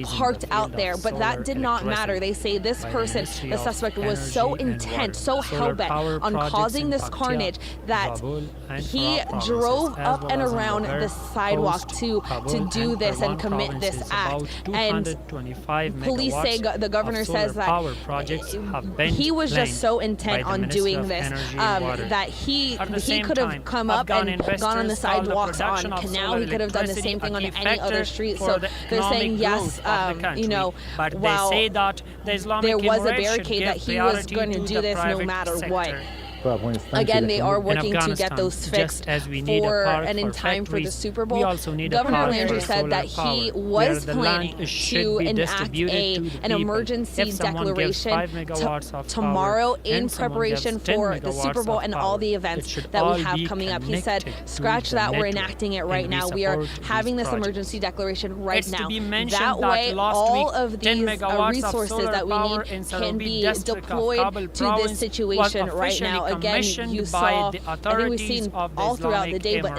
parked out there, but that did not matter. They say this person, the suspect, was so intent, so hell-bent on causing this carnage that he drove up and around the sidewalk to do this and commit this act. And police say, the governor says that he was just so intent on doing this that he could have come up and gone on the sidewalks on Canal. He could have done the same thing on any other street. So they're saying yes, you know, while there was a barricade, that he was going to do this no matter what. Again, they are working to get those fixed for and in time for the Super Bowl. Governor Landry said that he was planning to enact an emergency declaration tomorrow in preparation for the Super Bowl and all the events that we have coming up. He said, scratch that, we're enacting it right now. We are having this emergency declaration right now. That way, all of these resources that we need can be deployed to this situation right now. Again, you saw, I think we've seen all throughout the day, but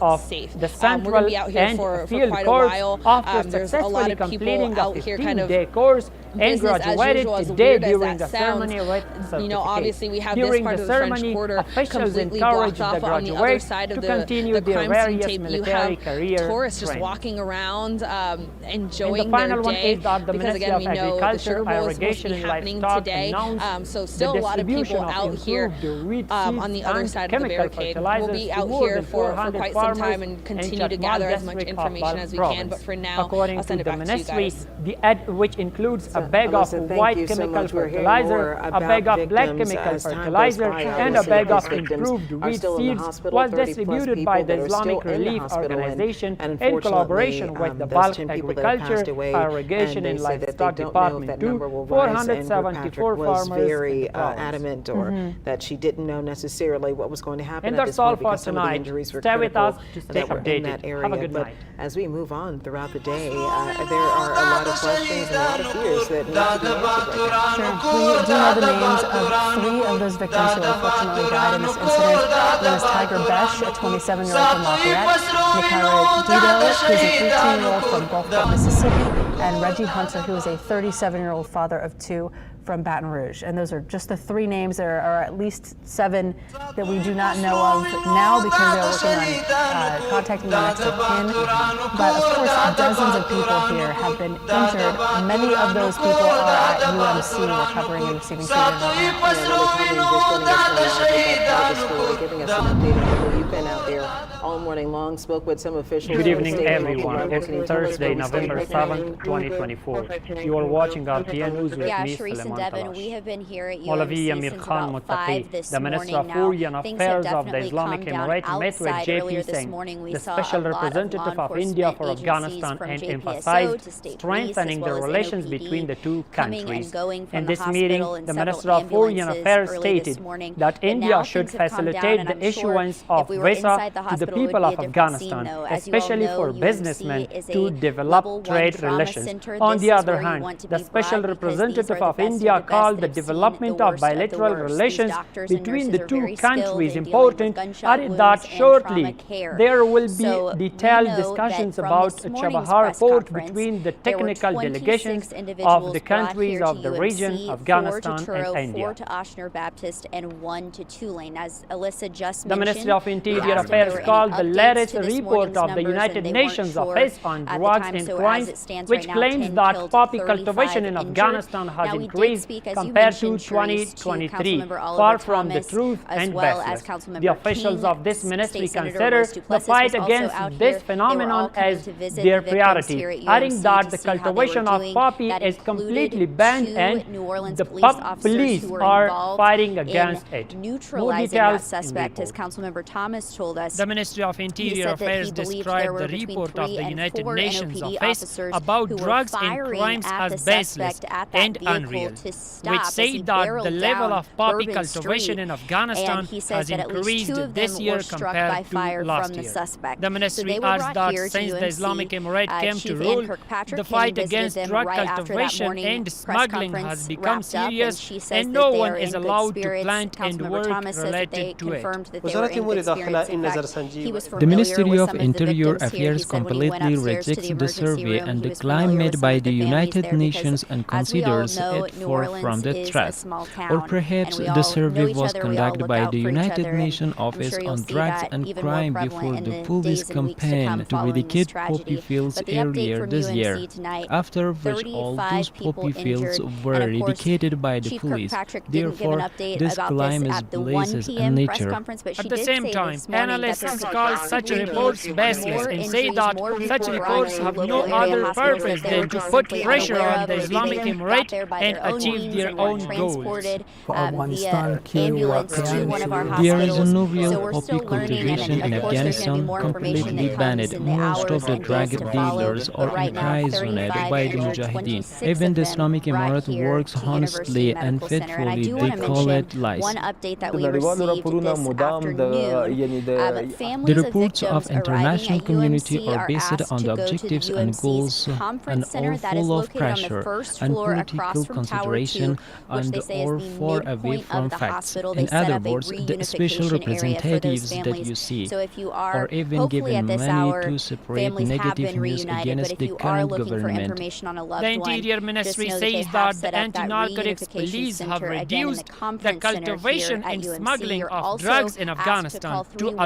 of safe. the We're Central going to be out here and for Field quite a Corps while. after There's a lot successfully of people completing out a here kind of 15-day course and business as graduated usual, as today weird as during that the sounds. ceremony with certificate. You know, obviously we have this During part the of the French ceremony, Quarter officials completely encouraged blocked the off. On the other graduates side to of continue the their crime scene various tape, you military have career tourists just training. walking around, And enjoying the final their one day. is that the Because Ministry again, of we know the Agriculture, Sugar Bowl is supposed to Irrigation be and happening Livestock today. announced So still a lot of distribution people of out here improved wheat on seeds the other and side of the chemical barricade. We'll be fertilizers out to more here than for 400 quite some farmers time and in continue to Chatmal gather as much district of information as we Balkh can. But province. for now, According I'll send to it the back to you ministry, guys. the ad, which includes a bag of Alyssa, thank white you so chemical much. We're hearing fertilizer, more a about bag of black victims chemical as time goes fertilizer, by, and a obviously, bag these of victims improved approved are wheat still in the seeds hospital. was 30+ distributed people by the that are still Islamic in the Relief hospital, Organization and in collaboration with the those Bulk 10 people that have passed Agriculture, away, Irrigation and and they say that they Livestock don't know if Department that to number will rise. And 474 was farmers in very the province. adamant, or that she didn't know necessarily what was going to happen And at that's this all point for because some of the tonight. injuries were Stay with critical us to stay that were in that updated. area. Have a good But night. as we move on throughout the day, there are a lot of questions and a lot of fears that need to be answered right now. Sure. We do know the names of 3 of those victims who unfortunately died in this incident. One is Tiger Besh, a 27-year-old from Lafayette, Nikara Dido, who is a 18-year-old from Gulfport, Mississippi, and Reggie Hunter, who is a 37-year-old father of 2 from Baton Rouge. And those are just the 3 names. There are at least 7 that we do not know of now because they're working on contacting the next of kin. But of course, dozens of people here have been injured. Many of those people are at UMC recovering and receiving treatment right now. Giving us an update on you've been out there all morning long, spoke with some officials. Good evening, everyone. It's Thursday, November 7th, 2024. You are watching RTN News with me, Suleiman Devin, we have been here at Maulavi UMC Amir since Khan about Muttaqi, 5 this the Minister of morning now. Foreign Things have Affairs of the definitely Islamic calmed down Emirate, met with outside. Earlier JP this Singh, morning, we the saw Special a lot of Representative law of India for enforcement Afghanistan, agencies and from emphasized JPSO to state strengthening police, the as well as relations NOPD, between the two coming countries. and going from In the this meeting, hospital in the several Minister of Foreign ambulances Affairs early this stated morning. that But India now should things have calmed down, facilitate and the I'm sure issuance if of we were visa inside the to the hospital, it would people be of a different scene, Afghanistan, though. As you all especially know, for UMC businessmen is a to level develop 1 trade trauma relations. center. On This the is other where you hand, want to the be Special brought because these Representative are of the best India of the best called that the have seen development the of worst of the bilateral worst. These relations doctors and between the nurses are two very skilled countries in dealing with important, gunshot added wounds that and shortly trauma care. there will be So detailed we know discussions that from about this morning's Chabahar press Port conference, between the there were technical 26 delegations individuals of the brought countries here to of the region, UMC, 4 to Afghanistan Truro, and 4 India. to Ochsner Baptist, and 1 to Tulane. As Alyssa just The mentioned, Ministry of Interior we asked if Affairs there were called any the updates latest to this report morning's of the numbers, United and they weren't Nations sure Office on at the Drugs time. and So as Crimes, it stands which right now, claims 10 that killed, poppy 35 cultivation in injured. Afghanistan has Now, we did increased speak, as you compared to mentioned, Sharice, to 2023, Councilmember Oliver far from the Thomas, truth as and well as baseless. Councilmember The officials King, of this ministry State Senator consider Royce the Duplessis fight was also against out this here. They were phenomenon all coming as to visit their the victims priority, here at adding UMC that to the see how they were cultivation of doing. poppy That is included completely banned 2 and New Orleans the police officers police who were are involved fighting in against it. neutralizing that suspect, as Councilmember Thomas told us. The Ministry of Interior Affairs described the report of the United Nations Office about drugs and crimes as baseless and unreal, which say that the level of poppy cultivation in Afghanistan has increased this year compared to last year. The ministry adds that since the Islamic Emirate came to rule, the fight against drug cultivation and smuggling has become serious, and no one is allowed to plant and work related to it. The Ministry of Interior Affairs completely rejects the survey and the claim made by the United Nations and considers it far from the truth. Or perhaps the survey was conducted by the United Nations Office on Drugs and Crime before the police campaign to eradicate poppy fields earlier this year, after which all those poppy fields were eradicated by the police. Therefore, this claim is baseless in nature. At the same time, analysts call such reports baseless and say that such reports have no other purpose than to put pressure on the Islamic Emirate and achieve their own goals. There is no real poppy cultivation in Afghanistan, completely banned. Most of the drug dealers are imprisoned by the Mujahideen. Even the Islamic Emirate works honestly and faithfully. They call it lies. One update that we received this afternoon. The reports of international community are based on the objectives and goals and are full of pressure and political consideration and are far away from facts. In other words, the special representatives that you see are even given money to spread negative news against the current government. The Interior Ministry says that the anti-narcotics police have reduced the cultivation and smuggling of drugs in Afghanistan to a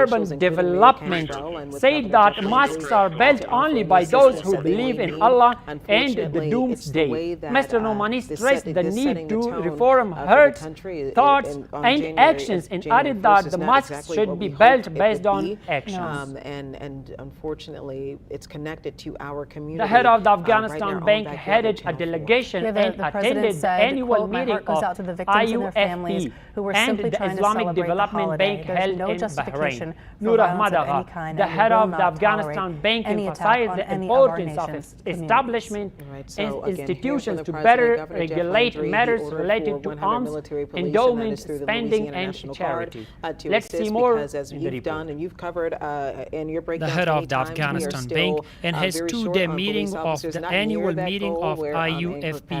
urban development said that mosques are built only by those who believe in Allah and the doomsday. Mr. Nomani stressed the need to reform hearts, thoughts, and actions, and added that the mosques should be built based on actions. And unfortunately, it's connected to our community. The head of the Afghanistan Bank headed a delegation and attended the annual meeting of IUFP and the Islamic Development Bank held in Bahrain. Nur Ahmad Agha, the head of the Afghanistan Bank, emphasized the importance of establishment and institutions to better regulate matters related to arms, endowment, spending, and charity. Let's see more in the report. The head of the Afghanistan Bank and his two-day meeting of the annual meeting of IUFP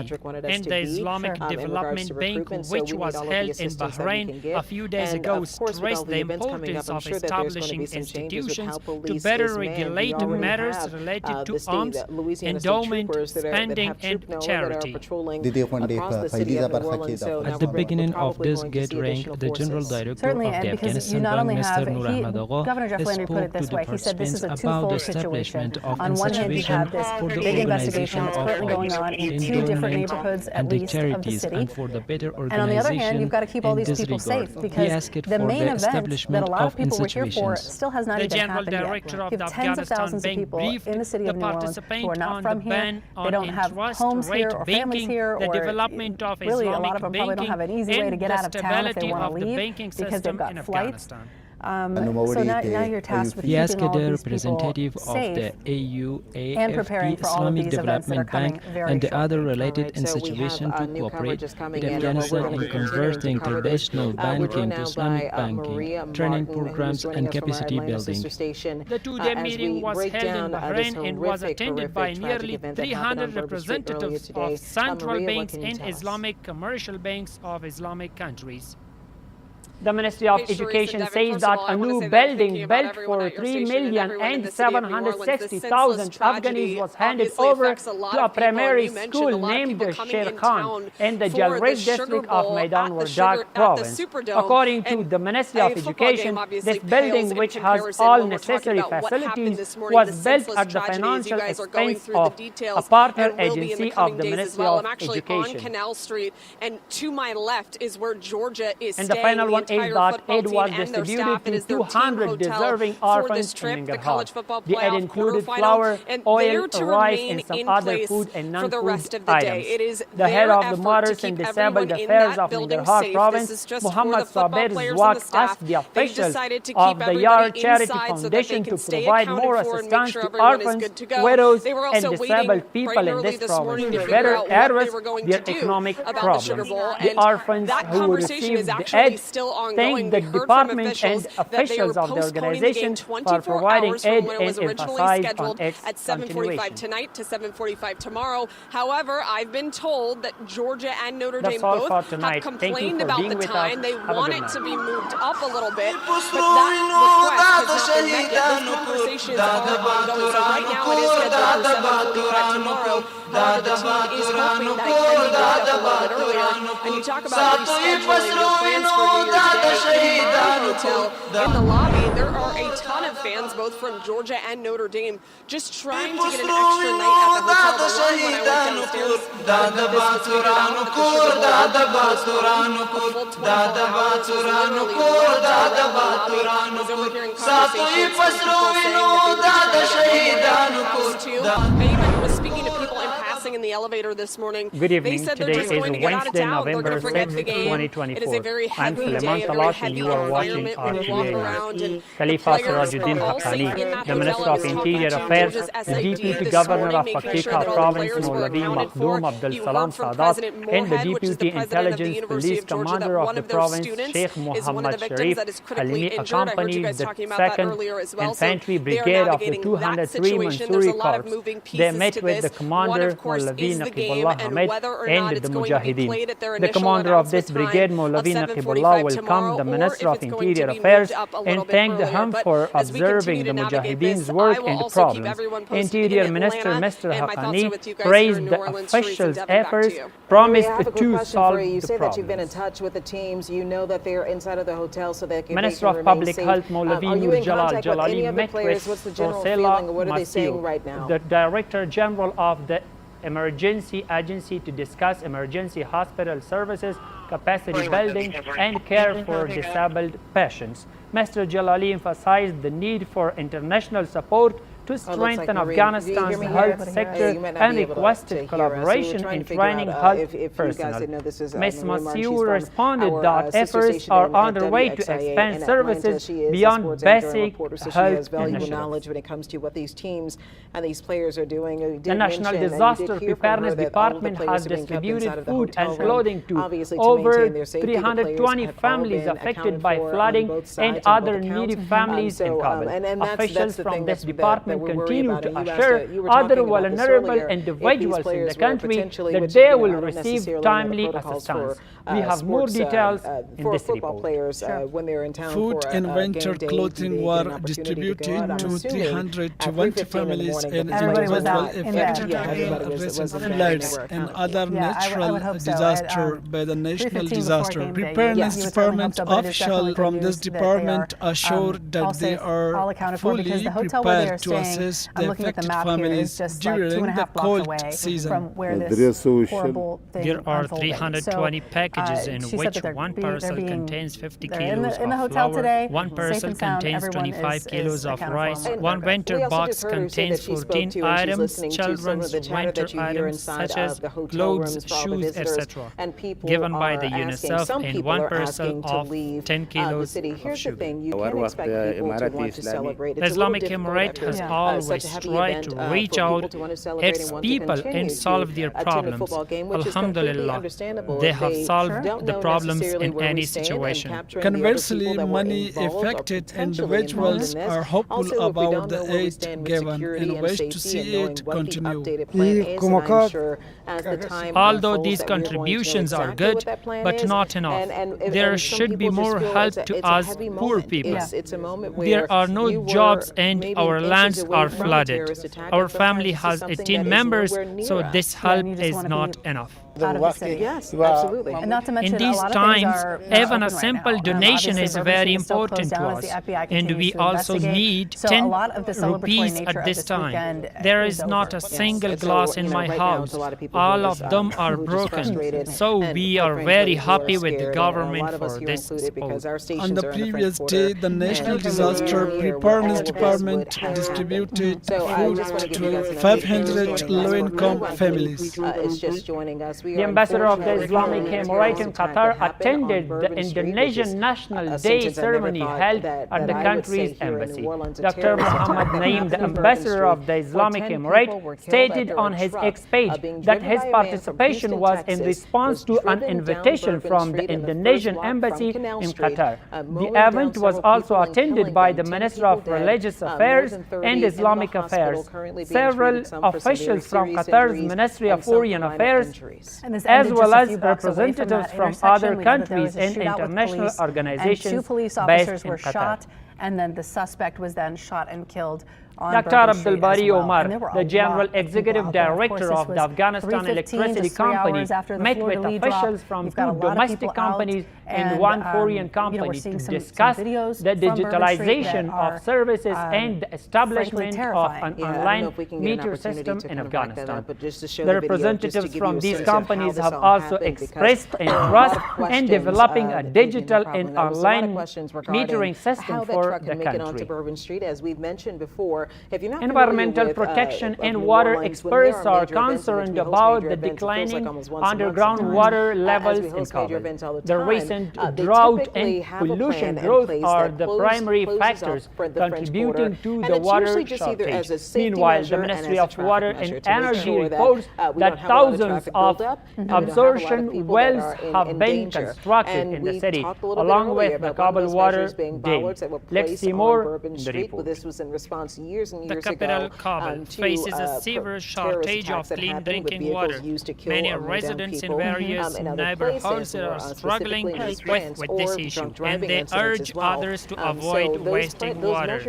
and the Islamic Development Bank, which was held in Bahrain a few days ago, stressed the importance of establishing institutions to better regulate matters related to alms, endowment, spending, and charity. Across the city of New Orleans, so At the beginning of this gathering, the General Director Certainly, of the and because you Afghanistan not Bank, only Mr. have, Nur Ahmad Agha, Governor Jeff Landry put it spoke this to way. the He said this is a participants about twofold the situation. establishment of On one hand, you institution have this for the big investigation organization that's of currently going on in two different neighborhoods, at and the least, of the charities, city. and for the better And on the other hand, you've got to keep all these people safe, because the main event that a lot of people were here for still has not even happened yet. You have tens of thousands of people in the city of New Orleans who are not from here. They don't have homes here or families here, or really a lot of them probably don't have an easy way to get out of town if they want to leave because they've got flights. So now you're tasked with He keeping all asked the these people representative of the safe and preparing AUAFP for all of Islamic these events that are Development coming Bank very and the shortly. other related So we have, institutions to new cooperate coverage coming with in, and we're Afghanistan gonna in be continuing to converting cover this. traditional We're banking joined to now Islamic by Maria banking, training Martin, who's programs, joining and us from our capacity Atlanta building. sister station. The two-day As meeting we was break held in down this Bahrain and was horrific, attended by tragic nearly event that happened on 300 Bourbon Street earlier representatives today. of central Maria, what banks can you and tell us? Islamic commercial banks of Islamic countries. The Ministry of Education says that a new building built for 3,760,000 Afghans was handed over to a primary school named Sher Khan in the Jalrif district of Maidan Wardak province. According to the Ministry of Education, this building, which has all necessary facilities, was built at the financial expense of a partner agency of the Ministry of Education. Canal Street, and to my left is where Georgia is And the staying. final one is that aid was distributed to 200 deserving orphans in Nangarhar. The aid included flour, oil, rice, and some other food and non-food items. The head of the Mothers and Disabled Affairs of Nangarhar province, Muhammad Sabir Zwak, asked the officials of the Yar Charity Foundation to provide more assistance to orphans, widows, and disabled people in this province to better address their economic problems. The orphans who received the aid thanked the department and officials of the organization for providing aid and emphasized on its at 7:45 continuation. tonight to 7:45 tomorrow. However, I've been told that Georgia and Notre That's Dame all both for have tonight. Thank you complained for about being the with us. time. They Have a want good it to night. be moved up a little bit, but that request has not been met yet. Those conversations are ongoing. So right now it is scheduled for 7:45 tomorrow. However, the team is hoping that it can be moved up a little bit earlier. And you talk about rescheduling your plans for New Year's Day in the hotel. In the lobby, there are a ton of fans, both from Georgia and Notre Dame, just trying to get an extra night at the hotel. The line when I went downstairs, this was figured out at the Sugar Bowl. A full 12 hours was literally ramped around the lobby. I was overhearing conversations from people saying that they would try to get more house too. I even was speaking to people in passing in the elevator this morning. Good evening. They said they're Today just going to is get out of Wednesday, town. They're going November to forget 6, the game. 2024. It is a very I'm heavy Suleiman day, a very Talash, and heavy you are watching environment when you walk RTVA around. And Khalifa the players Sirajuddin are all safe Haqqani, in that the hotel. Minister I of was Interior talking to Affairs, Georgia's the SID Deputy this Governor morning, of making sure Faktika that all the Province, players were Maulvi accounted for. Makhdoom Abdul You Salam heard from Sadat, President and the Moorhead, which is the Deputy president of the Intelligence University Police of Georgia, that Commander of one the of their province, students Sheikh is one of the Muhammad victims Sharif that is critically Halimi, injured. I heard you accompanied guys the talking about that 2nd earlier as well. So Infantry they are Brigade of the navigating that 203 situation. There's a Mansouri lot of Corps. moving They pieces met to with the this. One, commander, of course, Maulvi is the game Naqibullah and Ahmed, whether or not and it's the going to be Mujahideen. played at their The initial commander of this announcement brigade, time Maulvi of Naqibullah, 7:45 welcomed tomorrow, the or Minister if of it's going to Interior be Affairs moved up a and little bit thanked earlier. him But for as we continue observing to the navigate Mujahideen's this, work I will in the also keep province. everyone posted in Interior Minister Atlanta, Mr. and my thoughts are Haqqani with you guys here praised in New the Orleans. Sharice officials' and Devin, back to efforts, you. promised I have a quick to question solve for you. You the say that you've been in problems. touch with the teams. You know that they're inside of the hotel so that Minister they of can remain Public safe. Health Maulvi Are you Nur in Jalal contact with any Jalali of the met players? with What's the general Rosella feeling? What are they saying Mathieu, right now? the Director General of the Emergency Agency, to discuss emergency hospital services, capacity building, and care for disabled patients. Mr. Jalali emphasized the need for international support to strengthen Afghanistan's health sector and requested collaboration in training health personnel. Ms. Mathieu responded that efforts are underway to expand services beyond basic health knowledge when it comes to what these teams and these players are doing. The National Disaster Preparedness Department has distributed food and clothing to over 320 families affected by flooding and other needy families in Kabul. Officials from this department continue to assure other vulnerable individuals in the country that they will receive timely assistance. We have more details in this report. Food and winter clothing were distributed to 320 families in individual affected recent floods and other natural disaster by the National Disaster Preparedness Department. Officials from this department assured that they are fully prepared to assist the affected families during the cold season. There are 320 packages in which one parcel contains 50 kilos of flour, one parcel contains 25 kilos of rice, one winter box contains 14 items, children's winter items such as clothes, shoes, etc., given by the UNICEF, and one parcel of 10 kilos of sugar. The Islamic Emirate has always tried to reach out its people and solve their problems. Alhamdulillah, they have solved the problems in any situation. Conversely, many affected individuals are hopeful about the aid given and wish to see it continue. Although these contributions are good, but not enough, there should be more help to us poor people. There are no jobs and our lands are flooded. Our family has 18 members, so this help is not enough. Yes, absolutely. And not to mention, in these times, even a simple donation is very important to us, and we also need 10 rupees at this time. There is not a single glass in my house. All of them are broken, so we are very happy with the government for this support. On the previous day, the National Disaster Preparedness Department distributed food to 500 low-income families. The ambassador of the Islamic Emirate in Qatar attended the Indonesian National Day ceremony held at the country's embassy. Dr. Muhammad Naeem, the ambassador of the Islamic Emirate, stated on his X page that his participation was in response to an invitation from the Indonesian embassy in Qatar. The event was also attended by the Minister of Religious Affairs and Islamic Affairs, several officials from Qatar's Ministry of Foreign Affairs, as well as representatives from other countries and international organizations and 2 police officers were shot, and then the suspect was then shot and killed. Dr. Abdul Bari Omar, the General Executive Director of the Afghanistan Electricity Company, met with officials from 2 domestic companies and 1 foreign company to discuss the digitalization of services and the establishment of an online meter system in Afghanistan. The representatives from these companies have also expressed interest in developing a digital and online metering system for the country. As we've mentioned before, environmental protection and water experts are concerned about the declining underground water levels in Kabul. The recent drought and pollution growth are the primary factors contributing to the water shortage. Meanwhile, the Ministry of Water and Energy reports that thousands of absorption wells have been constructed in the city, along with the Kabul water dam. Let's see more in the report. The capital, Kabul, faces a severe shortage of clean drinking water. Many residents in various neighborhoods are struggling with this issue, and they urge others to avoid wasting water.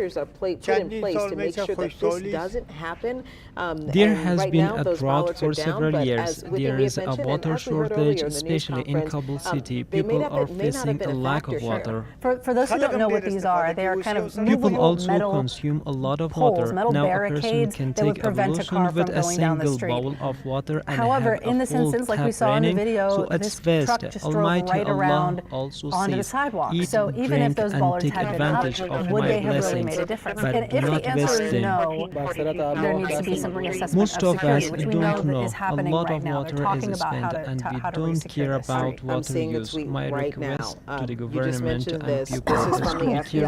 There has been a drought for several years. There is a water shortage, especially in Kabul city. People are facing a lack of water. For those who don't know what these are, they are kind of people also consume a lot of water. Now a person can take a lotion with a single bowl of water and however, have in a this full instance, like we tap saw in the raining. video, So it's this best truck just Almighty drove right Allah around also onto the says, sidewalk. eat, So even drink, if those and bollards take had been advantage up, of would my they have really blessings, made a difference? but And do if not the answer waste is them. no, there needs to be some reassessment Most of security, us which we don't know know. is A happening lot right of now. They're water talking is about spent, and we don't care about water use. My request to the government and people is to care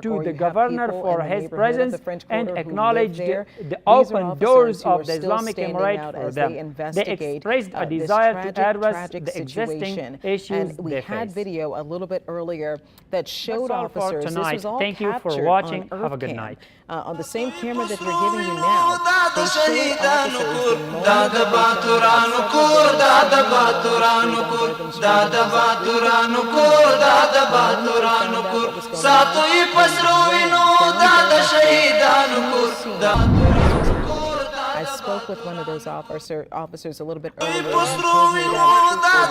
gratitude to the governor for his presence and acknowledged the open doors of the Islamic Emirate for them. They expressed a desire to address the existing issues and we they had face. video a little bit earlier that showed That's all for officers. tonight. This was all Thank you for captured watching. on Have a good Earth night. Cam. On the same camera that we're giving you now, they showed officers the moment that they I spoke with one of those officers a little bit earlier and told me that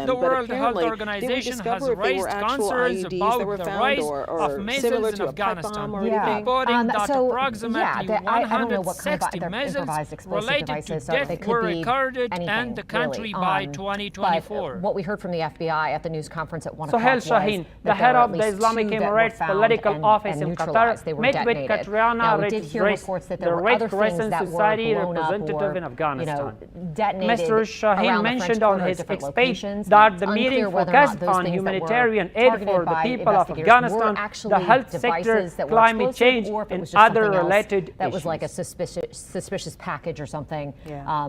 them. The but World apparently, Health Organization did we has discover if they raised were actual concerns IEDs about that were the found rise or of similar missiles in to a pipe bomb Afghanistan, or anything? reporting that so, approximately I don't know what kind of 160 they're missiles improvised explosive related to devices, so death they could were be recorded anything, in the country really. by But 2024. what we heard from the FBI at the news conference at 1 Sohail o'clock was Shaheen, the that head there were of at the least Islamic two that were Emirates found political and office in Qatar, neutralized. They were met with detonated. Katriana Now, we did hear reports that there were the other Red things Crescent that Society were blown up representative or, in Afghanistan. detonated Mr. around Shaheen the mentioned French on border at his different speech locations. that It's the unclear meeting whether or not focused those on things that were humanitarian aid targeted for the by people of investigators were Afghanistan, actually the health sector, devices that were climate explosive, change, or if it and was just other something else related that was issues. like a suspicious package or something. Yeah.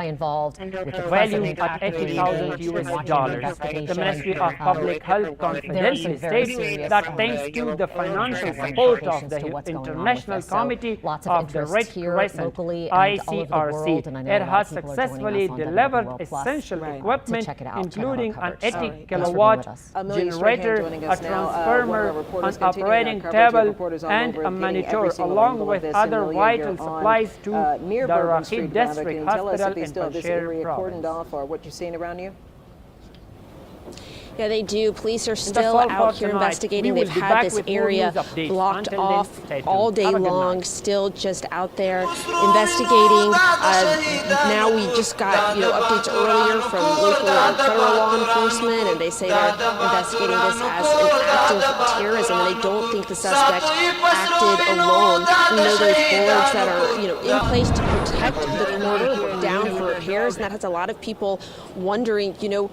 involved with the valued at $80,000 US. The Ministry of Public Health confidentially states that thanks to the financial support of the International Committee of the Red Crescent, ICRC, it has successfully delivered essential equipment, including an 80-kilowatt generator, a transformer, an operating table, and a monitor, along with other vital supplies to the Rahid District Hospital in Panjshir Province. What you seeing around you? Yeah, they do. Police are still out here investigating. They've had this area blocked off all day long, still just out there investigating. Now we just got updates earlier from local and federal law enforcement, and they say they're investigating this as an act of terrorism, and they don't think the suspect acted alone. We know those boards that are in place to protect the corridor were down for repairs, and that has a lot of people wondering, New Year's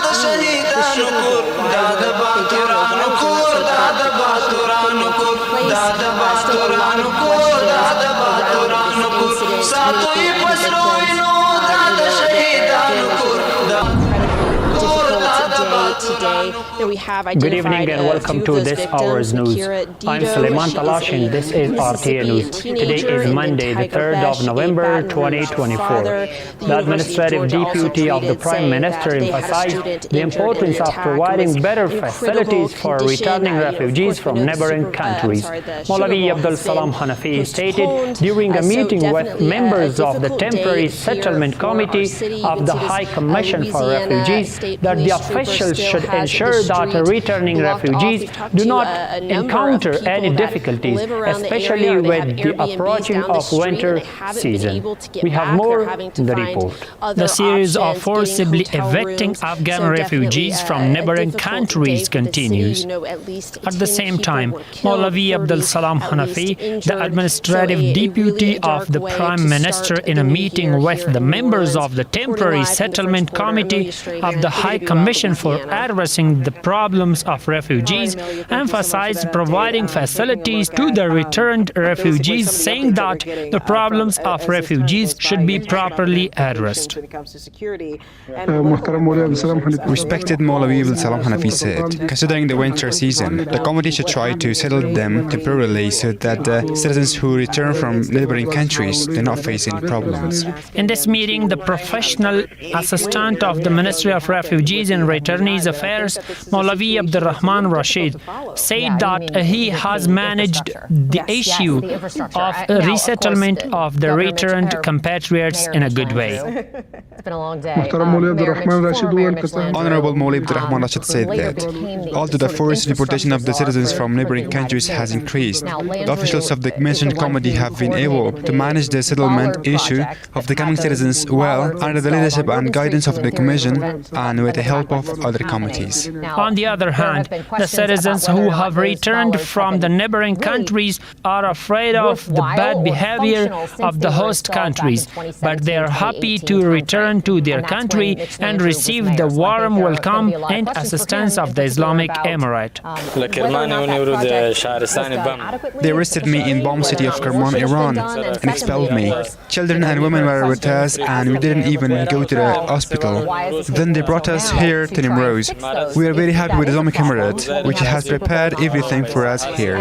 the Super Bowl, why were they down there? Why was there not some precautionary equipment in place? Still a lot of questions around this incident. Many of the victims, today that we have identified. Good evening and welcome to this hour's news. I'm Suleiman Talash and this is RTA News. Today is Monday, the 3rd of November, 2024. The Administrative Deputy of the Prime Minister emphasized the importance of providing better facilities for returning refugees from neighboring countries. Maulavi Abdul Salam Hanafi stated during a meeting with members of the Temporary Settlement Committee of the High Commission for Refugees that the officials should ensure that returning refugees do not encounter any difficulties, especially with the approaching of winter season. We have more in the report. The series of forcibly evicting Afghan refugees from neighboring countries continues. At the same time, Maulavi Abdul Salam Hanafi, the Administrative Deputy of the Prime Minister, in a meeting with the members of the Temporary Settlement Committee of the High Commission for addressing the problems of refugees, emphasized providing facilities to the returned refugees, saying that the problems of refugees should be properly addressed. Respected Maulavi Abdul Salam Hanafi said, considering the winter season, the committee should try to settle them temporarily so that the citizens who return from neighboring countries do not face any problems. In this meeting, the professional assistant of the Ministry of Refugees and Returnees Affairs, Maulavi Abdurrahman Rashid, said that he has managed the issue of resettlement of the returned compatriots in a good way. It's been a long day. Honorable Maulavi Abdurrahman Rashid said that although the forced deportation of the citizens from neighboring countries has increased, the officials of the mentioned committee have been able to manage the settlement issue of the coming citizens well under the leadership and guidance of the Commission and with the help of other committees. On the other hand, the citizens who have returned from the neighboring countries are afraid of the bad behavior of the host countries, but they are happy to return to their country and receive the warm welcome and assistance of the Islamic Emirate. They arrested me in bomb city of Kerman, Iran, and expelled me. Children and women were with us, and we didn't even go to the hospital. Then they brought us here to Nimrose. We are very happy with the Islamic Emirate, which has prepared everything for us here.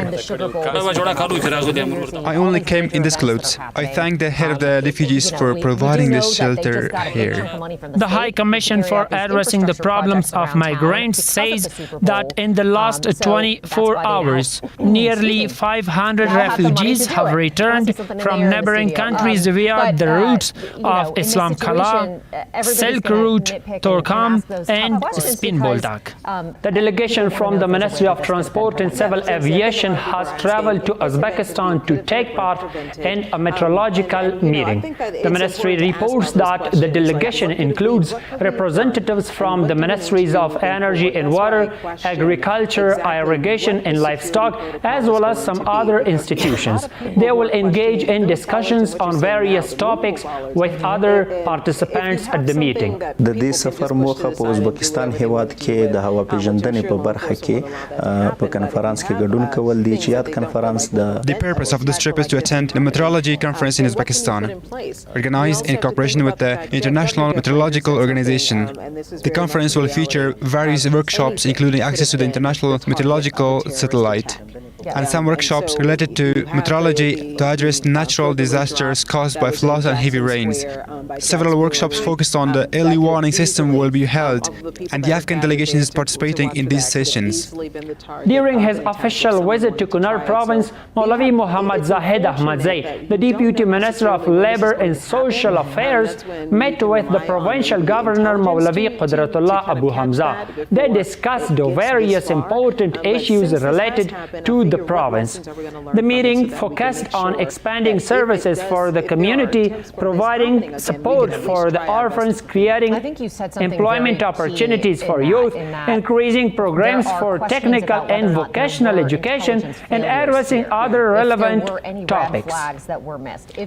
I only came in this clothes. I thank the head of the refugees for providing this shelter here. The High Commission for addressing the problems of migrants says that in the last 24 hours, nearly 500 refugees have returned from neighboring countries via the routes of Islam Kala, Silk Route, Torkham, and Spinboldak. The delegation from the Ministry of Transport and Civil Aviation has traveled to Uzbekistan to take part in a meteorological meeting. The ministry reports that the delegation includes representatives from the Ministries of Energy and Water, Agriculture, Irrigation and Livestock, as well as some other institutions. They will engage in discussions on various topics with other participants at the meeting. د دې سفر موخه په ازبکستان هیواد کې د هوا پیژندنې په برخه کې په کنفرانس کې ګډون کول دي چې یاد کنفرانس The purpose of this trip is to attend the meteorology conference in Uzbekistan, organized in cooperation with the International Meteorological Organization. The conference will feature various workshops including access to the International Meteorological Satellite, and some workshops related to meteorology to address natural disasters caused by floods and heavy rains. Several workshops focused on the early warning system will be held, and the Afghan delegation is participating in these sessions. During his official visit to Kunar province, Maulavi Muhammad Zahid Ahmadzai, the Deputy Minister of Labor and Social Affairs, met with the provincial governor Maulavi Qudratullah Abu Hamza. They discussed the various important issues related to the province. The meeting focused on expanding services for the community, providing support for the orphans, creating employment opportunities for youth, increasing programs for technical and vocational education, and addressing other relevant topics.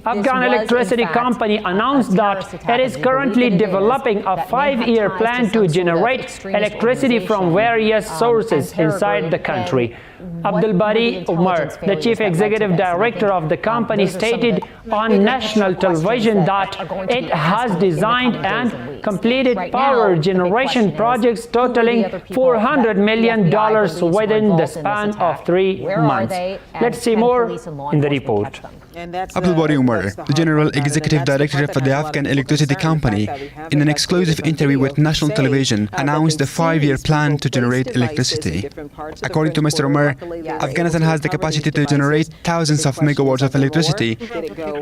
Afghan Electricity Company announced that it is currently developing a 5-year plan to generate electricity from various sources inside the country. Abdul Bari Umar, the chief executive director of the company, stated on national television that it has designed and completed power generation projects totaling $400 million within the span of 3 months. Let's see more in the report. Abdul Bari Umar, the General Executive Director for the Afghan Electricity Company, in an exclusive interview with national television, announced a 5-year plan to generate electricity. According to Mr. Umar, Afghanistan has the capacity to generate thousands of megawatts of electricity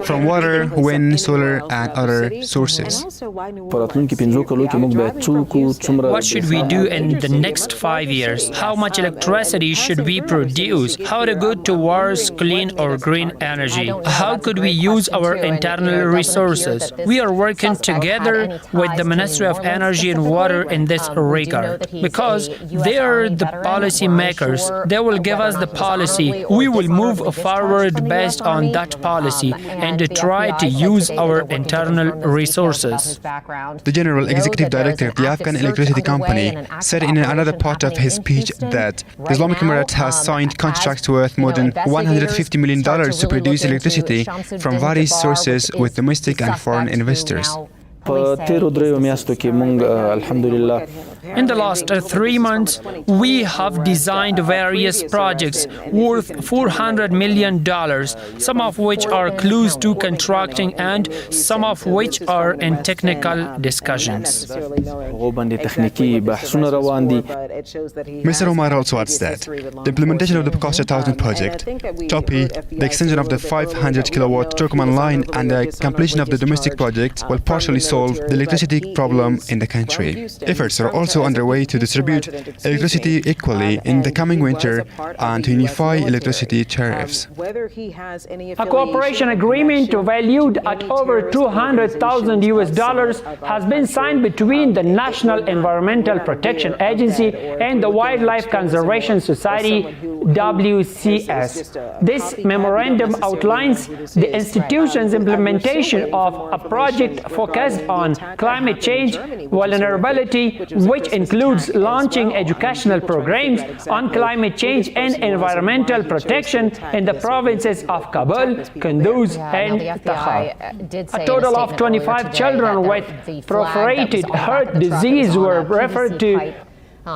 from water, wind, solar, and other sources. What should we do in the next 5 years? How much electricity should we produce? How to go towards clean or green energy? How could we use our internal resources? We are working together with the Ministry of Energy and Water in this regard, because they are the policy makers. They will give us the policy. We will move forward based on that policy and try to use our internal resources. The General Executive Director of the Afghan Electricity Company said in another part of his speech that the Islamic Emirate has signed contracts worth more than $150 million to produce electricity from various sources with domestic and foreign investors. In the last 3 months, we have designed various projects worth $400 million, some of which are close to contracting and some of which are in technical discussions. Mr. Omar also adds that the implementation of the Pakistan 1000 project, TOPI, the extension of the 500 kilowatt Turkmen line, and the completion of the domestic project will partially solve the electricity problem in the country. Efforts are also underway to distribute electricity equally in the coming winter and to unify electricity tariffs. A cooperation agreement valued at over $200,000 has been signed between the National Environmental Protection Agency and the Wildlife Conservation Society, WCS. This memorandum outlines the institution's implementation of a project focused on climate change vulnerability, which includes launching educational programs on climate change and environmental protection in the provinces of Kabul, Kunduz, and Takhar. A total of 25 children with perforated heart disease were referred to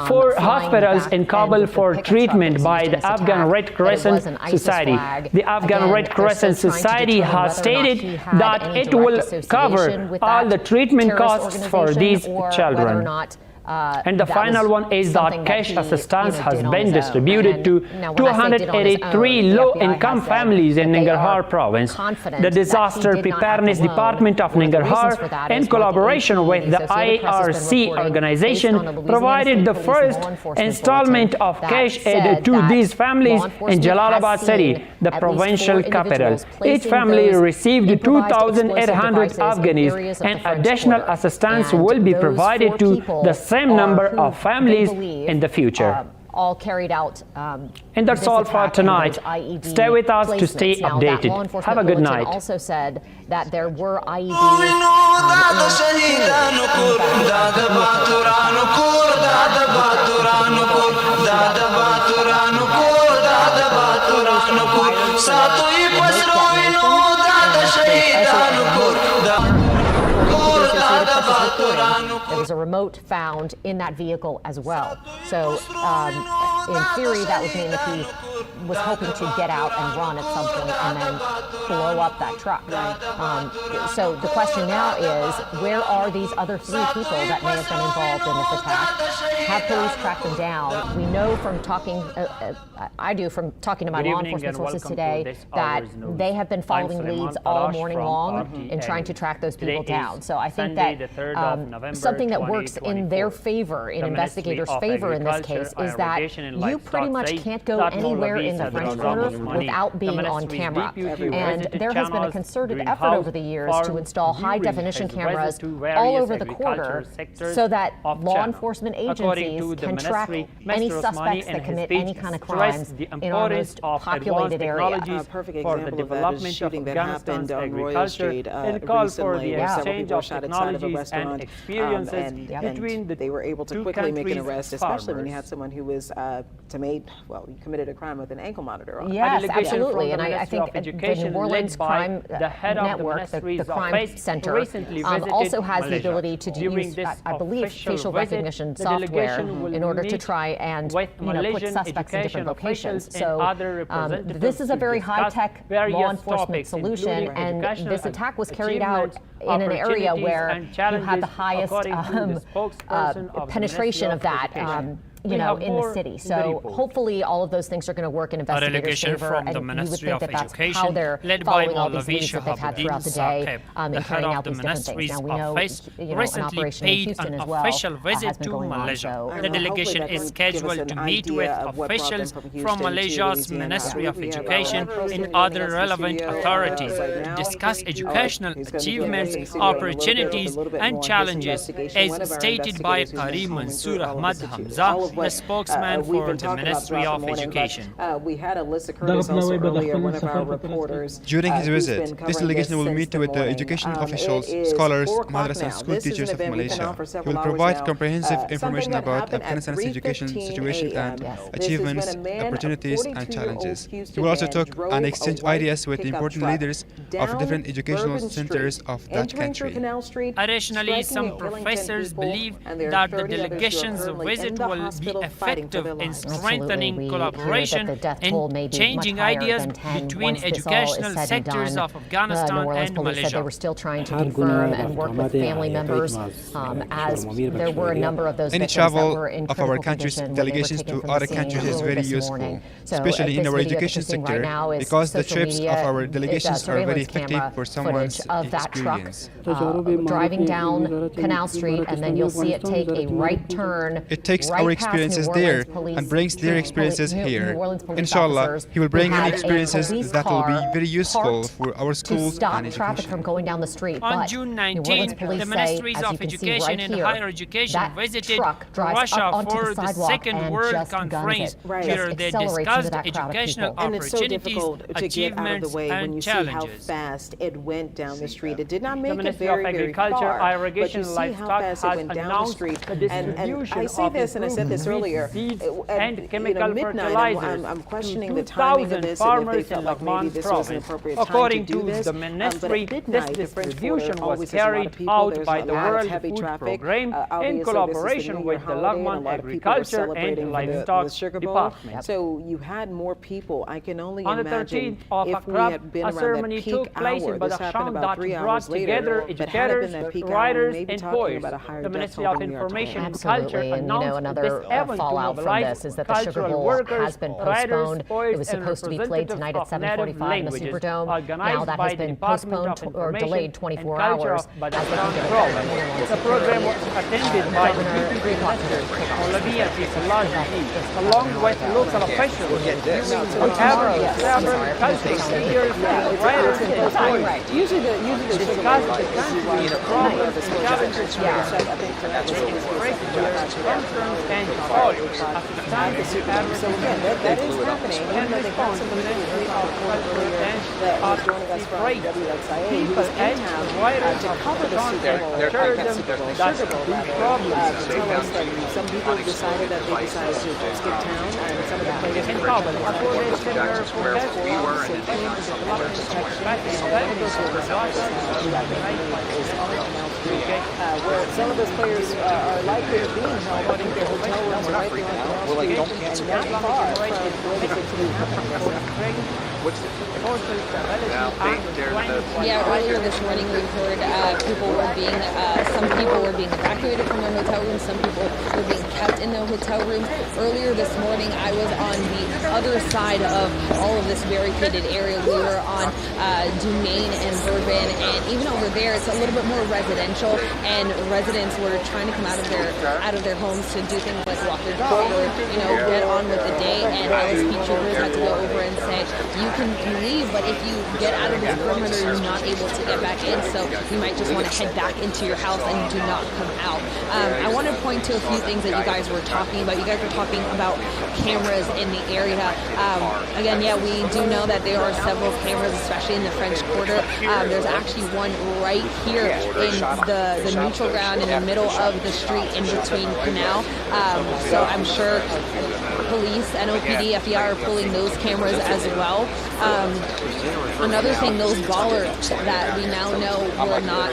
4 hospitals in Kabul for treatment by the Afghan Red Crescent Society. The Afghan Red Crescent Society has stated that it will cover all the treatment costs for these children. And the final one is that cash assistance has been distributed to 283 low-income families in Nangarhar province. The Disaster Preparedness Department of Nangarhar, in collaboration with the IRC organization, provided the first installment of cash aid to these families in Jalalabad city, the provincial capital. Each family received 2,800 Afghanis, and additional assistance will be provided to the same number of families in the future. All carried out. And that's all for tonight. Stay with us to stay updated. Have a good night. Also said that there were IEDs. There was a remote found in that vehicle as well. So, in theory, that would mean if he was hoping to get out and run at some point and then blow up that truck. So the question now is, where are these other 3 people that may have been involved in this attack? Have police tracked them down? We know from talking, from talking to my law enforcement sources today, that they have been following leads all morning long in trying to track those people down. So I think that something that works in their favor, in investigators' favor in this case, is that you pretty much can't go anywhere in the French Quarter without being on camera. And there has been a concerted effort over the years to install high-definition cameras all over the quarter so that law enforcement agencies can track any suspects that commit any kind of crimes in our most populated area. A perfect example of that is a shooting that happened on Royal Street recently, where several people were shot inside of a restaurant, and they were able to quickly make an arrest, especially when you had someone who was you committed a crime with an ankle monitor on. Yes, absolutely, and I think the New Orleans Crime Network, the Crime Center, also has the ability to use, I believe, facial recognition software in order to try and put suspects in different locations. So this is a very high-tech law enforcement solution, and this attack was carried out in an area where you had the highest penetration of that. In the city. So hopefully all of those things are going to work in investigators' favor, and you would think that that's how they're following all these leads that they've had throughout the day in carrying out these different things. Now we know, an operation in Houston as well has been going on. So the delegation is scheduled to meet with officials from Malaysia's Ministry of Education and other relevant authorities to discuss educational achievements, opportunities, and challenges, as stated by Qari Mansoor Ahmad Hamza, the spokesman for the Ministry of Education. We had Alyssa Curtis also earlier, one of our reporters. During his visit, this delegation will meet with the education officials, scholars, madrasa and school teachers of Malaysia. He will provide comprehensive information about Afghanistan's education situation and achievements, opportunities and challenges. He will also talk and exchange ideas with important leaders of different educational centers of that country. Additionally, some professors believe that the delegation's visit will be effective in strengthening collaboration and changing ideas between educational sectors of Afghanistan and Malaysia. Said they were still trying to confirm and work with family members, as there were a number of those victims that were in critical of our country's delegations to other countries is very useful, especially in our education sector, because the trips of our delegations are very effective for someone's experience. Driving down Canal Street, and then you'll see it take a right turn. It takes our experiences there and brings their experiences here. Inshallah, he will bring in experiences that will be very useful for our schools and education. Traffic from going down the street. On June 19th, the Ministries of Education and Higher Education visited Russia for the Second World Conference, where they discussed educational opportunities, achievements, and challenges. How fast it went down the street. It did not make it very, very far, Irrigation, but you see how fast it went down the street. And I say this, and I said this earlier, at midnight, I'm questioning the timing of this and if they felt like maybe this was an appropriate time to do this. The ministry, this distribution was carried out by the World Food Programme in collaboration with the Lagman Agriculture and Livestock Department. So you had more people. I can only imagine if we had been around that peak hour. This happened about 3 hours later, but had it been that peak hour, we may be talking about a higher death toll than we are today. Absolutely, and another fallout from this is that the Sugar Bowl has been postponed. It was supposed to be played tonight at 7:45 in the Superdome. Now that has been postponed or delayed 24 hours. The program was attended by the Deputy Minister Olivia Tisalagi, along with local officials, several cultural figures, writers, and poets. Usually the discuss the country, the problems, the challenges, concerns, and thoughts at the time of the that is happening. They got some ministry of culture that was joining us from WXIA. He was in town to cover the Super Bowl. Tell us that some people decided to skip town, and some of the players were where some of those players are likely to be held. I think their hotel rooms are right there on Canal Street and not far from where the 15 Yeah, earlier this morning we heard some people were being evacuated from their hotel rooms, some people were being kept in their hotel rooms. Earlier this morning I was on the other side of all of this barricaded area. We were on Dumaine and Bourbon, and even over there it's a little bit more residential, and residents were trying to come out of their homes to do things like walk their dog or get on with the day, and LSP troopers had to go over and say, you can leave, but if you get out of this perimeter, you're not able to get back in, so you might just want to head back into your house and do not come out. I want to point to a few things that you guys were talking about. You guys were talking about cameras in the area. Again, yeah, we do know that there are several cameras, especially in the French Quarter. There's actually one right here in the neutral ground in the middle of the street in between Canal. So I'm sure police, NOPD, FBI are pulling those cameras as well. Another thing, those bollards that we now know were not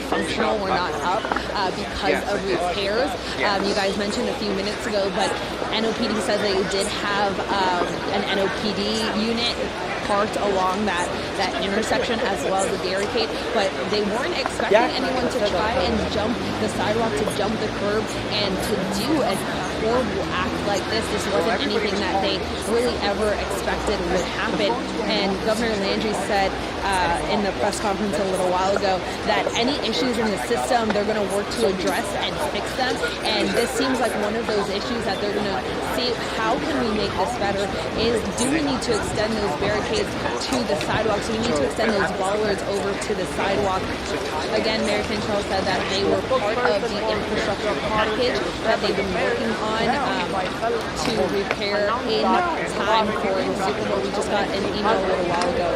functional, were not up because of repairs. You guys mentioned a few minutes ago, but NOPD says they did have an NOPD unit parked along that intersection as well as the barricade, but they weren't expecting anyone to try and jump the sidewalk, to jump the curb, and to do a horrible act like this. This wasn't anything that they really ever expected would happen. And Governor Landry said in the press conference a little while ago that any issues in the system, they're going to work to address and fix them. And this seems like one of those issues that they're going to see, how can we make this better? Do we need to extend those barricades to the sidewalks? Do we need to extend those bollards over to the sidewalk? Again, Mayor Cantrell said that they were part of the infrastructure package that they've been working on to repair in time for the Super Bowl. We just got an email a little while ago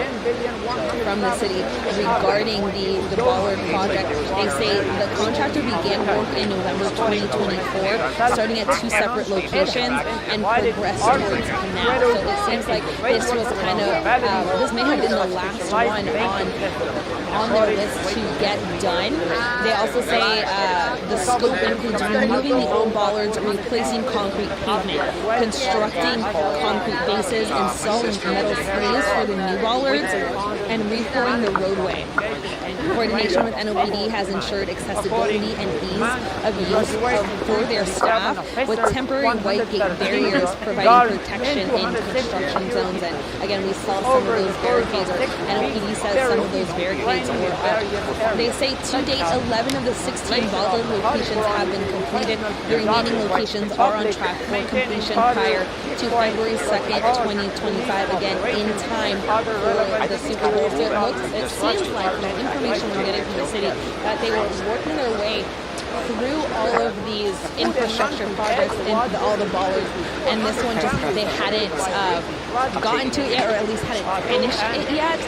from the city regarding the bollard project. They say the contractor began work in November 2024, starting at 2 separate locations and progressed towards Canal. So it seems like this was kind of, this may have been the last one on their list to get done. They also say the scope includes removing the old bollards, replacing concrete pavement, constructing concrete bases, installing metal sleeves for the new bollards, and reflooring the roadway. Coordination with NOPD has ensured accessibility and ease of use for their staff, with temporary white gate barriers providing protection in construction zones. And again, we saw some of those barricades, or NOPD says some of those barricades were up. They say to date, 11 of the 16 bollard locations have been completed. The remaining locations are on track for completion prior to February 2nd, 2025, again in time for the Super Bowl. So it seems like, from the information we're getting from the city, that they were working their way through all of these infrastructure projects and all the bollards, and this one just, they hadn't gotten to it yet, or at least hadn't finished it yet.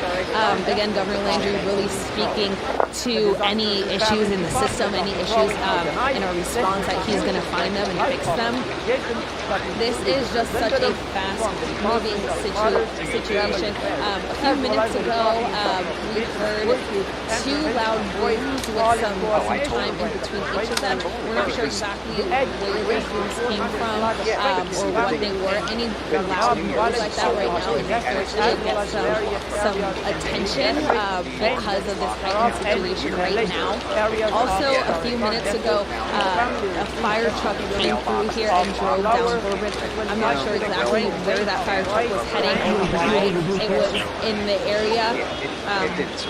Again, Governor Landry really speaking to any issues in the system, any issues in a response, that he's going to find them and fix them. This is just such a fast-moving situation. A few minutes ago, we heard 2 loud booms with some time in between each of them. We're not sure exactly where those booms came from or what they were. Any loud noise like that right now is unfortunately get some attention because of this heightened situation right now. Also, a few minutes ago, a fire truck came through here and drove down Bourbon. I'm not sure exactly where that fire truck was heading. It was in the area.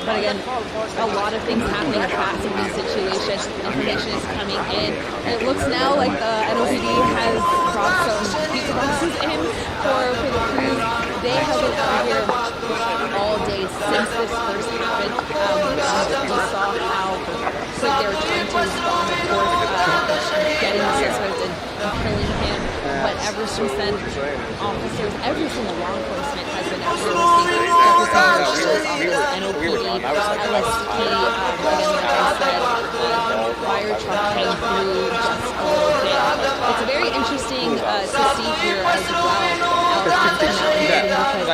But again, a lot of things happening fast in this situation. Information is coming in. It looks now like the NOPD has brought some pizza boxes in for the crews. They have been out here all day since this first happened. We saw how quick they were trying to respond, of course, getting the suspect and killing him. But ever since then, officers, every single law enforcement has been out here listening. NOPD, LSP, again, like I said, fire truck came through just a little bit. It's very interesting to see here as well. Because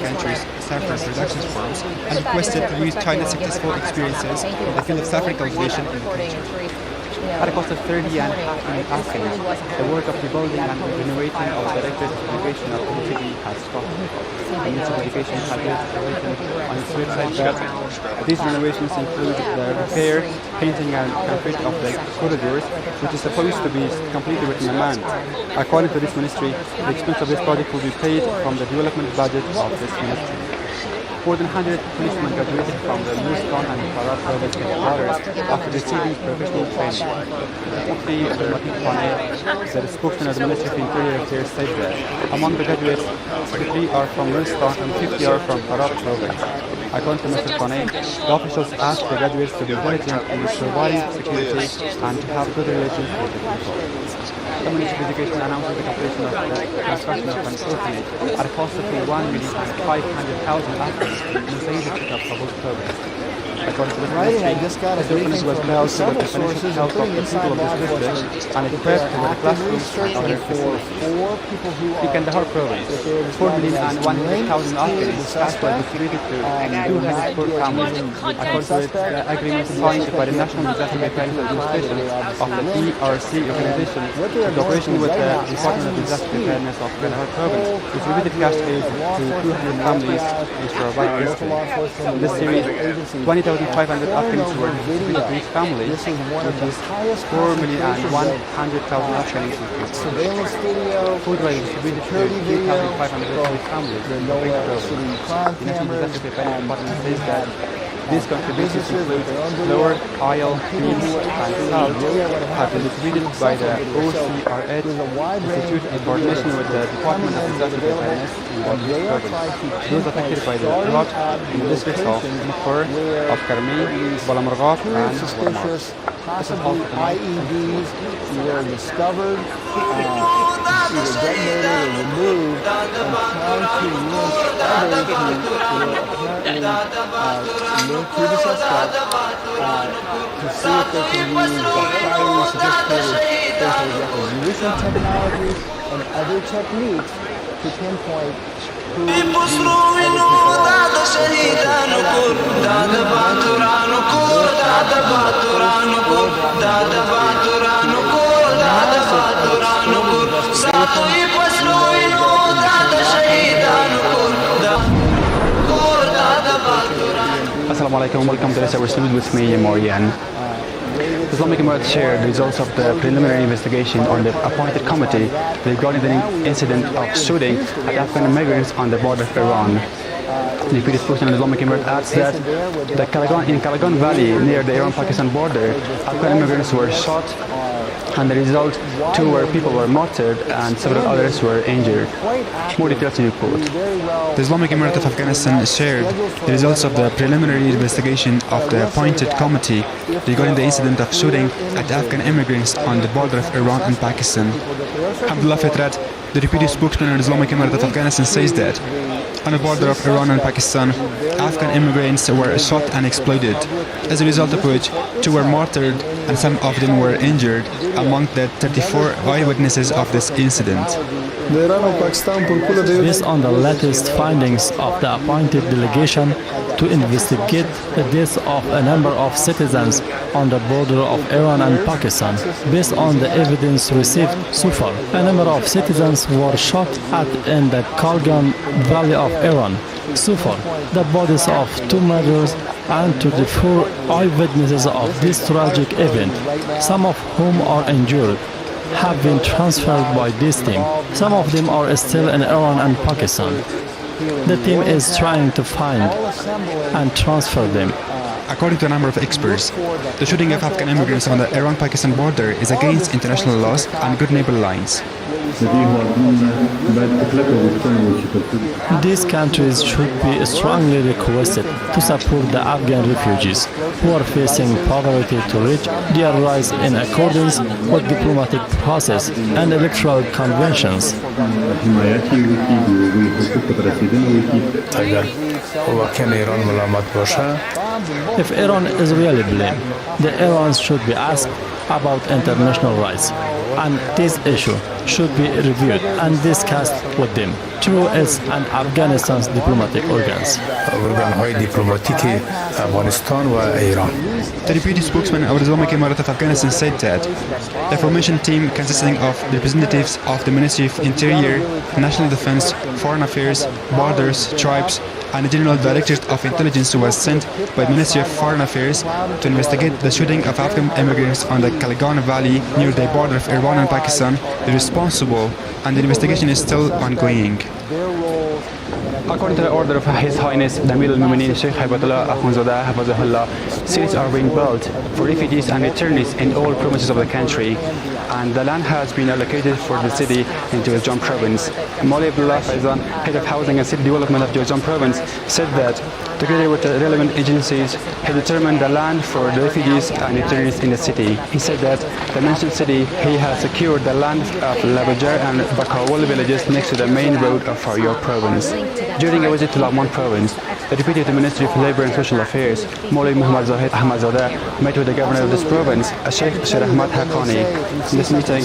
countries Saffron production farms and requested to use China's successful experiences in the field of saffron cultivation in the country. At a cost of 30 and Athens, the work of rebuilding and renovating our directorate of education of the city has stopped. The Ministry of Education has written on consulate said that these renovations include the repair, painting and concrete of the corridors, which is supposed to be completely within a month. According to this ministry, the expense of this project will be paid from the development budget of this ministry. More than 100 policemen graduated from the Newstown and Farah province headquarters after receiving professional training. The spokesman of the Ministry of Interior Affairs said that among the graduates, 63 are from Newstown and 50 are from Farah province. According to Mr. Panay, the officials asked the graduates to be diligent in providing security and to have good relations with the people. The Ministry of Education announced the completion of the construction of an orphanage at a cost of $1,500,000 in the same district of Kabul province. According to the ministry, the orphanage was built to the financial help of the people of this district and equipped with classrooms and other facilities. In Kandahar province, 4,100,000 Afghans were distributed to 204 families according to the agreement signed by the National Disaster Preparedness Administration of the PRC organization in cooperation with the Department of Disaster Preparedness of Kandahar province, distributed cash aid to 200 families which were by district. In this series, 20,500 Afghans were distributed to each family, which is 4,100,000 Afghans in food. Food was distributed to 3,500 families in the province. The National Disaster Preparedness Department says that these contributions include flour, oil, beans, and salt have been distributed by the OCRH Institute in coordination with the Department of Disaster Preparedness in the province. Those affected by the drought in the districts of Nipur, of Karmi, Balamurghat, and Walmart. Possibly IEDs were discovered, either detonated or removed, and trying to link others who were apparently linked to the suspect to see if they can use the highly sophisticated facial recognition technology and other techniques to pinpoint who these Assalamu alaikum, welcome to our studio with me, Morian. The Islamic Emirates shared the results of the preliminary investigation on the appointed committee regarding the incident of shooting at Afghan immigrants on the border of Iran. The deputy spokesman of the Islamic Emirates adds that in Kalagan Valley, near the Iran-Pakistan border, Afghan immigrants were shot, and the result, 2 people were martyred and several others were injured. More details in report. The Islamic Emirate of Afghanistan shared the results of the preliminary investigation of the appointed committee regarding the incident of shooting at Afghan immigrants on the border of Iran and Pakistan. Abdullah Fitrat, the deputy spokesman of the Islamic Emirate of Afghanistan, says that on the border of Iran and Pakistan, Afghan immigrants were shot and exploded, as a result of which 2 were martyred and some of them were injured among the 34 eyewitnesses of this incident. Based on the latest findings of the appointed delegation to investigate the deaths of a number of citizens on the border of Iran and Pakistan, based on the evidence received so far, a number of citizens were shot at in the Kalagan Valley of Iran. So far, the bodies of 2 murderers and 24 eyewitnesses of this tragic event, some of whom are injured, have been transferred by this team. Some of them are still in Iran and Pakistan. The team is trying to find and transfer them. According to a number of experts, the shooting of Afghan immigrants on the Iran-Pakistan border is against international laws and good neighbor lines. These countries should be strongly requested to support the Afghan refugees who are facing poverty to reach their rights in accordance with diplomatic process and electoral conventions. If Iran is really blamed, the Iranians should be asked about international rights, and this issue should be reviewed and discussed with them through its and Afghanistan's diplomatic organs. The deputy spokesman of the Islamic Emirate of Afghanistan said that the aforementioned team, consisting of representatives of the Ministry of Interior, National Defense, Foreign Affairs, Borders, Tribes, and the General Directorate of Intelligence was sent by the Ministry of Foreign Affairs to investigate the shooting of Afghan immigrants on the Kalgan Valley near the border of Iran and Pakistan, is responsible, and the investigation is still ongoing. According to the order of His Highness the Amir al-Mu'mineen Sheikh Haibatullah Akhundzada Hafazahullah, cities are being built for refugees and returnees in all provinces of the country, and the land has been allocated for the city in Jawzjan province. Maulay Abdullah Faizan, head of housing and city development of Jawzjan province, said that together with the relevant agencies, he determined the land for the refugees and returnees in the city. He said that the mentioned city, he has secured the land of Labajar and Bakawal villages next to the main road of Faryab province. During a visit to Laghman province, the Deputy to the Ministry of Labour and Social Affairs, Maulay Muhammad Zahid Ahmadzadeh, met with the Governor of this province, Sheikh Sher Ahmad Haqqani. In this meeting,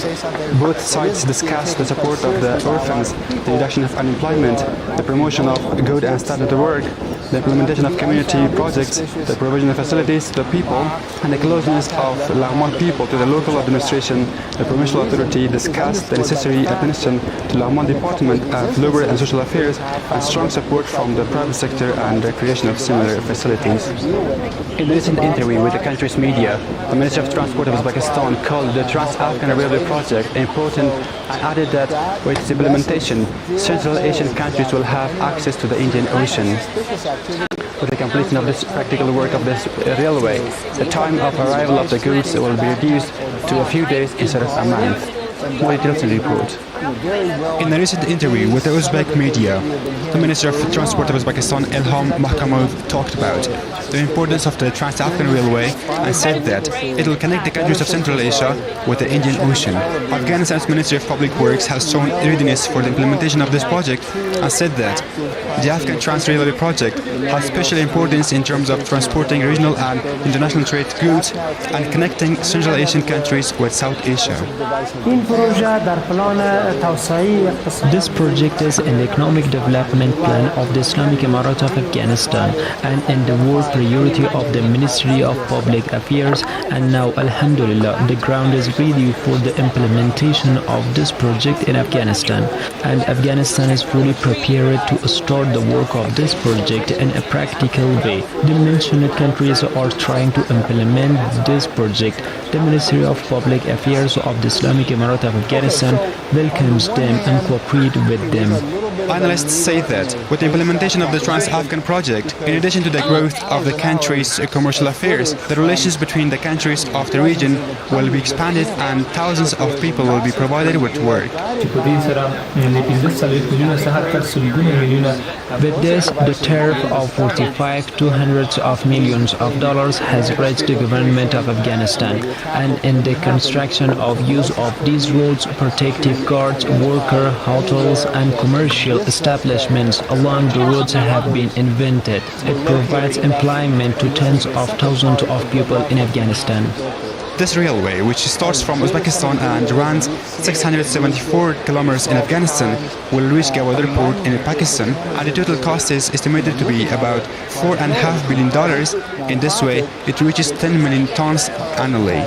both sides discussed the support of the orphans, the reduction of unemployment, the promotion of good and standard work, the implementation of community projects, the provision of facilities to the people, and the closeness of Laghman people to the local administration. The provincial authority discussed the necessary attention to Laghman Department of Labour and Social Affairs and strong support from the private sector and the creation of similar facilities. In a recent interview with the country's media, the Minister of Transport of Uzbekistan called the Trans-Afghan Railway project important and added that with its implementation, Central Asian countries will have access to the Indian Ocean. With the completion of this practical work of this railway, the time of arrival of the goods will be reduced to a few days instead of a month. More details in the report. In a recent interview with the Uzbek media, the Minister of Transport of Uzbekistan, Ilham Mahkamov, talked about the importance of the Trans-Afghan Railway and said that it will connect the countries of Central Asia with the Indian Ocean. Afghanistan's Ministry of Public Works has shown readiness for the implementation of this project and said that the Afghan Trans-Railway project has special importance in terms of transporting regional and international trade goods and connecting Central Asian countries with South Asia. This project is in the economic development plan of the Islamic Emirate of Afghanistan and in the world priority of the Ministry of Public Affairs, and now Alhamdulillah the ground is ready for the implementation of this project in Afghanistan, and Afghanistan is fully prepared to start the work of this project in a practical way. The mentioned countries are trying to implement this project. The Ministry of Public Affairs of the Islamic Emirate of Afghanistan welcomes them and cooperate with them. Analysts say that with the implementation of the Trans-Afghan project, in addition to the growth of the country's commercial affairs, the relations between the countries of the region will be expanded and thousands of people will be provided with work. With this, the tariff of 45 to hundreds of millions of dollars has reached the government of Afghanistan, and in the construction of use of these roads, protective guards, worker hotels and commercial establishments along the roads have been invented. It provides employment to tens of thousands of people in Afghanistan. This railway, which starts from Uzbekistan and runs 674 kilometers in Afghanistan, will reach Gwadar port in Pakistan, and the total cost is estimated to be about $4.5 billion. In this way, it reaches 10 million tons annually.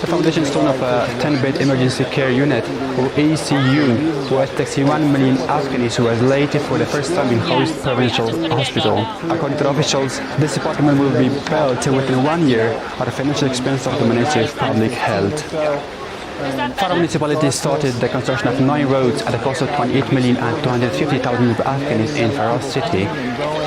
The foundation stone of a 10-bed emergency care unit, or ECU, was 61 million Afghans who was laid for the first time in Khost Provincial Hospital. According to the officials, this department will be built within 1 year at a financial expense of the Ministry of Public Health. Farah municipality started the construction of 9 roads at a cost of 28,250,000 Afghans in Farah city.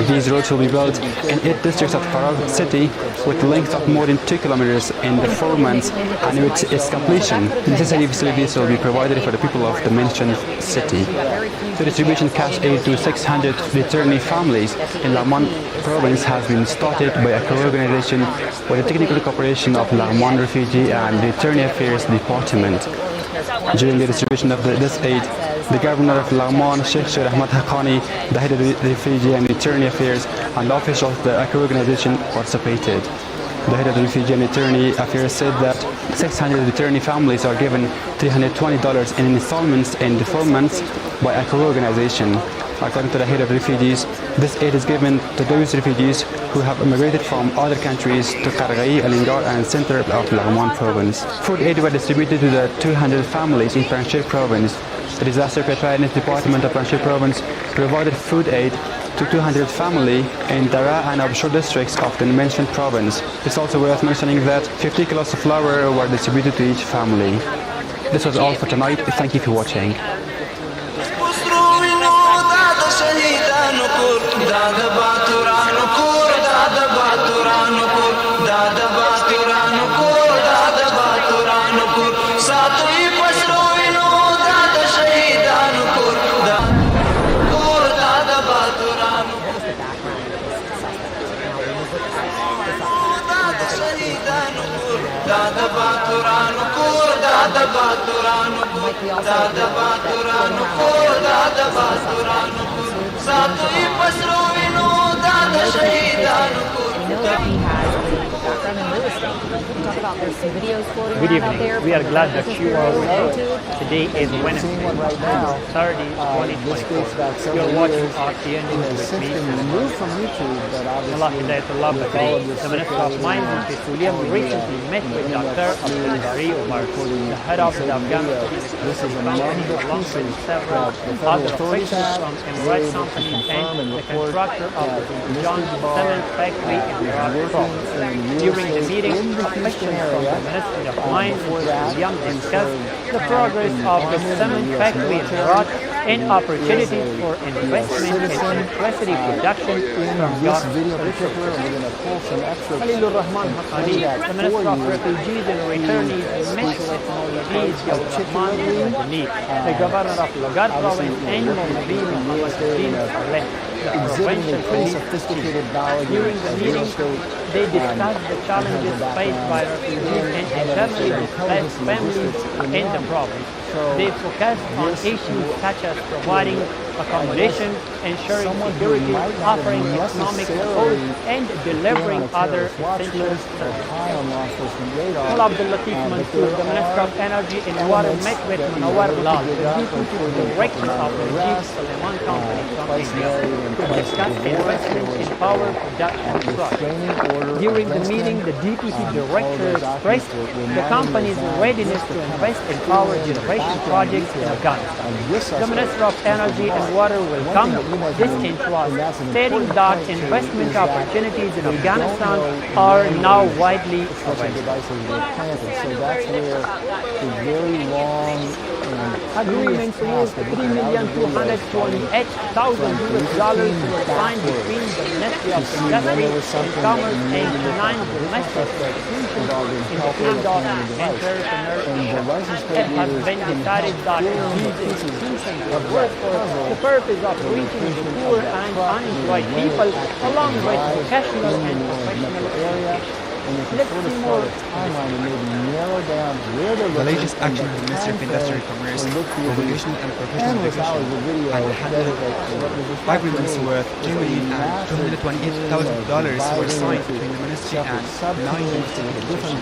These roads will be built in 8 districts of Farah city with a length of more than 2 kilometers in the 4 months, and with its completion, necessary facilities will be provided for the people of the mentioned city. The distribution cash aid to 600 returnee families in Laghman province has been started by a co-organization with the technical cooperation of Laghman Refugee and Returnee Affairs Department. During the distribution of this aid, the Governor of Laghman, Sheikh Sher Ahmad Haqqani, the head of the Refugee and Returnee Affairs, and the officials of the organization participated. The head of the Refugee and Returnee Affairs said that 600 returnee families are given $320 in installments in the 4 months by a co-organization. According to the head of refugees, this aid is given to those refugees who have immigrated from other countries to Kargai, Alingar and center of Laghman province. Food aid was distributed to the 200 families in Panjshir province. The Disaster Preparedness Department of Panjshir province provided food aid to 200 families in Dara and Abshur districts of the mentioned province. It's also worth mentioning that 50 kilos of flour were distributed to each family. This was all for tonight. Thank you for watching. Good evening. We are glad that you are with us. Today is Wednesday, October 30, 2024. You're watching RTN News with me. Allah Hidayatullah Bakri, the Minister of Mines and Petroleum, recently met with Dr. Abdulbari Umar, the head of the Afghan company, along with several other officials from Emirates companies and the contractor of the John Cement factory in Iraq province. During the meeting, officials from the Ministry of Mines and Petroleum discussed the progress of the cement factory in Iraq and opportunities for investment in electricity production from gas resources. Khalilur Rahman Haqqani, the Minister of Refugees and Returnees, met with Maulvi Abdurrahman al-Madani, the Governor of Logar province, and Maulvi Muhammad Din Saleh, the provincial police. During the meeting, they discussed the challenges faced by refugees and internally displaced families in the province. They focused on issues such as providing accommodation, ensuring security, offering economic support, and delivering other essential services. Abdul Latif Mansour, the Minister of Energy and Water, met with Manawar Lal, the Deputy Director of the Jeep Suleiman Company from India, to discuss investment in power production projects. During the meeting, the Deputy Director expressed the company's readiness to invest in power generation projects in Afghanistan. The Minister of Energy and Water welcomed this interest, stating that investment opportunities in Afghanistan are now widely available. Agreements worth $3,228,000 were signed between the Ministry of Industry and Commerce and 9 domestic institutions in the field of entrepreneurship. It has been decided that these institutions will work for the purpose of reaching the poor and unemployed people along with vocational and professional education. Let's see more. The latest action of the Ministry of Industry and Commerce, Vocational and Professional Education, and the handling agreements worth $2,228,000 were signed between the Ministry and 9 institutions.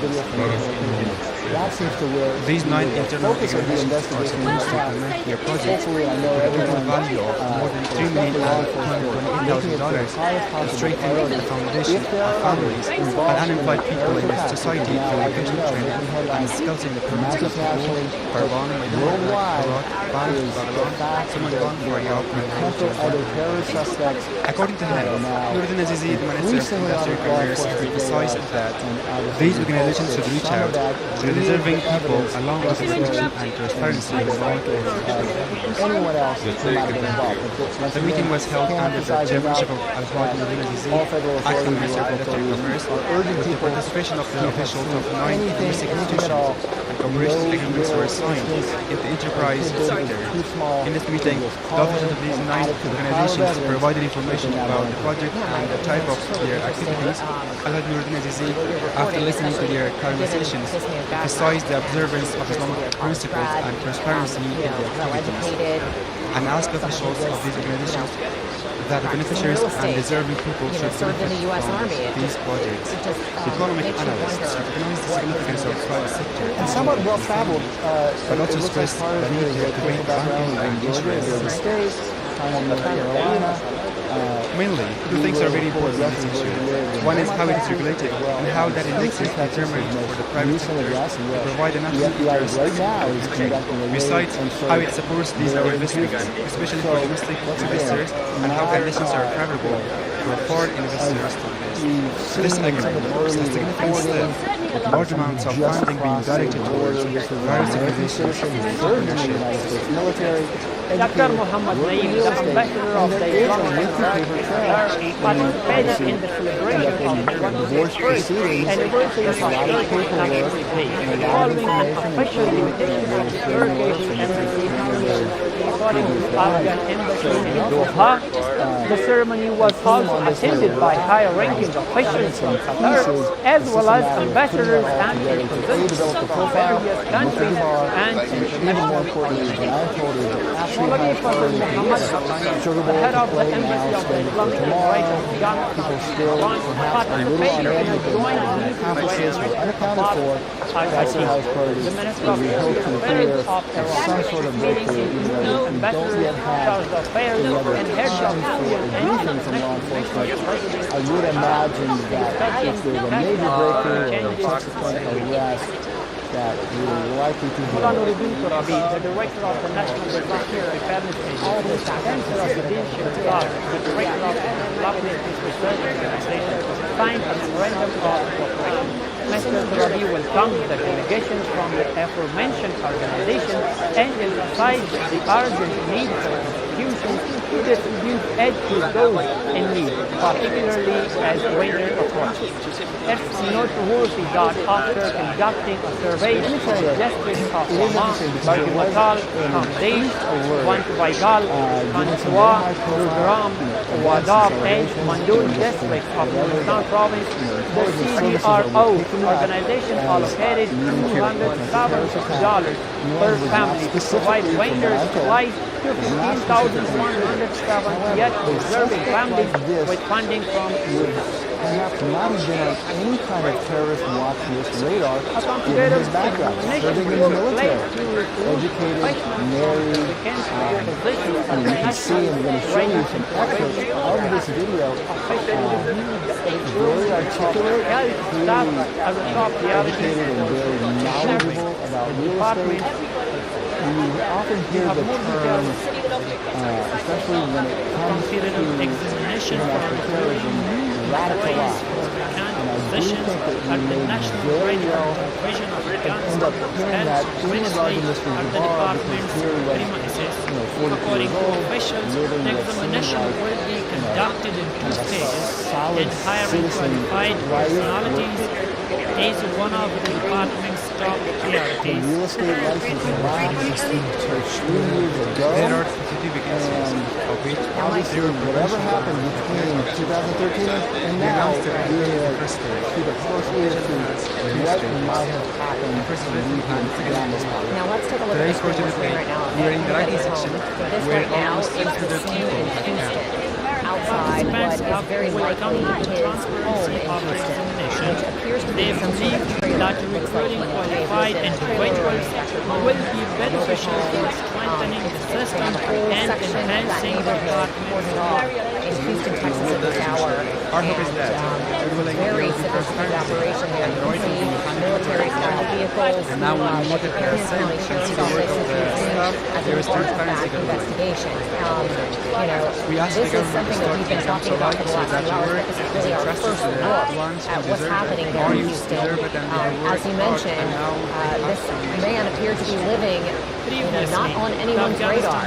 These 9 internal organizations are supposed to implement their projects with a total value of more than $3,228,000 to strengthen the foundation of families and unemployed people in the society through vocational training and skills in the provinces of Kabul, Parvan, Herat, Banj, Baghlan, Samangan, Faryab, and according to him, Nuruddin Azizi, the Minister of Industry and Commerce, emphasized that these organizations should reach out to the deserving people along with the protection and transparency of law enforcement. The meeting was held under the chairmanship of Al-Hawad Nuruddin Azizi, acting Minister of Industry and Commerce, with the participation of the officials of 9 domestic institutions, and cooperation agreements were signed in the enterprise sector. In this meeting, the officials of these 9 organizations provided information about the project and the type of their activities. Al-Hawad Nuruddin Azizi, after listening to their conversations, emphasized the observance of Islamic principles and transparency in their activities, and asked officials of these organizations that the beneficiaries and deserving people should benefit from these projects. The economic analysts recognize the significance of the private sector and somewhat well-traveled, but also stressed the need to integrate banking and insurance. Mainly, two things are very important in this issue. One is how it is regulated and how that index is determined for the private sector to provide enough indicators to protect. Besides, how it supports these our investments, especially for domestic investors, and how conditions are favorable for foreign investors to invest. This agreement is a significant step, with large amounts of funding being directed towards various organizations of entrepreneurship. Dr. Muhammad Naeem, the ambassador of the Islamic participated in the celebration of the 101st anniversary of Turkey's national day, following an official invitation of the Turkish embassy according to Afghan embassy in Doha. The ceremony was also attended by high-ranking officials from Qatar, as well as ambassadors and representatives from various countries and international bodies. Maulvi Fazl Muhammad, the head of the embassy of the Islamic Emirates of Ghana, participated in a joint meeting the Minister of Foreign Affairs of Iran, meeting including ambassadors, chargé d'affaires, and heads of I would imagine that if there's a major breakthrough or subsequent arrest, that we're likely to hear. The director of the National Disaster Preparedness Agency, Chancellor of the Judicial Guard, the director of the Islamic Research Organization, signed a memorandum of cooperation. Mr. Turabi welcomed the delegations from the aforementioned organization and emphasized the urgent need for institutions to distribute aid to those in need, particularly as winter approaches. It's noteworthy that after conducting a survey in the districts of Hama, Bargimatal, Kamdesh, Wantwaigal, Kanswa, Gurugram, Wadab, and Mandul districts of Multan province, the CDRO organization allocated $207 per family to provide winter supplies to 15,178 deserving families with funding from perhaps not have been on any kind of terrorist watch list radar given his background, serving in the military, educated, married. And you can see, and I'm going to show you some excerpts of this video, very articulate, clearly educated, and very knowledgeable about real estate. We often hear the term, especially when it comes to international terrorism, radicalized. And I do think that we may very well end up hearing that in regard to Mr. Jabbar, because here he was, 42 years old, living with examination will be conducted in two stages, solid and hiring qualified personalities is one of the department's top priorities. Real estate license lapsed 3 years ago, and obviously whatever happened between 2013 and now, we are either closely to what might have happened beyond this time. Now let's take a look at the screen right now. We are in the writing section This where right now is the scene in Houston. Outside what is very likely his home in Houston, which appears to be some sort of trailer. That recruiting qualified individuals will be beneficial for strengthening the system and enhancing the department. In Houston, Texas at this hour. Our hope is that Very sophisticated operation there. You can see military-style vehicles. and now we look at the same there is transparency going on. Investigation. We asked This the is something that we've been talking about for the last few hours, but this is really our first look at what's happening there in Houston. As you mentioned, this man appeared to be living not on anyone's radar.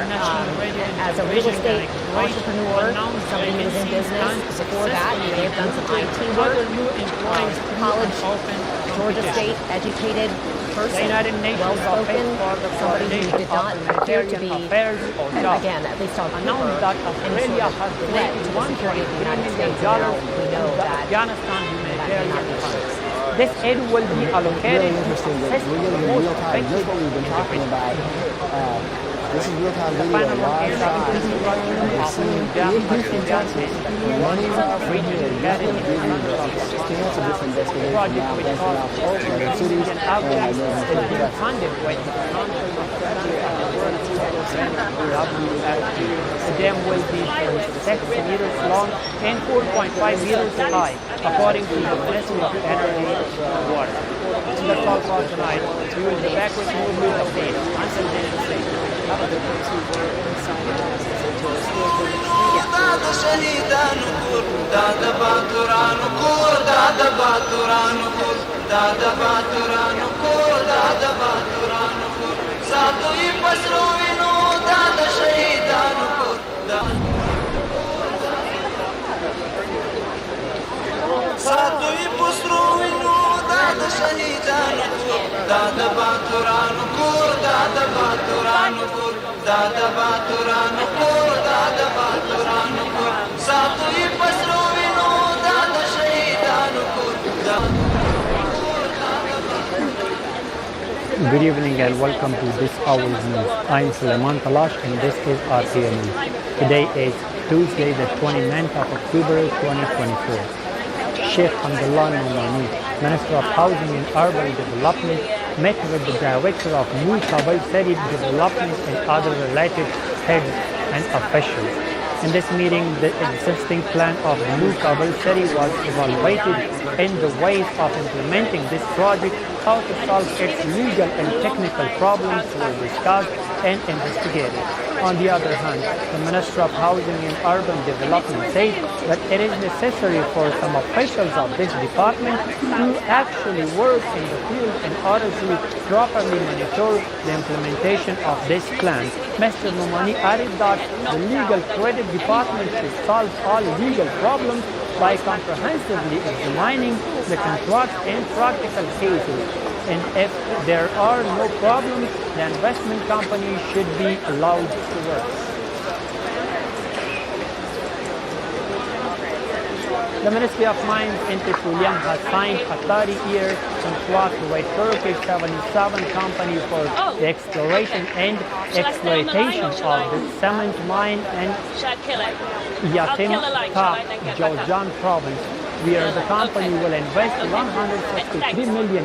As a real estate entrepreneur, somebody who was in business. Before that, he may have done some IT work. College, Georgia State, educated person, well-spoken, somebody who did not appear to be, again, at least on paper, any sort of threat to the security of the United States. Now we know that may not be the case. This aid will be allocated Really interesting that we're getting in real time just what we've been talking about. This is real-time video, live shot. We're seeing in Houston, Texas, running from here, just to give you the of the project, which costs over $3 million, is being funded with the The dam will be 6 meters long and 4.5 meters high, according to the Ministry of Energy and Water. That's all for tonight. We will be back with more news updates. Until then, stay Good evening and welcome to this hour's news. I'm Suleiman Talash and this is RPA News. Today is Tuesday, the 29th of October 2024. Sheikh Hamdullah Nomani, Minister of Housing and Urban Development, met with the Director of New Kabul City Development and other related heads and officials. In this meeting, the existing plan of New Kabul City was evaluated and the ways of implementing this project, how to solve its legal and technical problems were discussed and investigated. On the other hand, the Minister of Housing and Urban Development said that it is necessary for some officials of this department to actually work in the field in order to properly monitor the implementation of this plan. Mr. Nomani added that the Legal Credit Department should solve all legal problems by comprehensively examining the contracts and practical cases. And if there are no problems, the investment company should be allowed to work. The Ministry of Mines and Petroleum has signed a 30-year contract with Turkish 77 company for the exploration and exploitation of the cement mine in Yatim Ta, Jowzjan province, where the company will invest $163 million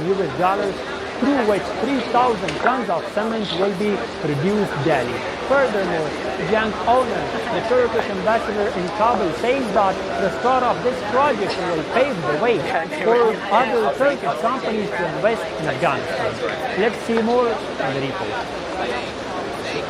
through which 3,000 tons of cement will be produced daily. Furthermore, Cenk owner, the Turkish ambassador in Kabul, says that the start of this project will pave the way for other Turkish companies to invest in Afghanistan. Let's see more on the report.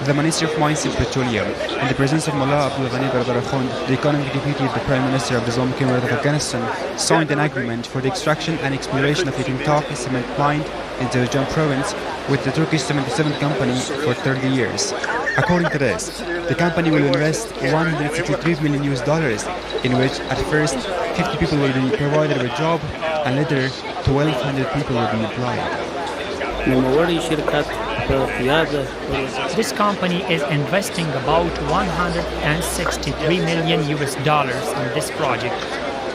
The Ministry of Mines and Petroleum, in the presence of Mullah Abdul Ghani Barbarakhund, the economic deputy of the Prime Minister of the Islamic Emirate of Afghanistan, signed an agreement for the extraction and exploration of Yatim Ta cement mine in Jowzjan province with the Turkish 77 company for 30 years. According to this, the company will invest $163 million, in which at first 50 people will be provided with a job and later 1,200 people will be employed. This company is investing about $163 million in this project,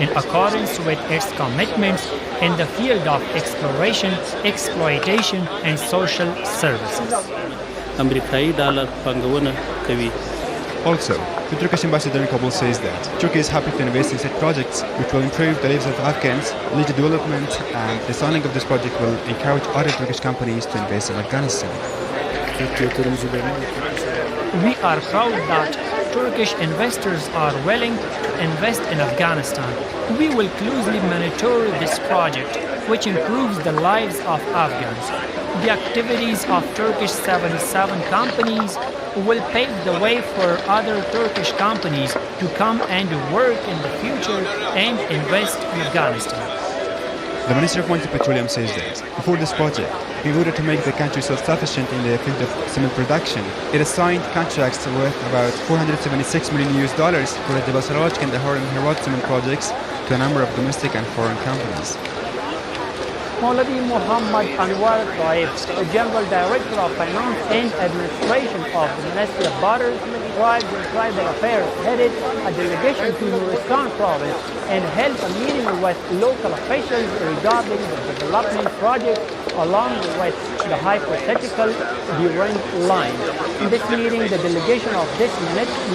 in accordance with its commitments in the field of exploration, exploitation, and social services. Also, the Turkish ambassador in Kabul says that Turkey is happy to invest in such projects which will improve the lives of Afghans, lead to development, and the signing of this project will encourage other Turkish companies to invest in Afghanistan. We are proud that Turkish investors are willing to invest in Afghanistan. We will closely monitor this project, which improves the lives of Afghans. The activities of Turkish 77 companies will pave the way for other Turkish companies to come and work in the future and invest in Afghanistan. The Ministry of Mines and Petroleum says that before this project, in order to make the country self-sufficient in the field of cement production, it has signed contracts worth about $476 million for the Basraj and the Har and Herat cement projects to a number of domestic and foreign companies. Maulavi Muhammad Anwar Taib, the General Director of Finance and Administration of the Ministry of Borders, Tribes and Tribal Affairs, headed a delegation to Nueces province and held a meeting with local officials regarding the development project along with the hypothetical Durand line. In this meeting, the delegation of this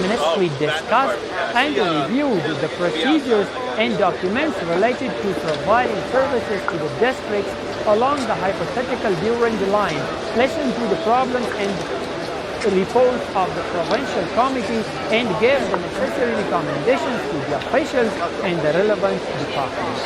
ministry discussed and reviewed the procedures and documents related to providing services to the districts along the hypothetical Durand line, listened to the problems and reports of the provincial committee, and gave the necessary recommendations to the officials and the relevant departments.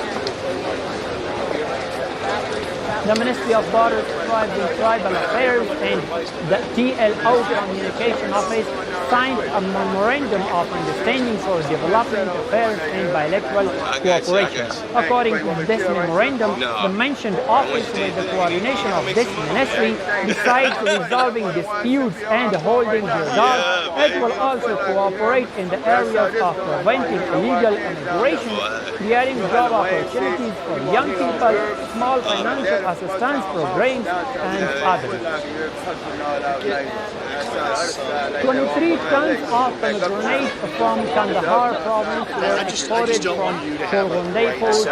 The Ministry of Borders, Tribes and Tribal Affairs and the TLO Communication Office signed a memorandum of understanding for development affairs and bilateral cooperation. According to this memorandum, the mentioned office with the coordination of this ministry, besides resolving disputes and holding dialogue, it will also cooperate in the areas of preventing illegal immigration, creating job opportunities for young people, small financial assistance programs, and others. 23 tons of pomegranate from Kandahar province were exported from Khorgondey port to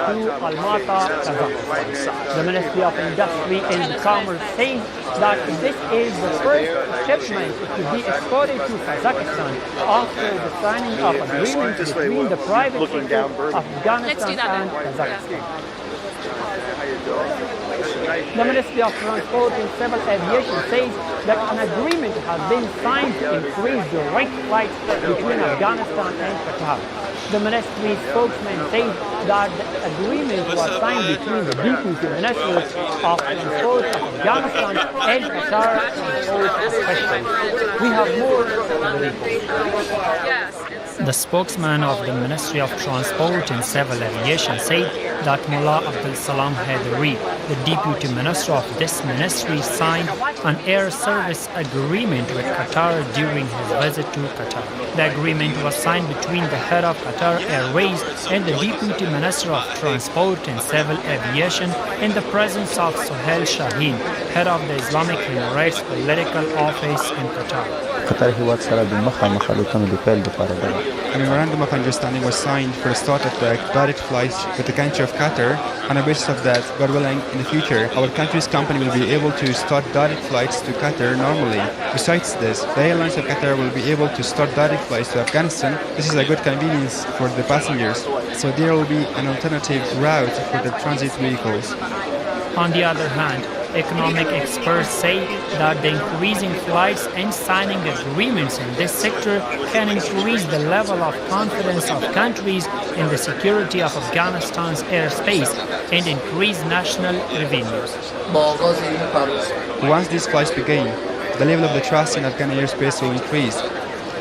Almata, Kazakhstan. The Ministry of Industry and Commerce says that this is the first shipment to be exported to Kazakhstan after the signing of agreements between the private sector of Afghanistan and Kazakhstan. The Ministry of Transport and Civil Aviation says that an agreement has been signed to increase direct flights between Afghanistan and Qatar. The ministry spokesman said that the agreement was signed between the Deputy Minister of Transport of Afghanistan and Qatar Transport officials. We have more on the report. The spokesman of the Ministry of Transport and Civil Aviation said that Mullah Abdul Salam Haidari, the Deputy Minister of this ministry, signed an air service agreement with Qatar during his visit to Qatar. The agreement was signed between the head of Qatar Airways and the Deputy Minister of Transport and Civil Aviation in the presence of Sohail Shaheen, head of the Islamic Emirates Political Office in Qatar. A memorandum of understanding was signed for the start of the direct flights with the country of Qatar. On the basis of that, God willing, in the future, our country's company will be able to start direct flights to Qatar normally. Besides this, the airlines of Qatar will be able to start direct flights to Afghanistan. This is a good convenience for the passengers, so there will be an alternative route for the transit vehicles. On the other hand, economic experts say that the increasing flights and signing agreements in this sector can increase the level of confidence of countries in the security of Afghanistan's airspace and increase national revenues. Once these flights begin, the level of the trust in Afghan airspace will increase.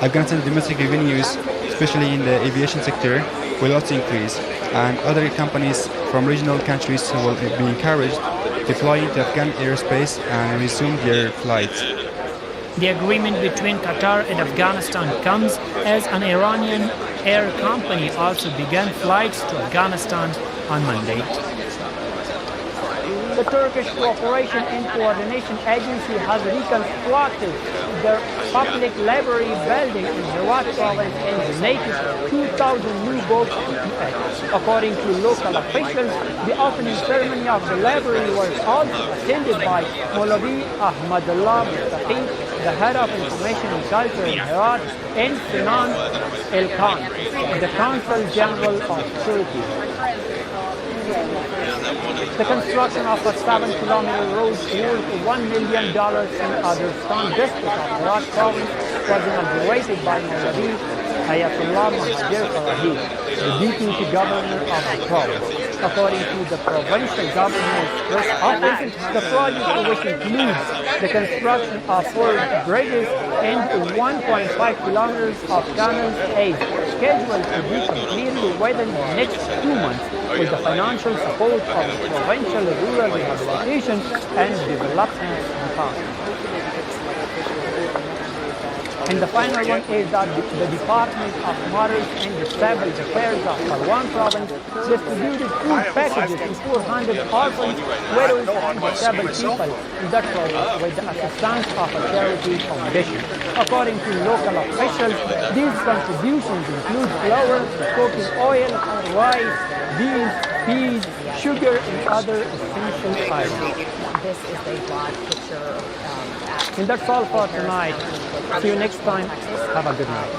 Afghanistan's domestic revenues, especially in the aviation sector, will also increase, and other companies from regional countries will be encouraged to fly into Afghan airspace and resume their flights. The agreement between Qatar and Afghanistan comes as an Iranian air company also began flights to Afghanistan on Monday. The Turkish Cooperation and Coordination Agency has reconstructed the public library building in Herat province and donated 2,000 new books to it. According to local officials, the opening ceremony of the library was also attended by Maulavi Ahmadullah Mustafi, the head of Information and Culture in Herat, and Sinan El-Khan, the Consul General of Turkey. The construction of a 7-kilometer road worth $1 million in Azerbaijan district of Herat province was inaugurated by Maulavi Ayatollah Mahajir Farahi, the deputy governor of the province. According to the provincial governor's press office, the project, which includes the construction of 4 bridges and 1.5 kilometers of canals, is scheduled to be completed within the next 2 months with the financial support of the Provincial Rural Rehabilitation and Development Department. And the final one is that the Department of Mothers and Disabled Affairs of Parwan Province distributed food packages to 400 orphans, widows, and disabled people in that province with the assistance of a charity foundation. According to local officials, these contributions include flour, cooking oil, rice, beans, peas, sugar, and other essential items. this is a broad picture. And that's all for tonight. See you next time. Have a good night.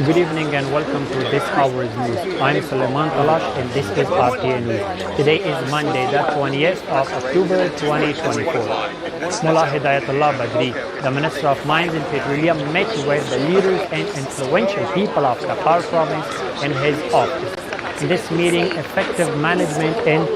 Good evening and welcome to this hour's news. I'm Suleiman Talash and this is RTA News. Today is Monday, the 20th of October 2024. Mullah Hidayatullah Badri, the Minister of Mines and Petroleum, met with the leaders and influential people of Qatar province in his office. In this meeting, effective management in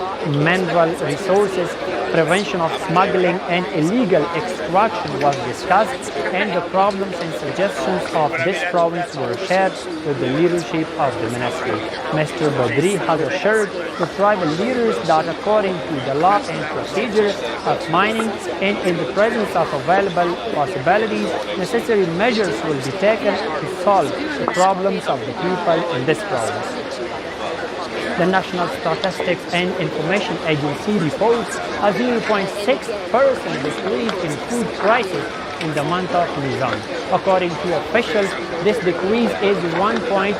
mineral resources, prevention of smuggling and illegal extraction was discussed, and the problems and suggestions of this province were shared with the leadership of the ministry. Mr. Badri has assured the tribal leaders that according to the law and procedure of mining and in the presence of available possibilities, necessary measures will be taken to solve the problems of the people in this province. The National Statistics and Information Agency reports a 0.6% decrease in food prices in the month of Nizam. According to officials, this decrease is 1.7%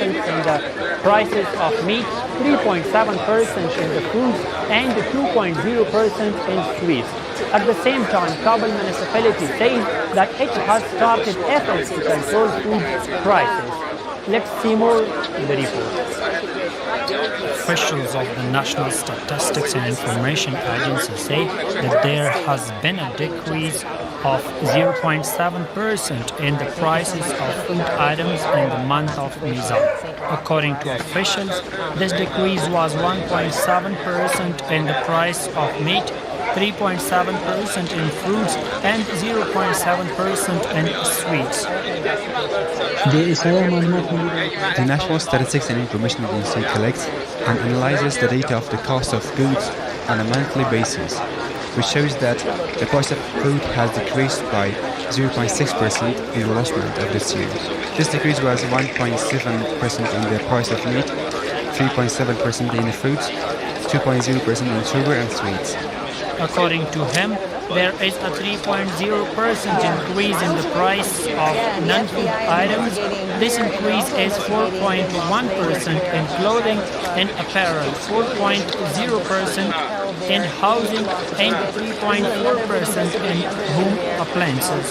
in the prices of meat, 3.7% in the fruits, and 2.0% in sweets. At the same time, Kabul municipality says that it has started efforts to control food prices. Let's see more in the report. Officials of the National Statistics and Information Agency say that there has been a decrease of 0.7% in the prices of food items in the month of Nizam. According to officials, this decrease was 1.7% in the price of meat, 3.7% in fruits, and 0.7% in sweets. The National Statistics and Information Agency collects and analyzes the data of the cost of goods on a monthly basis, which shows that the price of food has decreased by 0.6% in the last month of this year. This decrease was 1.7% in the price of meat, 3.7% in the fruits, 2.0% in sugar and sweets. According to him, there is a 3.0% increase in the price of non-food items. This increase is 4.1% in clothing and apparel, 4.0% in housing, and 3.4% in home appliances.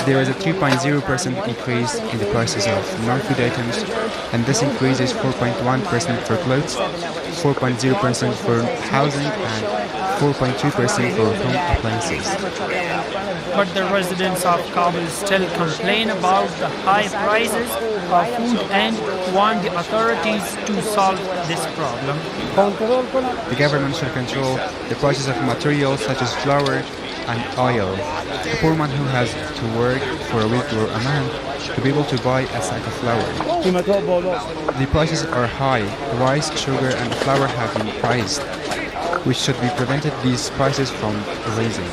There is a 2.0% increase in the prices of non-food items, and this increase is 4.1% for clothes, 4.0% for housing, and 4.2% for home appliances. But the residents of Kabul still complain about the high prices of food and want the authorities to solve this problem. The government should control the prices of materials such as flour and oil. A poor man who has to work for a week or a month to be able to buy a sack of flour. The prices are high. Rice, sugar, and flour have been priced, which should be prevented these prices from raising.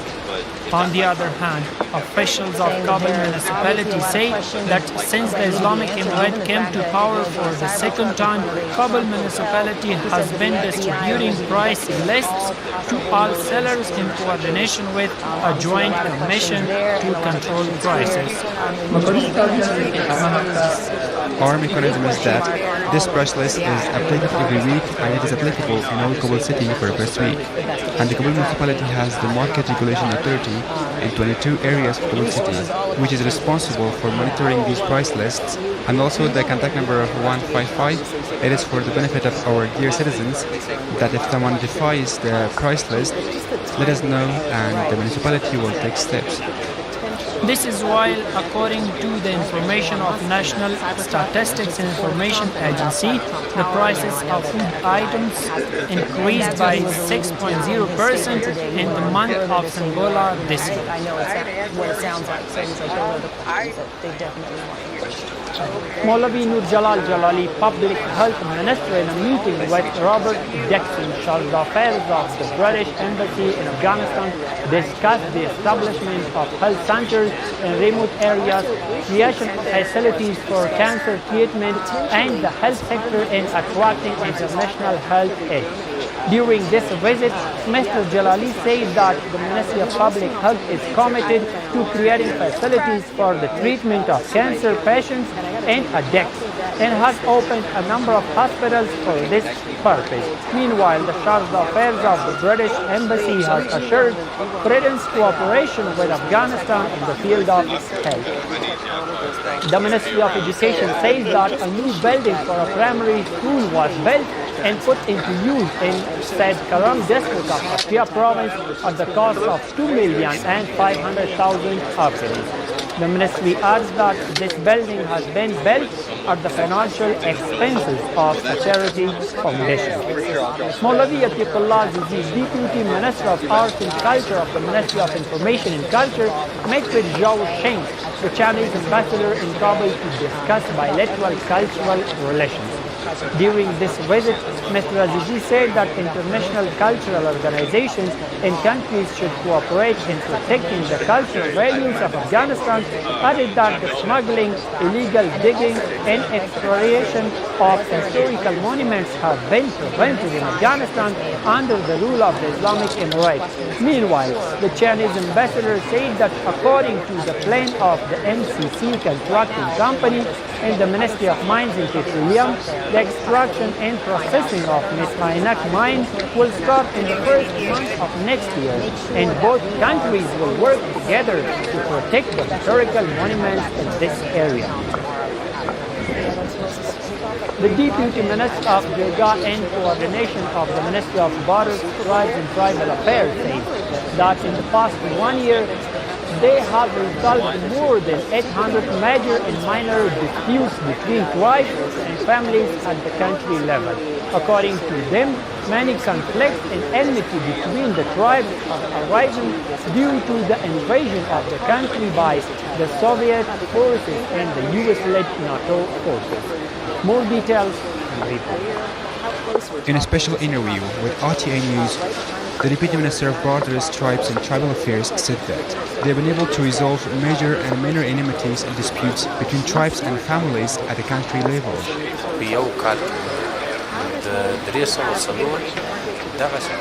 On the other hand, officials of Kabul municipality say that since the Islamic Emirate came to power for the second time, Kabul municipality has been distributing price lists to all sellers in coordination with a joint commission to control prices. Our mechanism is that this price list is updated every week and it is applicable in all Kabul city for the first week. And the Kabul municipality has the Market Regulation Authority in 22 areas of Kabul city, which is responsible for monitoring these price lists, and also the contact number of 155. It is for the benefit of our dear citizens that if someone defies the price list, let us know and the municipality will take steps. This is while, according to the information of National Statistics and Information Agency, the prices of food items increased by 6.0% in the month of Sangola this year. I know it's not what it sounds like, so he's like, those are the questions that they definitely want to hear. Maulavi Nur Jalal Jalali, Public Health Minister, in a meeting with Robert Dixon, chargé d'affaires of the British Embassy in Afghanistan, discussed the establishment of health centers in remote areas, creation of facilities for cancer treatment, and the health sector in attracting international health aid. During this visit, Mr. Jalali said that the Ministry of Public Health is committed to creating facilities for the treatment of cancer patients and addicts, and has opened a number of hospitals for this purpose. Meanwhile, the Charge d'Affaires of the British Embassy has assured Britain's cooperation with Afghanistan in the field of health. The Ministry of Education says that a new building for a primary school was built and put into use in said Karam district of Paktia province at the cost of 2,500,000 rupees. The ministry adds that this building has been built at the financial expenses of a charity foundation. Maulavi Atiqullah Aziz, Deputy Minister of Arts and Culture of the Ministry of Information and Culture, met with Zhao Sheng, the Chinese ambassador in Kabul, to discuss bilateral cultural relations. During this visit, Mr. Azizi said that international cultural organizations and countries should cooperate in protecting the cultural values of Afghanistan, added that the smuggling, illegal digging, and exploration of historical monuments have been prevented in Afghanistan under the rule of the Islamic Emirates. Meanwhile, the Chinese ambassador said that according to the plan of the MCC contracting company and the Ministry of Mines and Petroleum, the extraction and processing of Mismainak mine will start in the first month of next year, and both countries will work together to protect the historical monuments in this area. The Deputy Minister of Jirga and Coordination of the Ministry of Borders, Tribes and Tribal Affairs says that in the past 1 year, they have resolved more than 800 major and minor disputes between tribes and families at the country level. According to them, many conflicts and enmity between the tribes have arisen due to the invasion of the country by the Soviet forces and the US-led NATO forces. More details in the report. In a special interview with RTA News, the Deputy Minister of Borders, Tribes and Tribal Affairs said that they have been able to resolve major and minor enmities and disputes between tribes and families at the country level.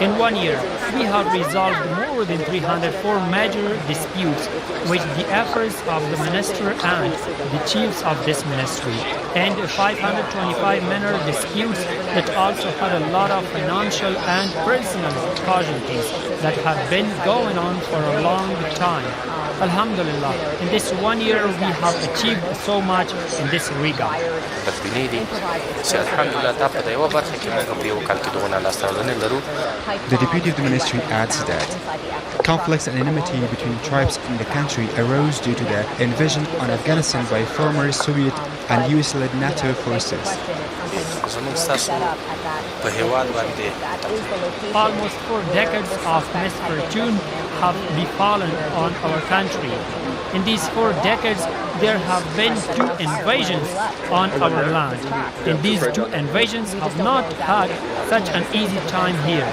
In 1 year, we have resolved more than 304 major disputes with the efforts of the minister and the chiefs of this ministry, and 525 minor disputes that also had a lot of financial and personal casualties that have been going on for a long time. Alhamdulillah, in this 1 year we have achieved so much in this regard. The Deputy of the Ministry adds that conflicts and enmity between tribes in the country arose due to the invasion on Afghanistan by former Soviet and US-led NATO forces. Almost 4 decades of misfortune have befallen on our country. In these 4 decades, there have been 2 invasions on our land, and these 2 invasions have not had such an easy time here.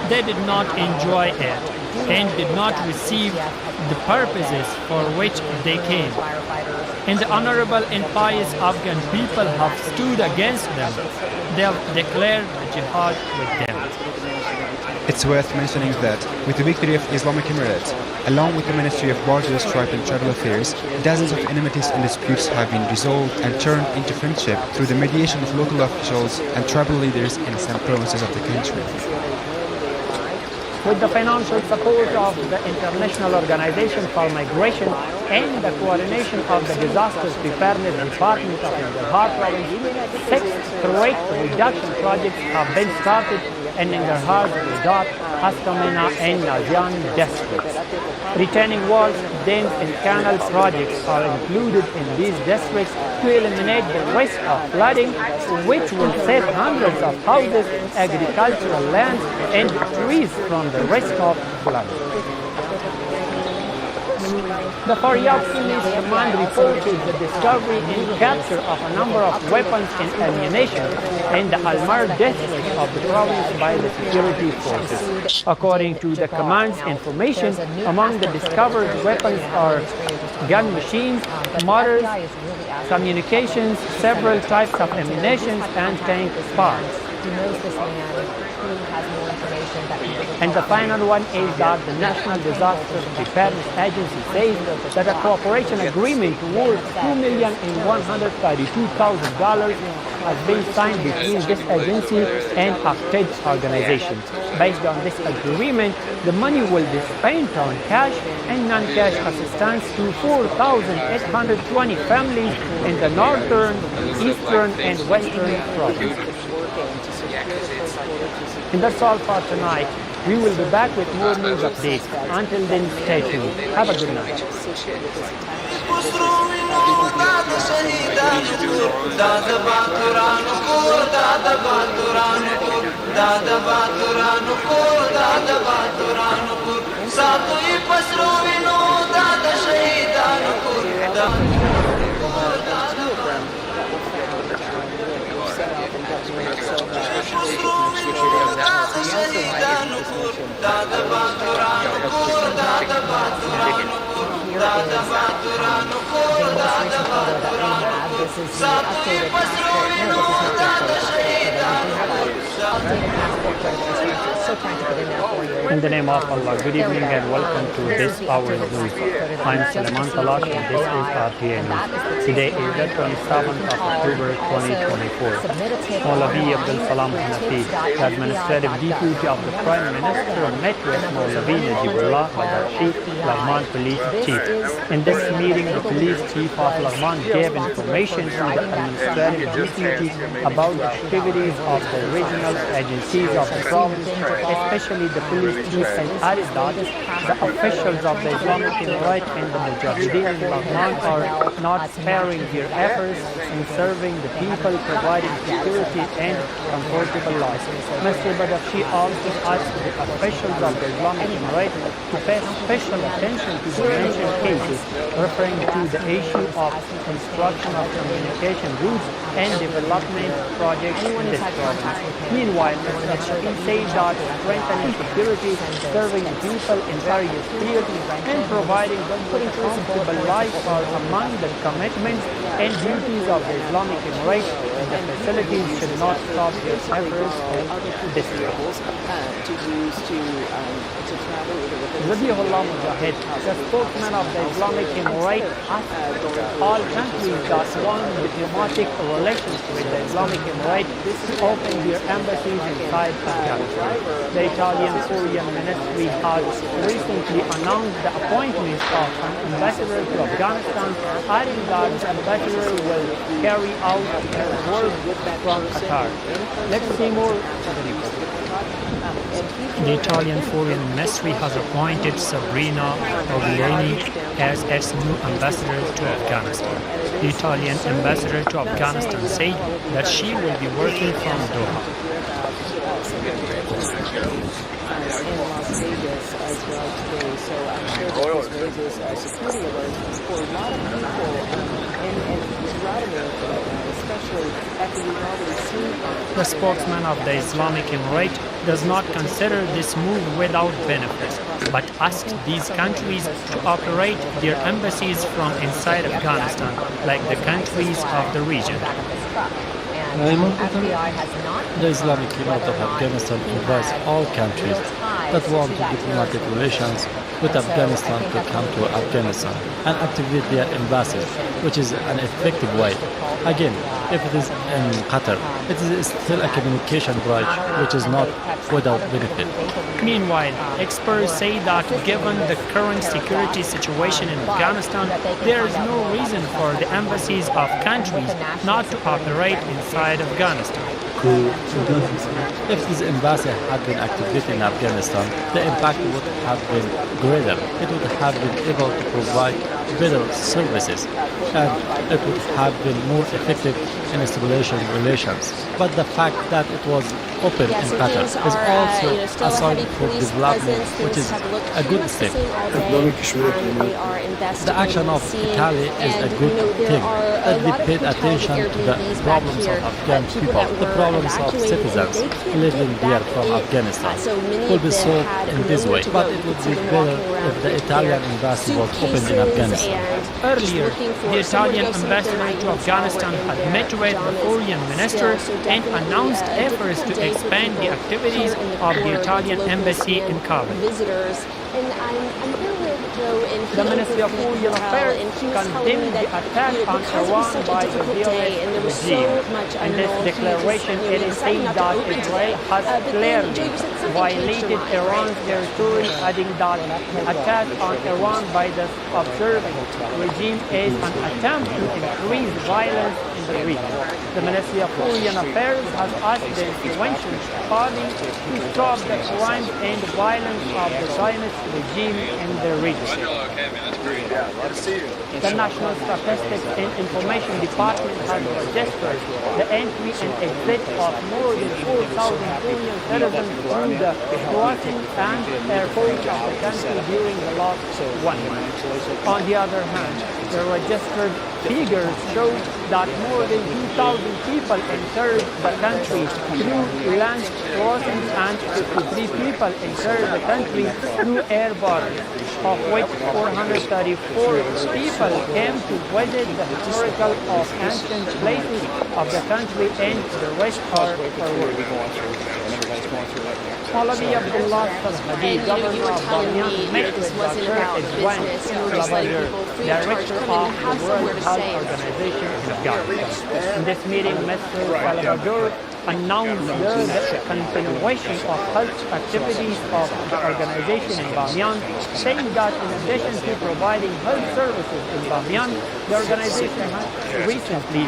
They did not enjoy it and did not receive the purposes for which they came. And the honorable and pious Afghan people have stood against them. They have declared jihad with them. It's worth mentioning that with the victory of Islamic Emirates, along with the Ministry of Borders, Tribes and Tribal Affairs, dozens of enmities and disputes have been resolved and turned into friendship through the mediation of local officials and tribal leaders in some provinces of the country. With the financial support of the International Organization for Migration and the coordination of the Disaster Preparedness Department of Nangarhar Province, 6 threat reduction projects have been started in Nangarhar, Gujarat, Haskamena, and Nazian districts. Retaining walls, dams, and canal projects are included in these districts to eliminate the risk of flooding, which will save hundreds of houses, agricultural lands, and trees from the risk of flooding. The Faryab Police Command reported the discovery and capture of a number of weapons and ammunition in the Almar district of the province by the security forces. According to the command's information, among the discovered weapons are gun machines, mortars, communications, several types of ammunition, and tank parts. And the final one is that the National Disaster Preparedness Agency says that a cooperation agreement worth $2,132,000 has been signed between this agency and Heritage organization. Based on this agreement, the money will be spent on cash and non-cash assistance to 4,820 families in the northern, eastern, and western provinces. And that's all for tonight. We will be back with more news updates. Until then, stay tuned. Have a good night. In the name of Allah, good evening and welcome to this hour's news. I'm Suleiman Talash and this is RTA News. Today is the 27th of October 2024. Maulavi Abdul Salam Hanafi, the administrative deputy of the Prime Minister, met with Maulavi Najibullah Badashi, Laghman Police Chief. In this meeting, the police chief of Laghman gave information to the administrative deputy about the activities of the regional agencies of the province, especially the police chief, and added that the officials of the Islamic Emirate and the Mujahideen in Laghman are not sparing their efforts in serving the people, providing security and comfortable lives. Mr. Badashi also asked the officials of the Islamic Emirate to pay special attention to the mentioned cases, referring to the issue of construction of communication routes and development projects in this province. Meanwhile, Mr. Shafi said that strengthening security, serving the people in various fields, and providing them with a comfortable life are among the commitments and duties of the Islamic Emirate, and the facilities should not stop their efforts in this field. Zabihullah Mujahid, the spokesman of the Islamic Emirate, asked all countries that want diplomatic relations with the Islamic Emirate to open their embassies inside Afghanistan. The Italian Foreign Ministry has recently announced the appointment of an ambassador to Afghanistan, adding that the ambassador will carry out her work from Qatar. Let's see more. The Italian Foreign Ministry has appointed Sabrina Ogliani as its new ambassador to Afghanistan. The Italian ambassador to Afghanistan said that she will be working from Doha. The spokesman of the Islamic Emirate does not consider this move without benefits, but asks these countries to operate their embassies from inside Afghanistan, like the countries of the region. The Islamic Emirate of Afghanistan invites all countries that want diplomatic relations with Afghanistan to come to Afghanistan and activate their embassies, which is an effective way. Again, if it is in Qatar, it is still a communication bridge, which is not without benefit. Meanwhile, experts say that given the current security situation in Afghanistan, there is no reason for the embassies of countries not to operate inside Afghanistan. If this embassy had been activated in Afghanistan, the impact would have been greater. It would have been able to provide better services, and it would have been more effective in establishing relations. But the fact that it was open in Qatar is also a sign for development, which is a good step. The action of Italy is a good thing, that they paid attention to the problems of Afghan people, the problems of citizens living there from Afghanistan will be solved in this way. But it would be better if the Italian embassy was opened in Afghanistan. Earlier, the Italian ambassador to Afghanistan had met with the foreign minister and announced efforts to expand the activities of the Italian embassy in Kabul. The Ministry of Foreign Affairs condemned the attack on Iran by the Gale regime. In this declaration, it is said that Israel has clearly violated Iran's territory, adding that the attack on Iran by the observed regime is an attempt to increase violence in the region. The Ministry of Foreign Affairs has asked the influential party to stop the crimes and violence of the Zionist regime in the region. The National Statistics and Information Department has registered the entry and exit of more than 4,000 foreign citizens through the crossing and airports of the country during the last 1 month. On the other hand, the registered figures show that more than 2,000 people entered the country through land crossings and 53 people entered the country through air borders, of which 434 people came to visit the historical of ancient places of the country and the rest are for work. Maulavi Abdullah Salhadi, governor of Bamiyan, met with Dr. Edwan Labadir, director of the World Health Organization in Afghanistan. In this meeting, Mr. Labadir announced the continuation of health activities of the organization in Bamiyan, saying that in addition to providing health services in Bamiyan, the organization has recently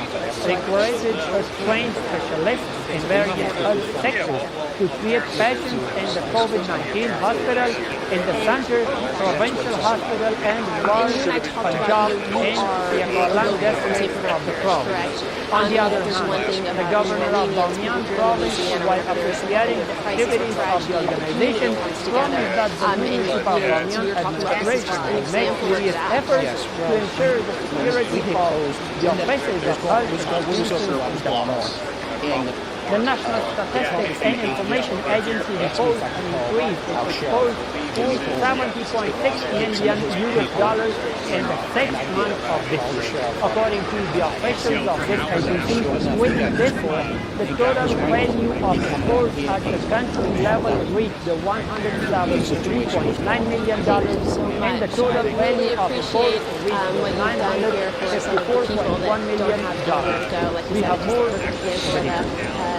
recruited trained specialists in various health sectors to treat patients in the COVID-19 hospital, in the center, provincial hospital, and large Punjab and Siakolan districts of the province. On the other hand, the governor of Bamiyan province, while appreciating the activities of the organization, promised that the municipal Bamiyan administration will make serious efforts to ensure the security of the offices of health institutions. The National Statistics and Information Agency reports an increase in exports to $70.6 million in the 6th month of this year. According to the officials of this agency, within this month, the total value of exports at the country level reached $173.9 million, and the total value of exports reached $954.1 million. We have more.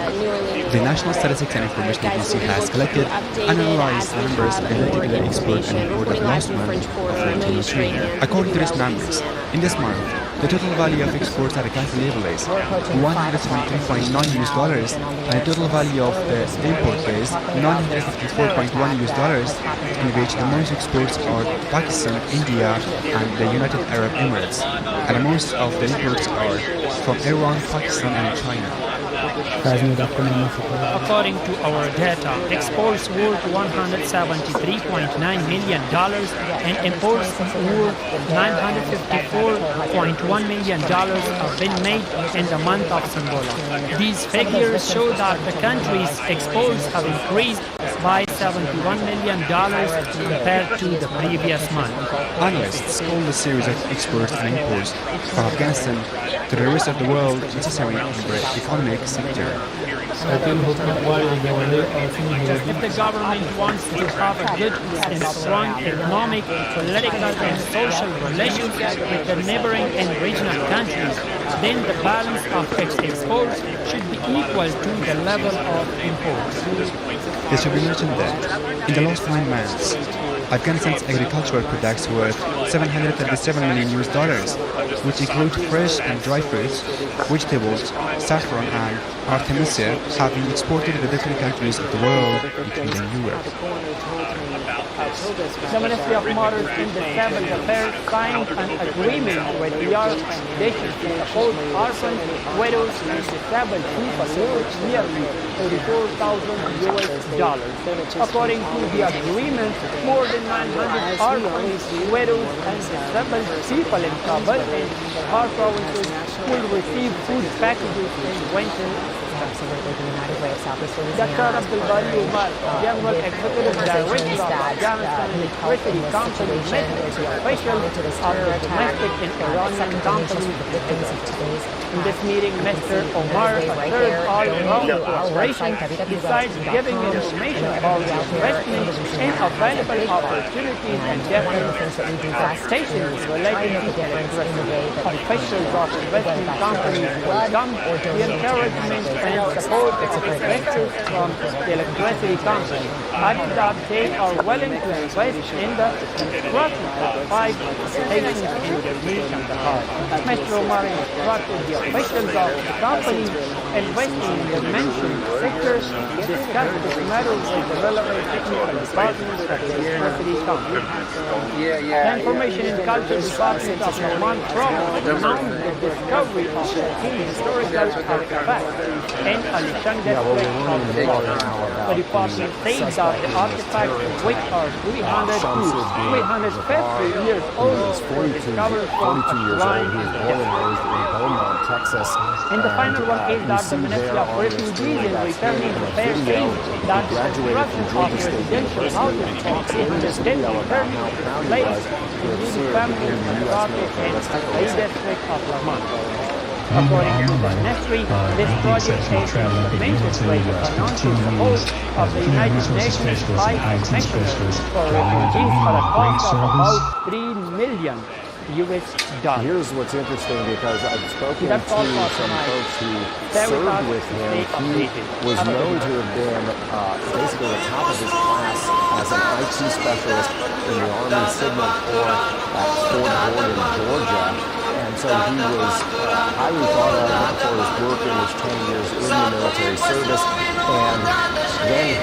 The National Statistics and Information Agency has collected and analyzed numbers related to the export and import of last month of 2023. According to these numbers, in this month, the total value of exports at the country level is $173.9 and the total value of the import is $954.1, in which the most exports are Pakistan, India, and the United Arab Emirates, and most of the imports are from Iran, Pakistan, and China. According to our data, exports worth $173.9 million and imports worth $954.1 million have been made in the month of Sangola. These figures show that the country's exports have increased by $71 million compared to the previous month. Analysts call the series of exports and imports from Afghanistan to the rest of the world necessary in the economic sector. If the government wants to have a good and strong economic, political, and social relations with the neighboring and regional countries, then the balance of its exports should be equal to the level of imports. It should be mentioned that in the last 9 months, Afghanistan's agricultural products worth $737 million, which include fresh and dry fruits, vegetables, saffron and artemisia, have been exported to the different countries of the world, including Europe. The Ministry of Mothers and Disabled Affairs signed an agreement with the European Foundation to support orphans, widows, and disabled people worth nearly $34,000. According to the agreement, more than 900 orphans, widows, and disabled people in Kabul and Kandahar provinces will receive food packages in winter. Dr. Abdul Bari Umar, General Executive Director of Afghanistan Electricity Company, met with the officials of the domestic and Iranian companies. In this meeting, Mr. Omar assured all-round cooperation besides giving information about the investment and available opportunities and different stations related to electricity. Officials of investment companies welcome the encouragement and support of investors from the electricity company, adding that they are willing to invest in the construction of 5 stations in Kandahar. Mr. Omar instructed the officials of the company investing in the mentioned sector to discuss this matter with the relevant technical departments of the electricity company. The Information and Culture Department of Oman Province announced the discovery of 14 historical artifacts in Alishang district of the province. The department says that the artifacts, which are 300 to 350 years old, were discovered from a shrine in the district. Texas. And the final one is that the Ministry of Refugees is returning affairs saying that the construction of residential housing for 310 permanent place including families in the Corpus and the district of Lamont. According to the ministry, this project is implemented with the financial support of the United Nations High Commissioner for Refugees at a cost of about $3 million. Here's what's interesting, because I've spoken to some folks who served with him. He was known to have been basically the top of his class as an IT specialist in the Army Signal Corps at Fort Ord in Georgia. And so he was highly thought of for his work in his 10 years in the military service. And then he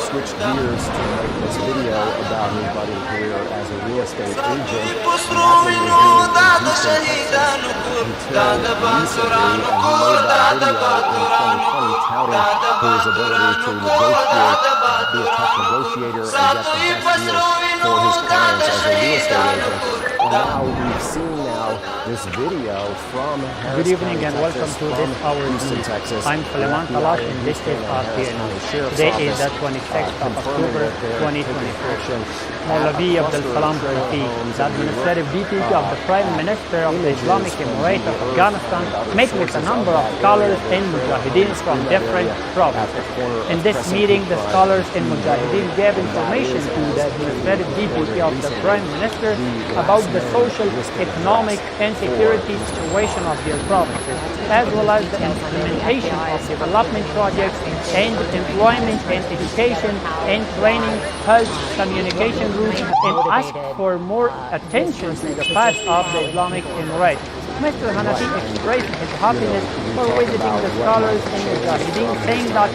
switched gears to make this video about his budding career as a real estate agent. And that's what he was doing in Houston, Texas, until recently. And he made that video in 2020 touting his ability to negotiate, be a tough negotiator, and get the best deals for his clients as a real estate agent. And now we've seen this video from Harris Good evening and welcome to this hour news. I'm Suleiman Talat and this is RTN. Today is the 26th of October 2024. Maulavi Abdul Salam Christi, the administrative deputy of the Prime Minister of the Islamic Emirate of Afghanistan, met with a number of scholars and mujahideen from different provinces. In this meeting, the scholars and mujahideen gave information to the administrative deputy of the Prime Minister about the social, economic, and security situation of their provinces, as well as the implementation of development projects and employment and education and training, health, communication routes, and asked for more attention to the path of the Islamic Emirate. Mr. Hanafi expressed his happiness for visiting the scholars and mujahideen, saying that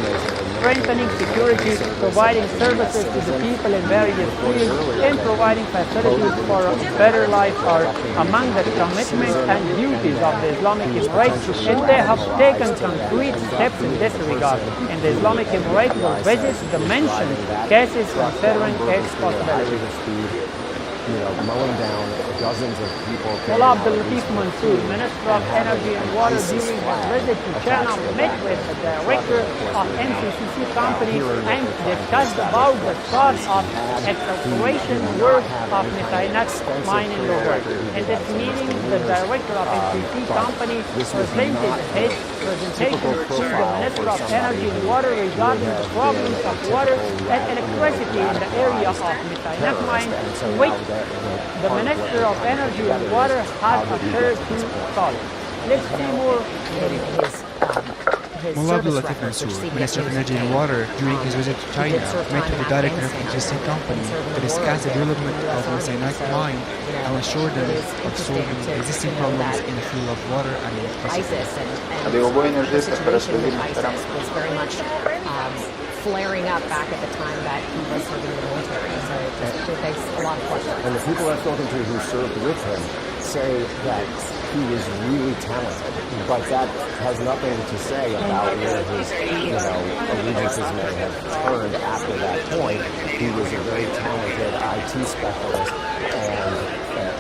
strengthening security, providing services to the people in various fields, and providing facilities for a better life are among the commitments and duties of the Islamic Emirate, and they have taken concrete steps in this regard. And the Islamic Emirate will visit the mentioned cases considering its possibilities. Mowing down dozens of people. Mullah Abdul Latif Mansour, Minister of Energy and Water, during his visit to China, met with the director of NCCC company and discussed about the start of exploration work of Methainak mine in Logar. In this meeting, the director of NCCC company presented his presentation to the Minister of Energy and Water regarding the problems of water and electricity in the area of Methainak mine, which the Minister of Energy and Water has assured to solve. Let's see more. his Mullah service Latif records, which Mansour, CBS Minister of News Energy and Water, during his visit to China, met with the director of the existing company to discuss the development of the cyanide mine and assure them of solving the existing problems in the field of water and electricity. ISIS and the situation with ISIS was very much flaring up back at the time that he was serving in the military. So it begs a lot of questions. And the people I've spoken to who served with him say that he was really talented, but that has nothing to say about where his, allegiances may have turned after that point. He was a very talented IT specialist and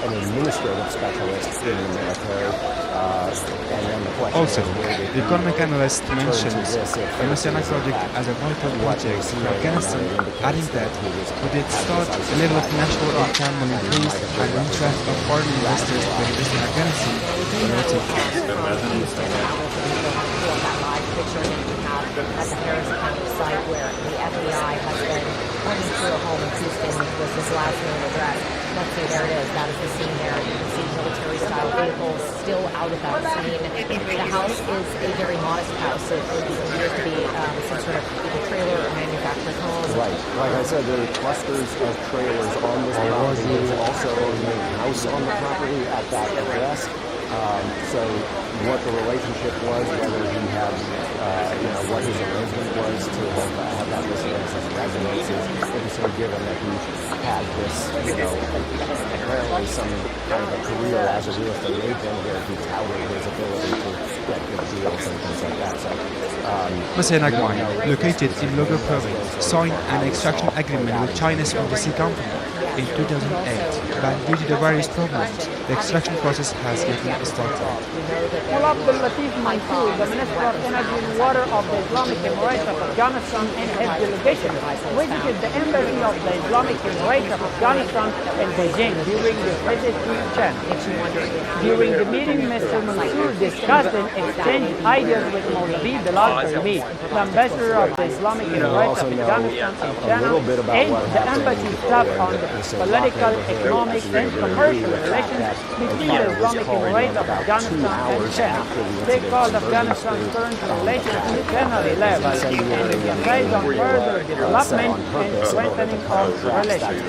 an administrative specialist in the military. And then the question Also, is, the economic analyst mentions the Messianic project as a vital project for Afghanistan, adding that with its start, the level of national income will increase and the interest of foreign investors to invest in Afghanistan will also increase. At the Harris County site where the FBI has been pointing to a home in Houston was his last known address. Let's see, there it is. That is the scene there. You can see military-style vehicles still out of that scene. The house is a very modest house. It appears to be some sort of either trailer or manufactured home. Right. Like I said, there are clusters of trailers on this property. There's also a house on the property at that address. So what the relationship was, whether he had, what his arrangement was to have that listed as his residence is interesting, given that he had this, apparently some kind of a career as a real estate agent where he touted his ability to get good deals and things like that. So, Messianic mine, located in Logo province, signed an extraction agreement with China's Odyssey company in 2008, but due to the various problems, the extraction process has yet not started. Mullah Latif Mansour, the Minister of Energy and Water of the Islamic Emirates of Afghanistan, and his delegation visited the embassy of the Islamic Emirates of Afghanistan in Beijing during the visit to China. During the meeting, Mr. Mansour discussed and exchanged ideas with Maulavi Bilal Karimi, the ambassador of the Islamic Emirates of Afghanistan in China, and the embassy staff on the political, economic, and commercial relations between the Islamic Emirates of Afghanistan and China. They called Afghanistan's current relations generally level and they emphasized on further development and strengthening of relations.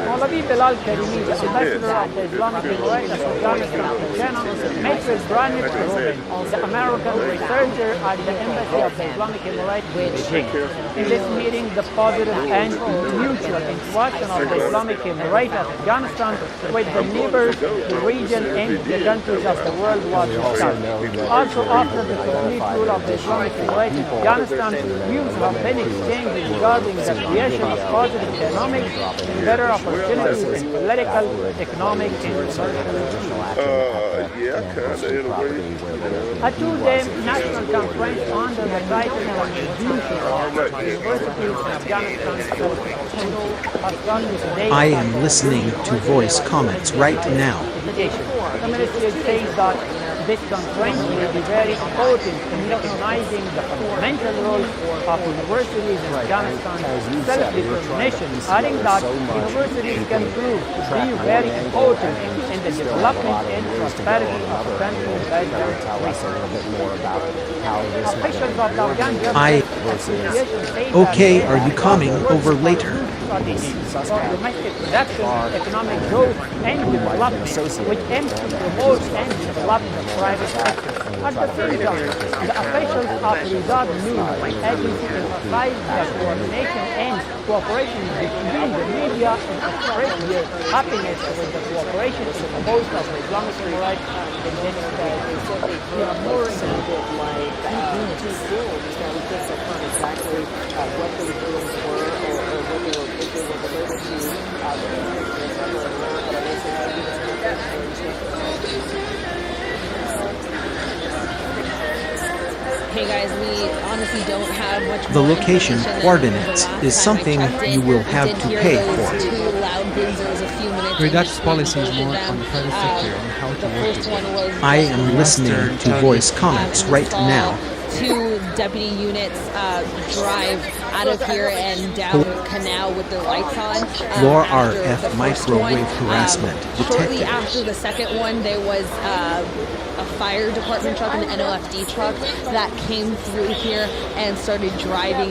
Maulavi Bilal Karimi, the ambassador of the Islamic Emirates of Afghanistan and China, met with Granit Rubin, the American researcher at the embassy of the Islamic Emirates in Beijing. In this meeting, the positive and mutual interaction of the Islamic Emirates of Afghanistan with the neighbors, the region, and the countries of the world was discussed. Also, after the complete rule of the Islamic Emirates in Afghanistan, views have been exchanged regarding the creation of positive economics and better opportunities in political, economic, and a two-day national conference under the title Contribution of Universities in Afghanistan has started today. I am listening to voice comments right now. The ministry says that this conference will be very important in recognizing the fundamental role of universities in Afghanistan's self-determination, adding that universities can prove to be very important in the development and prosperity of the country based on officials of the Afghan government association say Okay, are you coming over later? For domestic production, economic growth, and development, which aims to promote and develop the private sector. At the same time, the officials of Riyadh News Agency emphasized that coordination and cooperation between the media and expressed their happiness with the cooperation in the post of the Islamic Emirates in this more exactly what those deals were or what they were, if they were related Hey guys, we honestly don't have much The location coordinates is something you will have to pay for. Riyadh's policy is more on the private sector and how to work with it. I am listening to voice comments right now. To deputy units drive out of here and down the canal with their lights on. Law RF microwave harassment Shortly detected. after the second one, there was a fire department truck, an NOFD truck, that came through here and started driving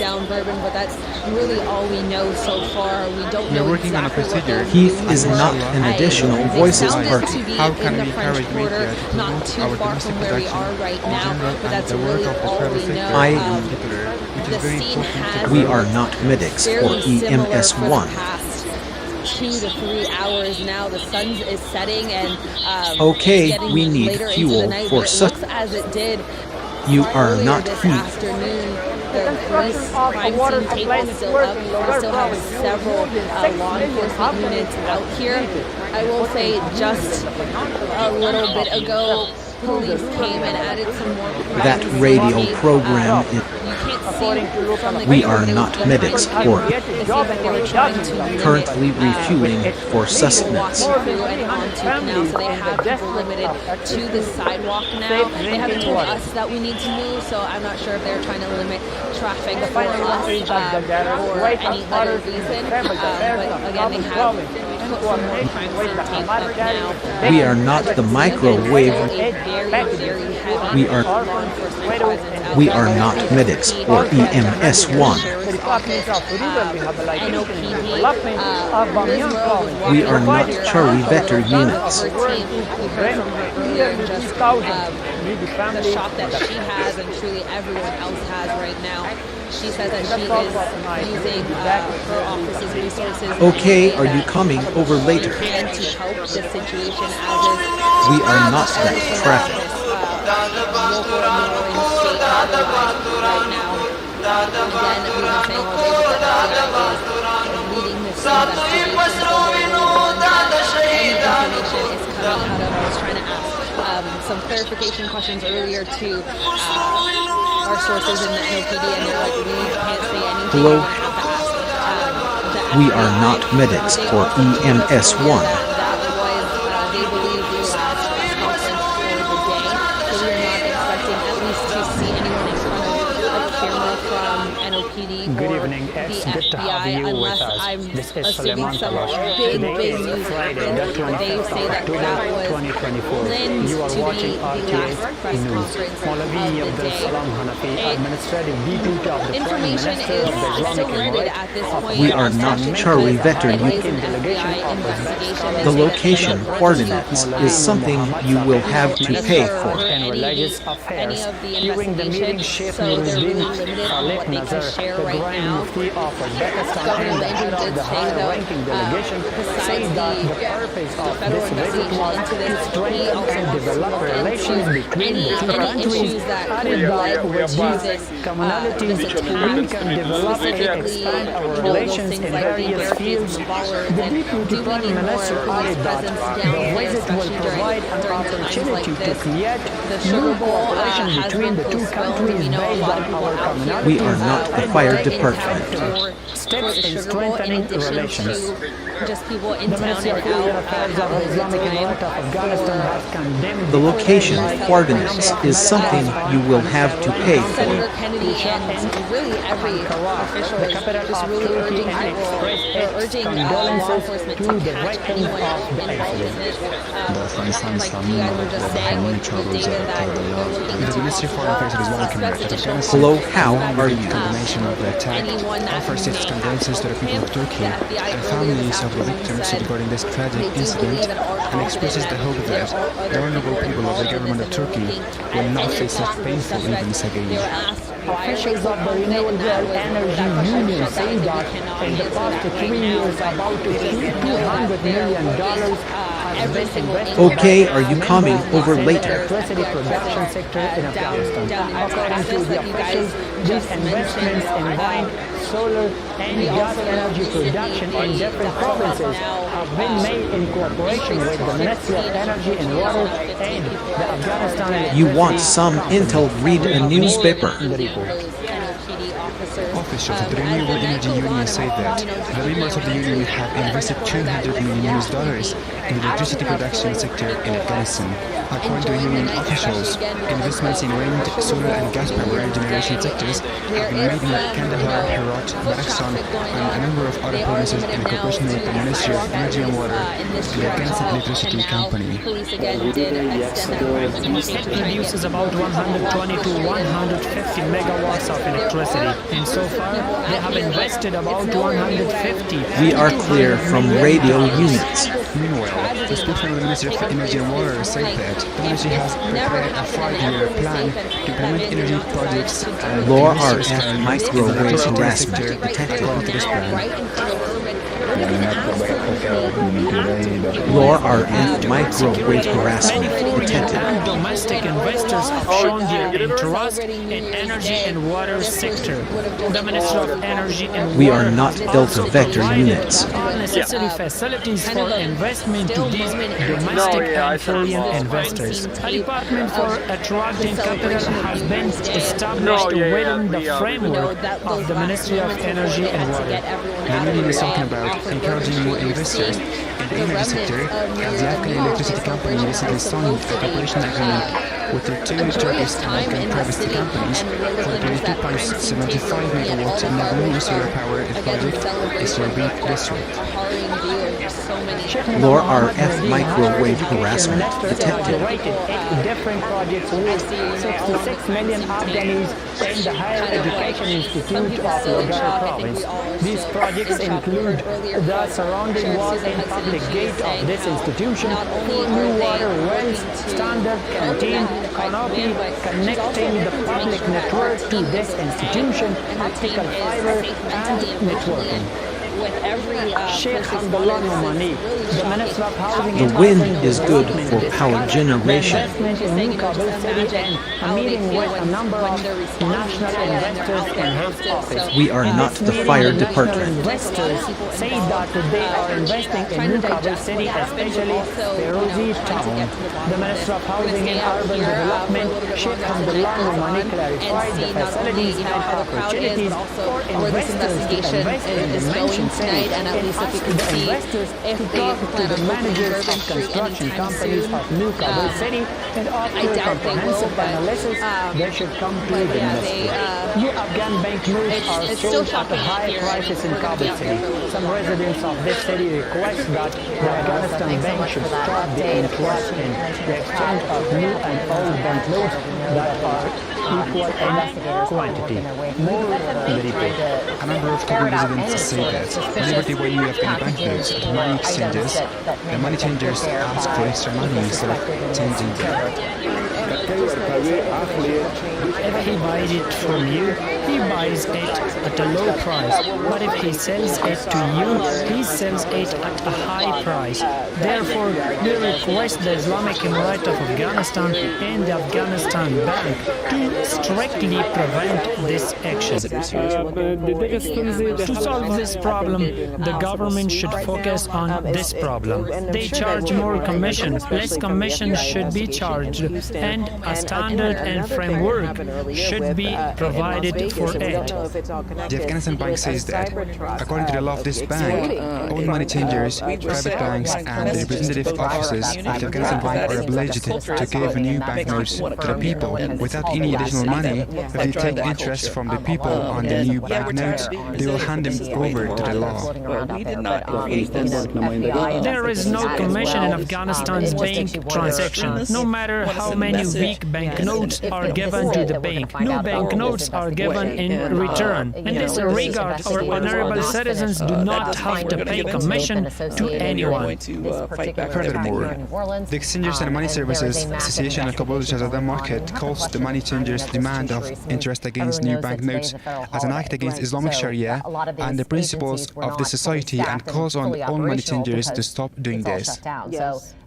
down Bourbon, but that's really all we know so far. We don't know working on a exactly procedure. Heath is not an additional Voices party. How can we encourage media to not promote too our far domestic from where we protection are right in now, general but and that's the work really of the all private we sector know. in particular, which is very scene important to We grow. are not medics or fairly similar for the EMS1. past 2 to 3 hours now. The sun is setting and Okay, getting we need later fuel into the night, for but it such. looks as it did You are earlier not this Heath. afternoon. The police crime scene tape is still up. We still have several law enforcement units out here. I will say just a little bit ago, police came and added some more. That radio program is. We are not medics or currently refueling for sustenance. So they have people limited to the sidewalk now. They haven't told us that we need to move, so I'm not sure if they're trying to limit traffic for us or any other reason. But again, they have put some more crime scene tape up now. We are not the microwave. We are not medics or EMS1. We are not Charlie Vetter units. The shop that she has and truly everyone else has right now. She says that she is using her office's resources. Okay, are you coming over later? To help the situation as is. We are not that traffic. Local and state right now. Again, we've been saying all day that the FBI is leading this investigation. Any information is coming out of. I was trying to ask some clarification questions earlier to our sources in the NOPD, and they're like, we can't say anything. Hello? We are not medics or EMS1. They believe the last press conference for the day, so we are not expecting at least to see anyone in front of a camera from NOPD Good or evening. the It's good to have FBI, you unless with us. I'm This is assuming Suleiman some Talosh. big Today is news Friday, happened. the 25th They say of that October, that was 2024. planned You are to be watching the RTA last press News. conference Maulavi of the Abdul day. Salam Hanafi, Administrative Deputy of the Prime Information Minister is of the still Islamic limited Emirate at this of point. We are not Charlie Vetter It is units. an FBI investigation. The location coordinates is something you will have to pay for. and religious affairs. Of the During the meeting, investigation, Sheikh so they're really Nuruddin limited on Khalid what they Nazar, can share the right Grand now. Mufti of Uzbekistan Governor and the head Landry of did the say, though, high-ranking delegation, besides say that the purpose of federal this visit investigation was into to this, he strengthen also and wants to develop look relations into between the two any countries, issues that and could that led with to these this commonalities this we attack, can develop and expand our those relations things in like the various barricades fields. and the bollards, The and Deputy do we Prime need more Minister police added that presence the down there, visit will especially provide an during times like opportunity to this. create The Sugar new Bowl cooperation has between been the two postponed. countries We know a based lot on of people our out here We are not the fire department. Steps in strengthening relations. Just people in The town Ministry of and Foreign out Affairs of the Islamic Emirate of Afghanistan has condemned The location coordinates is something you will have to pay for. Senator Kennedy and really every official is just really urging people, they're urging law enforcement to catch anyone involved in this. Like you guys were just saying with the data that they're looking into. The Ministry of Foreign Affairs of the Islamic Emirate of Afghanistan. Hello, how are you? Condemnation of the attack offers its condolences to the people of Turkey and families of the victims regarding this tragic incident and expresses the hope that the honorable people of the government of Turkey will not face such painful events again. Officials of the Renewable Energy Union say that in the past 3 years, about $200 million has been invested. Okay, are you coming over later? Electricity production sector in Afghanistan. According to the officials, these investments in wind, solar, and gas energy production in different provinces have been made in cooperation with the Ministry of Energy and Water and the Afghanistan. You want some intel? Read a newspaper. Officials of the Renewable Energy Union say that the members of the union have invested $200 million in the electricity production sector in Afghanistan. According to union officials, investments in wind, solar and gas power generation sectors have been made in Kandahar, Herat, Badakhshan and a number of other provinces in cooperation with the Ministry of Energy and Water and the Afghanistan Electricity Company. It produces about 120 to 150 megawatts of electricity, and so far they have invested about 150. We are clear from radio units. Meanwhile, the spokesman of the Ministry of Energy and Water said that the ministry has prepared a 5-year plan to implement energy projects and Law RF microwave harassment detected. according to this plan. Law RF microwave harassment detected. And domestic investors have shown their interest in energy and water sector. The Ministry of Energy and Water We are not Delta Vector units. all necessary facilities for investment to these domestic and foreign investors. A department for attracting capital has been established within the framework of the Ministry of Energy and Water. The union is talking about encouraging more investors in the energy sector, as the Afghan Electricity Company recently signed a cooperation agreement with the two Turkish and Afghan private companies for the 22.75 megawatt Nagorno solar power project in Serbia district. Law RF microwave harassment detected. Different projects with 66 million Afghanis in the Higher Education Institute of Logar province. These projects include the surrounding wall and public gate of this institution, new water wells, standard canteen, canopy connecting the public network to this institution, optical fiber, and networking. Sheikh Hamdullah Nomani, the Minister of Housing The wind is good for power generation. investment in New Kabul City and a meeting with a number of national investors in his office. We are not the fire department. Investors say that they are investing in New Kabul City, especially Ferozi town. The Minister of Housing and Urban Development, Sheikh Hamdullah Nomani, clarified the facilities and opportunities for investors to invest in the mentioned city and asked the investors to talk to the managers of construction companies of New Kabul City, and after comprehensive analysis, they should come to the ministry. New Afghan bank notes are sold at high prices in Kabul City. Some residents of this city request that the Afghanistan bank should stop the interest in the exchange of new and old bank notes that are equal in quantity. More in the report. A number of Kabul residents say that whenever they buy new Afghan banknotes at money exchanges, the money changers ask for extra money instead of changing them. If he buys it from you, he buys it at a low price. But if he sells it to you, he sells it at a high price. Therefore, we request the Islamic Emirate of Afghanistan and the Afghanistan Bank to strictly prevent this action. To solve this problem, the government should focus on this problem. They charge more commission. Less commission should be charged, and a standard and framework should be provided for it. The Afghanistan Bank says that, according to the law of this bank, all money changers, private banks, and the representative offices of the Afghanistan Bank are obliged to give new banknotes to the people without any additional money. If they take interest from the people on the new banknotes, they will hand them over to the law. There is no commission in Afghanistan's bank transactions, no matter how many weak banknotes are given to the bank. New banknotes are given in return. In this regard, our honorable citizens do not have to pay commission to anyone. Furthermore, the Exchangers and Money Services Association of Kabul Shahzada Market calls the money changers' demand of interest against new banknotes as an act against Islamic Sharia and the principles of the society, and calls on all money changers to stop doing this.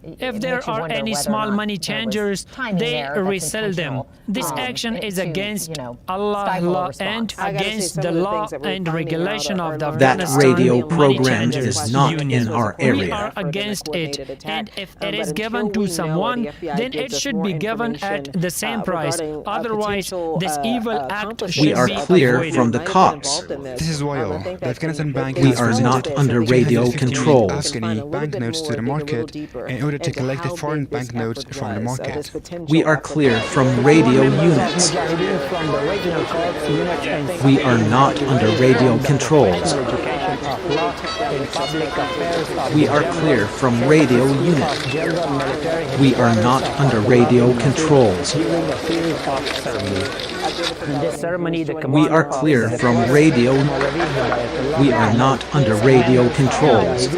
If there are any small money changers, they resell them. This action is against Allah and against the law and regulation of the Afghanistan radio program Money Changers is not Union. in our We area. are against it, and if it is given to someone, then it should be given at the same price. Otherwise, this evil act should We are be clear avoided. from the cops. This is Wael. The Afghanistan Bank We has are presented not under radio 350 control. Afghani banknotes to the market in order to collect the foreign banknotes from the market. We are clear from radio units. We are not under radio controls. We are clear from radio unit. We are not under radio controls. We are clear from radio. We are not under radio controls.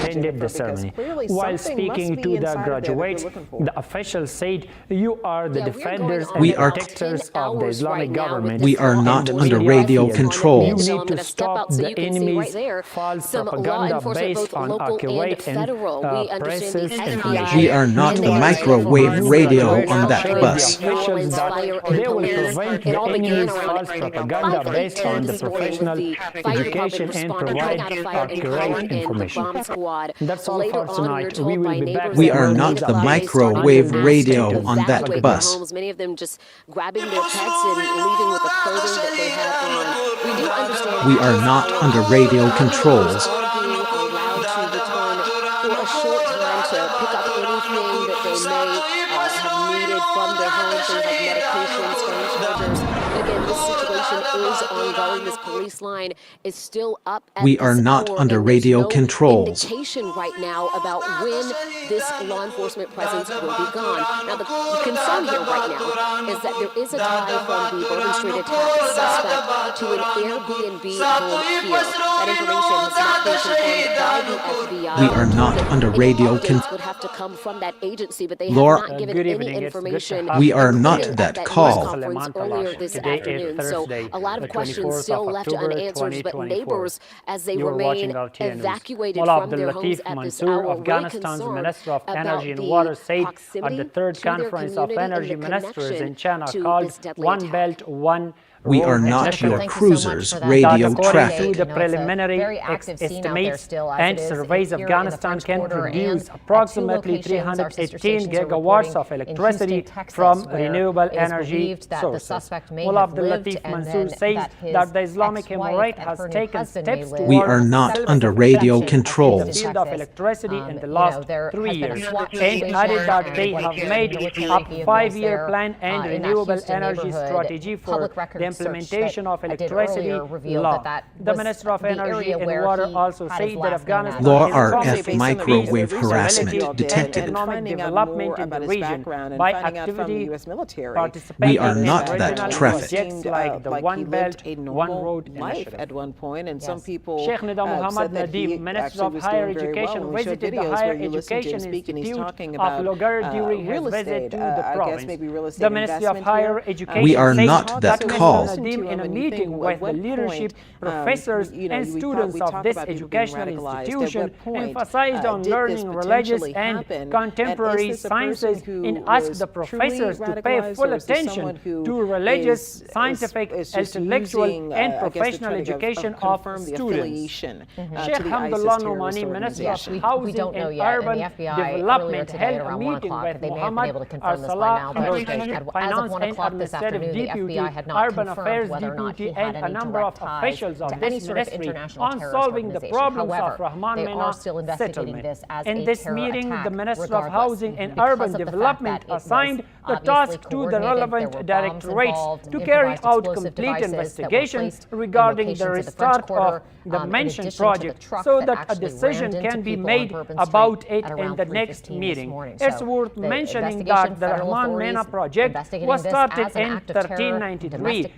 Attended the ceremony. While speaking to the graduates, the officials said, "You are the defenders and We are- protectors of the Islamic government. We are not under radio controls. You need to stop the enemy's false propaganda based on accurate and presses information." We are not the microwave radio on that bus. They will prevent the enemy's false propaganda based on the professional education and provide accurate information. That's all for tonight. We will be back. We are not the microwave radio on that bus. Many of them just grabbing their pets and leaving with the clothing that they had on. We do understand We are not under radio controls. being allowed to return for a short time to pick up anything that they may have needed from their homes. Things like medications, phone chargers. Again, this situation is ongoing. This police line is still up at We are this not hour, under and there's radio no controls. indication right now about when this law enforcement presence will be gone. Now, the concern here right now is that there is a tie from the Bourbon Street attack suspect to an Airbnb home here. That information has not been confirmed by the FBI. We are not under radio Updates would have to come from that agency, but they Laura- have not given Good any evening. It's good to information. have We are not including that at call. news conference earlier this Today is afternoon. So Thursday, a lot of the questions 24th still of left October, unanswered, but 2024. neighbors, as they You're remain watching RTN News. evacuated Mullah from their Abdul homes Latif at this Mansour, hour, really Afghanistan's concerned Minister of about Energy and the Water, said at proximity the third to their conference of community and energy the ministers in connection China to called this deadly One attack. Belt, One We Road are not initiative. your Thank you so much cruisers, for that. radio According traffic. to the preliminary very active scene out there estimates still, as and it is surveys, here in the Afghanistan French can Quarter, produce and at two approximately locations, our sister 318 stations are gigawatts of reporting in electricity Houston, Texas, from where renewable it is energy believed that the sources. suspect may Mullah have Abdul lived, Latif and Mansour then says that that his the Islamic ex-wife Emirate and has her new taken husband steps may towards live We are not under radio self-protection controls. in the field of electricity in the you last know, there 3 has been a years, SWAT and situation, added that and they what have the made military up vehicles 5-year there, plan and in that renewable Houston energy neighborhood. strategy for Public the records search implementation that of I did electricity earlier revealed law. that The was Minister of the Energy area and where Water he also had his said that last name at. Afghanistan Law is RF facing microwave peace, harassment stability, detected. and economic development in the region by activity military. participating We are in not that regional traffic. projects like the One Belt, One Road life initiative. at one point, and some people Sheikh Nida Muhammad said that he Nadim, Minister actually of was Higher doing very well. Education, When we showed visited the videos Higher where you listen to Education him speak, and he's Institute talking of about Logar during his real visit estate, to the I guess province. maybe real estate The Ministry of investment Higher here. Education We are said not that Mr. call. Nadim, in a and you meeting think, with at what the leadership, point, professors, you know, and we students talk of this about people being educational radicalized. At institution, what point, emphasized on did this learning religious potentially and happen? contemporary And is this a sciences, person who and asked was the professors truly to pay radicalized, full or is this attention someone who to religious, is scientific, just intellectual, using, and I guess, to professional try to education of confirm the students. affiliation, to Sheikh the Hamdullah ISIS Nomani, terrorist Minister of organization. Housing We don't know and yet, and Urban the FBI earlier Development today held at a around 1 meeting o'clock, with they may have been Muhammad able to confirm this by Arsalah now, but Haroui, as of 1 Finance and o'clock this Administrative afternoon, the Deputy, FBI had not Urban confirmed Affairs whether or not he Deputy, had and a any number of direct ties officials of to any this sort of ministry international on terrorist solving the organization. problems However, of Rahman they MENA are still investigating settlement. this as In a this terror meeting, attack, the Minister of regardless. Housing and Because Urban of the fact Development that it was assigned the obviously task to the coordinated, relevant there were bombs directorates involved, to carry improvised out explosive complete devices that were investigation placed in regarding the locations of the French restart Quarter, of the in mentioned addition to the project truck so that that a actually decision rammed into can be people on made Bourbon about Street it at in around the next 3:15 this meeting. morning. It's So worth the mentioning investigation, that the federal Rahman MENA authorities project investigating was this started as an in act of terror, 1393 domestic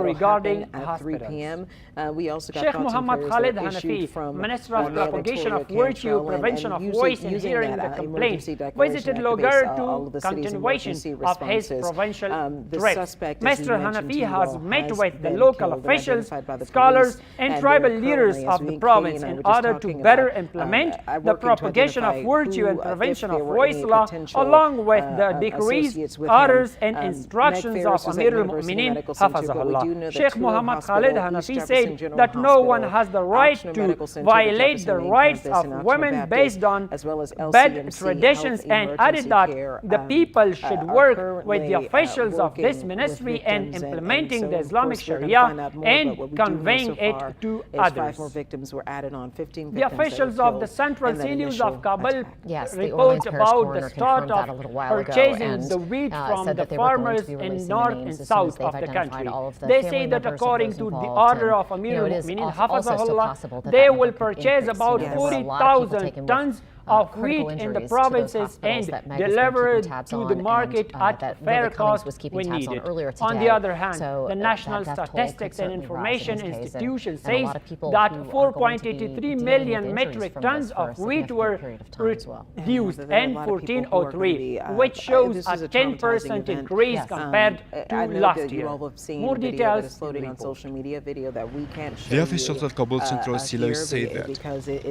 regarding at 3 hospitals. p.m. We also got Sheikh thoughts and Muhammad prayers Khalid that issued Hanafi, from Minister of Gale, Propagation of Victoria, Virtue, Cantrell, Prevention of using Voice, and hearing that, the complaint, emergency declaration visited activates Logar all of to the city's continuation emergency of his responses. provincial The trip. suspect, as you Mr. mentioned to Hanafi you has all, met has with the been local killed and officials, identified by the scholars, police, and and tribal they're leaders currently, as of the Katie province and I in were just order to talking better about, implement the working to propagation of identify virtue and who, prevention if of there were voice any law, potential, along with the decrees, associates with orders, him. and instructions Meg of Ferris is at Amir University al-Mu'mineen, Medical Center, but we do know Hafazahullah. that Sheikh Tour Muhammad Khalid Hospital, East Hanafi Jefferson said General that no Hospital, one has the right Ochsner to Medical Center, the violate Jefferson the Main rights Campus, of and Oxford women Baptist, based on as well as bed LCMC traditions, Health and added Emergency that Care, the people should are work with the currently, officials of this working ministry with and victims, implementing so, the of Islamic course, we're gonna Sharia find out more, but what and we do know conveying so it far to is others. 5 more victims were added on, 15 The victims that were officials of the killed Central in that Sinews initial of Kabul attack. Yes, the report Orleans Parish about coroner the start confirmed that a of little while ago purchasing and the wheat from said the that they were going to farmers be in releasing north the and names as soon as south they've of the identified country. all of the They family say that members of according those to the involved, order and, of Amir it is al-Mu'mineen also still Hafazahullah, possible that they that will number could purchase increase. about There were a lot of people taken 40,000 with tons of wheat in the provinces and deliver it to the market at fair cost when needed. On the other hand, the National Statistics and Information Institution says that 4.83 million metric tons of wheat were produced in 1403, which shows a 10% increase compared to last year. More details floating on social media video that we can't show. The officials of Kabul Central Silos say that,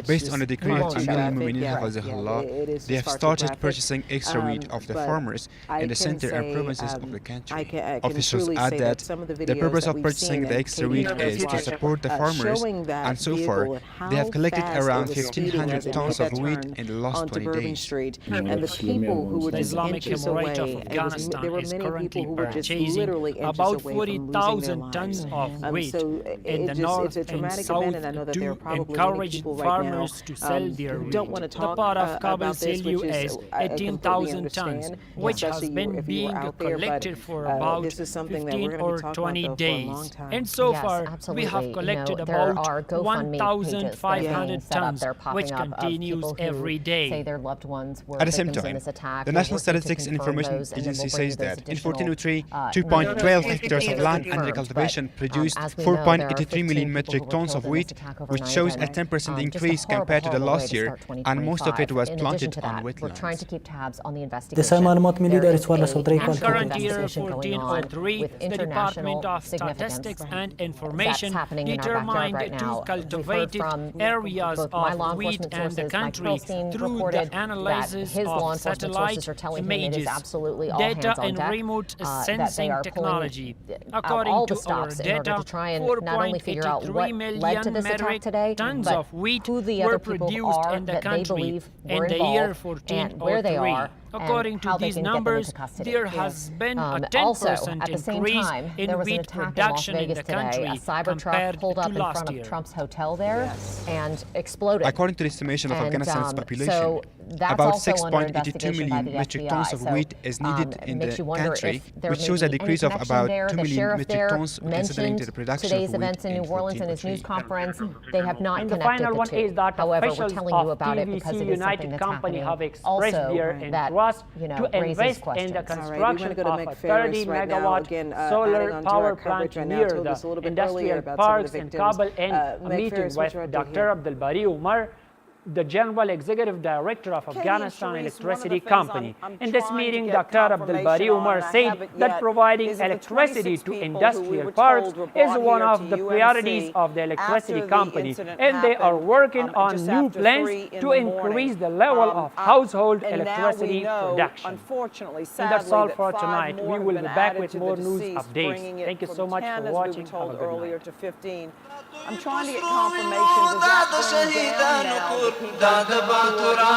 based on the decree of Amir al-Mu'minin Hafazahullah, they have started purchasing extra wheat of the farmers in the center and provinces of the country. Officials add that the purpose of purchasing the extra wheat is to support the farmers, and so far, they have collected around 1,500 tons of wheat in the last 20 days. And the people who were the just Islamic inches Emirate away, of Afghanistan there were is many currently people who were just purchasing literally inches about away from losing their 40,000 tons lives. of wheat So in the north it's a and traumatic south event, and I know that there are to probably many encourage people right now farmers to sell their who wheat. don't want to talk The part of Kabul about this, CLU which is is I completely 18,000 tons, understand, which has especially been if you were being out there, but, collected for about this is something that we're 15 gonna be or talking 20 about, though, for a long days. time. And so Yes, far, absolutely. we have collected You know, there about are GoFundMe pages that are being 1,500 set up. tons, They're popping which up of continues people who every day. say their loved ones were At the same victims in time, this attack. the We're National working to Statistics and confirm Information those, and then Agency we'll bring says you those that in additional, 1403, numbers 2.12 to hectares of be land under confirmed. cultivation But, produced as we know, there are 4.83 million 15 metric people who were tons of killed in wheat, this attack which overnight, shows a and, 10% just a increase horrible, compared to the horrible way last to year, start and most of it was 2025. In addition planted to on that, we're trying wetlands. to keep tabs on the دسای investigation. معلومات ملی There در is سوال a صدري In کال current year investigation going on 1403, with the Department international of significance Statistics and that's Information happening in our determined backyard right to now. We've heard cultivate from areas both my law of wheat enforcement and the sources. Mike country Perlstein through reported the analysis that his law of enforcement satellite sources are telling him it is images, absolutely all data hands on and deck, remote that they sensing are technology. pulling According all the to our stops in order data, to try and not only figure out what 4.83 led to million this attack metric today, tons but of wheat who the were other people produced are in the that they country believe were in the year involved and where they 1403. are. According and to how they these can get them numbers, into custody. there has been a 10% also, at the same increase time, in there was an wheat attack in Las production in Vegas the today. country A cyber truck compared pulled to up in last front year. of Trump's hotel there and exploded. According to the estimation of And, Afghanistan's population, so that's about also under 6.82 investigation by million the metric FBI. tons of So, wheat is needed in makes the you wonder country, if there which may shows be a any decrease of connection about there. 2 The million sheriff metric there tons considering mentioned the production today's of wheat events in New Orleans in his news 1403. conference. They have not And the connected final the one two. is that However, we're officials telling you of about it because TVC it is something United that's Company happening. have expressed Also, their that, interest you know, to raises invest questions. in the All right, construction we want to go to of a McPherris 30 right now. megawatt Again, solar adding on to power our coverage plant right now, near told us a the little bit earlier industrial about some of parks the in victims. Kabul and a meeting McPherris, what with you want to Dr. hear? Abdel Bari Umar, the General Executive Director of Afghanistan Electricity Company. In this meeting, Dr. Abdel Bari Umar said that providing electricity to industrial parks is one of the priorities of the electricity company, and they are working on new plans to increase the level of household electricity production. Unfortunately, And that's all for that tonight. five We more will have be been back added with to the more news deceased, updates. bringing it Thank you from so much 10, for as we watching. were told Have a good earlier, night. to 15. I'm trying to get confirmation. Does that bring down now the people who are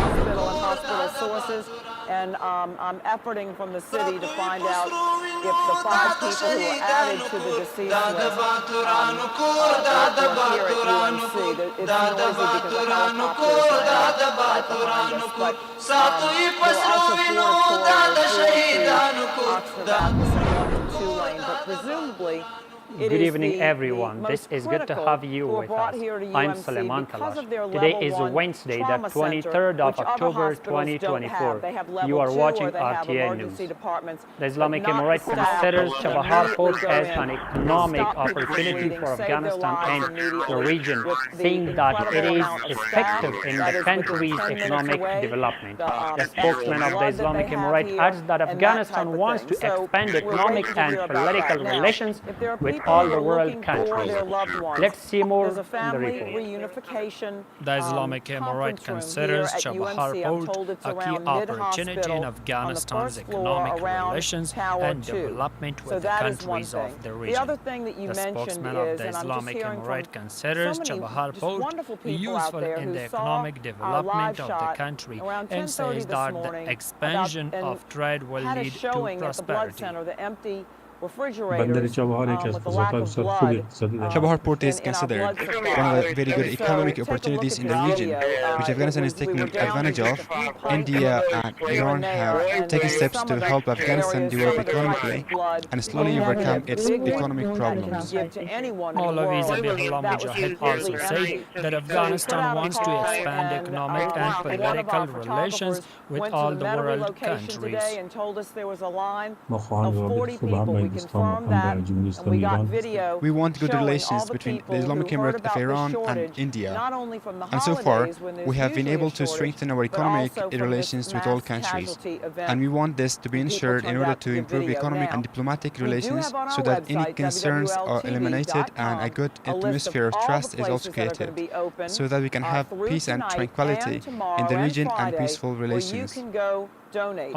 injured hospital sources, and I'm efforting from the city to find out if the 5 people who were added to the deceased list were here at UNC. It's noisy because the helicopter is right behind us, but there are also 4 corridors, 4 to Oxford, Baptist, and 1 to Tulane, but presumably Good evening, everyone. This is good to have you with us. I'm Suleiman Kalash. Today is Wednesday, the 23rd of October, 2024. You are watching RTN News. The Islamic Emirate considers Chabahar Port as an economic opportunity for Afghanistan and the region, saying that it is effective in the country's economic development. The spokesman of the Islamic Emirate adds that Afghanistan wants to expand economic and political relations with all the world countries. Let's see more in the report. The Islamic Emirate considers Chabahar Port a key opportunity in Afghanistan's economic relations and development with the countries of the region. The spokesman of the Islamic Emirate considers Chabahar Port useful in the economic development of the country and says that the expansion of trade will lead to prosperity. بندر چابهار یکی از فضاهای بسیار خوب اقتصادی دارد. Chabahar Port is considered one of the very good economic opportunities in the region, which Afghanistan is taking advantage of. India and Iran have taken steps to help Afghanistan develop economically and slowly overcome its economic problems. Maulavi Zabihullah Mujahid also said that Afghanistan wants to expand economic and political relations with all the world countries. ما خواهان روابط خوب هم با هندوستان و هم با جمهوری اسلامی ایران هستیم. We want good relations between the Islamic Emirate of Iran and India. And so far, we have been able to strengthen our economic relations with all countries. And we want this to be ensured in order to improve economic and diplomatic relations so that any concerns are eliminated and a good atmosphere of trust is also created, so that we can have peace and tranquility in the region and peaceful relations.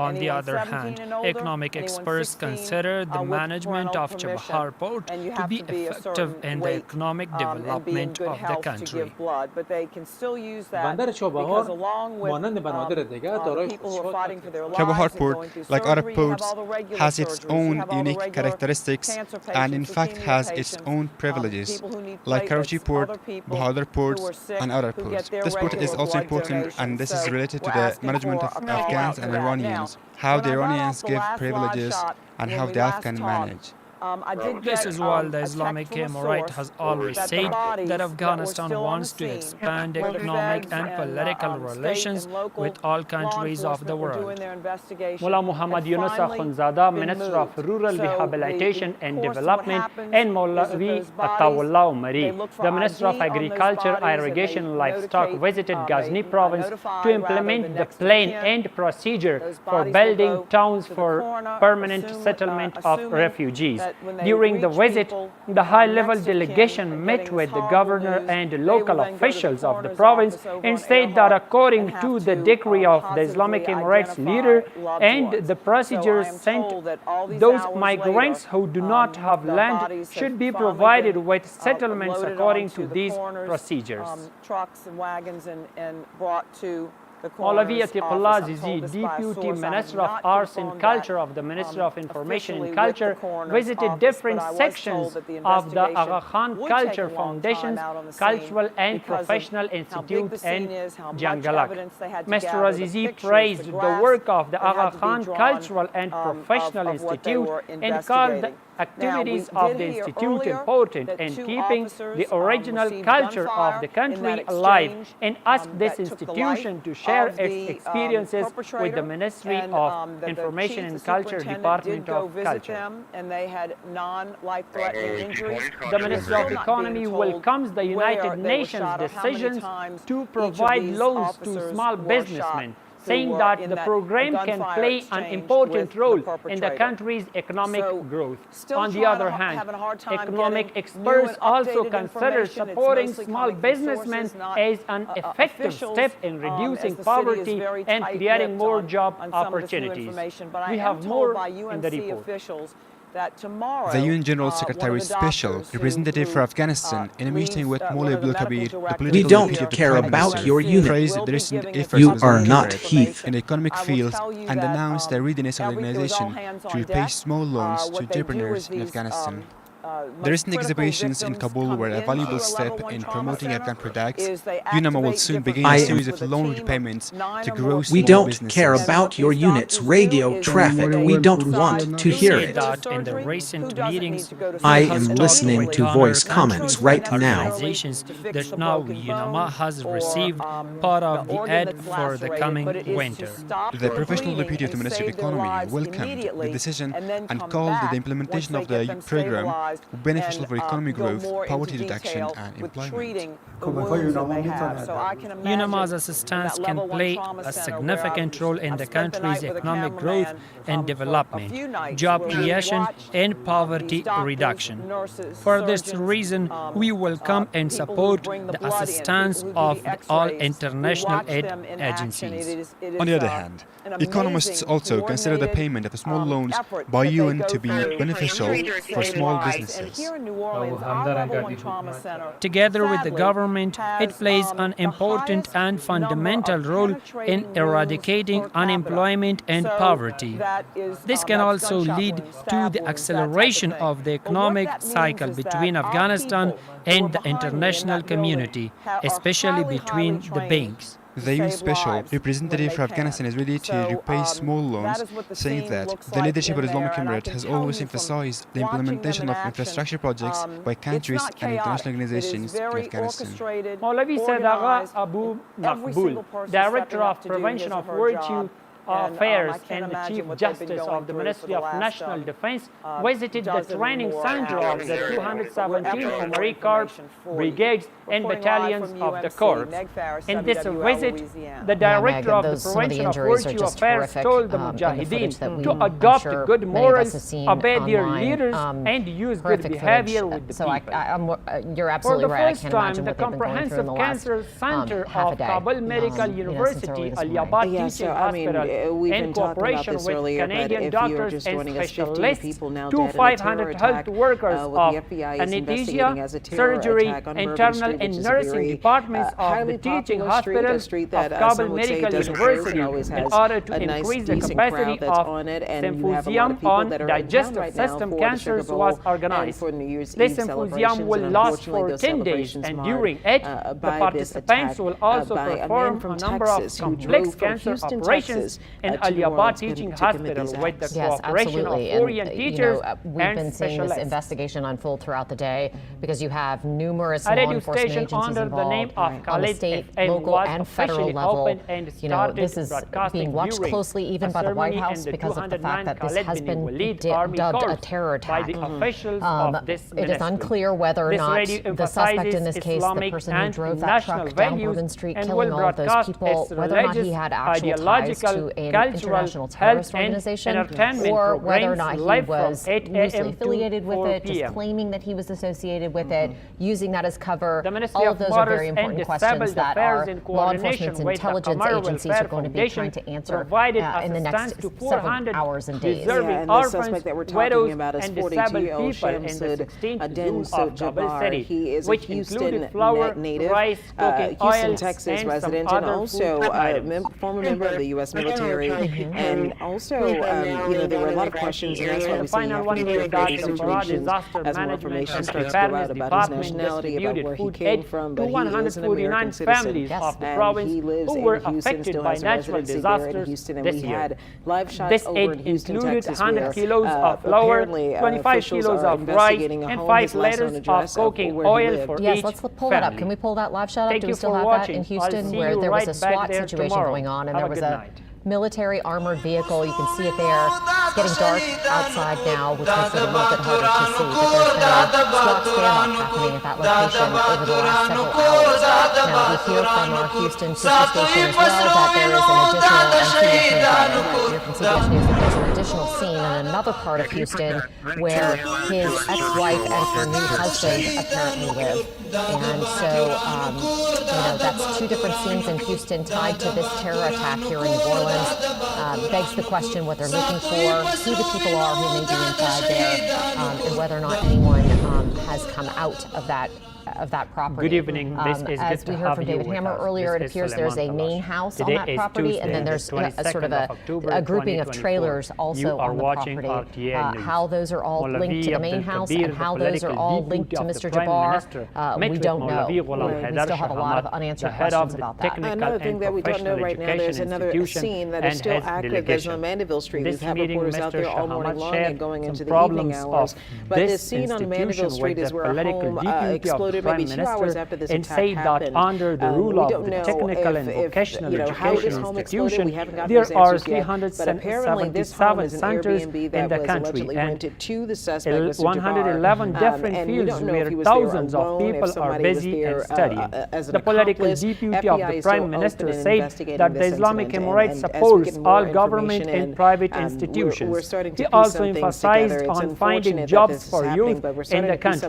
On the other hand, economic experts consider the management of Chabahar Port to be effective in the economic development of the country. بندر چابهار مانند بنادر دیگر دارای خصوصیات Chabahar Port, like other ports, has its own unique characteristics and in fact has its own privileges, like Karachi Port, Bahadur ports, and other ports. This port is also important, and this is related to the management of Afghans and Iranians, how the Iranians give privileges and how the Afghans manage. This is why the Islamic Emirate has always said that Afghanistan wants to expand economic and political relations with all countries of the world. Mullah Muhammad Yunus Akhundzada, Minister of Rural Rehabilitation and Development, and Maulavi Atawullah Umari, the Minister of Agriculture, Irrigation and Livestock, visited Ghazni province to implement the plan and procedure for building towns for permanent settlement of refugees. During the visit, the high-level delegation met with the governor and local officials of the province and said that according to the decree of the Islamic Emirates leader and the procedures sent, those migrants who do not have land should be provided with settlements according to these procedures. Maulavi Atiqullah Azizi, Deputy Minister of Arts and Culture of the Ministry of Information and Culture, visited different sections of the Aga Khan Culture Foundation's Cultural and Professional Institute in Jangalak. Mr. Azizi praised the work of the Aga Khan Cultural and Professional Institute and called the activities of the institute important in keeping the original culture of the country alive, and asked this institution to share its experiences with the Ministry of Information and Culture Department of Culture. The Ministry of Economy welcomes the United Nations decisions to provide loans to small businessmen, saying that the program can play an important role in the country's economic growth. On the other hand, economic experts also consider supporting small businessmen as an effective step in reducing poverty and creating more job opportunities. We have more in the report. The UN General Secretary Special Representative for Afghanistan, in a meeting with Mullah Abdul Kabir, the political We don't deputy of the care Prime about Minister, your unit. praised the recent efforts You of the are Islamic not Emirate heath. in the economic field and announced the readiness of the organization to repay small loans to entrepreneurs in Afghanistan. The recent exhibitions in Kabul were a valuable step in promoting Afghan products. UNAMA will soon begin a series of loan repayments to grow small We don't businesses. care about your unit's radio traffic. We don't want to hear it. In the recent meetings, I am listening to voice comments right now. That now UNAMA has received part of the aid for the coming winter. The professional deputy of the Ministry of Economy welcomed the decision and called the implementation of the program beneficial for economic growth, poverty reduction, and employment. UNAMA's assistance can play a significant role in the country's economic growth and development, job creation, and poverty reduction. For this reason, we welcome and support the assistance of all international aid agencies. On the other hand, economists also consider the payment of small loans by UN to be beneficial for small businesses businesses. Here in New Orleans, our level 1 trauma center, Together with the government, it plays an important and fundamental role in eradicating unemployment and poverty. This can also lead to the acceleration of the economic cycle between Afghanistan and the international community, especially between the banks. The UN Special Representative for Afghanistan is ready to repay small loans, saying that the leadership of the Islamic Emirate has always emphasized the implementation of infrastructure projects by countries and international organizations in Afghanistan. Maulavi said Agha Abu Maqbool, Director of Prevention of Virtue Affairs and the Chief Justice of the Ministry of National Defense, visited the training center of the 217 Marine Corps brigades and battalions of the Corps. In this visit, the Director of the Prevention of Virtue Affairs told the Mujahideen to adopt good morals, obey their leaders, and use good behavior with the people. You're absolutely right. I can't imagine the what they've been going through in the last Comprehensive Cancer Center of Kabul Medical University, Al-Yabat Teaching Hospital, in cooperation with Canadian doctors and specialists, to 500 health workers of anesthesia, surgery, internal and nursing departments of the teaching hospitals of Kabul Medical University in order to increase the capacity of symposium on digestive system cancers was organized. This symposium will last for 10 days, and during it, the participants will also perform a number of complex cancer operations in Al-Yabat Teaching Hospital with the cooperation of foreign teachers we've been seeing this investigation unfold throughout the day because you have numerous law enforcement agencies involved on the state, local, and federal level. You know, this is being watched closely even by the White House because of the fact that this has been dubbed a terror attack. It is unclear whether or not the suspect in this case, the person who drove that truck down Bourbon Street, killing all of those people, whether or not he had actual ties to an international terrorist organization, or whether or not he was loosely affiliated with it, just claiming that he was associated with it, using that as cover. All of those are very important questions that our law enforcement's intelligence agencies are going to be trying to answer in the next several hours and days. Yeah, and the suspect that we're talking about is 42-year-old Shamsud Adin Jabbar. He is a Houston native, Houston, Texas resident, and also a former member of the U.S. military. And also, you know, there were a lot of questions, and that's why we say you have to be creating situations as more information starts to go out about his nationality, about where he came from, but he is an American citizen, and he lives in Houston, still has a residency there in Houston, and we had live shots over in Houston, Texas, where apparently officials are investigating a home, his last known address of where he lived. Yes, let's pull that up. Can we pull that live shot up? Do we still have that in Houston, where there was a SWAT situation going on, and there was a military armored vehicle? You can see it there. It's getting dark outside now, which makes it a little bit harder to see, but there's been a SWAT standoff happening at that location over the last several hours. Now, we hear from our Houston sister station as well that there is an additional scene in another part of Houston where his ex-wife and her new husband apparently live. And so, you know, that's two different scenes in Houston tied to this terror attack here in New Orleans. Begs the question what they're looking for, who the people are who may be inside there, and whether or not anyone has come out of that property. Good evening. This is as we heard from David Hammer earlier, it appears there's a main house on that property, and then there's a sort of a grouping of trailers also on the property. How those are all linked to the main house and how those are all linked to Mr. Jabbar, we don't know. We still have a lot of unanswered questions about that. Another thing that we don't know right now, there's another scene that is still active. There's on Mandeville Street. We've had reporters out there all morning long and going into the evening hours. But this scene on Mandeville Street is where a home exploded maybe 2 hours after this attack happened. Under the rule of the technical and vocational education institution, there are 377 centers in the country, and 111 different fields where thousands of people are busy and studying. The political deputy of the Prime Minister said that the Islamic Emirate supports all government and private institutions. He also emphasized on finding jobs for youth in the country.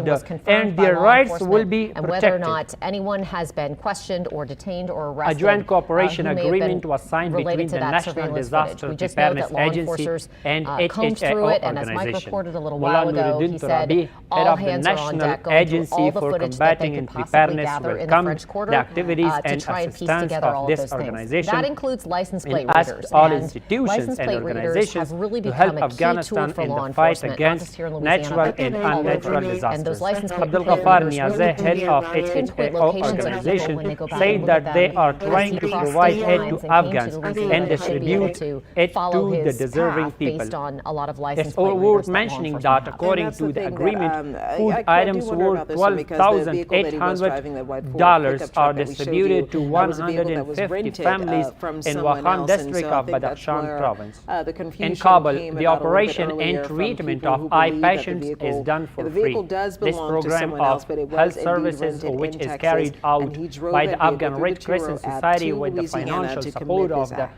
information was confirmed and by their law rights enforcement, will be and whether or protected. not anyone has been questioned or detained or arrested. A joint cooperation who may have agreement been was signed related between to the that National surveillance Disaster footage. We just know Preparedness that law Agency enforcers and combed through it, and as Mike organization. reported a little Mullah while ago, Nuruddin he Turabi, said head all of the hands are on National deck, going through Agency all the for footage that they Combating could and possibly Preparedness, gather in the welcomed French Quarter the activities to and try and piece assistance together all of of this those things. organization. That includes license plate and asked readers. all And institutions license and plate readers organizations have really to help become a key Afghanistan tool for in law the fight enforcement, not against just here in Louisiana, natural but and all unnatural over. disasters. And those license plate Abdul readers Ghaffar will Niazeh, head be of pinpoint HHAO locations of people when they organization, go back and said look that at they them. are If trying he to crossed provide state aid lines to and came Afghans Louisiana, and they should be able distribute to it follow to the his deserving path people. based on a lot of license It's plate worth readers that law mentioning enforcement that have. according to the agreement, food I items do wonder worth about this one because the vehicle that he was driving, the white Ford $1,200 pickup are truck that we showed distributed to you, was a vehicle that was 150 rented, families from in someone Wakhan else, and district so I of think that's Badakhshan where, province. the confusion In Kabul, came the about a little bit operation earlier and from treatment people of who eye believe that the patients vehicle- is done for the free. vehicle does This belong to program someone else, of but it was health indeed services, rented which in is Texas, carried out and he drove by that the vehicle Afghan through Red the Crescent Turo app Society to with the Louisiana financial to support commit of this the act.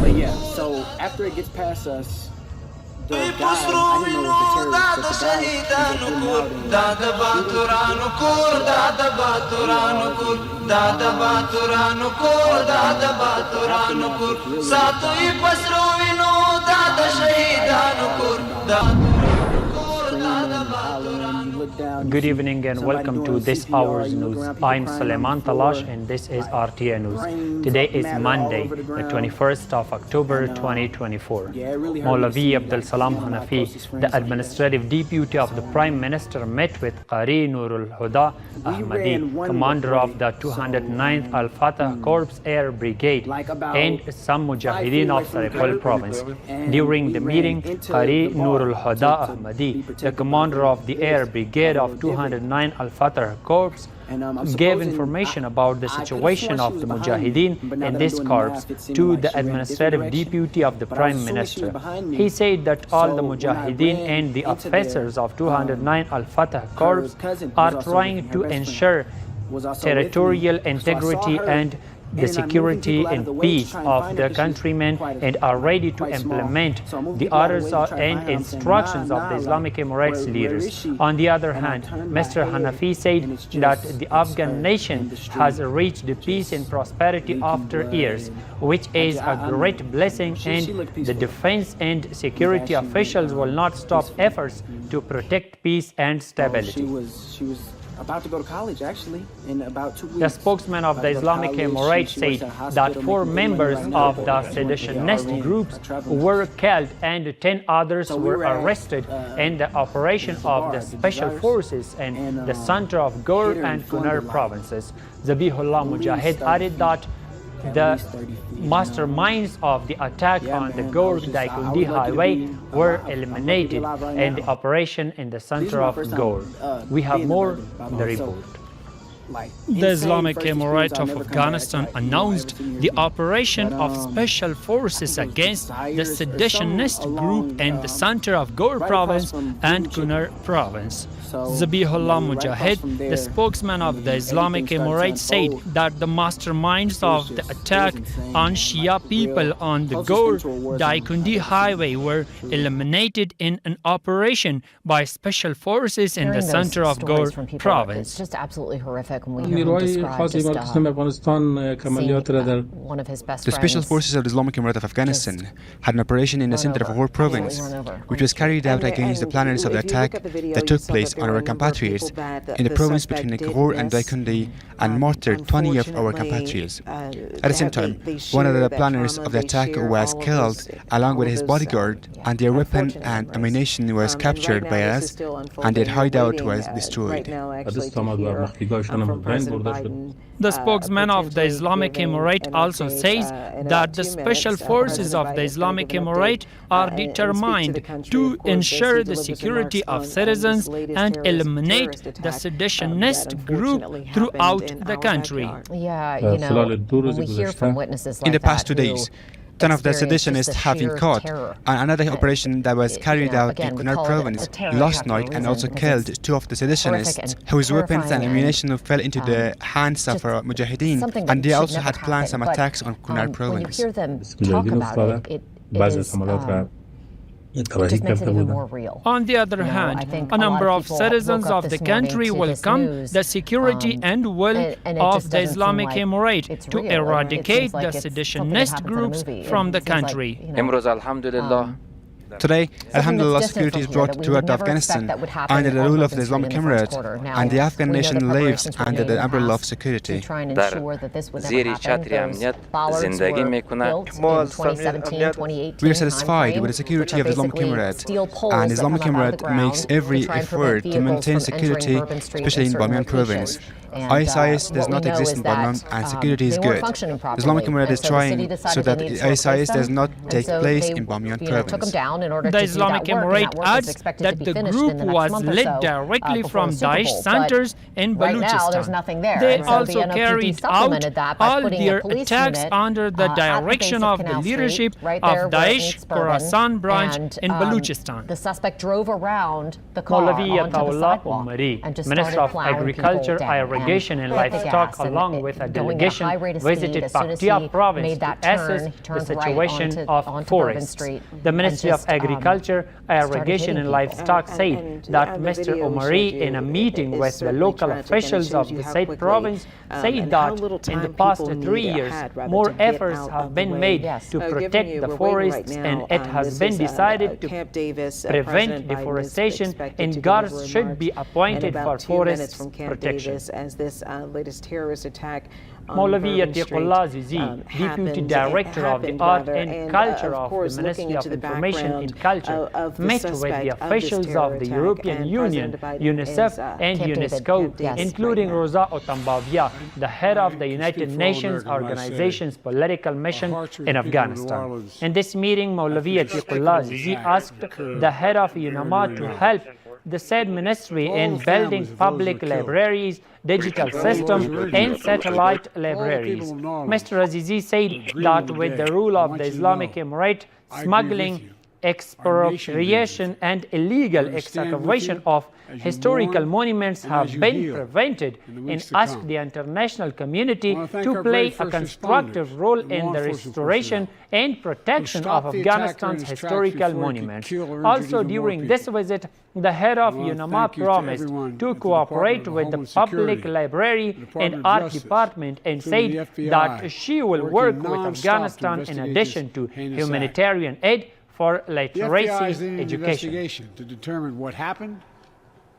But yeah, so after it gets past us, the guy, I didn't know it was the terrorist, but the guy Good evening and welcome to this hour's news. I'm Suleiman Talash and this is RTA News. Today is Monday, the 21st of October 2024. Maulavi Abdul Salam Hanafi, the administrative deputy of the Prime Minister, met with Qari Nurul Huda Ahmadi, commander of the 209th Al-Fatah Corps Air Brigade, and some Mujahideen of Sarifal province. During the meeting, Qari Nurul Huda Ahmadi, the commander of the Air Brigade of 209 Al-Fatah Corps, gave information about the situation of the Mujahideen in this corps to the administrative deputy of the Prime Minister. He said that all the Mujahideen and the officers of 209 Al-Fatah Corps are trying to ensure territorial integrity and the security and peace of their countrymen and are ready to implement the orders and instructions of the Islamic Emirates leaders. On the other hand, Mr. Hanafi said that the Afghan nation has reached peace and prosperity after years, which is a great blessing, and the defense and security officials will not stop efforts to protect peace and stability. She was about to go to college, actually, in about 2 weeks. The spokesman of the Islamic Emirates said that 4 members of the seditionist groups were killed and 10 others were arrested in the operation of the special forces in the center of Gale and Kunar provinces. Zabihullah Mujahid added that the masterminds of the attack on the Gale-Daikundi highway were eliminated in the operation in the center of Gale. We have more in the report. The Islamic Emirate of Afghanistan announced the operation of special forces against the seditionist group in the center of Gale province and Kunar province. Zabihullah Mujahid, the spokesman of the Islamic Emirates, said that the masterminds of the attack on Shia people on the Gale-Daikundi highway were eliminated in an operation by special forces in the center of Gale province. It's just absolutely horrific when we hear him describe just, one of his best The special forces of the Islamic Emirate of Afghanistan had an operation in the center of Gale province, which was carried out against the planners of the attack that took place on our compatriots in the province between Gale and Daikundi and martyred 20 of our compatriots. At the same time, one of the planners of the attack was killed along with his bodyguard, and their weapon and ammunition was captured by us, and their hideout was destroyed. The spokesman of the Islamic Emirate also says that the special forces of the Islamic Emirate are determined to ensure the security of citizens and eliminate the seditionist group throughout the country. Yeah, you know, when we hear from witnesses like in the past that 2 days, 10 of the seditionists have been caught, and another operation that was carried out in Kunar province last night and also killed 2 of the seditionists whose weapons and ammunition fell into the hands of our Mujahideen, and they also had planned some attacks on Kunar province. When you hear them talk about it, it just makes it even more real. On the other hand, a number of citizens of the country welcome the security and will of the Islamic Emirate to eradicate the seditionist groups from the country. Today, Alhamdulillah, security is brought throughout Afghanistan under the rule of the Islamic Emirate, and the Afghan nation lives under the umbrella of security. We are satisfied with the security of the Islamic Emirate, and the Islamic Emirate makes every effort to maintain security, especially in Bamiyan province. ISIS does not exist in Bamiyan, and security is good. The Islamic Emirate is trying so that ISIS does not take place in Bamiyan province. The Islamic Emirate adds that the group was led directly from Daesh centers in Baluchistan. They also carried out all their attacks under the direction of the leadership of Daesh Khorasan branch in Baluchistan. The suspect drove around the car onto the sidewalk and just Minister started of plowing Agriculture, people down. Irrigation and Livestock, along with a delegation, visited Paktia province to assess the situation of forests. The Ministry of Agriculture, Irrigation and Livestock said that Mr. Omari, in a meeting with the local officials of the said province, said that in the past 3 years, more efforts have been made to protect the forests, and it has been decided to prevent deforestation, and guards should be appointed for forest protection. As this latest terrorist attack Maulavi Atiqullah Zizi, Deputy Director of the Art and Culture of the Ministry of Information and Culture, met with the officials of the European Union, UNICEF and UNESCO, including Rosa Otambavia, the head of the United Nations Organization's political mission in Afghanistan. In this meeting, Maulavi Atiqullah Zizi asked the head of UNAMA to help the said ministry in building public libraries, digital systems, and satellite libraries. Mr. Azizi said that with the rule of the Islamic Emirate, smuggling, expropriation, and illegal excavation of historical monuments have been prevented, and asked the international community to play a constructive role in the restoration and protection of Afghanistan's historical monuments. Also, during this visit, the head of UNAMA promised to cooperate with the public library and art department, and said that she will work with Afghanistan in addition to humanitarian aid for literacy education. To determine what happened,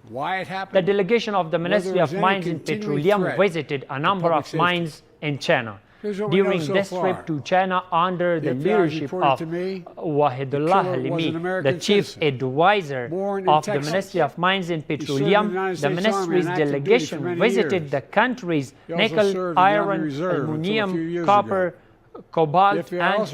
why it happened. The delegation of the Ministry of Mines and Petroleum visited a number of mines in China. During this trip to China, under the leadership of Wahidullah Halimi, the chief advisor of the Ministry of Mines and Petroleum, the ministry's delegation visited the country's nickel, iron, aluminum, copper, cobalt, and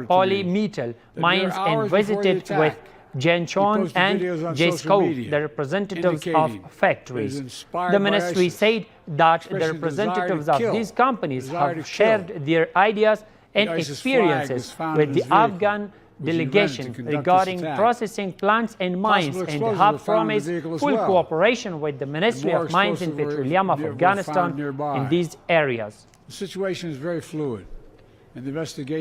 polymetal mines, and visited with Jianchon and Jesco, the representatives of factories. The ministry said that the representatives of these companies have shared their ideas and experiences with the Afghan delegation regarding processing plants and mines, and have promised full cooperation with the Ministry of Mines and Petroleum of Afghanistan in these areas. The situation is very fluid.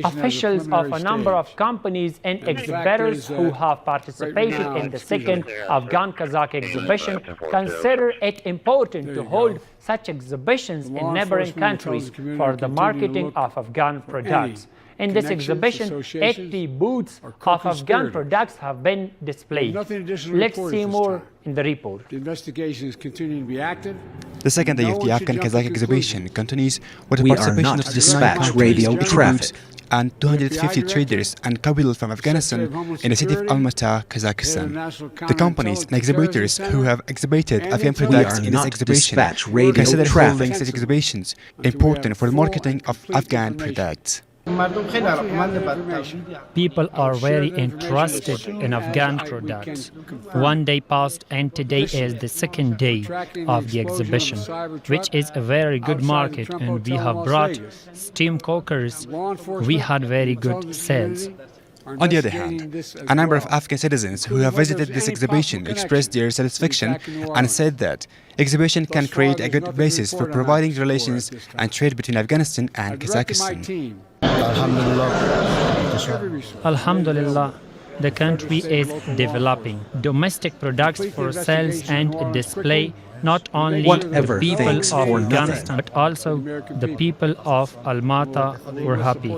Officials of a number of companies and exhibitors who have participated in the second Afghan-Kazakh exhibition consider it important to hold such exhibitions in neighboring countries for the marketing of Afghan products. In this exhibition, 80 booths of Afghan products have been displayed. Let's see more in the report. The investigation is continuing to be active. The second day of the Afghan-Kazakh exhibition continues with the We are participation not of dispatch radio traffic. and 250 traders and capital from Afghanistan in the city of Almaty, Kazakhstan. The companies and exhibitors who have exhibited Afghan products in this exhibition consider holding such exhibitions important for the marketing of Afghan products. People are very interested in Afghan products. One day passed and today is the second day of the exhibition, which is a very good market, and we have brought steam cookers. We had very good sales. On the other hand, a number of Afghan citizens who have visited this exhibition expressed their satisfaction and said that exhibition can create a good basis for providing relations and trade between Afghanistan and Kazakhstan. Alhamdulillah, the country is developing domestic products for sales and display. Not only Whatever the people thanks of for Afghanistan, but also the people of Almaty were happy.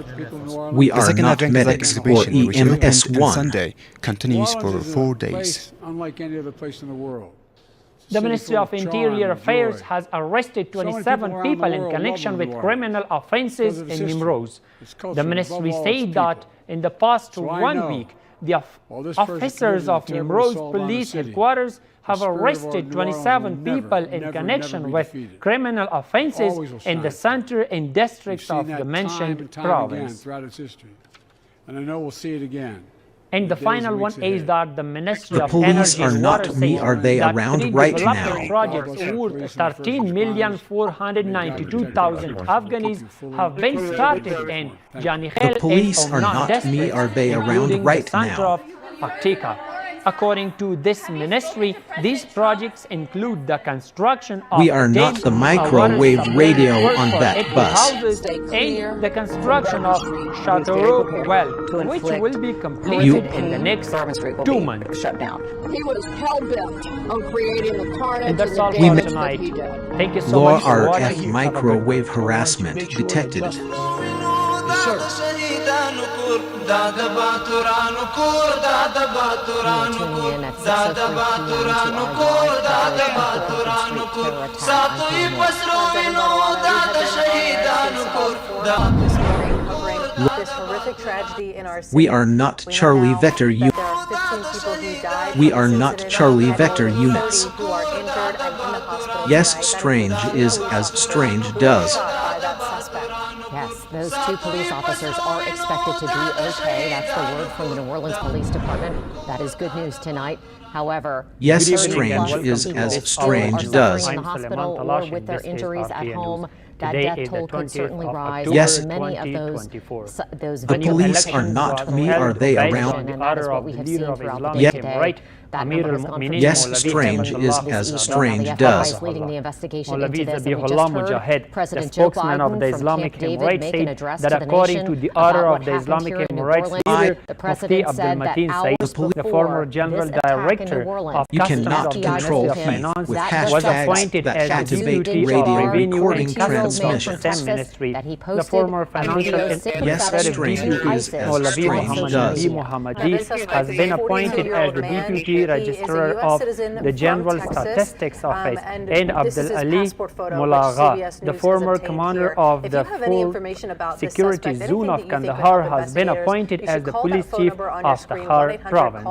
We The are second not Afghan medics Kazakh or exhibition, which opened on EMS1. Sunday, continues for 4 days. Unlike any other place in the world. The Ministry of Interior Affairs has arrested 27 people in connection with criminal offenses in Nimroz. The ministry said that in the past 1 week, the officers of Nimroz Police Headquarters have arrested 27 people in connection with criminal offenses in the center and districts of the mentioned province. And I know we'll see it again. And the final one is that the Ministry The of police Energy are and not Water me, says are they that around 3 right development now? projects worth 13,492,000 Afghanis have been started in Janihel The police and are Omnan not me, districts, are they around including right the center now? of Paktika. According to this ministry, these projects include the construction of We are not the microwave radio on that bus. And the construction of Chateau Well, which will be completed in the next 2 months. He was hell-bent on creating the carnage And that's all and for the tonight. damage that he did. Thank you so Law much for watching. RF microwave harassment detected. This horrific tragedy in our city. We are not Charlie Vector There are 15 people who died We from are this not incident, Charlie and Vector over units. 40 who are injured and in the hospital Yes, tonight. strange That is no as reason strange who was does. shot by that suspect. Yes, those 2 police officers are expected to be okay. That's the word from the New Orleans Police Department. That is good news tonight. However, Yes, strange is as people strange are does. suffering in the hospital or with their injuries at home. That Today death is toll the could 20th certainly of rise. Yes. Many of those The A new police election are not was me, held are they based around? on the And that is order what of we the have leader seen of throughout the Islamic day Emirate, today. That Amir number has gone from al-Mu'minin Yes, Mawlavi strange Ahmed is Allah as this strange evening. The does. FBI is leading the investigation Mawlavi into this. And we Zabihullah just Mujahid, heard the President Joe spokesman of Biden the from Islamic Camp David Emirate, make an said address that to the according nation to the about order what of the happened Islamic here in New Emirates Orleans. leader, The Mufti president Abdul said that Mateen hours Said, the before former general this attack in director New Orleans, of You Customs cannot of the control Ministry of heath Finance, with was hashtags appointed that as the captivate deputy of radio revenue recording and customs of transmissions. the same ministry. that he The posted former on financial video and syncing Yes, administrative strange deputy, is as Mawlavi strange Muhammad does. Nabi Muhammadi, has been appointed as the deputy registrar of the General Statistics Office, and Abdul Ali Mulagha, the former commander of the full security zone of Kandahar, has been appointed as the police chief of Tahar province.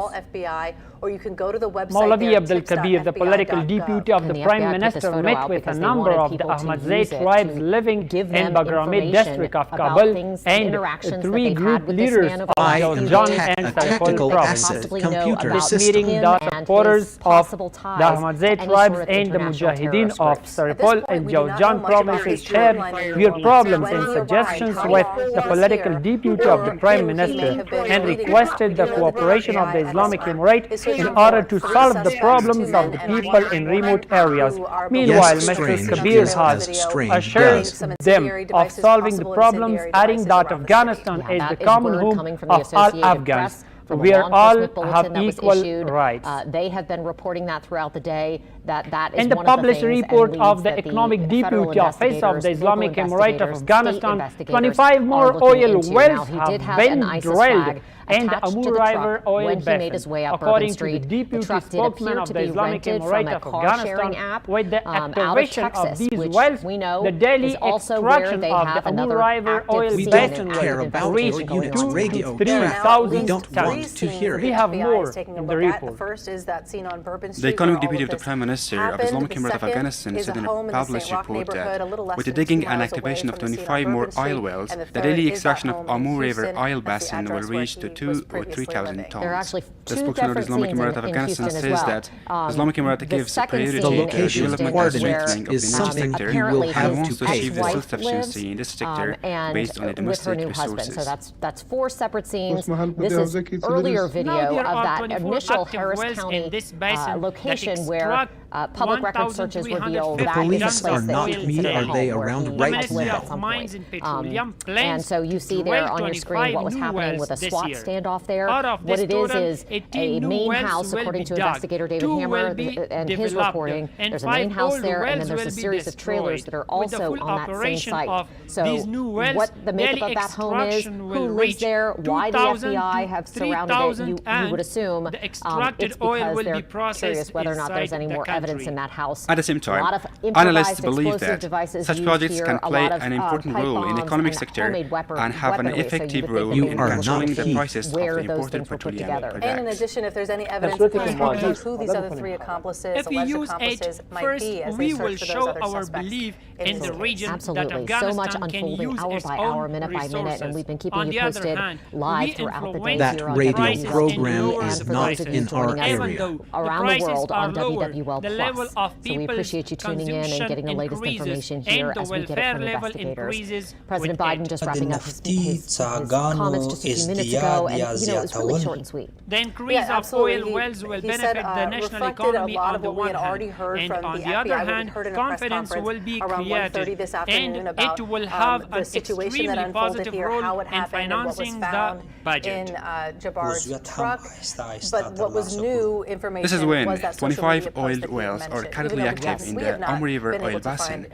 Or you can go to the website Mawlavi there, Abdul Kabir, the political deputy of the Prime Minister, met with a number of the Ahmadzai tribes living in Bagramid district of Kabul and 3 group leaders of Jawzjan and Sarpol provinces. This meeting, the supporters of the Ahmadzai tribes and the Mujahideen of Sarpol and Jawzjan provinces shared their problems and suggestions with the political deputy of the Prime Minister and requested the cooperation of the Islamic Emirate in order to solve the problems of the people in remote areas. Meanwhile, Mr. Kabir has assured them of solving the problems, adding that Afghanistan is the common home of all Afghans, where all have equal rights. They have been reporting that throughout the day. That is in the one of published things report of the Economic Deputy Office of the Islamic Emirate of Afghanistan, 25 more oil wells have been drilled and the Amur River oil basin. According to the deputy spokesman of the Islamic Emirate of Afghanistan, with the activation of these wells, the daily extraction of the Amur River oil basin will reach 2,000 to 3,000 tons. To hear We have more in the report. The economic deputy of the Prime Minister of the Islamic Emirate of Afghanistan said in a published report that with the digging and activation of 25 more oil wells, the daily extraction of Amur River oil basin will reach to 2,000 or 3,000 tons. The spokesman of the Islamic Emirate of Afghanistan says that the Islamic Emirate gives priority to the development and strengthening of the energy sector and wants to achieve the self-sufficiency in this sector based on the domestic resources. So that's 4 separate scenes. This is earlier video of that initial Harris County location where public record searches reveal The that police are not me, are they around right now? And so you see there on your screen what was happening with a SWAT standoff there. What it is a main house, according to investigator David Hammer and his reporting. There's a main house there, and then there's a series of trailers that are also on that same site. So what the makeup of that home is, who lives there, why the FBI have surrounded it, you would assume it's because they're curious whether or not there's any more evidence in that house. At the same time, analysts believe that such projects can play an important role in the economic sector and have an effective role in controlling the prices of the imported petroleum products. And in addition, if there's any evidence of who these other 3 accomplices, alleged accomplices, might be as they search for those other suspects in the region. Absolutely. So much unfolding hour by hour, minute by minute, and we've been keeping you posted live throughout the day That here on radio WWL. program is not in our area. Around the world on WWL.tv. the level of So we people's appreciate you tuning in and getting the latest information here as we get it from investigators. President Biden just wrapping up his comments just a few minutes ago, and it was really short and sweet. The increase of oil wells will benefit the national economy on the one hand, and on the other hand, confidence will be created, and it will have an extremely positive role in financing the budget. But what was new information This is when was that 25 oil wells are currently active in the River oil basin,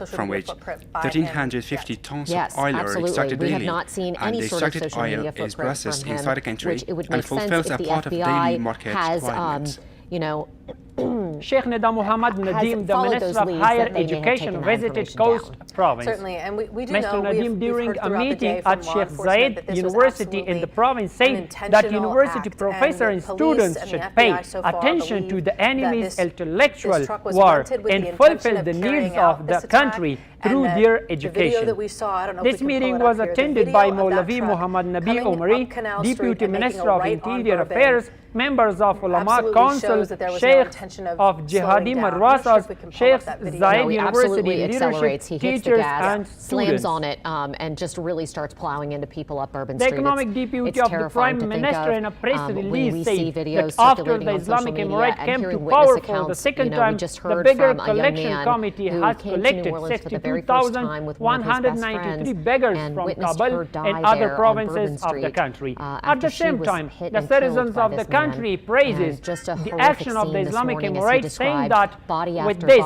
from which 1,350 tons of oil are extracted daily, and the extracted oil is processed inside the country and fulfills a part of daily market requirements. Sheikh Nida Mohammed Nadim, the Minister of Higher Education, visited Coast Province. Certainly, and we do Mr. know Nadim, during a meeting at Sheikh Zayed University in the province, said that university professors and students should pay attention to the enemy's intellectual war and fulfill the needs of the country through their education. This meeting was attended by Maulavi Muhammad Nabi Omari, Deputy Minister of Interior Affairs, members of Ulama Council, Sheikh of Jihadi Madrasas, Sheikh Zayed University leadership, teachers and slams on it and just really starts plowing into people up Bourbon The Street. economic deputy of the Prime Minister in a press release said that after the Islamic Emirate came to power for the second time, the bigger collection committee has collected 62,193 beggars from Kabul and other provinces of the country. At the same time, the citizens of the country praises the action of the Islamic Emirate, saying that with this,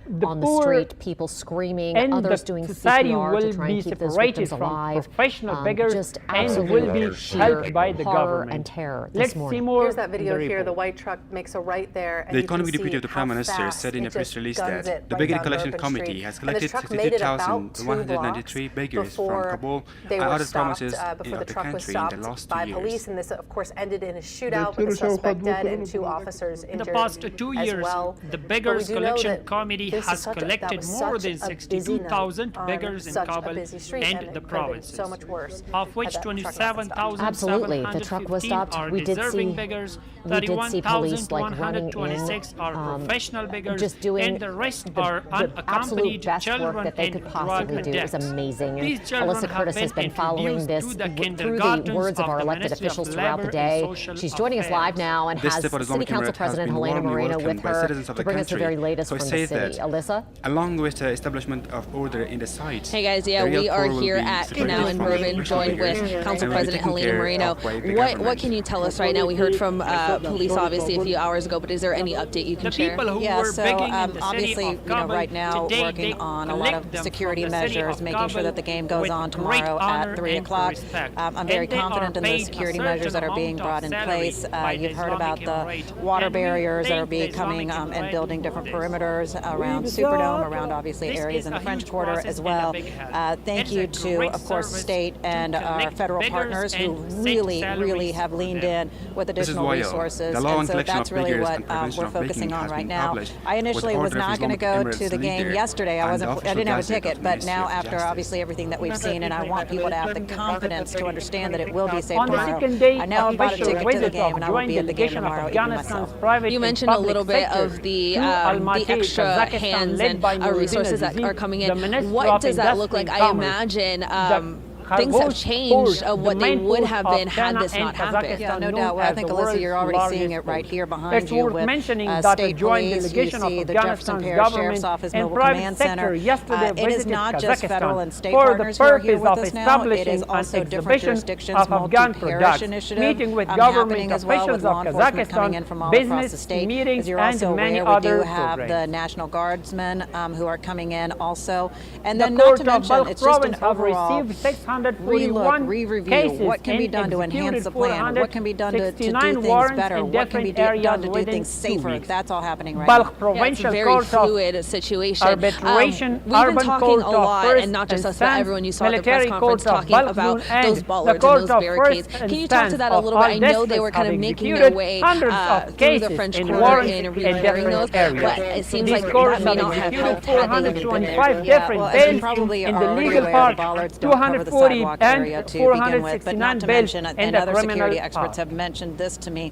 the poor people screaming, and others the doing society CPR will to try be and keep those separated victims from alive. professional beggars Just and will be helped by the horror government. and terror Let's this see morning. more. Here's that video here. The white truck makes a right there. And The you can economy see deputy of the Prime how Minister fast said in a it press just release guns that it the right Beggar down Collection Bourbon Committee Street. has And the collected truck made it about 62,193 beggars from Kabul and other provinces before of the the truck was country in the stopped last by 2 police, years. and this, of course, ended in a shootout with a suspect dead and 2 officers In injured the past 2 as years, well. the But Beggars we do know Collection that Committee this is has such a- that collected was more such than a busy night 62,000 on beggars in such a Kabul busy street, and it the could have been provinces, so much worse of which had that truck not been stopped. Absolutely, the truck was 27,715 stopped. are We did deserving see beggars, police like running in, 31,126 are professional beggars, just doing and the rest are absolute unaccompanied best work children that they and could drug possibly do. It was addicts. amazing. These And children Alyssa Curtis has been have been following introduced this to the through the kindergartens words of our the elected Ministry of officials throughout the Labor day. and Social She's joining us live now and This has step of City Islamic Council Emirate has President been Helena warmly Moreno with welcomed by her citizens of to the bring us the country. very latest So from it the says city. that Alyssa? along with the establishment of order in the sites. Hey guys, yeah, we are here at Canal and Bourbon, joined with Council President Helena Moreno. What can you tell us right now? We heard from police obviously a few hours ago, but is there any update you can share? Yeah, so obviously, right now working on a lot of security measures, making sure that the game goes on tomorrow at 3 o'clock. I'm very confident in the security measures that are being brought in place. You've heard about the water barriers that are becoming and building different perimeters around Superdome, around obviously areas in the French Quarter as well. Thank you to, of course, state and our federal partners who really have leaned in with additional resources. And so that's really what we're focusing on right now. I initially was not going to go to the game yesterday. I didn't have a ticket, but now after obviously everything that we've seen, and I want people to have the confidence to understand that it will be safe tomorrow. I now have bought a ticket to the game, and I will be at the game tomorrow even myself. You mentioned a little bit of the extra hands and resources that are coming in. What does that look like? I imagine things have changed of what they would have been had this not happened. Yeah, no doubt. Well, I think, Alyssa, you're already seeing it right here behind you with state police. You see the Jefferson Parish Sheriff's Office Mobile Command Center. It is not just federal and state partners who are here with us now. It is also different jurisdictions, multi-parish initiative happening as well with law enforcement coming in from all across the state. As you're also aware, we do have the National Guardsmen who are coming in also. And then not to mention, it's just an overall relook, re-review, what can be done to enhance the plan, what can be done to do things better, what can be done to do things safer. That's all happening right now. Yeah, it's a very fluid situation. We've been talking a lot, and not just us, but everyone you saw at the press conference talking about those bollards and those barricades. Can you talk to that a little bit? I know they were kind of making their way through the French Quarter in repairing those, but it seems like that may not have helped had they been there. Yeah, well, as you probably are already aware, the bollards don't cover the sidewalk area to begin with, but not to mention, and other security experts have mentioned this to me,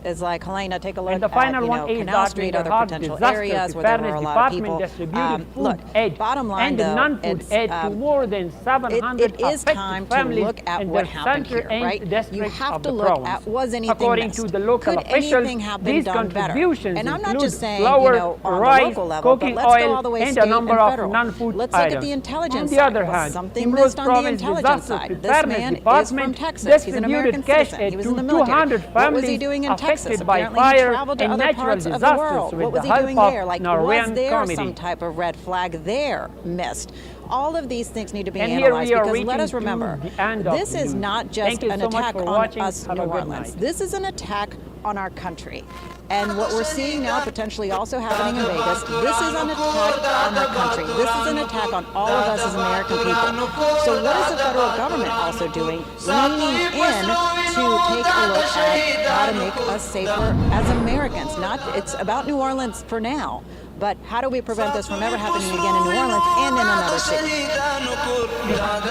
is like, Helena, take a look and the final one is Canal that Street, the other Heart potential Disaster areas where there were a lot of people. Distributed food Look, aid bottom line and though, non-food aid to more than 700 it is time to families look at in what the happened center here, right? and You have of to the look province. at, was anything According missed? to the local Could officials, anything have been these done better? contributions And I'm not include just saying, flour, on the rice, local level, but cooking let's oil, go all the way and state a number and of federal. non-food Let's look items. at the intelligence On the side. other Was hand, something missed on the intelligence side? This man is from Texas. He's an American citizen. He was in the military. What was he doing in Texas? Apparently he traveled to other parts of the world. What was he doing there? Like, was there some type of red flag there missed? All of these things need to be analyzed because let us remember, this is not just an attack on us, New Orleans. This is an attack on our country. And what we're seeing now potentially also happening in Vegas, this is an attack on our country. This is an attack on all of us as American people. So what is the federal government also doing? Leaning in to take a look at how to make us safer as Americans. It's about New Orleans for now. But how do we prevent this from ever happening again in New Orleans and in another city?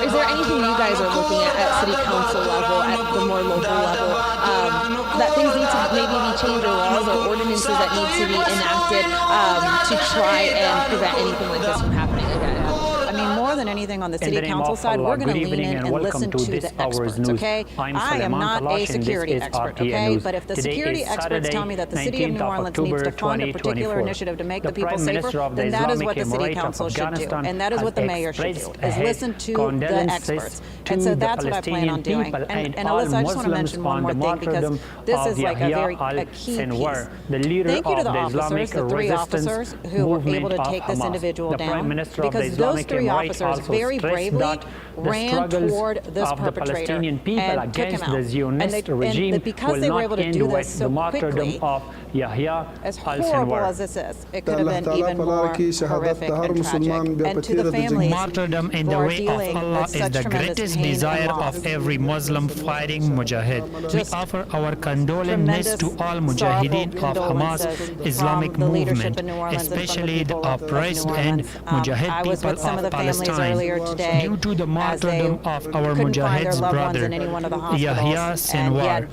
Is there anything you guys are looking at city council level, at the more local level, that things need to maybe be changed or laws or ordinances that need to be enacted to try and prevent anything like this from happening again? I mean, more than anything on the city council side, we're going to lean in and listen to the experts, okay? I am not a security expert, okay? But if the security experts tell me that the city of New Orleans needs to fund a particular initiative to make the people safer, then that is what the city council should do. And that is what the mayor should do, is listen to the experts. And so that's what I plan on doing. And Alyssa, I just want to mention one more thing because this is like a key piece. Thank you to the officers, the 3 officers who were able to take this individual down, because those 3 officers very bravely ran toward this perpetrator and took him out. And because they were able to do this so quickly, as horrible as this is, it could have been even more horrific and tragic. And to the families martyrdom in who the are way of dealing Allah with is such the tremendous greatest pain and desire loss. of every Muslim fighting mujahid. We offer our condolences to all mujahideen of Hamas Islamic movement, especially the oppressed and mujahid people of Palestine. Due to the martyrdom of our mujahid's brother, Yahya Sinwar,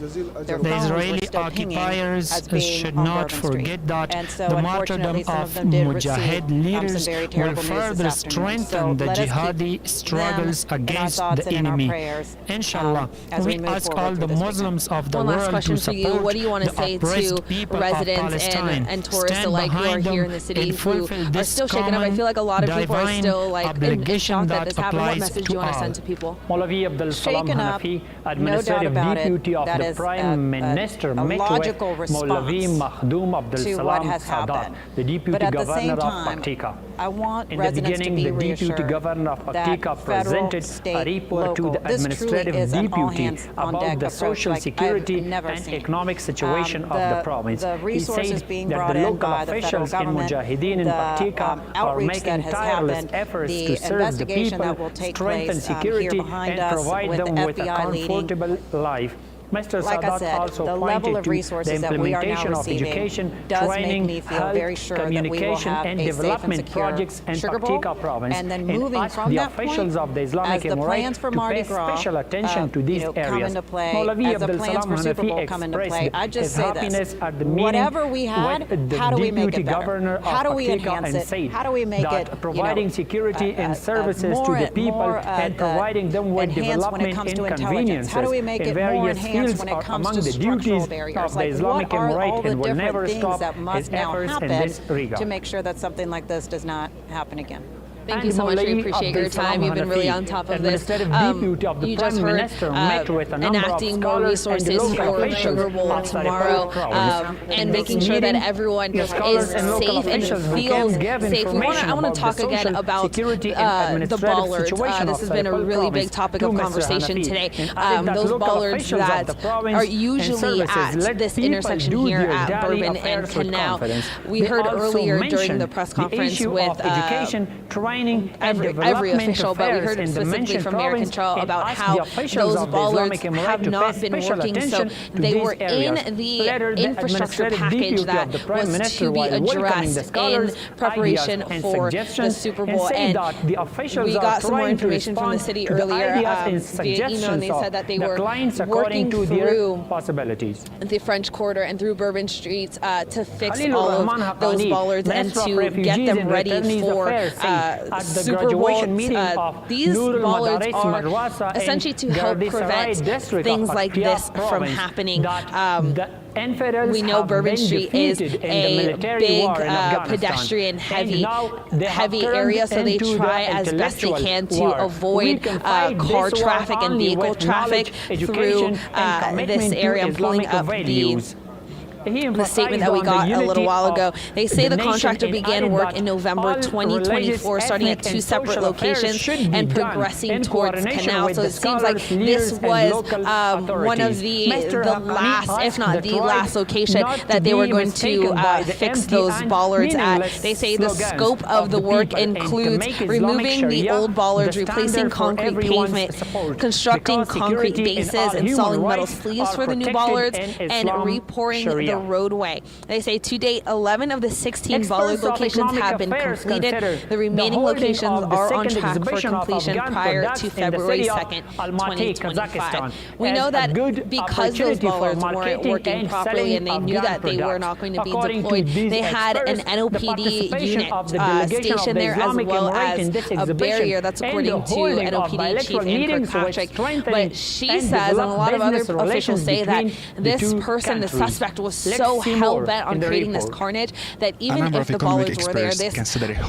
the Israeli occupiers should not forget that the martyrdom of mujahid leaders will further strengthen the jihadi struggles against the enemy. Inshallah, we ask all the Muslims of the world to support what do you want to say to residents and tourists alike who are here in the city who are still shaken up? I feel like a lot of people are still like in shock that this happened. What message do you want to send to people? Shaken up, no doubt about it. That is a logical response to what has happened. But at the same time, I want residents to be reassured that federal, state, local, this truly is an all-hands on deck approach like I've never seen. Economic situation of the province. The resources being brought in by the federal government, the outreach that has happened, the investigation that will take place here behind us with the FBI leading. Like I said, the level of resources that we are now receiving does make me feel very sure that we will have a safe and secure Sugar Bowl. And then moving from that point, as the plans for Mardi Gras come into play, as the plans for Super Bowl come into play, I just say this, whatever we had, how do we make it better? How do we enhance it? How do we make it, providing security and services to the people and providing them with development and convenience. How do we make it more enhanced when it comes to structural barriers? Like, what are all the different things that must now happen to make sure that something like this does not happen again? Thank you so much. We appreciate your time. You've been really on top of this. You just heard enacting more resources for Sugar Bowl tomorrow and making sure that everyone is safe and feels safe. I want to talk again about the bollards. This has been a really big topic of conversation today. Those bollards that are usually at this intersection here at Bourbon and Canal. We heard earlier during the press conference with every official, but we heard specifically from Mayor Cantrell about how those bollards have not been working. So they were in the infrastructure package that was to be addressed in preparation for the Super Bowl. And we got some more information from the city earlier via email, and they said that they were working through the French Quarter and through Bourbon Street to fix all of those bollards and to get them ready for Super Bowl. These bollards are essentially to help prevent things like this from happening. We know Bourbon Street is a big pedestrian heavy area, so they try as best they can to avoid car traffic and vehicle traffic through this area. I'm pulling up the statement that we got a little while ago. They say the contractor began work in November 2024, starting at 2 separate locations and progressing towards Canal. So it seems like this was one of the last, if not the last location that they were going to fix those bollards at. They say the scope of the work includes removing the old bollards, replacing concrete pavement, constructing concrete bases, installing metal sleeves for the new bollards, and repouring the roadway. They say to date, 11 of the 16 bollard locations have been completed. The remaining locations are on track for completion prior to February 2nd, 2025. We know that because those bollards weren't working properly and they knew that they were not going to be deployed, they had an NOPD unit stationed there, as well as a barrier. That's according to NOPD Chief Ann Kirkpatrick. But she says, and a lot of other officials say, that this person, the suspect, was so hell-bent on creating this carnage that even if the bollards were there, this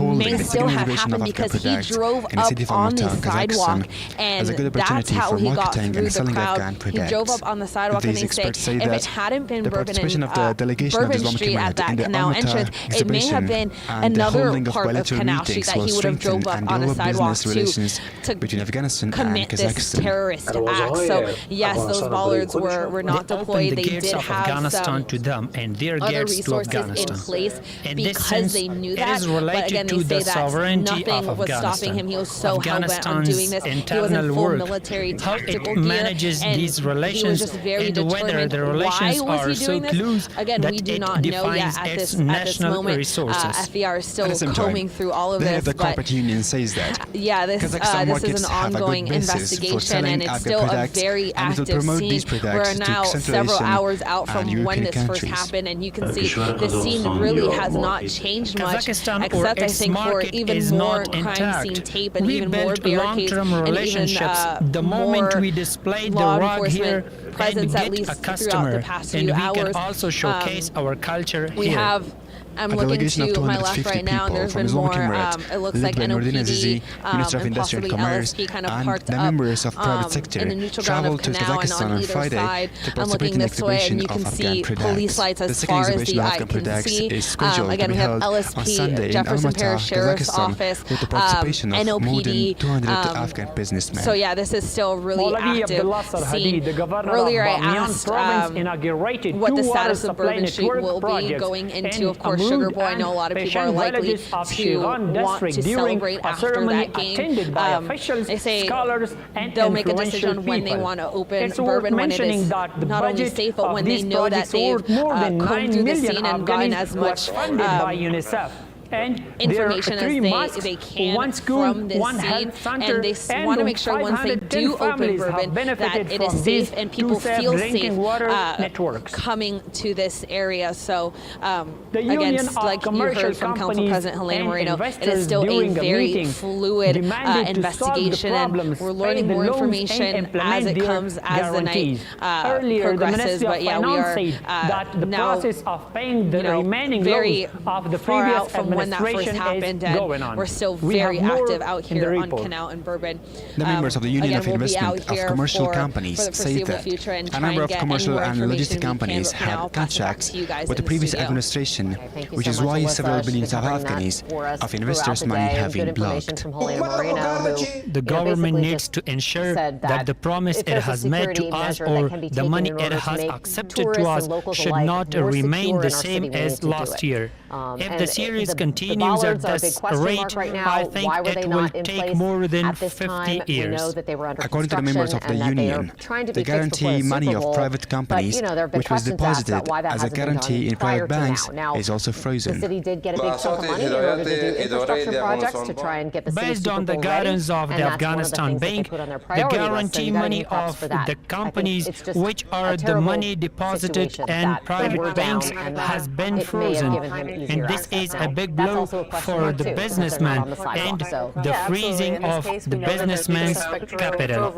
may still have happened because he drove up on the sidewalk, and that's how he got through the crowd. He drove up on the sidewalk, and they say if it hadn't been Bourbon Street at that canal entrance, it may have been another part of Canal Street that he would have drove up on a sidewalk to commit this terrorist act. So yes, those bollards were not deployed. They did have some and their other gets to resources in Afghanistan. place In because they knew that. But again, they say that nothing was stopping him. He was so hell-bent on doing this. He was in full military tactical gear, manages and these he relations was just very and whether determined. the relations Why are was he so doing this? close Again, that we do it not know yet defines at its this national moment. resources. FBI is still At the same combing time, through all of the head this. of the But corporate union says that yeah, this is markets an have a good ongoing basis for investigation, selling and it's Afghan still a products, very and it will active promote scene. these products We're to now Central several Asian hours out and from when European this first countries. happened, and you can see the scene really has not changed much, Kazakhstan except or I its think for market even is more not crime intact. scene tape and We even more built barricades long-term and relationships. even The moment more we displayed the law rug here enforcement presence, and at get least a throughout customer, the past and few we hours. can also showcase our culture We here. have I'm A looking delegation of to my left 250 right now, and people there's from been more, Islamic Emirates, it looks led like by Nordin NOPD, Azizi, Minister of and Industry and possibly Commerce, LSP kind of and parked the up members of private sector in the neutral ground of traveled to Canal, and Kazakhstan on on either Friday side, to I'm participate looking in the this way, exhibition and you can of see Afghan police products. lights The as second far as exhibition the of eye Afghan can products see. is scheduled Again, to we be have held on LSP, Sunday in Jefferson Almaty, Parish Sheriff's Kazakhstan, Office, with the participation of more than NOPD. 200 Afghan businessmen. So yeah, this is still a really active scene. the governor Earlier of I Bamiyan asked province, inaugurated what the two status water of Bourbon supply Street network will be projects going into, in of course, Amud Sugar Bowl. I know a lot of people are Peshan likely villages of to Shiran want district to during celebrate a after ceremony that game. attended by officials, They say scholars, and they'll make a influential decision when they people. want to open It's worth Bourbon, when it mentioning is that the not only budget safe, but of when they these know that projects they've worth more than combed 9 through the million scene and gotten Afghanis as much was funded by UNICEF. And information there are 3 as mosques, they can 1 school, from this 1 scene, health center, and they want to make sure once they do open Bourbon that it is safe and people feel safe coming to this area. So again, like you heard from Council President Helena Moreno, it is still a very fluid investigation, and we're learning more information as it comes, as the night progresses. But yeah, we are now very far out from when that first happened, and we're still very active out here on Canal and Bourbon. The members of the Union of Investment of Commercial Companies say that a number of commercial and logistic companies had contracts with the previous administration, which is why several billions of Afghanis of investors' money have been blocked. The government needs to ensure that the promise it has made to us or the money it has accepted to us should not remain the same as last year. If the series continues at this rate, I think it will take more than 50 years. According to the members of the union, the guarantee money of private companies, which was deposited as a guarantee in private banks, is also frozen. The city did get a big chunk of money in order to do infrastructure projects to try and get the city based on the guidance of the Afghanistan Bank, the guarantee money of the companies, which are the money deposited in private banks, has been frozen. And this is a big blow for the businessman and the freezing of the businessman's capital.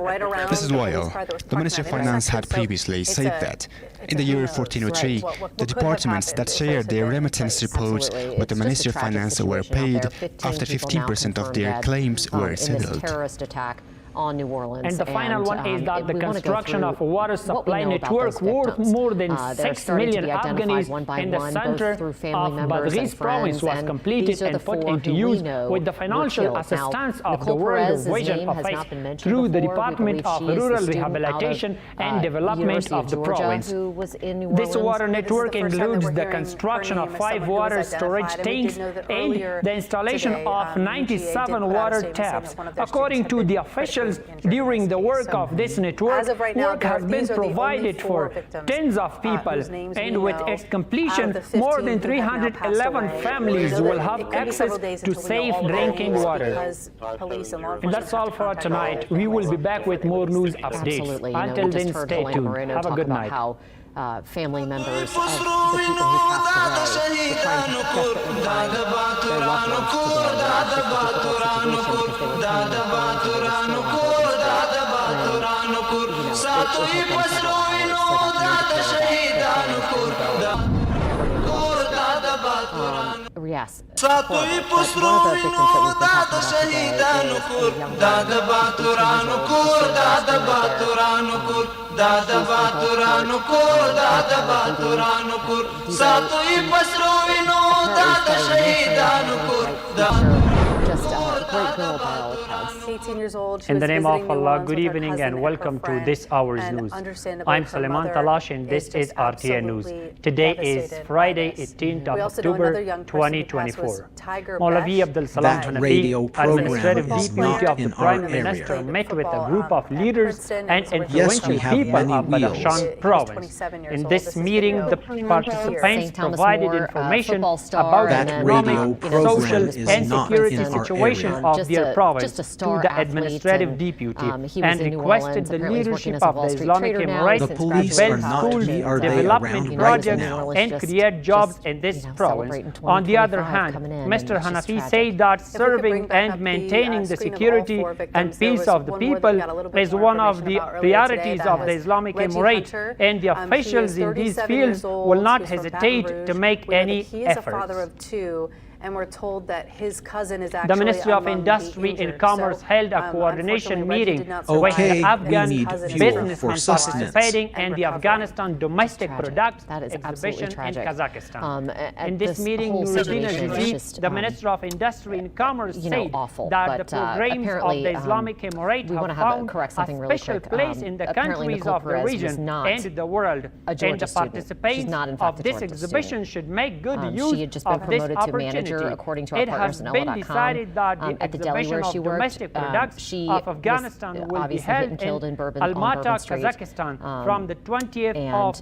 This is while the Ministry of Finance had previously said that in the year 1403, the departments that shared their remittance reports with the Ministry of Finance were paid after 15% of their claims were settled. On New Orleans. And the final one is that the construction of a water supply network worth more than 6 million Afghans in the center of Badghis province was completed and put into use with the financial assistance of the World Vision of Faith through the Department of Rural Rehabilitation and Development of the province. This water network includes the construction of 5 water storage tanks and the installation of 97 water taps. According to the officials, during the work of this network, work has been provided for tens of people, and with its completion, more than 311 families will have access to safe drinking water. And that's all for tonight. We will be back with more news updates. Until then, stay tuned. Have a good night. Family members of the people who passed away were trying to desperately find their loved ones Yes. But one of the victims that we've been talking about just a great girl by all accounts. 18 years old. In the name of Allah, good evening and welcome to this hour's news. I'm Suleiman Talash and this is RTN News. Today is Friday, 18th of October, 2024. Maulavi Abdul Salam Hanafi, Administrative Deputy of the Prime Minister, met with a group of leaders and influential people of Badakhshan province. In this meeting, the participants provided information about the economic, social and security situation of their province to the administrative deputy and requested the leadership of the Islamic Emirates to build schools, development projects and create jobs in this province. On the other hand, Mr. Hanafi said that serving and maintaining the security and peace of the people is one of the priorities of the Islamic Emirate, and the officials in these fields will not hesitate to make any efforts. And we're told that his cousin is actually the Ministry of Industry and Commerce held a coordination meeting with the Afghan businessmen participating in the Afghanistan Domestic Products Exhibition in Kazakhstan. In this meeting, Nuruddin Azizi, the Minister of Industry and Commerce, said that the programs of the Islamic Emirate have found a special place in the countries of the region and the world, and the participants of this exhibition should make good use of this opportunity. According to our partners in NOLA.com, at the deli where she worked, she Afghanistan will be held in Almaty, Kazakhstan, from the 20th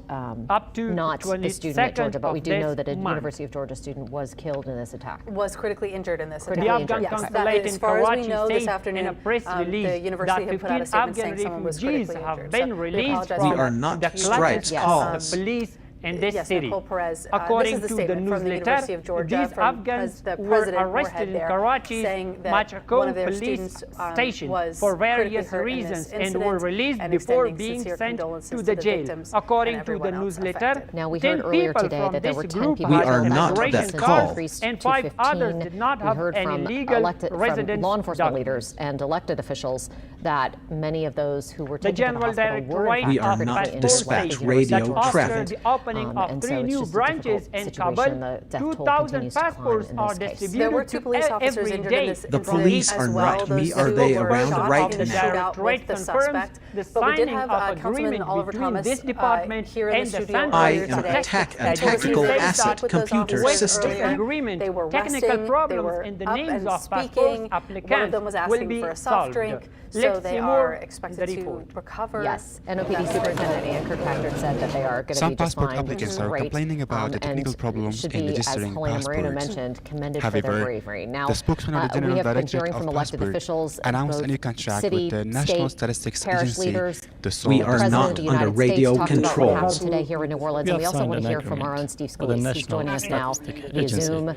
up to not 22nd the student at Georgia, but we do know that a month. University of Georgia student was killed in this attack. Was critically injured in this attack. The Afghan consulate in Karachi said in a press release the university that had put out a 15 statement Afghan saying someone was refugees critically have injured. been released We from are not the clutches of the police in this city. According to the newsletter, these Afghans were arrested in Karachi's Machakon police station for various reasons and were released before being sent to the jail. According to the newsletter, now we 10 heard earlier people today from that there were this 10 group people. We are had not immigration that cards, call. and 5 others did not have heard any from legal residence law enforcement documents. leaders and elected officials that many of those who were The taken to the General hospital were Directorate We are of not Passport dispatch Safety radio that after traffic. the opening opening of 3 new branches in Kabul. 2,000 passports are distributed. There were 2 police officers injured in this The police are not me. Are they around right now? With the suspect, but we did have Councilman Oliver Thomas here in the studio. I am a tactical asset computer system. They were technical resting, problems in the names of speaking. applicants. One of them was asking for a soft drink, so they are expected to recover. Yes, NOPD Superintendent Ann Kirkpatrick said that they are going to Some be just passport fine, applicants are complaining about the technical problems should in be, registering as Helena Moreno passports. mentioned, commended for their However, bravery. Now, the spokesman of the we General have been Directorate hearing of from elected Passport officials, announced a both new contract city, with the National state, Statistics parish Agency leaders. to solve We are this not President of the under United radio States talking about control. what happened today here in New Orleans, and we also want to hear from our own Steve Scalise, who's joining us now via Zoom.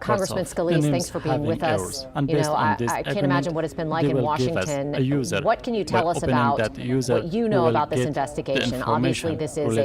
Congressman Scalise, thanks for being with us. You know, I can't imagine what it's been like in Washington. What can you tell us about what you know about this investigation? Obviously, this is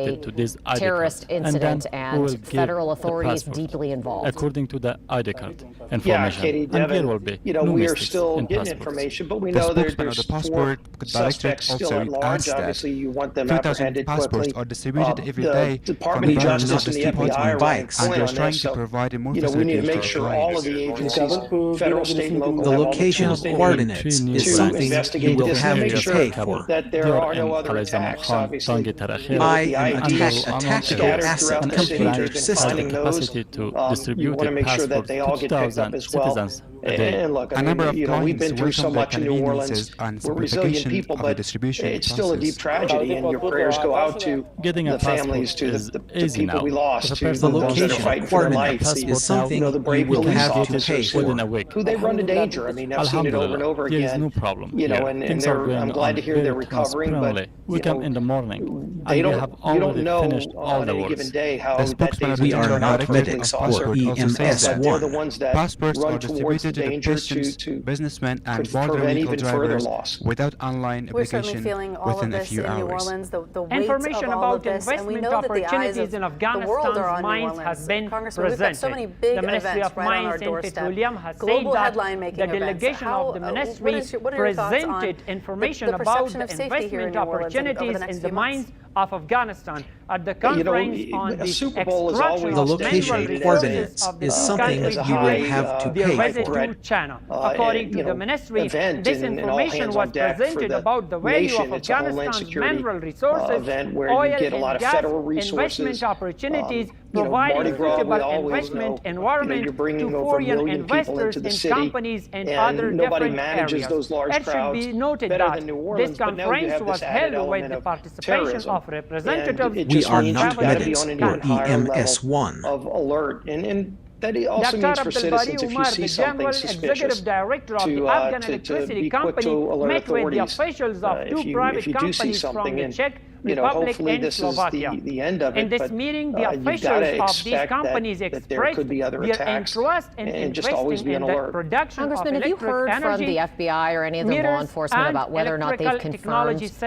a terrorist incident, and federal authorities deeply involved. According to the ID card information. Yeah, Katie, Devin, be you know, we are still getting information, but we know there's 4 suspects still at large. Obviously, you want them 2,000 apprehended passports quickly. are distributed every day The Department of Justice and the FBI are running and they're on trying this, to so, provide more you know, we need to facilities make for sure all of the clients. agencies, federal, state, and local, The have all location of tools they need coordinates to is something you investigate will this have and make to sure pay for. that there are no other attacks, obviously. You know, I the am a IDs tactical scattered asset throughout the city, computer they've been system. finding those. You want to make sure that they all get picked up as well. And look, I mean, you know, we've been through so much in New Orleans. We're resilient people, but it's still a deep tragedy, and your prayers go out to the families, to the people we lost, to The those that are fighting for their life. is something the brave you will police have to officers pay who they run to danger. I mean, I've seen it over and over again. No problem. You know, and I'm glad to hear they're recovering, but we come in the morning. They don't. You don't know on any given day how that day's We going to are turn out. not medics or EMS1. They're the ones that Passports run are towards distributed to danger patients, to businessmen, and prevent border vehicle even further drivers loss. without online We're certainly application feeling all of within a this few in New hours. Orleans, the weight Information of all of about this, and we investment know that the eyes opportunities of in the world are Afghanistan's on New mines Orleans. has been Congressman, we've got so many presented. big The Ministry events of right on our Mines and doorstep. Petroleum has Global said that headline-making the events. delegation How, of the what ministry is your thoughts on presented information the about perception the of safety here in investment New Orleans over the opportunities next in the few months? mines of Afghanistan at the conference on the Super Bowl is extraction always The of location mineral coordinates resources of the is something country you will during have to the pay residue for. channel. According to the ministry, this information was presented about the value of Afghanistan's mineral resources, oil and gas, investment opportunities, providing suitable investment environment to foreign investors in companies and other different areas. It should be noted that this conference was held with the participation of representatives We are of not travel medics or EMS1. Of alert, and that also means for citizens, if you see something suspicious, Director of the Afghan Electricity Company met with the officials of two private companies from the Czech Republic and Slovakia. In this meeting, the officials of these companies expressed their interest in investing in the production of Congressman, have you heard from the FBI or any of the law enforcement about whether or not they've confirmed if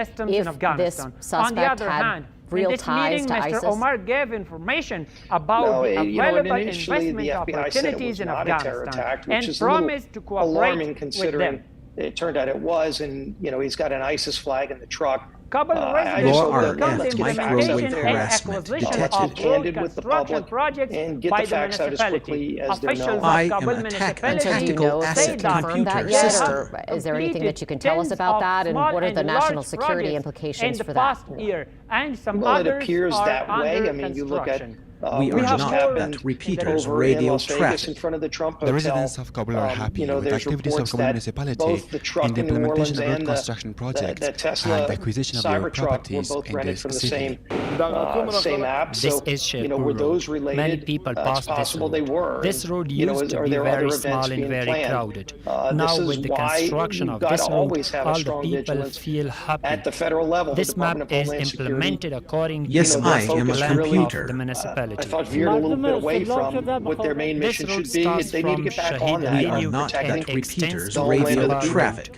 this suspect had real ties to ISIS? Mr. Omar gave information about the available investment opportunities in Afghanistan and promised to cooperate with them. It turned out it was, and he's got an ISIS flag in the truck. Kabul residents microwave harassment detected. Candid with the public and get the facts out as quickly as they're known. I am a tactical asset computer system. Is there anything that you can tell us about that, and what are the national security implications for that? Well, it appears that way. I mean, you look at we are not at repeaters radio traffic. In front of the Trump The residents of Kabul are happy with the activities of Kabul municipality in the implementation of road construction projects and the acquisition of their properties in this city. Same app. This is Shepur. Many people pass this road. This road used to be very small and very crowded. Now with the construction of this road, all the people feel happy. At the federal level, this map is implemented according to I am a the computer. of the municipality. I thought veered a little bit away from what their main mission should be. They need to get back on that. We are not at repeaters radio traffic.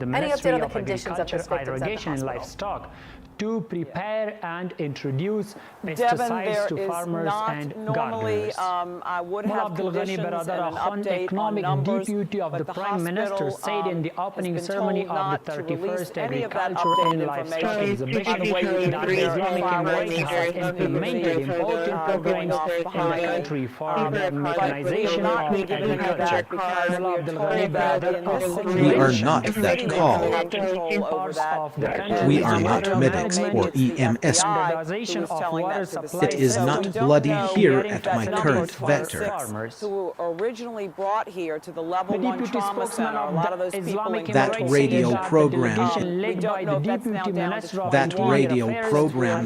the Ministry of Agriculture, Irrigation and Livestock to prepare and introduce pesticides to farmers and gardeners. Mullah Abdul Ghani Baradar Khan, economic deputy of the Prime Minister, said in the opening ceremony of the 31st Agriculture and Livestock Exhibition that the Islamic Emirate has implemented important programs in the country for the mechanization of agriculture. Mullah Abdul Ghani Baradar, we are not that call. We are not medics or EMS. It is not bloody here at my current vector. Who originally brought here to the level 1 trauma center, a lot of those people in that radio program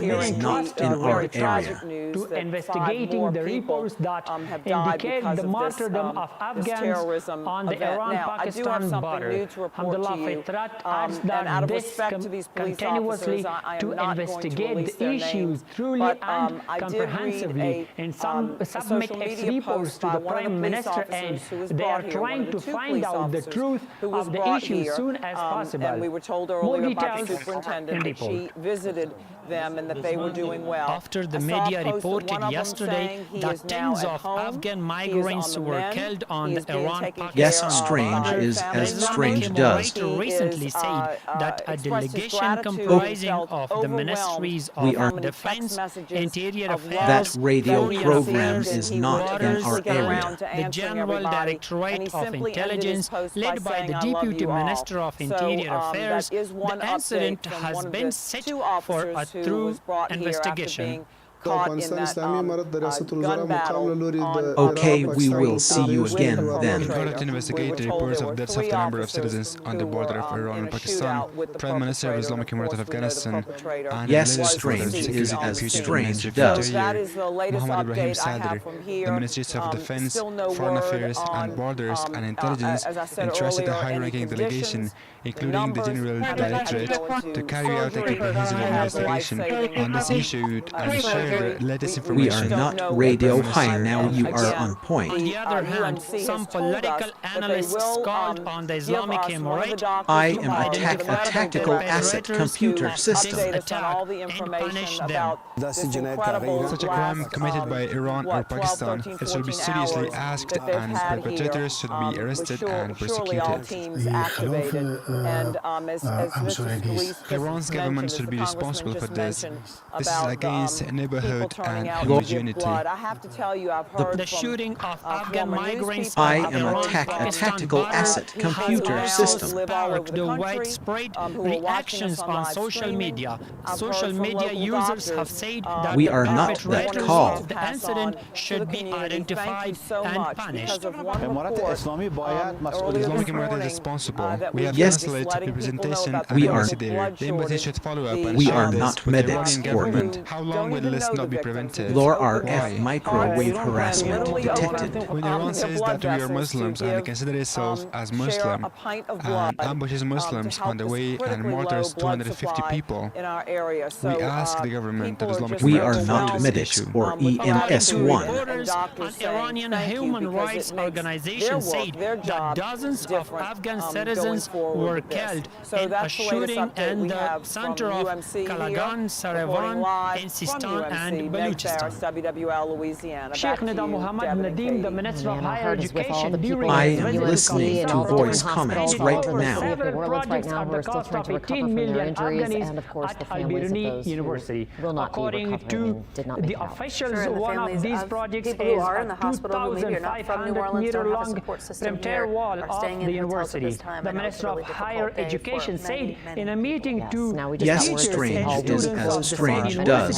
is not in our area. To investigating the reports that indicate the martyrdom of Afghans on the Iran-Pakistan border. Alhamdulillah, Fitrat adds that this continuously to investigate the issues truly and comprehensively and submit its reports to the Prime Minister, and they are trying to find out the truth of the issue as soon as possible. And we were told earlier by the superintendent that she visited them and that they were doing well. After the media reported yesterday that tens of Afghan migrants were killed on the Iran-Pakistan. Yes, strange is as strange does. Recently said that a delegation comprising of the ministries of Defense, Interior Affairs, that radio program is not in our area. The General Directorate of Intelligence, led by the Deputy Minister of Interior Affairs, the incident has been set for a through investigation. Okay, we will see you again then. In order to investigate the reports of deaths of the number of citizens on the border of Iran and Pakistan, Prime Minister of Islamic Emirate of Afghanistan and yes, strange is as strange does. Muhammad Ibrahim Sadr, the Ministries of Defense, Foreign Affairs and Borders and Intelligence entrusted a high-ranking delegation, including the General Directorate, to carry out a comprehensive investigation on this issue and share latest information. We are not radio high now, you are on point. On the other hand, some political analysts called on the Islamic Emirate I am a tactical asset computer system. Such a crime committed by Iran or Pakistan, it should be seriously asked and perpetrators should be arrested and prosecuted. Iran's government should be responsible for this. This is against neighborhood and homogeneity. The shooting of Afghan migrants. I am a tactical asset computer system. Sparked the widespread reactions on social media. Social media users have said that we are not that call. The incident should be identified and punished. The Islamic Emirate is responsible. We have consulate representation and we are there. The embassy should follow up and we share are this not with the medics Iranian or government. How long will this not be prevented? Law RF microwave harassment detected. When Iran says that we are Muslims and consider itself as Muslim and ambushes Muslims on the way and martyrs 250 people, we ask the government of Islamic we are not medics or EMS1. An Iranian human rights organization said that dozens of Afghan citizens were killed in a shooting in the center of Kalagan, Sarevan, in Sistan and Baluchistan. Sheikh Nida Muhammad Nadeem, the Minister of Higher Education, during I am listening to voice comments right now. Several projects at the cost of 18 million Afghans at Al-Biruni University. According to the officials, one of these projects is a 2,500-meter-long perimeter wall of the university. The Minister of Higher Education said in a meeting to yes, teachers strange and is students as of strange the does.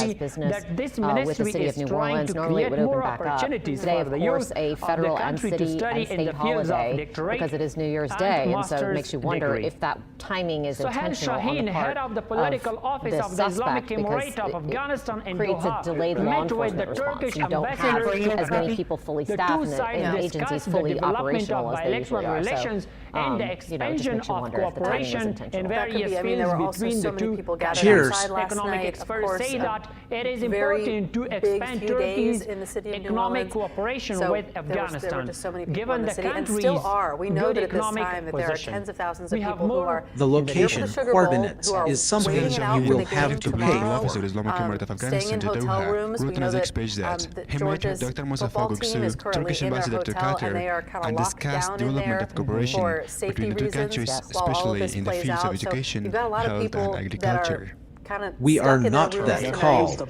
that this ministry is trying to create more opportunities for the youth a federal of the and country to city study and in the state fields of holiday doctorate because it is New Year's Day, and so it makes you wonder degree. if that timing is Suhail intentional on Shaheen, the part head of the political office the of the Islamic suspect, Emirate of because Afghanistan in creates a Doha, delayed law met with the enforcement response. Turkish You don't have ambassador as many people fully staffed and the agencies fully operational as they usually are. Relations and the expansion just makes you of wonder if the timing is cooperation in intentional. various fields between the two. Cheers. Economic experts say that it is important important to expand Turkey's economic cooperation with Afghanistan, given the country's good economic position. We have more. The location coordinates is something you will have to pay for. Staying in hotel rooms, we know that Georgia's football team is currently in their hotel, and they are kind of locked down in there for safety reasons while all of this plays out. So you've got a lot of people that are we are not that called.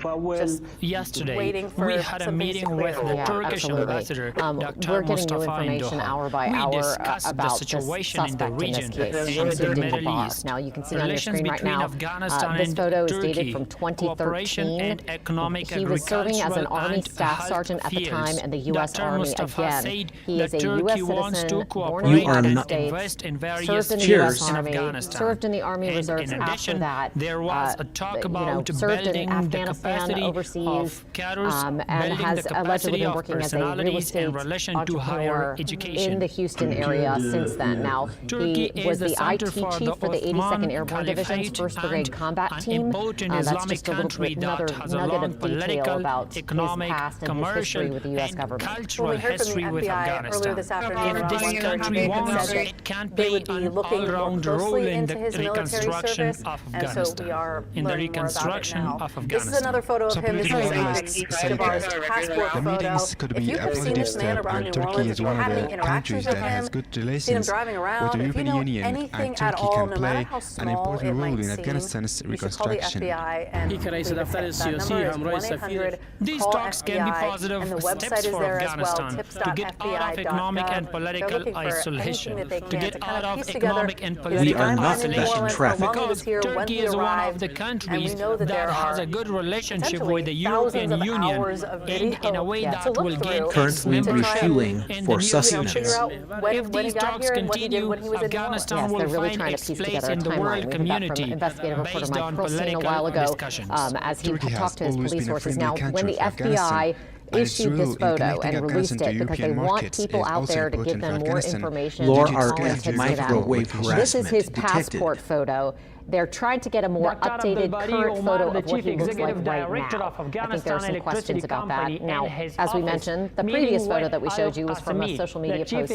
Yesterday, we had a meeting with the Turkish ambassador, Dr. We're getting new Mustafa in information Doha. hour by hour discussed about the situation this in the suspect in region this case, and the Sergei Middle Dikhead. East. Now you can see on your Relations screen right between now, Afghanistan this photo is and dated Turkey, from cooperation 2013. and economic, He was serving as an Army and staff health sergeant at the fields. time in the U.S. Dr. Army Mustafa again. said He is that a Turkey U.S. wants to citizen, born cooperate in the United and States, invest in various served in the fields U.S. in Army, Afghanistan. served in the Army And Reserves in after addition, that. there was a talk about served building in the Afghanistan capacity overseas, of cadres, and building has the allegedly capacity been of working as a real personalities estate in relation to higher entrepreneur education. in the Houston area since then. Now, Turkey he was is the IT center for chief for the the 82nd Ottoman Airborne Division's Caliphate 1st Brigade and Combat an Team. important That's Islamic just a little country bit, that another has a nugget long of detail political, about his economic, past and his commercial, history with the U.S. and government. cultural When we heard from history the with FBI Afghanistan. earlier this afternoon, If this around country 1:30, wants, said it can they play would be an looking more all-round role closely in into the his military reconstruction service, of and so we Afghanistan. are In the learning more about it reconstruction now. of Afghanistan. This is another photo of him. This is Shabar's passport the photo. meetings could If be you a have seen positive this man step, around and New Turkey Orleans, is if you're one of having the interactions countries with that has him, good seen him relations driving with around, the if you European know Union, anything and at Turkey all, can no matter play how an small important it role might in seem, Afghanistan's you should call the reconstruction. FBI and leave a tip. That number is 1-800 These call talks can be FBI, positive and the steps website is for there as well, Afghanistan to get out of economic and political isolation, to get out of economic and political isolation, because Turkey is one of the countries that has a good relationship with the European Union in a way that will gain currently refueling for sustenance. If these talks continue, Afghanistan will find its place in the world community based on political discussions. As he Turkey talked to has his always police been a sources. friendly Now, country when the for Afghanistan, FBI and its issued role this in photo connecting and released Afghanistan to it because they European want markets people is out also there to give important them for more Afghanistan. information. Laura, All our has to say that. microwave This is harassment his detected. passport photo. They're trying to get a more updated current photo of what he looks like right now. I think there are some questions about that. Now, as we mentioned, the previous photo that we showed you was from a social media post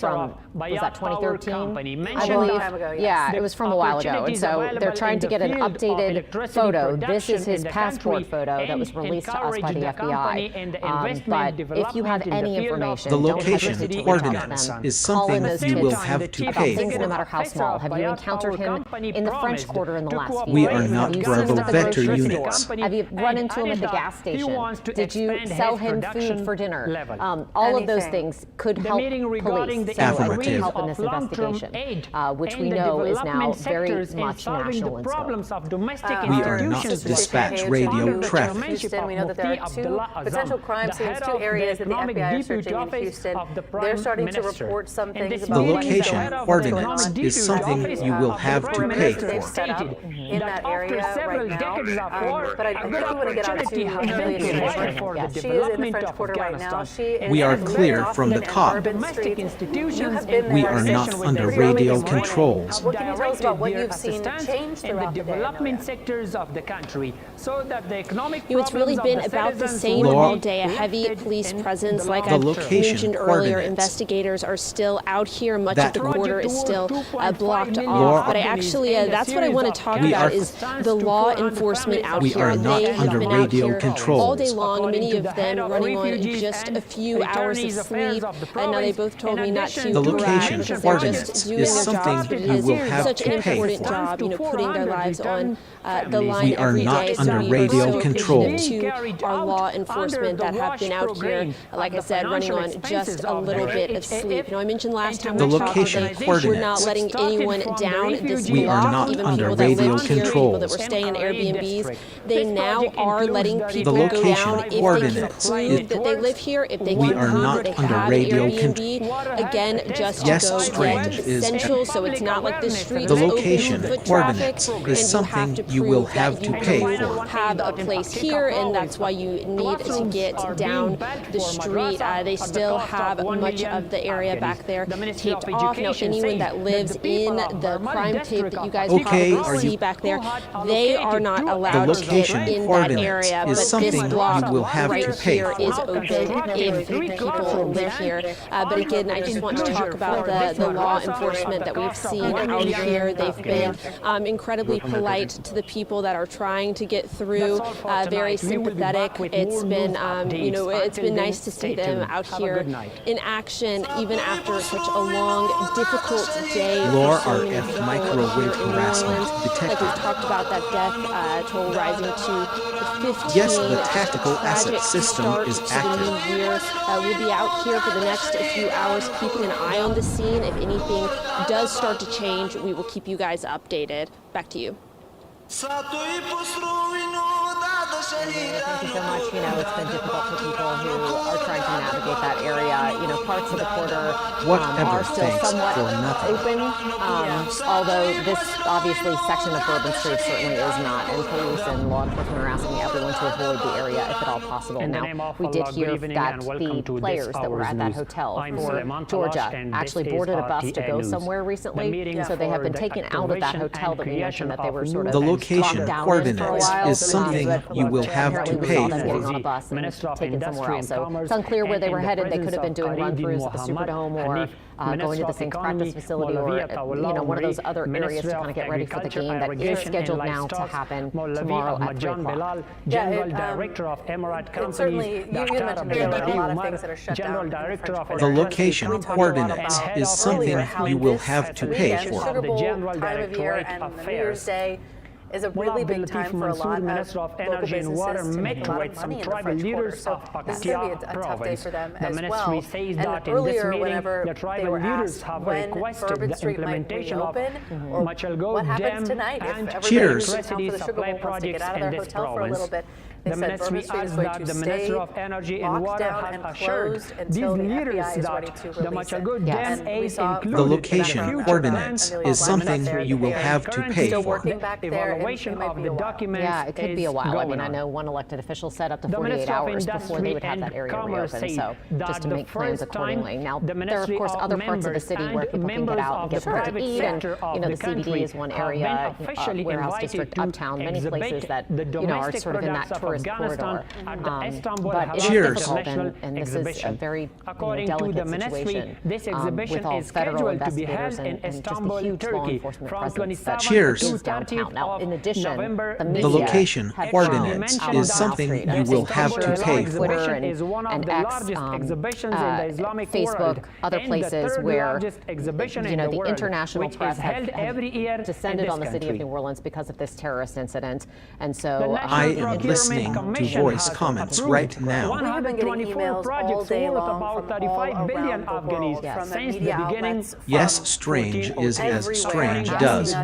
from, was that 2013? I believe, yeah, it was from a while ago. And so they're trying to get an updated photo. This is his passport photo that was released to us by the FBI. But if you have any information, The don't location hesitate to coordinates contact them. is Call in something those you tips will have to about pay things no for. matter how small. Have you encountered him in the French Quarter in the last We week? are not Have you Bravo seen him at the Vector grocery units. store? Have you run into him at the gas station? Did you sell him food for dinner? All of those things could help police. So it could help in this investigation, which we know is now very much national in scope. We are not dispatch radio traffic. Houston, we know that there are two potential crime scenes, two areas that the FBI are searching in Houston. They're starting to report some things The about location ordinance is something you will have to pay they've set up for. in that area right now. But I really want to get out to Amelia Shepard. She is in the French Quarter right now. She is We are clear from the top. We are not under radio control. What can you tell us about what you've seen change in the throughout the development sectors of the country, so that the economic It's really been about the same all day. A heavy police presence, like I mentioned earlier. Investigators are still out here. Much of the quarter is still blocked off. But I actually, that's what I want to talk about is the law enforcement out here. We are not They have under been out radio here control. all day long. Many of them running on just a few hours of sleep. And now they both told me not to The location because they're ordinance just doing is their jobs. something But you it will is have such to an pay important for. job, putting their lives on the line We are every not day. So under we are radio so control. appreciative to our law enforcement that have been out here, like I said, running on just a little bit of sleep. I mentioned last time The we talked location that we're not coordinates. letting anyone down this We are block, not even under people that radio live here, people control. that were staying in Airbnbs. They now are letting people The go location down if they can coordinates prove that they live here, if they We can are prove not that they under have an radio Airbnb. Again, just Yes, to go Strange get is essential, so it's not like the streets The open location to foot traffic, coordinates and is you something have to you will prove have that to you pay do for. have a place here, and that's why you need to get down the street. They still have much of the area back there taped off. Now, anyone that lives in the crime tape that that you guys Okay, probably see back there, they are not allowed to get in that area, but this block right here is open if people live here. But again, I just want to talk about the law enforcement that we've seen out here. They've been incredibly polite to the people that are trying to get through, very sympathetic. It's been, it's been nice to see them out here in action, even after such a long, difficult day. Laura RF microwave harassment detected. Like we've talked about that death toll rising to 15. Yes, the tactical asset system is active. We'll be out here for the next few hours, keeping an eye on the scene. If anything does start to change, we will keep you guys updated. Back to you. Thank you so much. It's been difficult for people who are trying to navigate that area. Parts of the quarter are still somewhat open, although this obviously section of Bourbon Street certainly is not, and police and law enforcement are asking everyone to avoid the area if at all possible. Now, we did hear that the players that were at that hotel for Georgia actually boarded a bus to go somewhere recently, so they have been taken out of that hotel that we mentioned that they were sort of the location coordinates is something you will have to pay getting on a for. bus and taken somewhere else. So it's unclear where they were headed. They could have been doing run-throughs at the Superdome or going to the Saints practice facility or one of those other areas to kind of get ready for the game that is scheduled now to happen tomorrow at 3 o'clock. Certainly, you mentioned there are a lot of things that are shut down. The location coordinates is something you will have to pay The for. Sugar Bowl time of year and the New Year's Day is a really big time for a lot of local businesses to make a lot of money in the French Quarter. So this is going to be a tough day for them as well. And earlier, whenever they were asked when Bourbon Street might reopen, or what happens tonight if everybody Cheers. who's come for the Sugar Bowl wants to get out of their hotel for a little bit. They said Bourbon Street is going to stay locked down and closed until the FBI is ready to release it. Yes. And we saw The location coordinates is something you will have to pay still for. working back there, and it might be a while. Yeah, it could be a while. I mean, I know one elected official said up to 48 hours before they would have that area reopen, so just to make plans accordingly. Now, there are, of course, other parts of the city where people can get out and get something to eat, and, the CBD is one area, Warehouse District, Uptown, many places that, are sort of in that tourist corridor. But it is difficult, and this is a very delicate situation with all federal investigators and just a huge law enforcement presence that Cheers. is downtown. Now, in addition, the media The location have coordinates shown is something you will have to pay for. Twitter and X, Facebook, other places where the international press have descended on the city of New Orleans because of this terrorist incident, and so I am listening to voice comments right now. We have been getting emails all day long from all around the world, from the media outlets. Yes, strange is as strange does. For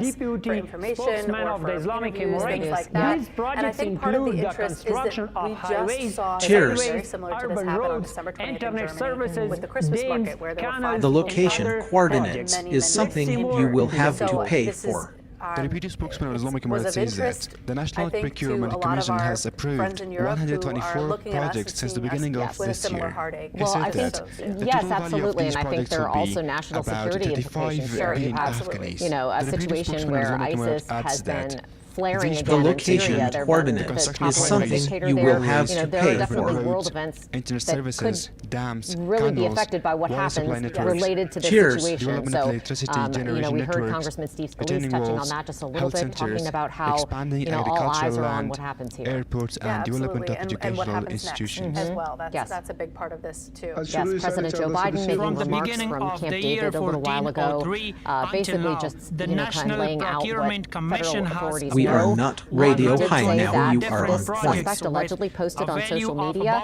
information or for news, things like that. And I think part of the interest is that we just saw Cheers. something very similar to this happen on December 20th in Germany with the Christmas market, where there were 5 The location other coordinates many, is many something more. you will have to So pay this is, for. The deputy spokesman of the Islamic was Emirate of says that interest, the National I think, Procurement to a lot of Commission our has friends approved in Europe who are 124 looking at us projects and since the seeing us beginning of with a this similar year. heartache. He Well, said I think, that the yes, total value of absolutely, these and I think projects there are will be also national about security 35 implications. Sure, you billion have, Afghanis. a The deputy situation spokesman of the where Islamic Emirate ISIS adds has that been flaring these again The in location Syria. They're coordinates the top is something dictator you there. will have There to are pay definitely for. world events internet that services, could dams, really be canals, affected by what water supply happens networks, related to this Cheers. situation. development So, of electricity generation we heard networks, Congressman Steve Scalise retaining touching on walls, that just a little health bit, centers, talking about how expanding all eyes agricultural are on land, what happens here. airports, Yeah, and development of absolutely. And what educational happens institutions. next as well. Yes. That's a big part of this too. Yes, President Joe Biden making From the remarks beginning from of Camp the year David a little while ago, 1403 basically until now, just the kind of National laying out what Procurement Commission federal has authorities We know. are not radio Did high say now. that You are on this point. suspect allegedly posted on social media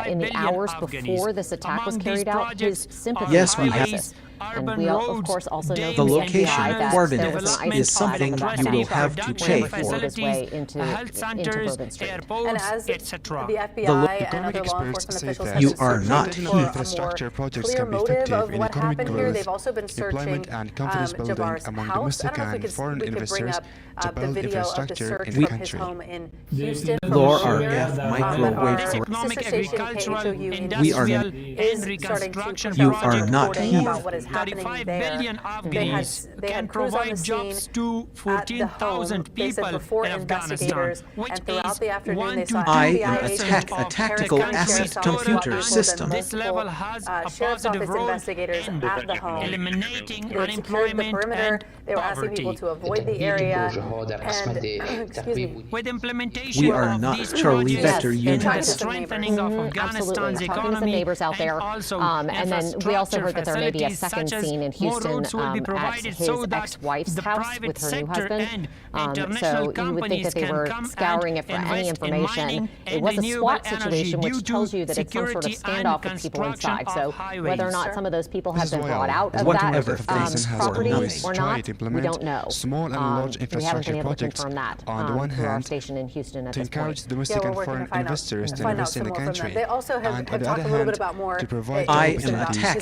in the hours before this attack was carried out his sympathy Yes, we for have. ISIS. And we, of course, also know The from the location FBI that there coordinates was an is ISIS something file you will that have to pay for. his way into Bourbon Street. And as the FBI The and other law enforcement say officials that have You been are searching not for heath. a more Infrastructure projects clear can be motive effective of in what economic happened here. growth, They've also been searching employment and confidence building Jabbar's among house. domestic I don't know and if foreign we could bring investors up to the build video of the infrastructure search in the from his country. home in Houston. Laura from here, RF but microwave our economic, sister station agricultural, KHOU in We are industrial, Houston is and starting to reconstruction produce You are not reporting heath. about what is 35 billion Afghans can provide jobs to 14,000 people in Afghanistan, which is 1 to 2% a tactical asset computer system. This level has a positive role in eliminating unemployment and poverty. With implementation we are not Charlie Vector units, units. strengthening of Afghanistan's economy, some neighbors out there, and then we also heard that there may be a second scene in Houston at his ex-wife's house with her new husband. So you would think that they were scouring it for any information. It was a SWAT situation, which tells you that it's some sort of standoff with people inside. So whether or not some of those people have been brought out of that property or not, we don't know. Small and large We haven't been infrastructure able to projects confirm that on the one through our hand station in Houston at to this encourage point. domestic and foreign investors to invest in the country, They also have and on the talked other a little hand bit about more. to provide I jobs am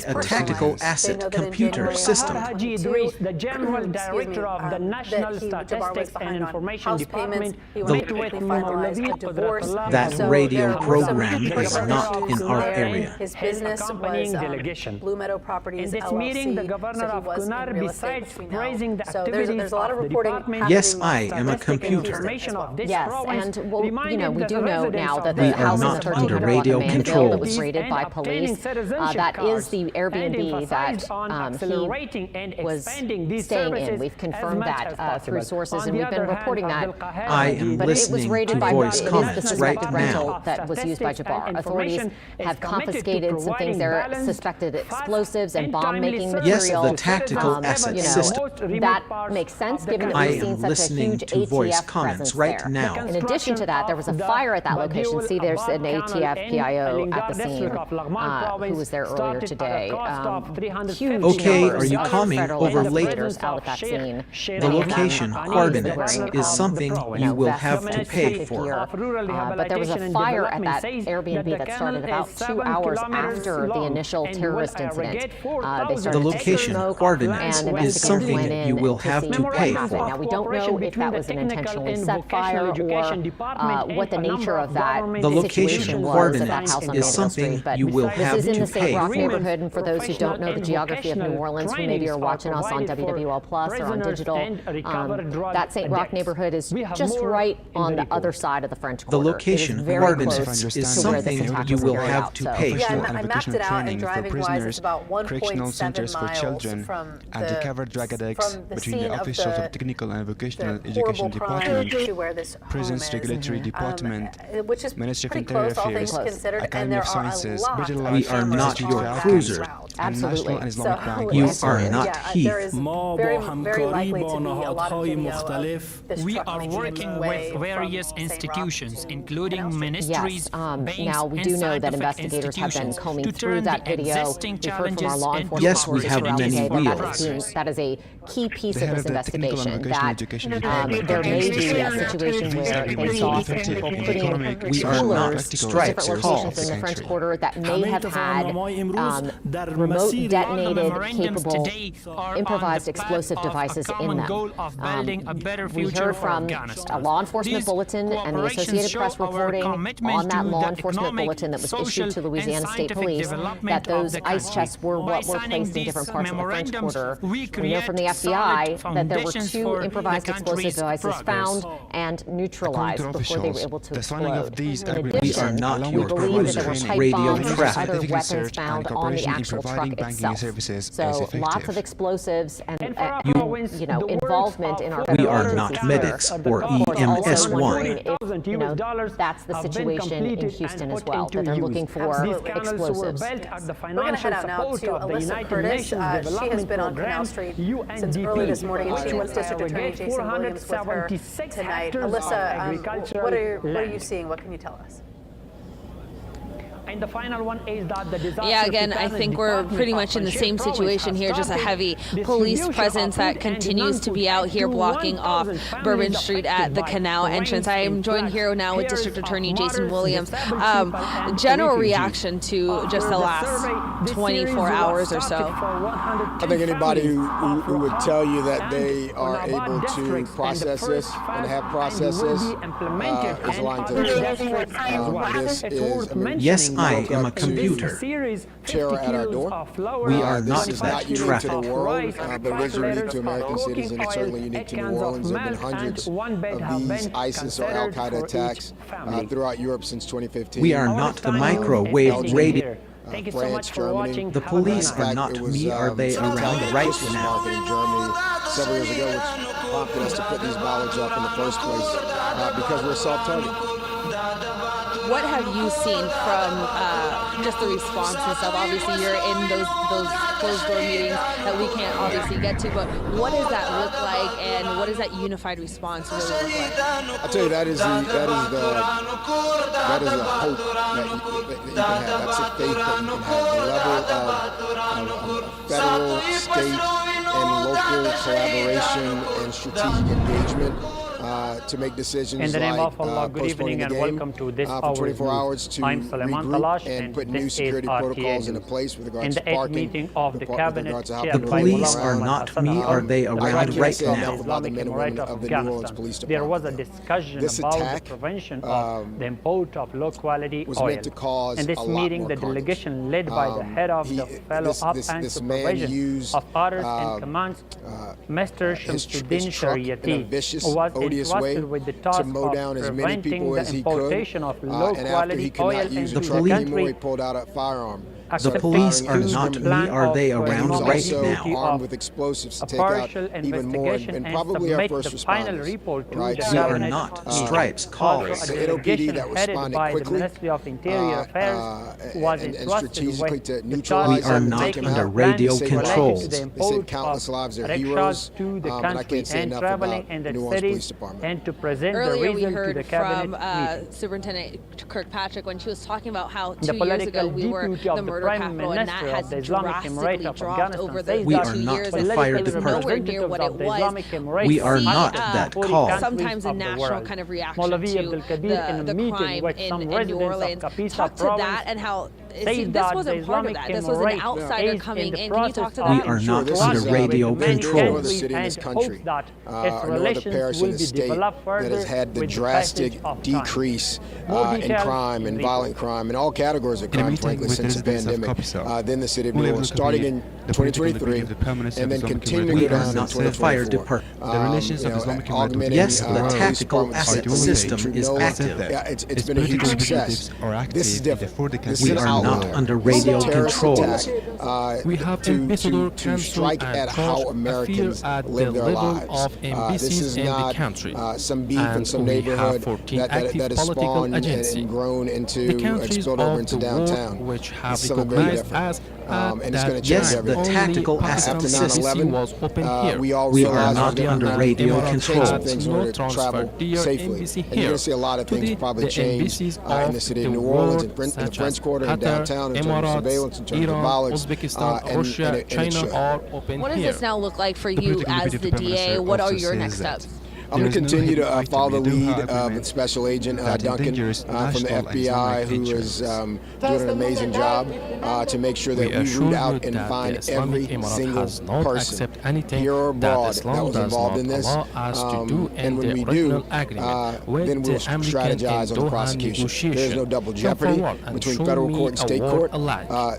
to a tactical asset computer system. Haji Idris, the General Director of the National Statistics and Information Department, met with Maulavi Qudratullah, That radio program is not in our area. His business accompanying was delegation. Blue Meadow Properties In this LLC, meeting, the governor so he of was in Kunar, real estate, besides as we know. praising the So activities there's a lot of the reporting department, happening Yes, I am a statistics and computer. information of this Yes, province, and well, reminded we the do know residents now of that the We the are house in not the 13 under block radio of Mandeville control. that was raided by and obtaining police, citizenship that is cards, the and Airbnb that emphasized on accelerating and he was expanding these staying in. services We've as confirmed much that as possible. through sources, On and the we've been other hand, reporting that. Abdul Qahar I am But it was listening raided to by voice it is the comments suspected right rental now. that was used by Statistics Jabbar. and Authorities information is have committed to confiscated some things providing there, balanced, suspected fast, explosives and and bomb-making timely Yes, material. the tactical asset you know, system. that makes sense given that I we've seen am such a listening huge to voice ATF comments presence right there. now. In addition to that, there was a fire at that location. See, there's an ATF PIO at the scene who was there earlier today. Huge Okay, numbers are you of coming federal over late? investigators out at that scene. The location coordinates is something you will have to pay for. But there was a fire at that Airbnb that started about 2 hours after the initial terrorist incident. They started The location coordinates and is investigators went something in you will to have see to what pay happened. Now, for. we don't know if that was an intentionally set fire or what the nature of that The location situation was at that coordinates house on is Mandeville something Street. But you will this have is in to the St. pay Roch for. neighborhood, and for those who don't know the geography of New Orleans, who maybe are watching us on WWL Plus or on digital, that St. Roch neighborhood is just right on the other side of the French The Quarter. location It is very coordinates close is to where this something attack you was will carried have out. to So- pay Yeah, for. I mapped it out, and driving-wise, it's about correctional 1.7 centers for miles children, from and to cover drug addicts from the between scene the of officials the- of Technical and Vocational the Education horrible crime Department, to where this Prisons home is. Regulatory Department, Which is Ministry of pretty Interior close, all things Affairs, considered, and Academy there of are a Sciences, lot Regional of We are cameras not on your that cruiser. route. and National Absolutely. and Islamic Bank. You So, are yeah, not there heath. is very likely to be a lot of video of this We truck are making its working way with various from St. Roch institutions, to including Canal Street. ministries, banks, now we and do know that scientific investigators have been institutions combing to through turn that the video. existing We've heard from our challenges law into enforcement Yes, we officers have throughout many today that wheels. that is a key piece The of head this of the Technical and investigation, Vocational that Education Department there may be a These situation where they agreements saw will be some effective people in the putting economic, We are social, not and practical stripes different sectors of locations the in the French country. Quarter that may have had remote detonated, capable, improvised explosive devices in them. We heard from a law enforcement bulletin and the Associated Press reporting on that law enforcement bulletin that was issued to Louisiana State Police that those ice chests were what were placed in different parts of the French Quarter. We know from the FBI that there were 2 improvised explosive devices found and neutralized before they were able to explode. In We are addition, not we your believe that there were cruiser. pipe Radio bombs and trap. other weapons found on the actual truck itself. So lots of explosives and involvement in our We are federal not agencies medics there. or Of course, also EMS1. wondering if, that's the situation in Houston as well, that they're looking for explosives. We're going to head out now to Alyssa Curtis. She has been on Canal Street since early this morning, and she was District Attorney Jason Williams with her tonight. Alyssa, what are you seeing? What can you tell us? And the final one is that the disaster Yeah, again, I think we're pretty much in the same situation here, just a heavy police presence that continues to be out here blocking off Bourbon Street at the canal entrance. I am joined here now with District Attorney Jason Williams. General reaction to just the last 24 hours or so. I think anybody who would tell you that they are able to process this and have processed this is lying to themselves. This is, Yes, I am a computer. terror at our door. We are not This is that not unique to traffic. the world, but it is unique to American citizens. It's certainly unique to New Orleans. There have been hundreds of these ISIS or Al-Qaeda attacks throughout Europe since 2015. We are not the microwave radio. Thank you so much for watching. The police are not me, are they around right now? In Germany several years ago, which prompted us to put these bollards up in the first place because we're soft-targeted. What have you seen from just the responses of, obviously you're in those closed door meetings that we can't obviously get to, but what does that look like and what does that unified response really look like? I'll tell you, that is the hope that you can have. That's a faith that you can have. The level of federal, state, and local collaboration and strategic engagement to make decisions in the name like of Allah, good evening and welcome to this for 24 hours to I'm Suleiman regroup Talash and put new security protocols into place with regards in the to 8th parking, meeting of the cabinet The police are not me, are they around right now? Islamic Emirate of Afghanistan. There was a discussion about the prevention of the import of low quality oil. In this meeting, the delegation led by the head of the Follow-up and Supervision of Orders and Commands, Mr. Shamsuddin Shariati, was entrusted with the task of preventing the importation of low-quality oil into the country. The police are not me, are they around right now? Armed with explosives to take out even more, and probably our first responders. Right? We are not Stripes callers. The NOPD that responded quickly and strategically to neutralize. We are not under radio control. They saved countless lives. They're heroes. To the and I country can't say and enough traveling about in the the New Orleans Police cities Department. and to present Earlier the we reason to the heard cabinet from meeting. Superintendent Kirkpatrick when she was talking about how The 2 years ago political we were deputy of the the murder Prime capital, and that Minister has of the Islamic drastically Emirate of dropped Afghanistan over says the We that 2 are not years. the and fire it's department. nowhere near what it was. We are not that call. Sometimes a national kind of reaction to the crime in New Orleans. Talk to that and how this wasn't part of that. This was an outsider coming in. Can you talk to that? We are not under radio control. The city in this country, nor the parish in the state that has had the drastic decrease in crime and violent crime and all categories of crime, frankly, since the pandemic. Then the city of New Orleans, starting in 2023, and then continuing We to go are down not in the fire 2024. department. The relations of Islamic Emirate. Yes, the tactical asset system is active. Yeah, it's been a huge success. This is different. This is We an are not outlet. under This is a radio terrorist control. attack, We have to ambassador strike council at and how court Americans appear at the live their level lives. of This embassies is in the not country. some beef in And some we have neighborhood 14 that active has political spawned agencies. and grown into, The countries spilled over of into the downtown. world which have It's something very recognized different. as And it's going to change Yes, the everything. tactical asset After system 9/11, was open here. we all We are realized not we're under gonna radio change control. some things in order to travel safely. And you're going to see a lot of things probably change in the city of New Orleans, in the French Quarter, and downtown in terms of surveillance, in terms of bollards, Uzbekistan, Russia, and it China should. are open What does here. this now look like for you as the DA? What are your next steps? I'm going to continue to follow the lead of Special Agent Duncan from the FBI, who is doing an amazing job to make sure that we root out and find every single person, here or abroad, that was involved in this. And when we do, then we'll strategize on the prosecution. There's no double jeopardy between federal court and state court.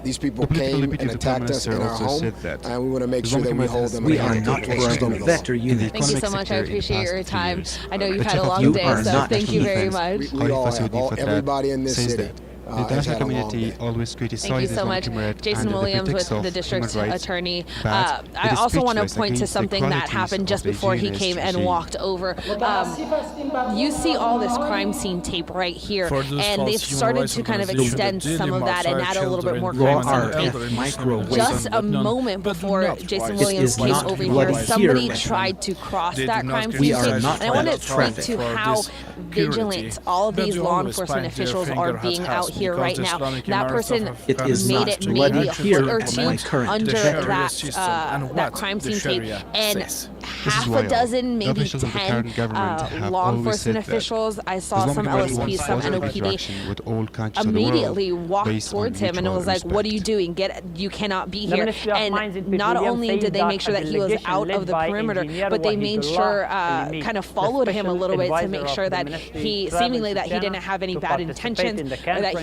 These people came and attacked us in our home, and we want to make sure that we hold them We are accountable. not Bravo Vector Unit. Thank you so much. I appreciate your time. I know you've had a You long day, are so not thank you very much. We all have, everybody in this city. The international community always criticizes Thank you so much, Jason Williams with the district attorney. I also want to point to something that happened just before he came and walked over. You see all this crime scene tape right here, and they've started to kind of extend some of that and add a little bit more crime scene tape. Just a moment before Jason Williams came over here, somebody tried to cross that crime scene tape. And I want to speak to how vigilant all of these law enforcement officials are being out here right now. That person made it maybe a foot or two under that crime scene tape, and half a dozen, maybe 10 law enforcement officials. I saw some LSPs from NOPD immediately walked towards him and it was like, "What are you doing? You cannot be here." And not only did they make sure that he was out of the perimeter, but they made sure, kind of followed him a little bit to make sure that he, seemingly that he didn't have any bad intentions, or that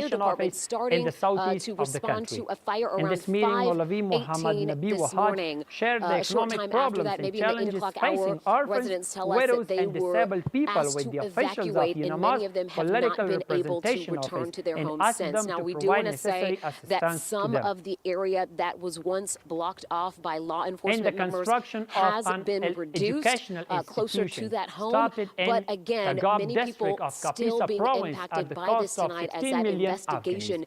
fire department starting to respond to a fire around this meeting, Maulvi 5:18 this morning. shared the A short economic time after problems that, and maybe in the 8 challenges o'clock facing hour, orphans, residents tell us widows, that they and were disabled people asked with to the officials of evacuate, and many of them have not political been able to representation return office to their and homes asked since. them Now, to we do provide want to say necessary that assistance to some them. of the area that was once blocked off by law And the enforcement members construction has of an been reduced educational closer to institution that home. started in But again, the Gob many district people of still Kapisa being province impacted at the by this cost of tonight as 16 that million investigation Afghans.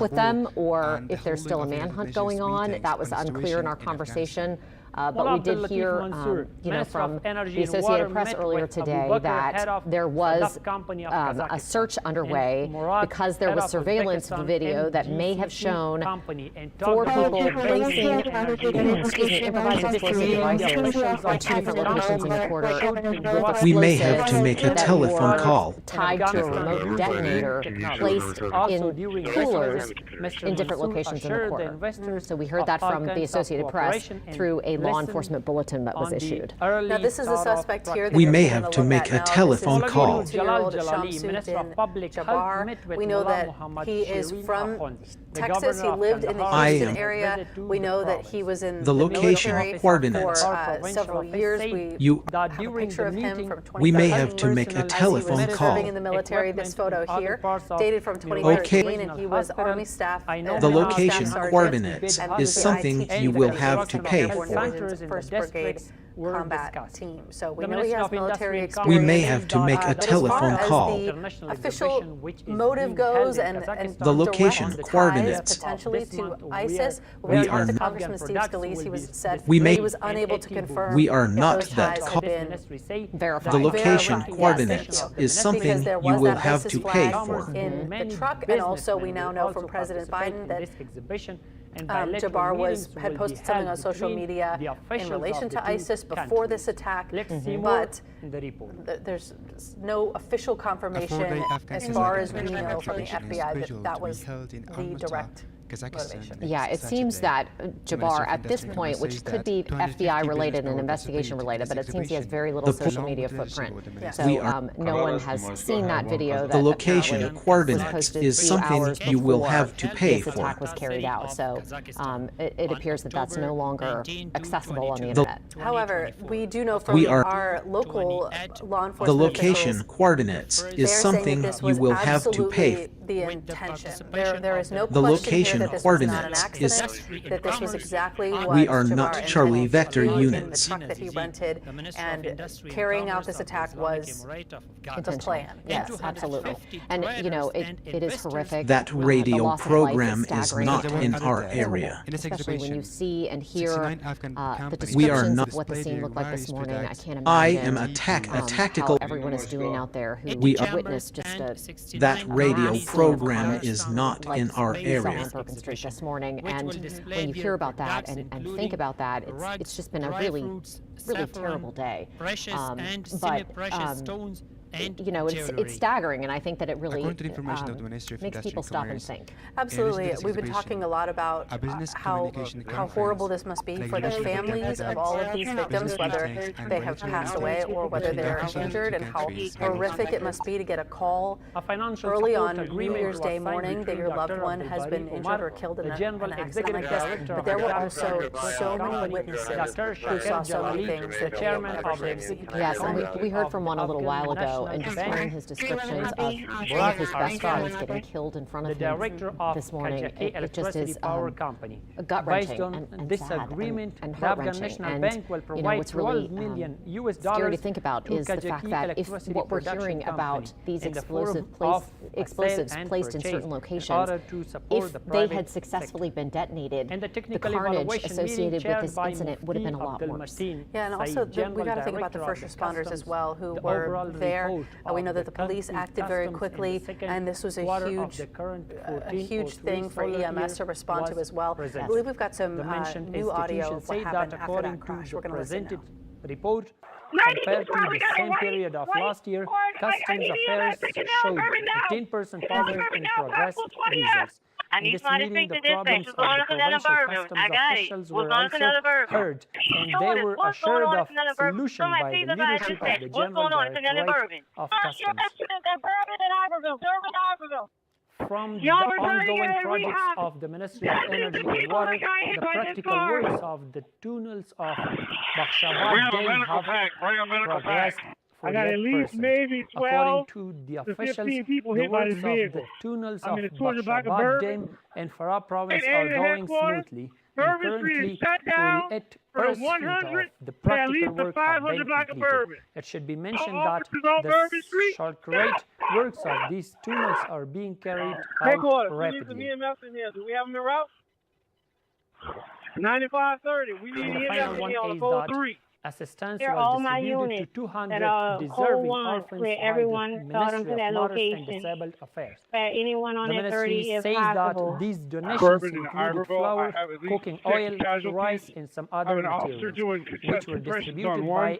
with them, or if there's still a manhunt going on. That was unclear in our conversation. But we did hear, from the Associated Press earlier today that there was a search underway because there was surveillance video that may have shown 4 people placing improvised explosive devices on 2 different locations in the quarter. We may have to make a telephone call tied to a remote detonator placed in coolers in different locations in the quarter. So we heard that from the Associated Press through a law enforcement bulletin that was issued. Now, this is a suspect here. We may have to make a telephone call. We know that he is from Texas. He lived in the Houston area. We know that he was in the location coordinates for several years. We have a picture of him from 2013. We may have to make a telephone call. Serving in the military. This photo here, dated from 2013, and he was Army staff. The location coordinates is something you will have to pay for. First Brigade combat team. So we know he has military experience. We may have to make a telephone call. As the official motive goes and the location coordinates potentially to ISIS. We are not. Congressman Steve Scalise, said he was unable to confirm. We are not that. The location coordinates is something you will have to pay for. In the truck, and also we now know from President Biden that Jabbar had posted something on social media in relation to ISIS before this attack, but there's no official confirmation as far as we know from the FBI that was the direct motivation. Yeah, it seems that Jabbar at this point, which could be FBI related and investigation related, but it seems he has very little social media footprint. So no one has seen that video. The location coordinates is something you will have to pay for. This attack was carried out, so it appears that that's no longer accessible on the internet. However, we do know from our local law enforcement the location coordinates is something you will have to pay for. The intention. There is no the location that this coordinates was not an accident, that this was exactly what we are not Charlie Vector units. The truck that he rented and carrying out this attack was the plan. Yes, absolutely. And it is horrific. That radio program is not in our area. Especially when you see and hear the descriptions of what the scene looked like this morning. I can't imagine. I am a tactical. How everyone is doing out there who witnessed just that radio program is not in our area. Street this morning, and when you hear about that and think about that, it's just been a really terrible day. It's staggering, and I think that it really makes people stop and think. Absolutely. We've been talking a lot about how horrible this must be for the families of all of these victims, whether they have passed away or whether they're injured, and how horrific it must be to get a call early on New Year's Day morning that your loved one has been injured or killed in an accident like this. But there were also so many witnesses who saw so many things that they were Yes, and we heard from one a little while ago, and just hearing his descriptions of one of his best friends getting killed in front of him this morning, it just is gut-wrenching and sad and heart-wrenching. And what's really scary to think about is the fact that if what we're hearing about these explosives placed in certain locations, if they had successfully been detonated, the carnage associated with this incident would have been a lot worse. Yeah, and also we got to think about the first responders as well who were there. We know that the police acted very quickly, and this was a huge thing for EMS to respond to as well. I believe we've got some new audio of what happened after that crash. We're going to listen now. Report compared to the same period of last year, Customs Affairs showed 15% positive in progress results. In this meeting, the problems of the provincial customs officials were also heard, and they were assured of solution by the leadership of the General Directorate of Customs. From the ongoing projects of the Ministry of Energy and Water, the practical works of the tunnels of Bakshabad Dam have progressed for that person. According to the officials, the works of the tunnels of Bakshabad Dam and Farah province are going smoothly. And currently, 48% of the practical work have been completed. It should be mentioned that the short-rate works of these tunnels are being carried out rapidly. Do we have them in route? 9530. We need The final one on is code that 3. assistance Here, all was my distributed units to 200 that code deserving 1, orphans where by the everyone got them to Ministry that of Mothers and location. Disabled Affairs. Spare anyone on The that 30 ministry if says possible. that these donations Bourbon and included Iberville, flour, I have at least cooking 6 oil, casualties. rice, and some I have other an officer materials, doing which chest were compressions distributed on by one.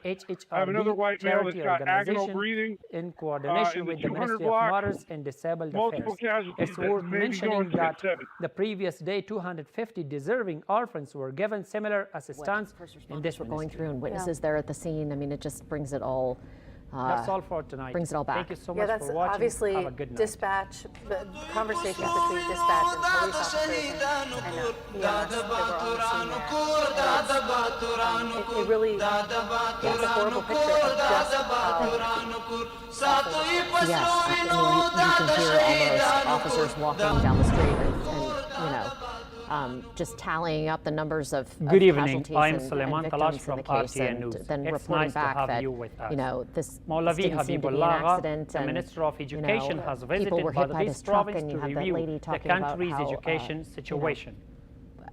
I have another HHRD white male charity that's got agonal organization breathing in coordination in the with the 200 Ministry of block. Mothers and Disabled Multiple Affairs. casualties It's that worth may be mentioning going to that 7. the previous day, 250 deserving orphans were given similar assistance in this We're going ministry. through and witnesses there at the scene. I mean, it just brings it all. That's all for tonight. Brings it all back. Thank you so Yeah, much that's for watching. obviously Have a good night. dispatch, the conversations between dispatch and police officers and EMS that were on the scene there. It really is a horrible picture of just how Yes, I mean, you can hear all those officers walking down the street and just tallying up the numbers of Good evening. casualties I'm and Suleiman victims Talash in from the case, RTN and News. then It's reporting nice to back have that you with us. this Maulavi didn't seem to be an Habibullah, accident, the and Minister of Education, has people visited were hit by Badghis this truck, province and to you have that review lady the talking about country's how, education situation.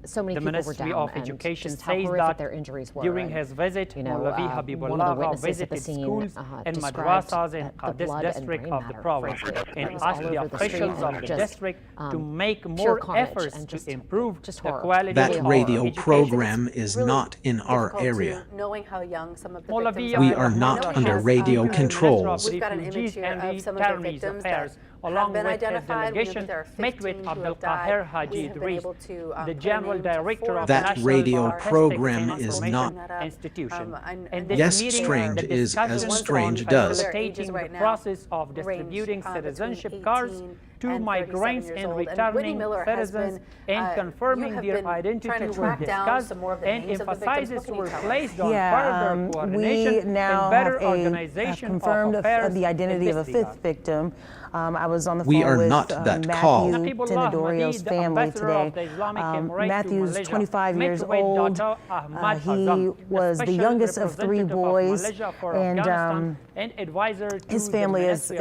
so many The people were Ministry down of and Education just how says horrific that their injuries were. during and, his visit, Maulavi one of the Habibullah witnesses at the visited scene, schools and described madrasas in the Qadis blood and district brain of the matter, province frankly. and It was asked all the over the street officials and of the just, district to make pure more carnage efforts and to just improve the horror. quality That of radio education. program is really not in our difficult area. to knowing how young some of the Maulavi victims We are. are not No one under has, radio the controls. We've got an image here of some of the victims that along have been with his identified. We know delegation, that there are met 15 with who Abdel have died. Qaher We Haji have been Idris, able to the put a General name to Director 4 of That National radio Statistics program and is Information not. Institution. And Yes, this meeting, strange the is as discussions strange on does. facilitating the process of distributing citizenship cards to migrants and returning citizens and confirming their identity were discussed, and emphasis were placed on further coordination we now and better have organization confirmed of affairs the identity in of a this fifth regard. victim. I was on the We phone are with not that Matthew called. Tenedorio's family today. Matthew's 25 years old. He was the youngest of 3 boys, and his family is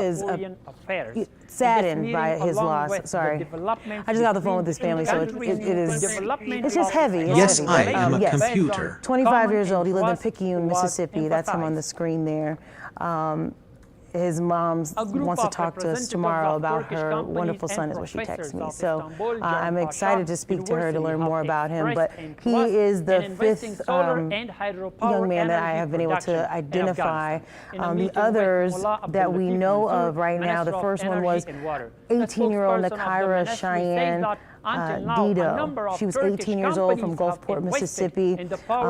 saddened by his loss. Sorry, I just got the phone with his family, so it's just heavy. Yes, I am a computer. 25 years old. He lived in Picayune, Mississippi. That's him on the screen there. His mom wants to talk to us tomorrow about her wonderful son, is what she texted me. So I'm excited to speak to her to learn more about him. But he is the 5th young man that I have been able to identify. The others that we know of right now, the first one was 18-year-old Nakaira Cheyenne Dido. She was 18 years old from Gulfport, Mississippi.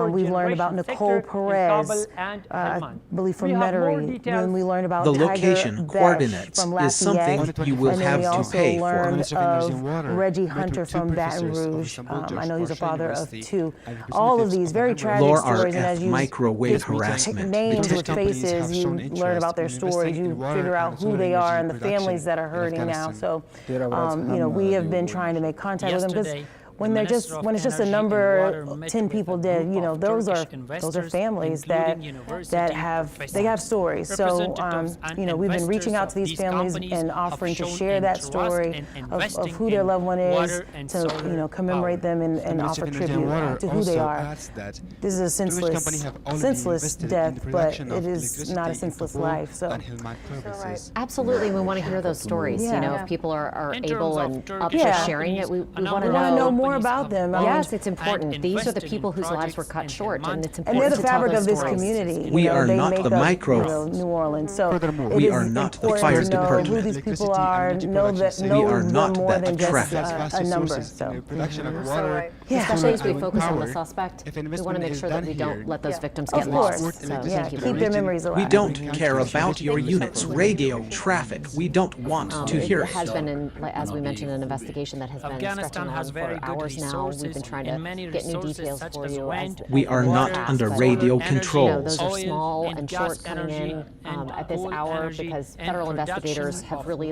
We've learned about Nicole Perez, I believe from Metairie. Then we learned about The Tiger location Besh coordinates from is something Lafayette. you will And then have we to also pay for. learned of Reggie Hunter from Baton Rouge. I know he's a father of 2. All of these very tragic stories, and as you microwave pick harassment. names with faces, you learn about their stories, you figure out who they are and the families that are hurting now. So, we have been trying to make contact with them, because when it's just a number, 10 people dead, those are families that have stories. So we've been reaching out to these families and offering to share that story of who their loved one is, to commemorate them and offer tribute to who they are. This is a senseless death, but it is not a senseless life. So absolutely, we want to hear those stories. If people are able and up to sharing it, we want to know more about them. Yes, it's important. These are the people whose lives were cut short, and it's important and they're the to tell fabric those of this stories. community. We are not make the up, micro. New Orleans. So we are not the fire to know department. who these people are, know We are them not more that than just traffic. a number. So. Especially as we focus on the suspect, we want to make sure that we don't let those victims get lost. So thank you. Keep their memories alive. We don't care about your unit's radio traffic. We don't want to hear it. It has been, as we mentioned, an investigation that has been stretching on for hours now. We've been trying to get new details for you. We are not under radio controls. Those are small and short coming in at this hour, because federal investigators have really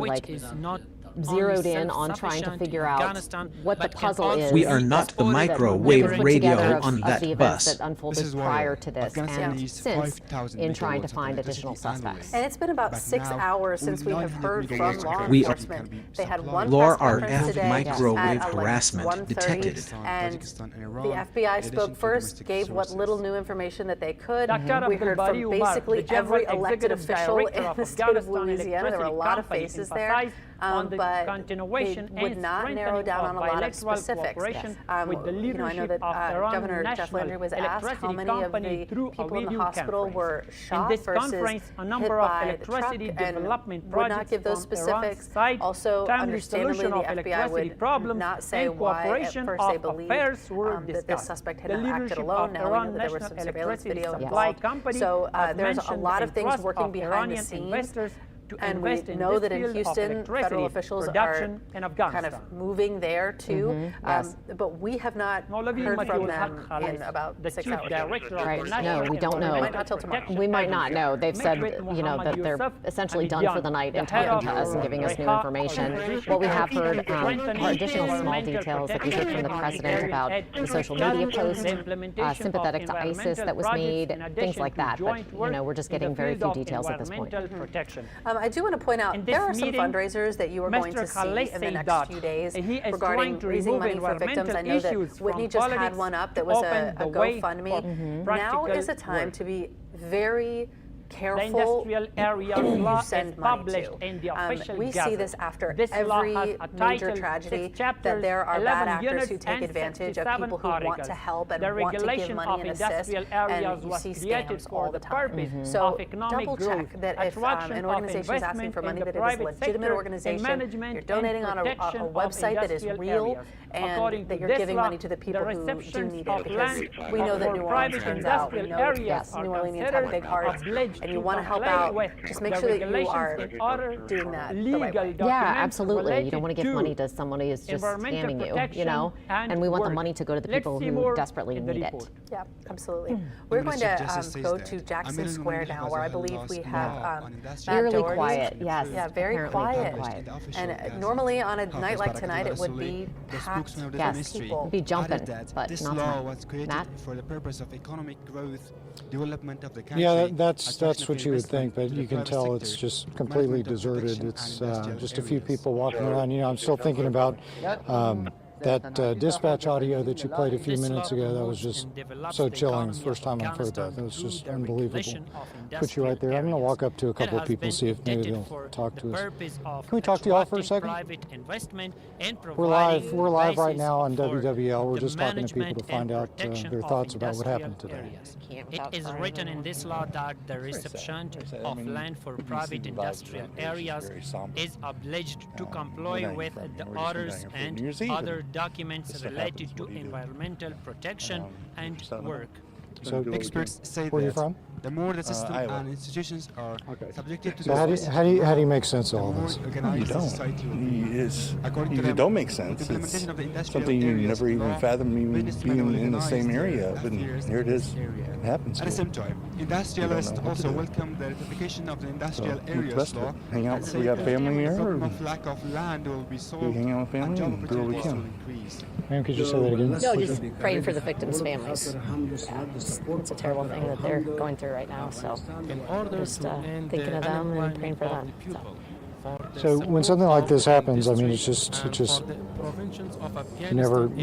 zeroed in on trying to figure out what the puzzle is. We are not the microwave radio on that the bus. Events that unfolded prior to this and since in trying to find additional suspects. And it's been about 6 hours since we have heard from law enforcement. They had one press conference today microwave at harassment 1:30, detected. and the FBI spoke first, gave what little new information that they could. We heard from basically every elected official in the state of Louisiana. There were a lot of faces there. But they would not narrow down on a lot of specifics. I know that Governor Jeff Landry was asked how many of the people in the hospital were shot versus hit by the truck, and would not give those specifics. Also, understandably, the FBI would not say why at first they believed that this suspect had not acted alone. Now we know that there was some surveillance video involved. So there's a lot of things working behind the scenes. And we know that in Houston, federal officials are kind of moving there too. But we have not heard from them in about 6 hours. Right. No, we don't know. We might not till tomorrow. We might not know. They've said, that they're essentially done for the night and talking to us and giving us new information. What we have heard are additional small details that we heard from the president about the social media post, sympathetic to ISIS that was made, things like that. But, we're just getting very few details at this point. I do want to point out there are some fundraisers that you are going to see in the next few days regarding raising money for victims. I know that Whitney just had one up that was a GoFundMe. Now is a time to be very careful who you send money to. We see this after every major tragedy, that there are bad actors who take advantage of people who want to help and want to give money and assist, and you see scams all the time. So double check that if an organization is asking for money, that it is a legitimate organization, you're donating on a website that is real, and that you're giving money to the people who do need it, because we know that New Orleans turns out, we know New Orleanians have big hearts, and you want to help out. Just make sure that you are doing that the right way. Yeah, absolutely. You don't want to give money to someone who is just scamming you, and we want the money to go to the people who desperately need it. Yeah, absolutely. We're going to go to Jackson Square now, where I believe we have eerily quiet. Yes. Yeah, very quiet. And normally on a night like tonight, it would be packed. Yes, people. It'd be jumping, but this not law was created for the purpose of economic growth, development of the country. Yeah, that's what you would think, but you can tell it's just completely deserted. It's just a few people walking around. I'm still thinking about that dispatch audio that you played a few minutes ago. That was just so chilling. It's the first time I've heard that. That was just unbelievable. Put you right there. I'm going to walk up to a couple of people and see if maybe they'll talk to us. Can we talk to y'all for a second? We're live right now on WWL. We're just talking to people to find out their thoughts about what happened today. It is written in this law that the reception of land for private industrial areas is obliged to comply with the orders and other documents related to environmental protection and work. So experts say where are you from? The more the system and institutions are subjected to so how do you make sense of all this? You don't. You don't make sense. It's something you never even fathomed even being in the same area. But here it is. It happens. At the same time, industrialists also welcome the ratification of the industrial areas law. Hang out. We got family here. The problem of lack of land will be solved. We hang out with family and do what we can. Ma'am, could you say that again? No, just praying for the victims' families. Yeah, it's a terrible thing that they're going through right now. So just thinking of them and praying for them. So when something like this happens, I mean, it's just you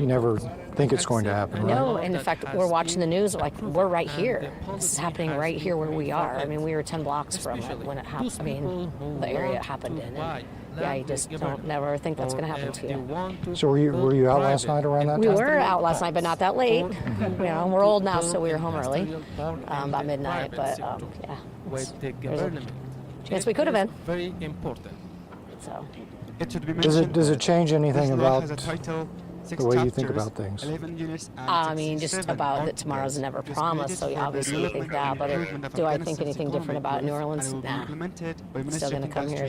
never think it's going to happen, right? No, and in fact, we're watching the news like we're right here. This is happening right here where we are. I mean, we were 10 blocks from it when it happened. I mean, the area it happened in. And yeah, you just never think that's going to happen to you. So were you out last night around that time? We were out last night, but not that late. We're old now, so we were home early, about midnight. But yeah, yes, we could have been. Very important. So, does it change anything about the way you think about things? I mean, just about that tomorrow's never promised, so you obviously think that, but do I think anything different about New Orleans? Nah. I'm still going to come here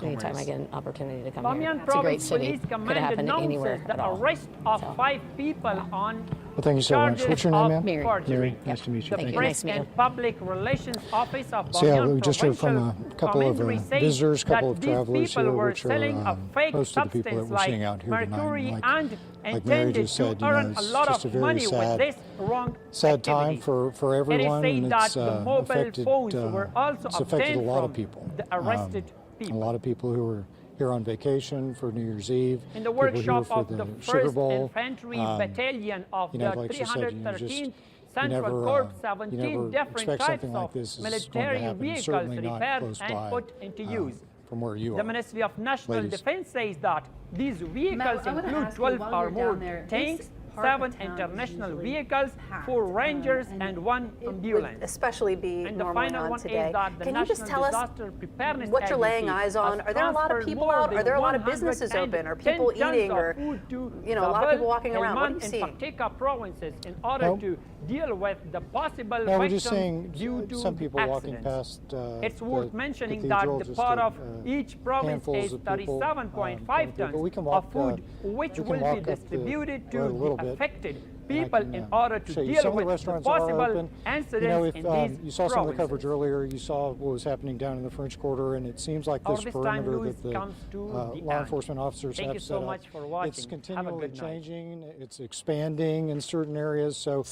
anytime I get an opportunity to come here. It's a great city. Could have happened anywhere at all. The arrest of 5 people on Well, thank you so much. What's your name, ma'am? Mary. Mary. Nice to meet you. The Thank Press you. and Public Relations Office of So yeah, Borneol we just heard from a Provincial couple of Commentary says visitors, a couple that of these travelers people here, were which selling are a fake most of the people that substance we're like seeing out here mercury tonight. and Like Mary intended just said, to earn a it's lot just a of very money with this wrong sad time activity. for It is everyone, said and that it's the mobile affected, phones were also it's affected a obtained lot from of people. the arrested people. A lot of people who were here on vacation for New Year's Eve. In the people here workshop for of the Sugar 1st Bowl. Infantry Battalion of You know, the like she said, 313th you Central never, Corps, you 17 never different expect types something like of this is going to military happen, vehicles certainly not repaired close and by, put into use. from where you The are. Ministry of National Ladies. Defense says that these vehicles include 12 or more tanks, 7 international vehicles, 4 Rangers, and 1 ambulance. Especially be And the normally final on one today. is that the Can you just National tell us Disaster Preparedness what you're laying Agency eyes on? has Are there a lot of transferred people more out? Are than there a lot of businesses 110 open? Are people tons eating? of Or food to a lot of people walking around? What are you Helmand and seeing? Paktika provinces in order Nope. to deal with the possible No, we're just victims seeing due to some people walking accidents. past. It's worth the mentioning cathedral, that the just part a, of each province handfuls is of people, 37.5 but we tons can walk, of food, which we can will walk be up the distributed road to a little the bit, affected and I people can, in order to show you. deal Some of the with the restaurants are possible open. incidents You know, if in these you saw some of the provinces. coverage earlier, you saw what was happening down in the French Quarter, and it seems like this This perimeter time that the comes to the law end. enforcement officers Thank have you set so up. much for watching. It's Have a continually good night. changing. It's expanding in certain areas, so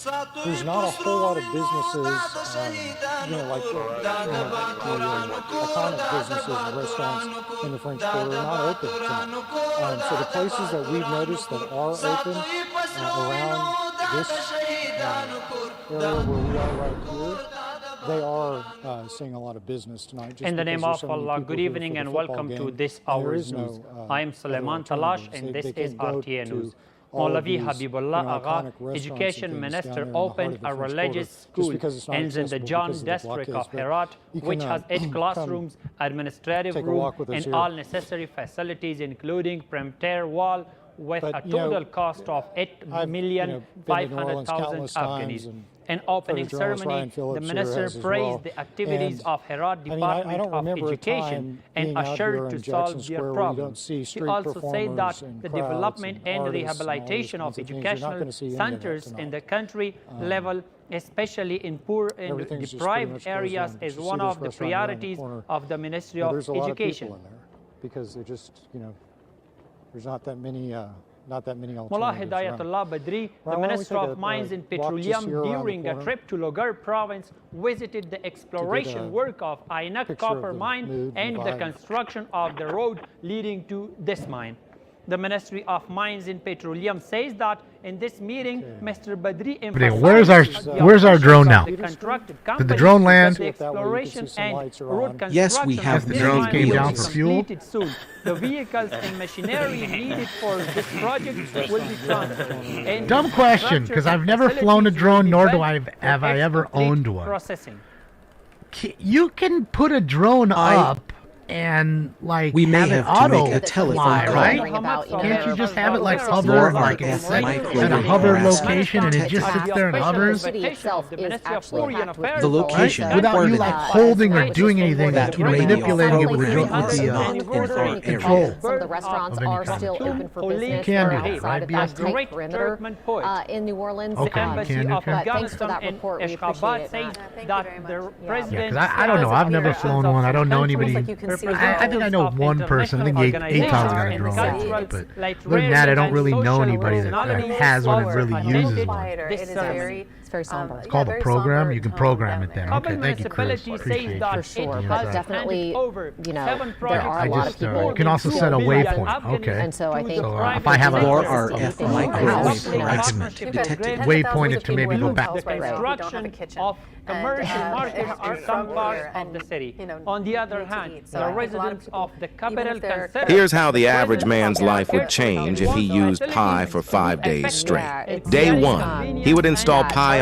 there's not a whole lot of businesses, you know, like the iconic businesses and restaurants in the French Quarter are not open tonight. So the places that we've noticed that are open around this area where we are right here, they are seeing a lot of business tonight. Just In the name because of there's so many Allah, people good here evening for the and football welcome to game, this and there hour's is news. no, I am other Suleiman Talash alternatives. and They this is can't go RTA to News. all of Maulavi these, Habibullah Agha, iconic restaurants and Education things Minister, down there in the heart opened of the a French religious Quarter, just school because it's not in the accessible John because of the district of blockades, but Herat, you can, which has 8 come classrooms, administrative take a room, walk with us and here. all necessary facilities, including perimeter wall, with But, a you know, total cost of I've, you know, been to New Orleans 8,500,000 countless times, Afghanis. and In opening Federal Journalist ceremony, Ryan the Phillips here minister has as praised well. the activities And, of Herat I mean, I Department don't of remember a Education time and being out here assured in to Jackson solve Square their where you don't problems. see He street also said that performers and the crowds development and and artists and all these rehabilitation kinds of of things. You're not educational gonna see any of that centers in tonight. the country level, especially in poor and Everything's just pretty deprived much closed areas, down. is You one see this of the restaurant here on the priorities corner. of the Ministry Well, of there's a lot Education. of people in there because they're just, you know, there's not that many Mullah alternatives around. Hidayatullah Badri, the Why don't we Minister take of a Mines and walk just Petroleum, here around the during a corner trip to Logar province, visited the exploration work of Ainak picture of copper the mine mood and the vibe. construction of the road leading to this mine. The Ministry of Mines and Petroleum says that in this meeting, Mr. Badri emphasized Where's our drone now? the constructed Did the drone land? the exploration and road construction Yes, we have of the this drones mine came will down be for fuel. completed soon. The vehicles and machinery needed for this project will be transferred. And Dumb question, because I've never flown a drone, nor do I have I ever owned one. Processing. You can put a drone up and like We may have it have to auto make a telephone fly, call. right? Can't you just have it like hover, More like RF at a microwave hover harassment location, and it just sits there and The hovers? city itself is actually packed with The location people. Without you like holding or doing anything, that you know, radio manipulating it with program the is not in our control. area. Some of the restaurants of any are kind. still open for business. can We're do that, outside right, of that BSD? tight perimeter in New Orleans. Okay, you Embassy can do of that. But thanks for that Afghanistan report. in We appreciate Ashgabat it, says Matt. that the Yeah, president. 'cause I don't know. I've never flown one. I don't know anybody. I think I know one person. I think Aton's got a drone, but other than that, I don't really know anybody that has one and really uses one. It's very somber. It's called a program. You can program it then. Okay, thank you, Chris. Appreciate that you. For sure, Yeah, but that- definitely, you know, there are I a lot of just, people. you can also who set a still waypoint. Okay. And so I think So if I have a More RF microwave harassment Okay. detected. waypoint it to maybe go back. The construction of commercial markets in some parts of the city. On the other hand, the residents of the capital consider Here's how the average man's life would change if he used Pi for 5 days straight. Day 1, he would install Pi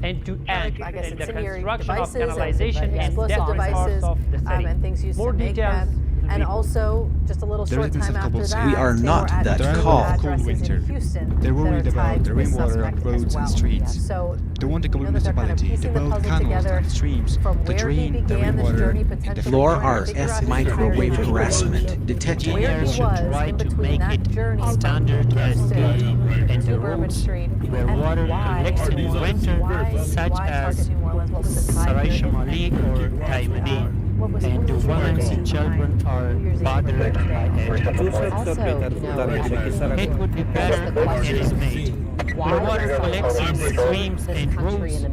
and to end I guess in the incendiary construction of devices canalization and in explosive different devices parts of the city. and things used More to make details them. And also, just a little short time after that, We are they not were at that two calm. addresses in Houston They're worried that are tied about the to this rainwater on suspect roads as well. and streets. So They want the we know that they're kind of municipality to piecing the build puzzle canals together and streams from to where he drain the began this rainwater journey in the potentially Floor trying to figure out RF his microwave entire harassment journey, detected. where he was in between that journey from Houston to Bourbon Street, where and water why collects in winter, such as target New Orleans? What was the time Sarai period? Shamali or Taimani, and the women and children are bothered by it. Also, It would be better if it is made. Water collects in streams and rooms.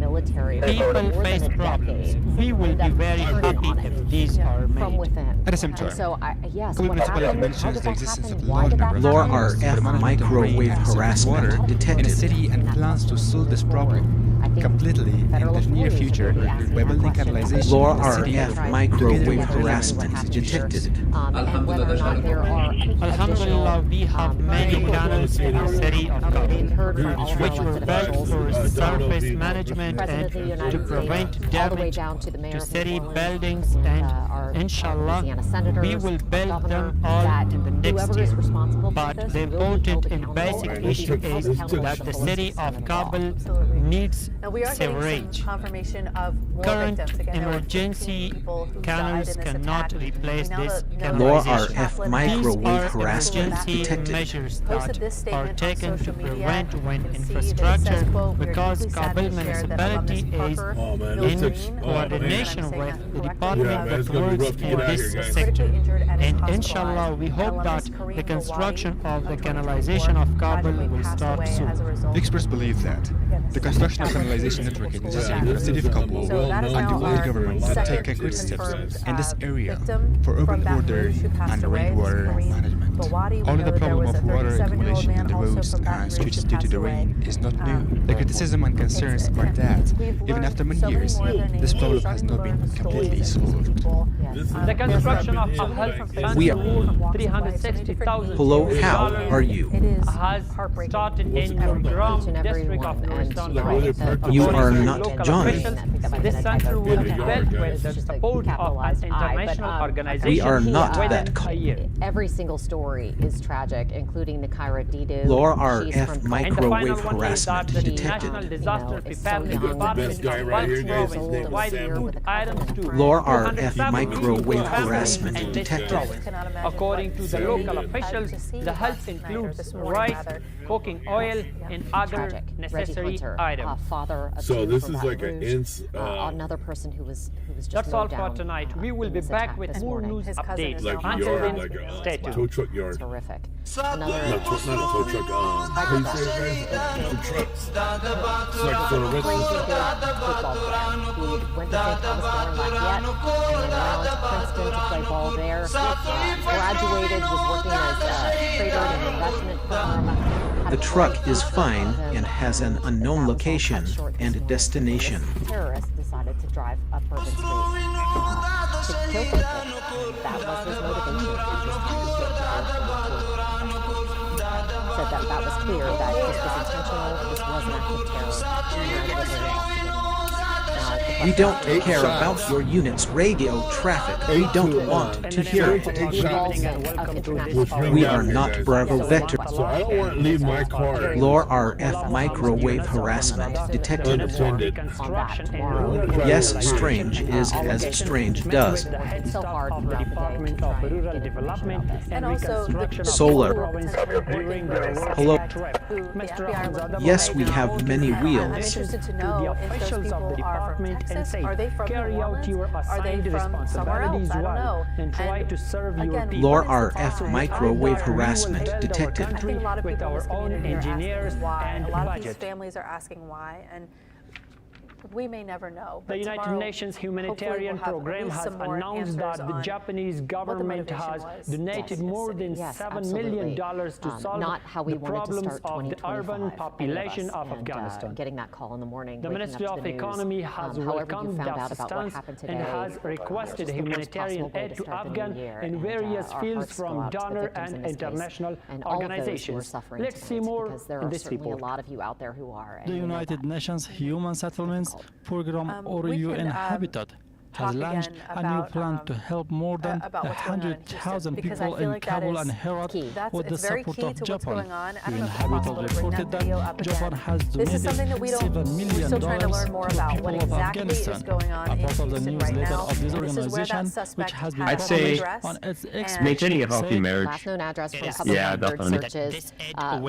People face problems. We will be very happy if these are made. At the same time, Kabul municipality mentions the existence of large numbers Laura of tunnels RF for microwave harassment water in the detected. city and plans to solve this problem completely in the near future by building canalization Laura in the city RF microwave harassment detected. Alhamdulillah, we have many canals in the city of Kabul, which were built for surface management and to prevent damage to city buildings, and inshallah, we will build them all in the next year. But the important and basic issue is that the city of Kabul needs sewerage. Current emergency canals cannot replace this Laura canalization. RF microwave harassment These are detected. emergency measures that are taken to prevent when infrastructure, because Kabul municipality is in coordination with the department that works in this sector. And inshallah, we hope that the construction of the canalization of Kabul will start soon. Experts believe that the construction of canalization network is necessary for the city of Kabul and the world government to take concrete steps in this area for urban order and rainwater management. Only the problem of water accumulation in the roads and streets due to the rain is not new. The criticism and concerns are that, even after many years, this problem has not been completely solved. The construction of a health We center are- worth $360,000 Hello, how are you? has started in Gram district of Nuristan. You are According to not local Johnny. officials, this center will be built with the support of an international organization We are not within that a year. Every single story is tragic, including the Kyra Didu. Laura She's RF from And the microwave final one is harassment that the detected. National Disaster Preparedness young. Department This guy of right here, Balch guys, his Province name is provided Sam. food items to Laura 270 RF microwave harassment in this detected. province. According to the local officials, the help includes rice, cooking oil, and other necessary items. Father of So two this from is Baton like an Rouge. Another person who was just That's all mowed for down, tonight. We will in be this back attack with this more morning. news updates. like Until yard, then, like stay a tuned. tow truck yard. Terrific. Not a tow truck, tow truck, the trucks. It's like for the rest of Football player. He went to St. Thomas going Lafayette, and then went on to Princeton to play ball there. Graduated, was working as a trader in an investment firm. The truck is fine and has an unknown location and destination. Terrorists decided to drive up Bourbon Street to kill people. That was his motivation. He just had to kill people. Said that was clear, that this was intentional, this was an act of terror. We don't care about your unit's radio traffic. We don't want to hear it. We are not Bravo Vector. So I don't want to leave my car. Laura RF microwave harassment detected. Unattended. Yes, strange is as strange does. So hard of the Department of Rural Development and Reconstruction of Solar. the province during their work Hello. trip. Mr. Hamzadeh Yes, we have many I'm wheels. interested to know if those officials of the department and say, carry out your assigned responsibilities well and try to serve your people. Laura RF microwave harassment detected. With our own engineers and a lot of these budget. families are asking why, and we may never know. The United Nations Humanitarian Program has announced that the Japanese government has donated more than $7 million to solve not how we the wanted to problems start of the 2025, urban population of and, Afghanistan. Getting that call in the morning. The waking Ministry up to of the news. Economy has However you welcomed found the out about what assistance happened and today, has requested just the worst humanitarian possible way aid to to start the new Afghan year, and various our fields hearts go from out to the donor victims in and this case, international and all of those who are organizations. suffering Let's see tonight, more because there in are this certainly report. a lot of you out there who are. The United Nations Human Settlements Program, or we UN can, Habitat, has talk launched again a new about, plan to help more than about what's going on in 100,000 Houston, because I people feel in like that Kabul is and Herat key. with the It's very support key of to what's Japan. going on. I don't UN know if it's Habitat possible to bring that reported video that up Japan again. has This is something that we donated don't, $7 we're million still trying to learn more to about people what of exactly Afghanistan. is going on A in part of the Houston right newsletter now. of this This is where that organization, which suspect has been had published home address on its X and- page, Make any healthy said marriage. Last known address for a Yeah, couple of definitely. searches.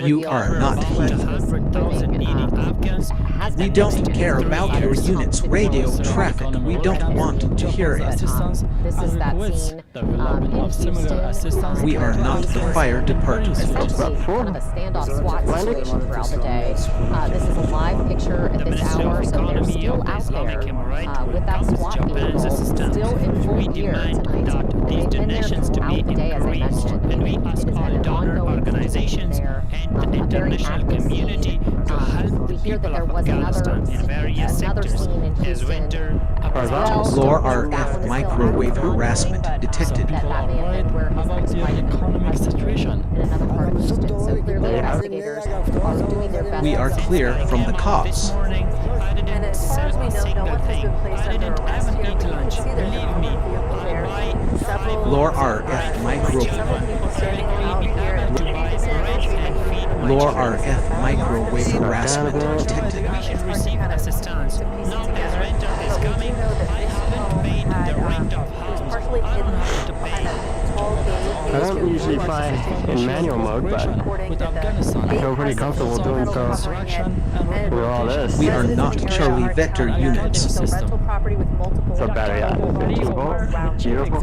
You are not heath. 100,000 needy Afghans. We don't care about your unit's radio traffic. We don't want want to hear it. This is that scene in Houston. We are not the fire department. Essentially, kind of a standoff SWAT situation throughout the day. This is a live picture at this hour, so they're still out there with that SWAT vehicle, still in full gear tonight. They've been there throughout the day, as I mentioned. And we ask all donor organizations and the international community to help the people of Afghanistan in various sectors as winter approaches. Lore RF microwave harassment detected. How about the economic situation? In another part of Houston. So clearly investigators are doing their best. We are clear from the cops. And as far as we know, no one has been placed under arrest here. But you can see there's a vehicle there. Several Lore RF microwave. people standing out here. Lore RF microwave harassment detected. We should receive assistance. Now as winter is coming, I haven't made the rent of house. Partially hidden behind a tall gate. I don't usually fly in manual mode, but I feel pretty comfortable doing so with all this. We are not Charlie Vector units. It's a battery, beautiful.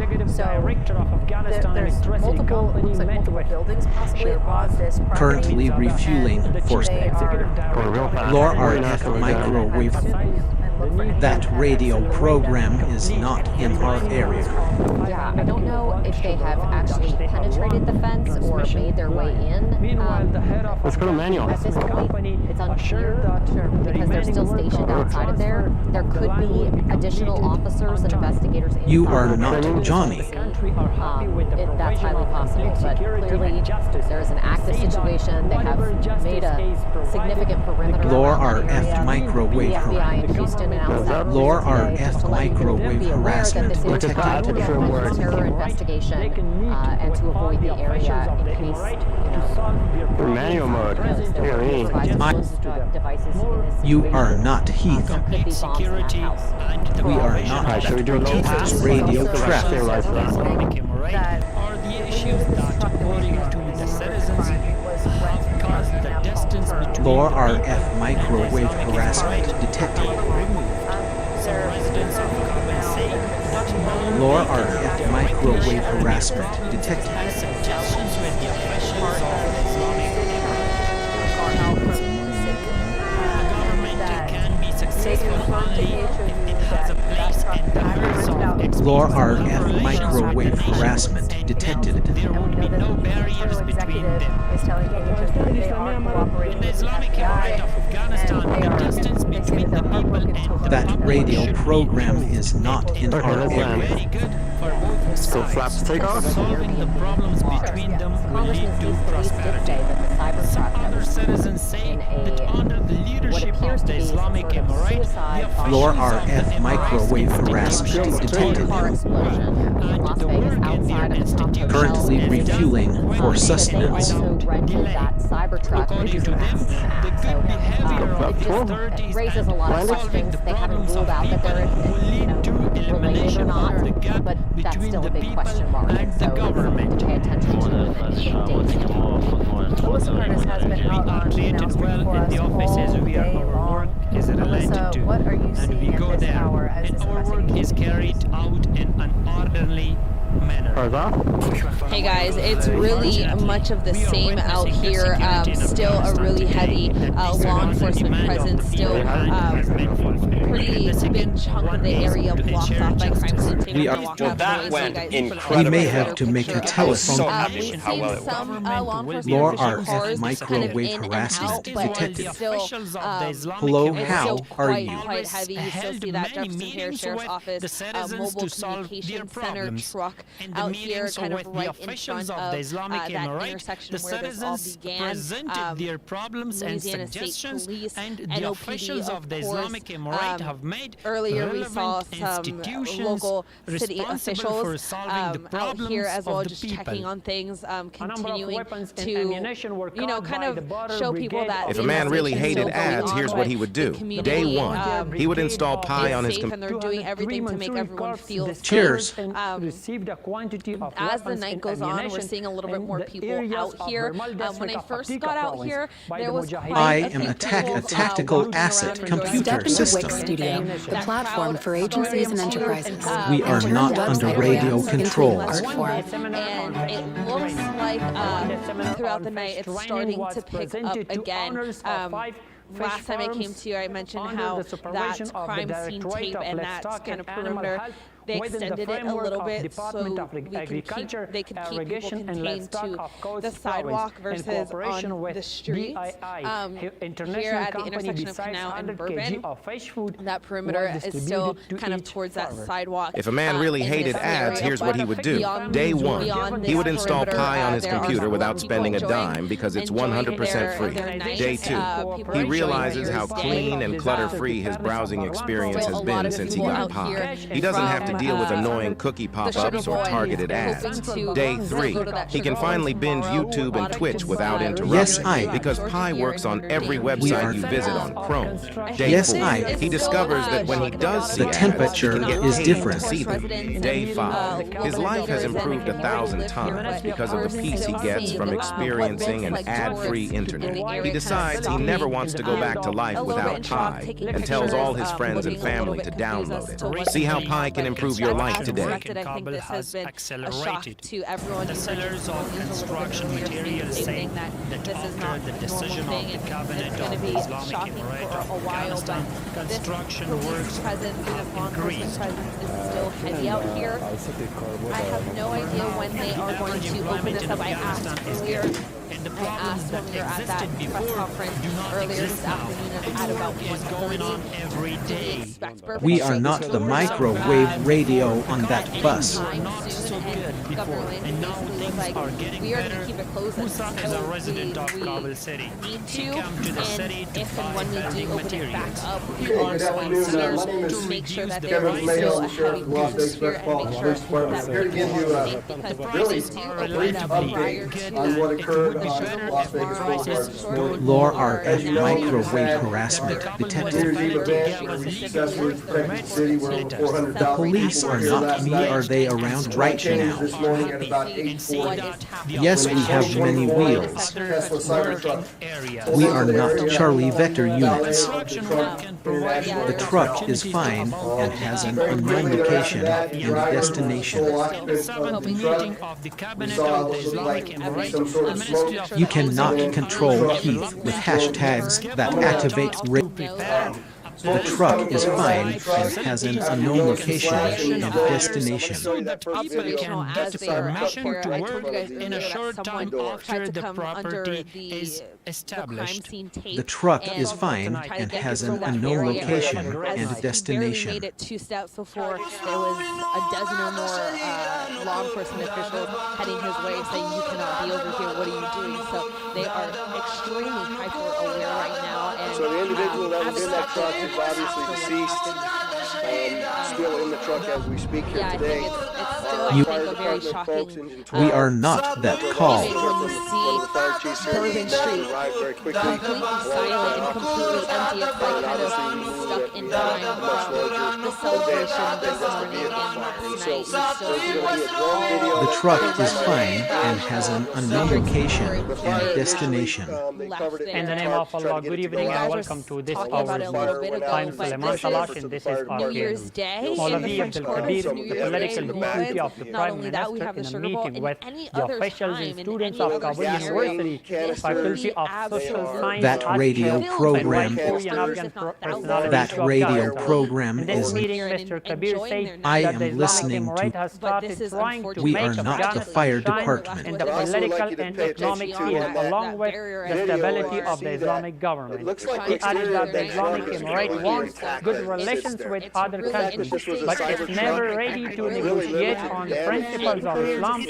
There's multiple buildings possibly on this property. Currently refueling for Lore RF microwave. That radio program is not in our area. Yeah, I don't know if they have actually penetrated the fence or made their way in. Let's go to manual. At this point, it's unclear because they're still stationed outside of there. There could be additional officers and investigators inside. You are not Johnny. That's highly possible, but clearly there is an active situation. They have made a significant perimeter. Lore RF microwave FBI in Houston announced that Lore RF microwave harassment detected. Terror investigation and to avoid the area in case Manual mode. You are not Heath. We are not Heath's radio traffic. Are the issues that, according to the citizens, have caused the distance between Lore RF microwave harassment detected. Some residents of Corpus say that Lore RF microwave harassment detected. suggestions with the officials of can be successful only if it has a place in the hearts of Lore RF microwave harassment detected. There would be no barriers between them. In the Islamic Emirate of Afghanistan, the distance between the people and the That radio program is not in our very area. good for both sides. Solving the problems between them will lead to prosperity. Some other citizens say that under the leadership of the Islamic Emirate, the Lore RF microwave harassment detected. Currently refueling for sustenance. According to them, the good behavior of the authorities raises a lot of questions. They haven't ruled out that they're related or not, but that's still a big question mark. and the government. Pay attention to Melissa Curtis has been out on the Treated well in the offices where our work is related to, what are you and seeing we at go this there, hour as and this our work is carried out in an orderly manner. Hey guys, it's really much of the same out here. Still a really heavy law enforcement presence. Still pretty big chunk of the area blocked off by crime scene. We are. We may have to make a telephone. Lore RF microwave harassment detected. Hello, how are you? Quite heavy. You still see that Jefferson Parish Sheriff's Office mobile communication center truck out here, kind of right in front of that intersection where this all began. Their problems and Louisiana State suggestions, Police and the NOPD, officials of the Islamic Emirate have made earlier we saw relevant some institutions local city responsible for officials solving the out problems here as well, of the just people. checking on things, continuing to kind of show people that if a man really hated ads, here's what he would do. Day one, he would install Pi on his computer. And they're doing everything to make everyone feel Cheers. safe. As the night goes on, we're seeing a little bit more people out here. When I first got out here, there was I am a tactical asset computer system. Studio, the platform for agencies and enterprises. We are not under radio control. And it looks like throughout the night it's starting to pick up again. Last time I came to you, I mentioned how that crime scene tape and that kind of perimeter, they extended it a little bit so they could keep people contained to the sidewalk versus on the streets. Here at the intersection of Canal and Bourbon, that perimeter is still kind of towards that sidewalk. If a man really hated ads, here's what he would do. Day one, he would install Pi on his computer without spending a dime because it's 100% free. Day two, he realizes how clean and clutter-free his browsing experience has been since he got Pi. He doesn't have to deal with annoying cookie pop-ups or targeted ads. Day 3, he can finally binge YouTube and Twitch without interruption because Pi works on every website you visit on Chrome. Day 4, he discovers that when he does see the temperature ads, is different. To see them. Day 5, his life has improved 1,000 times because of the peace he gets from experiencing an ad-free internet. He decides he never wants to go back to life without Pi and tells all his friends and family to download it. See how Pi can improve your life today. I think this has been a shock to everyone. The sellers of construction materials say that after the decision of the cabinet of the Islamic Emirate of Afghanistan, construction works have increased. Is still heavy out here. I have no idea when they are going to open this up. I asked earlier. I asked when we were at that press conference earlier this afternoon at about 1:30. We are not the microwave radio on that bus. And now things are getting better. Who's as a resident of Kabul City? He came to the city to buy building materials. He wants sellers to reduce the prices of goods. I'm here to give you a really brief update on what occurred at Las Vegas Boulevard. Law are at microwave harassment detected. The police are not me, are they around right now? Yes, we have many wheels. We are not Charlie Vector units. The truck is fine and has an unknown location and destination. You cannot control Heath with hashtags that activate radio. The truck is fine and has an unknown location and destination. So that people can get permission to work in a short time after the property is established. The truck is fine and has an unknown location and destination. Made it 2 steps before there was a dozen or more law enforcement officials heading his way saying, "You cannot be over here. What are you doing?" So they are extremely hyper aware right now. And so the individual that was in that truck is obviously deceased, still in the truck as we speak here today. We are not that call. When you see Bourbon Street completely silent and completely empty, it's like kind of stuck in time from the celebration this morning and last night. The truck is fine and has an unknown location and destination. In the name of Allah, good evening and welcome to this hour's Time Suleiman Talash, and this is our Year's Day. Maulavi Abdul Kabir, the political deputy of the Prime Minister, in a meeting with the officials and students of Kabul University, faculty of social science. That radio program is. I am listening to. We are not the fire department. In the political and economic field, along with the stability of the Islamic government. He added that the Islamic Emirate wants good relations with other countries, but it's never ready to negotiate on the principles of Islam, and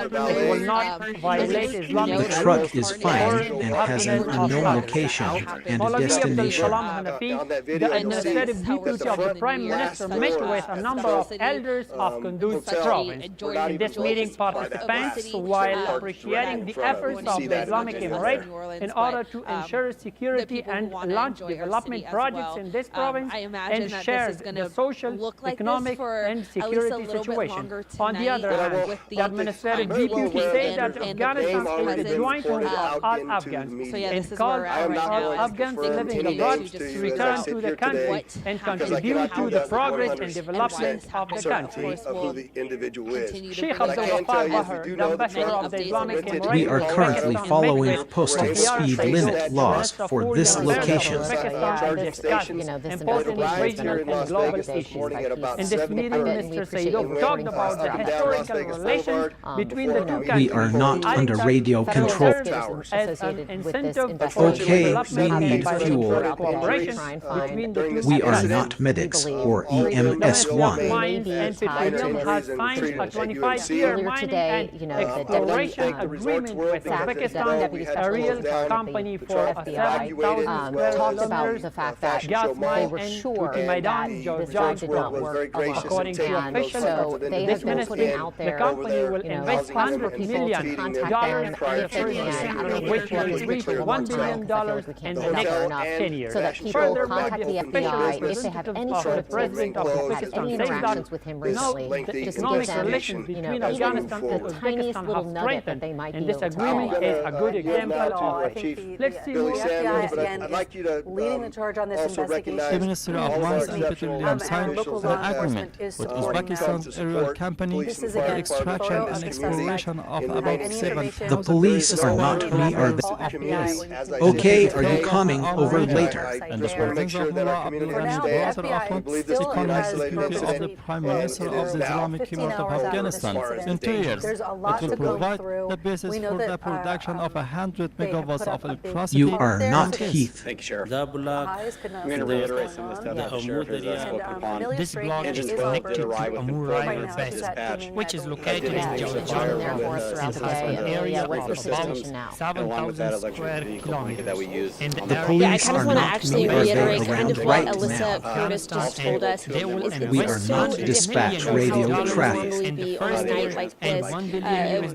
it will not violate Islamic rules. The truck is fine and has an unknown location and a destination. The administrative deputy of the Prime Minister met with a number of elders of Kunduz province. In this meeting, participants, while appreciating the efforts of the Islamic Emirate in order to ensure security and launch development projects in this province, and shared the social, economic, and security situation. On the other hand, the administrative deputy said that Afghanistan is the joint home of all Afghans and called on all Afghans living abroad to return to the country and contribute to the progress and development of the country. Sheikh Abdul Ghaffar Bahar, the ambassador of the Islamic Emirates, We are currently following posted speed limit laws for this location. Important regional and global issues. In this meeting, Mr. Saidov talked about the historical relations between the two countries. We are not under radio control. As an incentive Okay, we need fuel. We are not medics or EMS1. Earlier today, the exploration agreement with Uzbekistan, a real company for 7,000 talked about the fact that they were sure that this job did not work alone. According to And officials, so they have been putting out there, the company will invest $100 million to contact them if they can. I don't know which will reach $1 billion in the next 10 years. So that people contact the FBI if they have any sort of president of had any interactions with him recently, just to give them, even the tiniest little nugget that they might be and this able to agreement is a good example of Let's see who the FBI again is leading the charge on this investigation. The Ministry of Mines and Petroleum signed an agreement with Uzbekistan's aerial company for the extraction and exploration of about 7. The police are not me or the Okay, are you coming over later? And the President of Mullah Abdul Ghani, brother of the economic security of the Prime Minister of the Islamic Emirate of Afghanistan. In 2 years, it will provide the basis for the production of 100 megawatts of electricity. You are not Heath. Thank you, Sheriff. I'm going to reiterate some of the stuff that the Sheriff has spoken upon. This block is connected to Amur River Base, which is located in Georgia, an area of about 7,000 square kilometers. The police are not me or they around right now. Curtis just told us We are not dispatch radio traffic. be on a night like this, a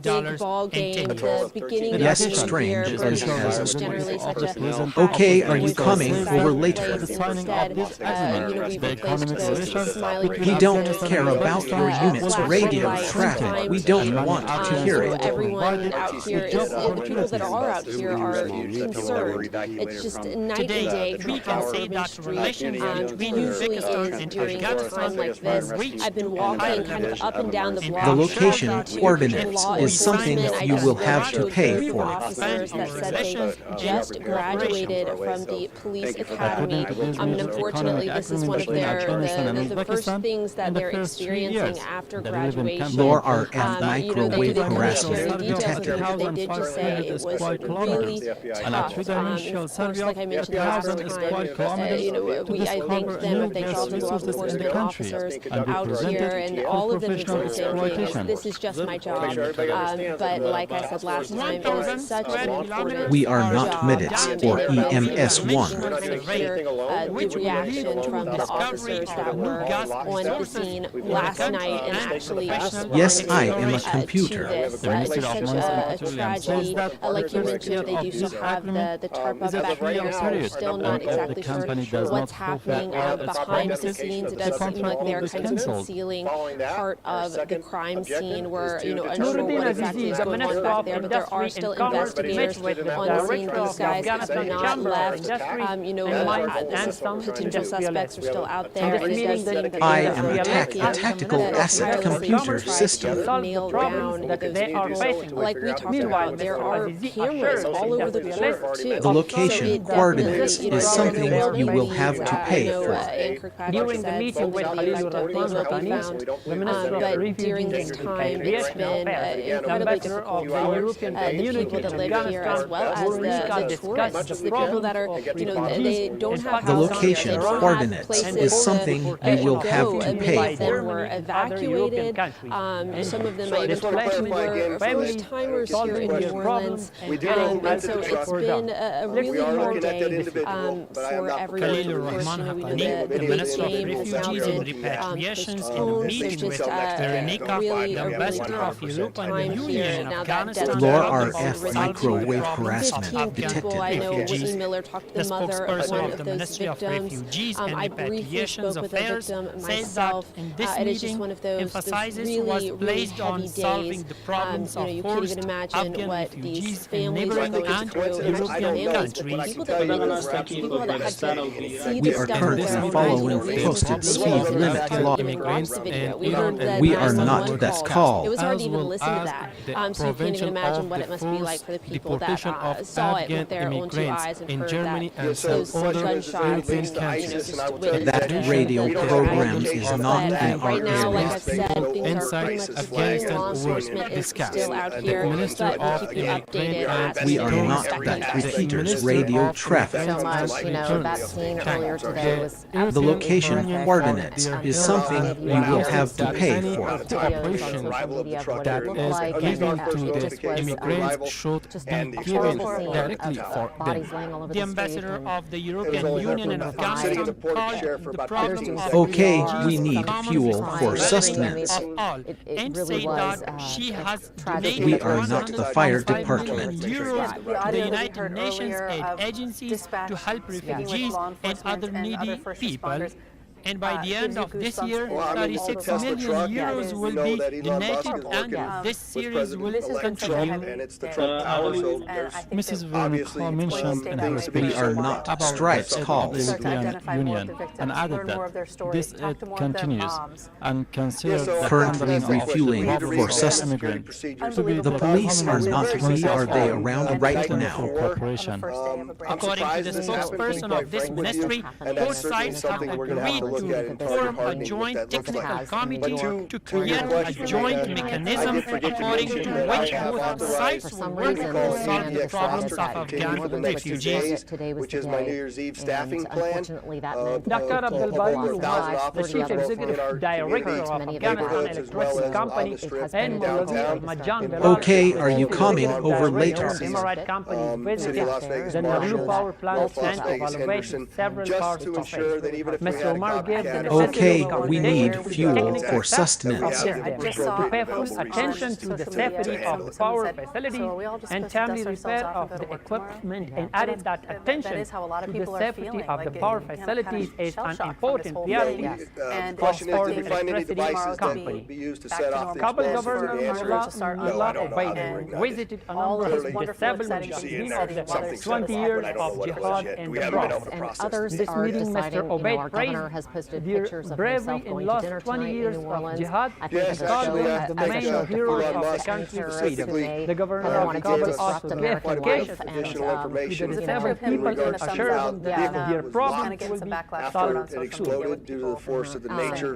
big ball game, the beginning of Yes, the strange year, as is generally such a Okay, are you coming over later? Instead, we replaced those smiling We don't care about your unit's radio traffic. We don't want to hear so it. everyone out here is, the people that are out here are concerned. It's just night and day from how Urban Street usually is during a time like this. I've been walking kind of up and down the block. The location talking to coordinates law is something enforcement. you I will just have to talked pay three for. officers that said they just graduated from the police academy. And unfortunately, this is one of the first things that they're experiencing after graduation. Nor are at microwave They harassment detected. detected. They did just say it was really tough. Of course, like I mentioned last time, I thanked them if they called the law enforcement officers out here, and all of them would say the same thing. This is just my job. But like I said last time, it is such an important We are not job, medics or EMS1. the reaction from the officers that were on the scene last night and actually Yes, I am a computer. It's such a tragedy. Like you mentioned, they do still have the tarp up back there, so we're still not exactly sure what's happening behind the scenes. It does seem like they're kind of concealing part of the crime scene where, unsure what exactly is going on back there, but there are still investigators on the scene. These guys have not left. And some potential suspects are still out there. And it does seem that I am attacking a tactical asset computer system. Nail down those like we talked about, there are cameras all over the court too. The location coordinates is something you will have to pay for. During the meeting with Khalil but during this time, it's been incredibly difficult for the people that live here as well as the tourists, the people that are, they don't have The houses, location they don't have coordinates places is something you will have to pay Many of them for. were evacuated. Some of them I even talked to were first-timers here in New Orleans. And so it's been a really hard day for everyone. Of course, we know the game has now been postponed. There's just really tough time here. Now that death RF microwave harassment 15 people. I detected. know Whitney Miller talked to the mother of one of those victims. I briefly Investigations Affairs says that in this meeting, emphasizes was placed on solving the problems of forced Afghan refugees in neighboring and European countries. We are currently following posted speed limit law. We are not that call. It was hard to even listen to that. So you can't even imagine what it must be like for the people that saw it with their own two eyes and heard those gunshots. That radio program is not in our right now, like I area. said, things are pretty much steady. Law enforcement is still out here, but we'll keep you updated. We are not that repeaters radio traffic. So much, that scene earlier today was The location coordinates is something you will have to pay for. The operation that is given to the immigrants should be given directly for them. The ambassador of the European Union in Afghanistan called the problem of Okay, we need fuel for sustenance. of all, and said that she has donated We are not the fire 125 department. million euros to the United Nations aid agencies to help refugees and other needy people. And by the end of this year, 36 million euros will be donated, and this series will continue. Mrs. Veronica mentioned in her speech We are not about Stripes the calls. European Union and added that this aid continues and considers the Currently handling of refueling robbers for of sustenance. immigrants to be The police are not really are they around right now. cooperation. According to the spokesperson of this ministry, both sides have agreed to form a joint technical committee to create a joint mechanism according to which both sides will work to solve the problems of Afghan refugees. Which is my New Year's Eve staffing plan. Dr. Abdel Bari was the Chief Executive Director of Afghanistan Electricity Company and Majan Okay, are you coming over later? Emirate company visited the Narlu power plant and evaluated several parts of it. Mr. Omar gave the Okay, we need fuel for sustenance. to pay full attention to the safety of the power facilities and timely repair of the equipment, and added that attention to the safety of the power facilities is an important priority for the electricity company. Kabul Governor Mullah Obaid visited a number of disabled mujahideen of the 20 years of jihad in the Bronx. This meeting, Mr. Obaid praised their bravery in the last 20 years of jihad and called them the main heroes of the country's freedom. The governor of Kabul also gave vacations to the disabled people and assured them that their problems will be solved soon.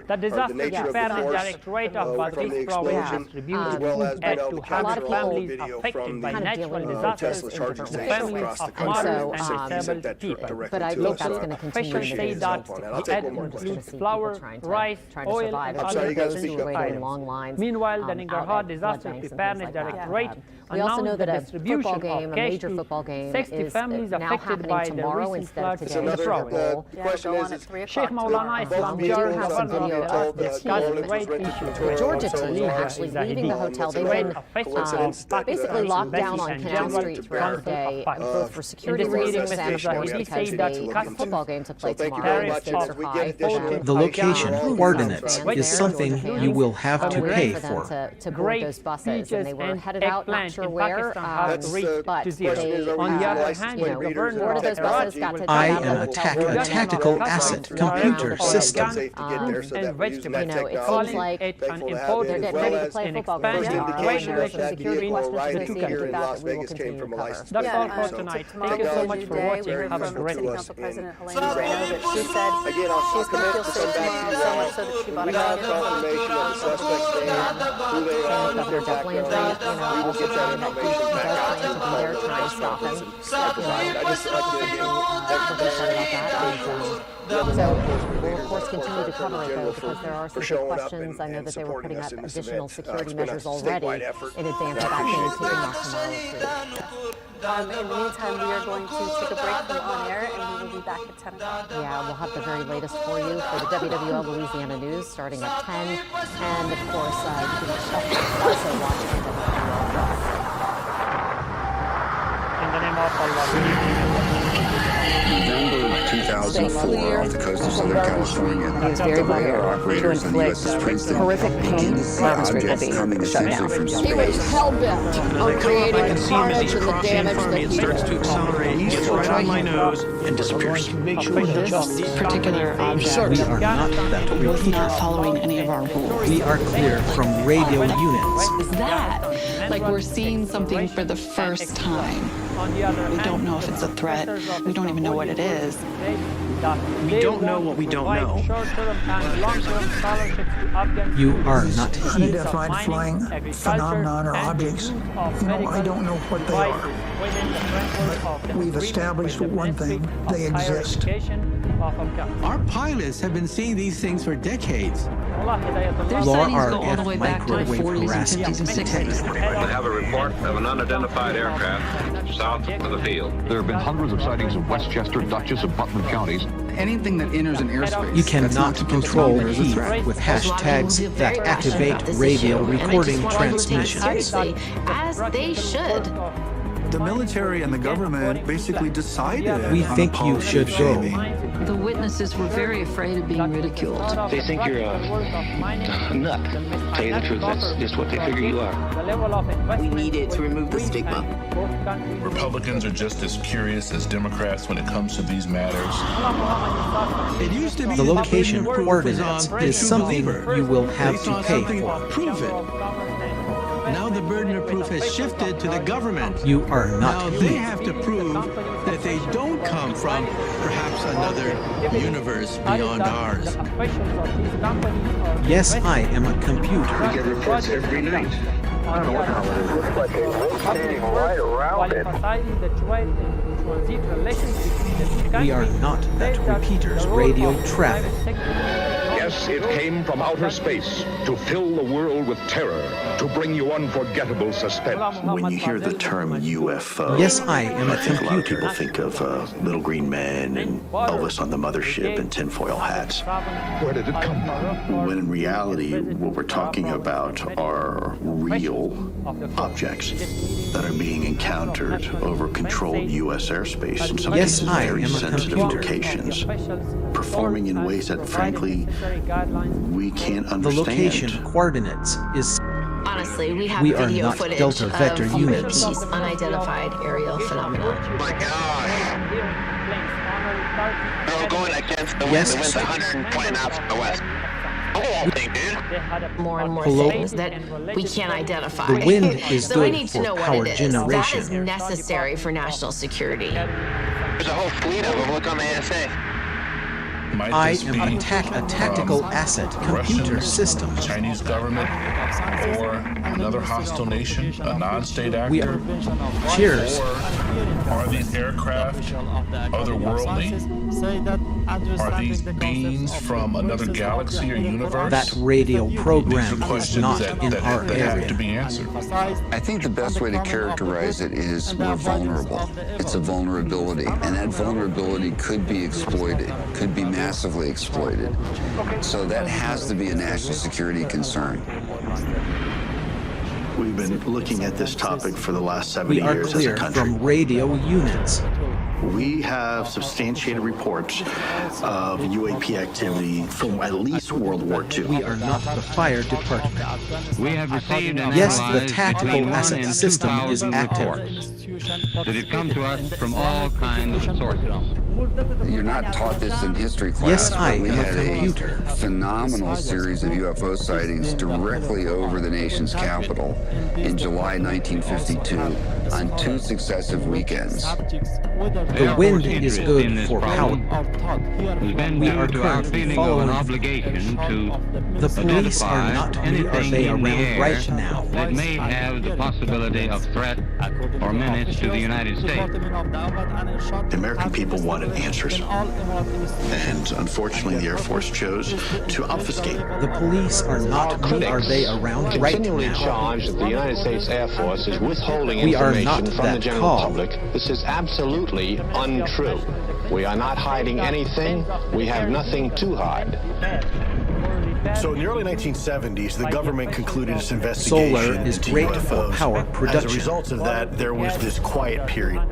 The Disaster Preparedness Directorate of Badghis province distributed food aid to 100 families affected by natural disasters, the families of martyrs and disabled people. But I think that's going to continue. Officials say that the aid includes flour, rice, oil, and other essential items. Meanwhile, the Nangarhar Disaster Preparedness Directorate We also know that a distribution football game, of a major cash football game, 60 is families now affected happening by the tomorrow recent instead of floods today. in the province. The question is Sheikh Maulana Islam We do Jar have some video of the discussed the great issue. The Georgia team actually leaving the hotel. They've been basically locked down on Canal Street throughout the day, both for security reasons and of course because the football game took place tomorrow and the stakes are high for them. The location coordinates is something you will have to pay for. To board those buses, and they were headed out, not sure where, but they, on the other hand, the governor boarded those buses, got to I out of am the a hotel. tactical asset computer system. and vegetables. It seems like an important they're getting ready to play football games. expanding Security questions the two countries. that we will continue to cover. That's all for tonight. Thank you so much for watching. Have a great day. Council President Helena Brandon, she said she's going to feel safe tomorrow, so much so that she bought a gun. Confirmation of the suspect's name, who they are, and their background. We will get that information back out to the public. Try to stop him. So we'll of course continue to cover it though, because there are some good questions. I know that they were putting up additional security measures already in advance of actually taking off tomorrow. In the meantime, we are going to take a break from on air, and we will be back at 10 o'clock. Yeah, we'll have the very latest for you for the WWL Louisiana News starting at 10. And of course, you can also watch the WWL Plus. In the name of Allah. Number 2. 2004 off the coast of Southern California. He was very radar aware operators to on the inflict USS Princeton horrific pain. objects coming essentially from space. He was hell-bent on creating the carnage and the damage that he starts to accelerate, gets right on my nose, and disappears. This particular object We are not that was repeater. not following any of our rules. We are clear from radio units. Is that like we're seeing something for the first time? We don't know if it's a threat. We don't even know what it is. We don't know what we don't know. You are not heath. Unidentified flying phenomenon or objects. I don't know what they are. But we've established one thing: they exist. Our pilots have been seeing these things for decades. Their Law sightings go all the RF way back to the microwave 40s and 50s and 60s. I have a report of an unidentified aircraft south of the field. There have been hundreds of sightings in Westchester, Dutchess, and Putnam counties. Anything that enters an airspace. You cannot control heath with hashtags that activate radio recording transmissions. Seriously, as they should. The military and the government basically decided. We think you should go. The witnesses were very afraid of being ridiculed. They think you're a nut. To tell you the truth, that's just what they figure you are. We needed to remove the stigma. Republicans are just as curious as Democrats when it comes to these matters. It used to be The location burden coordinates on is something believer. you will They have saw to pay something, for. prove it. Now the burden of proof has shifted to the government. You are Now not they heath. have to prove that they don't come from perhaps another universe beyond ours. Yes, I am a computer. We get reports every night. I don't know what the hell it is. It looks like a rotating right around it. We are not that repeater's radio traffic. Yes, it came from outer space to fill the world with terror, to bring you unforgettable suspense. When you hear the term UFO, Yes, I am a I think a lot of computer. people think of little green men and Elvis on the mothership and tinfoil hats. Where did it come from? When in reality, what we're talking about are real objects that are being encountered over controlled U.S. airspace, in some Yes, cases I very am a sensitive computer. locations, performing in ways that frankly we can't The understand. location coordinates is Honestly, we have We are video not footage Delta Vector of units. these unidentified aerial phenomena. My gosh. They're going against the wind. Yes, The wind's sir. 120 knots from the west. The whole thing, dude. More and more Hello? things that we can't identify. The wind is So we good need to for know power what it is. That generation. is necessary for national security. There's a whole fleet of them. Look on the ASA. Might I this am be a tactical from asset computer Russian, system. Chinese government, or another hostile nation, a non-state actor? We are. Cheers. Or are these aircraft otherworldly? Are these beings from another galaxy or universe? That radio These program are is questions not that in our have to area. be answered. I think the best way to characterize it is we're vulnerable. It's a vulnerability, and that vulnerability could be exploited, could be massively exploited. So that has to be a national security concern. We've been looking at this topic for the last 70 We are years as a clear country. from radio units. We have substantiated reports of UAP activity from at least World War II. We are not the fire department. We have received and Yes, the analyzed tactical between 1 asset and system 2,000 is active. reports that have come to us from all kinds of sources. You're not taught this in history class, Yes, but I we am a had computer. phenomenal series of UFO sightings directly over the nation's capital in July 1952 on 2 successive weekends. The wind is good for power. Has been We due are to our currently feeling of an following. obligation to The police are identify not who are anything they in the around air right now. that may have the possibility of threat or menace to the United States. The American people wanted answers. And unfortunately, the Air Force chose to obfuscate. The police are not who are they around right Continually now. charge that the United States Air Force is withholding We are information not from the that general call. public. This is absolutely untrue. We are not hiding anything. We have nothing to hide. So in the early 1970s, the government concluded its investigation Solar is into great UFOs. for power As a production. result of that, there was this quiet period.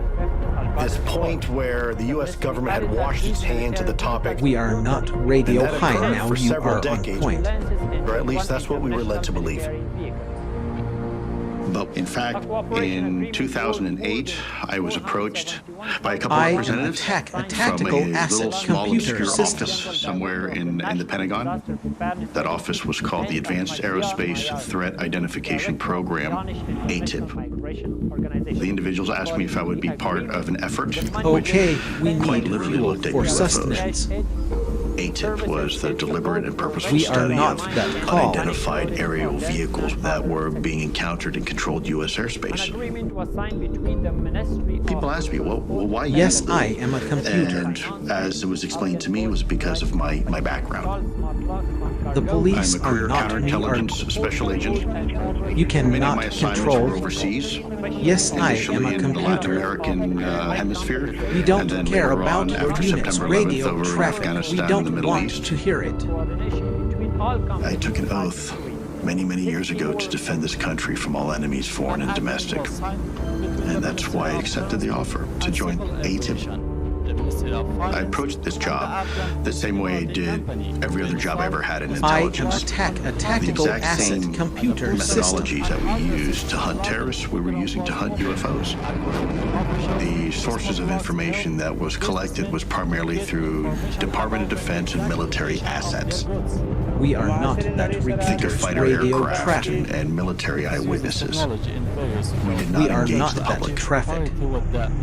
this point where the U.S. government had washed its hands of the topic. We are not radio high now, for you several are decades, on point. or at least that's what we were led to believe. But in fact, in 2008, I was approached by a couple of representatives from a little small computer obscure system. office somewhere in the Pentagon. That office was called the Advanced Aerospace Threat Identification Program, ATIP. The individuals asked me if I would be part of an effort Okay, we quite need literally fuel looked at for UFOs. sustenance. ATIP was the deliberate and purposeful We are study not of that call. unidentified aerial vehicles that were being encountered in controlled U.S. airspace. People ask me, well, why you? Yes, I am a computer. And as it was explained to me, it was because of my background. The police I'm a are career not counterintelligence special agent. You Many of cannot my assignments control. were overseas. Yes, I am Initially a in the Latin computer. American hemisphere. We and don't then care later about on, your after unit's September 11th, radio over in traffic. We Afghanistan and the don't Middle want East. to hear it. I took an oath many, many years ago to defend this country from all enemies, foreign and domestic. And that's why I accepted the offer to join ATIP. I approached this job the same way I did every other job I ever had in intelligence. I am a tactical the exact asset same computer system. methodologies that we used to hunt terrorists, we were using to hunt UFOs. The sources of information that was collected was primarily through Department of Defense and military assets. We are not that Think of repeater's fighter radio aircraft traffic. and military eyewitnesses. We did not We are engage not the that public. traffic.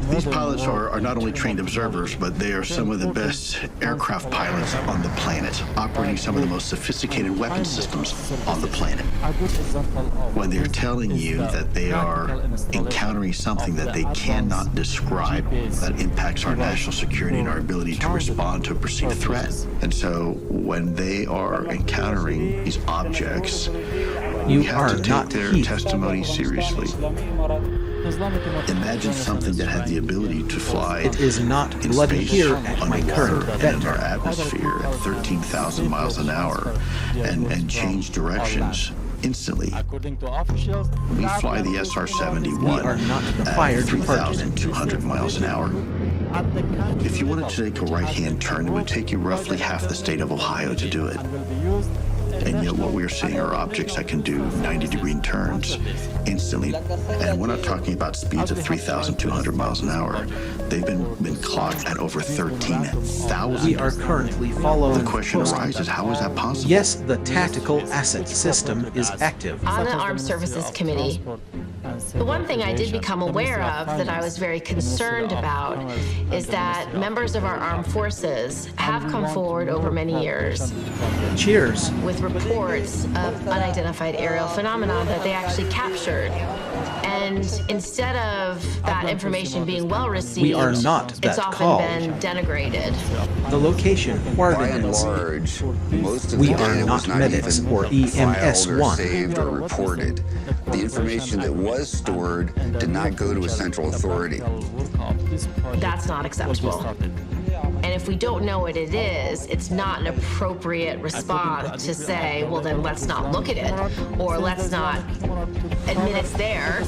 These pilots are not only trained observers, but they are some of the best aircraft pilots on the planet, operating some of the most sophisticated weapon systems on the planet. When they're telling you that they are encountering something that they cannot describe, that impacts our national security and our ability to respond to a perceived threat. And so when they are encountering these objects, You we have are to take not their heath. testimony seriously. Imagine something that had the ability to fly It is not in bloody space, here at my underwater, current and in our vector. atmosphere at 13,000 miles an hour and change directions instantly. We fly the SR-71 We are not the fire at department. 3,200 miles an hour. If you wanted to take a right-hand turn, it would take you roughly half the state of Ohio to do it. And yet what we're seeing are objects that can do 90-degree turns instantly. And we're not talking about speeds of 3,200 miles an hour. They've been clocked at over 13,000. We are currently following. The question arises, how is that possible? Yes, the tactical asset system is active. On the Armed Services Committee, the one thing I did become aware of that I was very concerned about is that members of our armed forces have come forward over many years Cheers. with reports of unidentified aerial phenomena that they actually captured. And instead of that information being well received, We are not it's that often called. been denigrated. The location By and coordinates. large, most of We the are data not was not medics even or filed or EMS1. saved or reported. The information that was stored did not go to a central authority. That's not acceptable. And if we don't know what it is, it's not an appropriate response to say, well, then let's not look at it, or let's not admit it's there.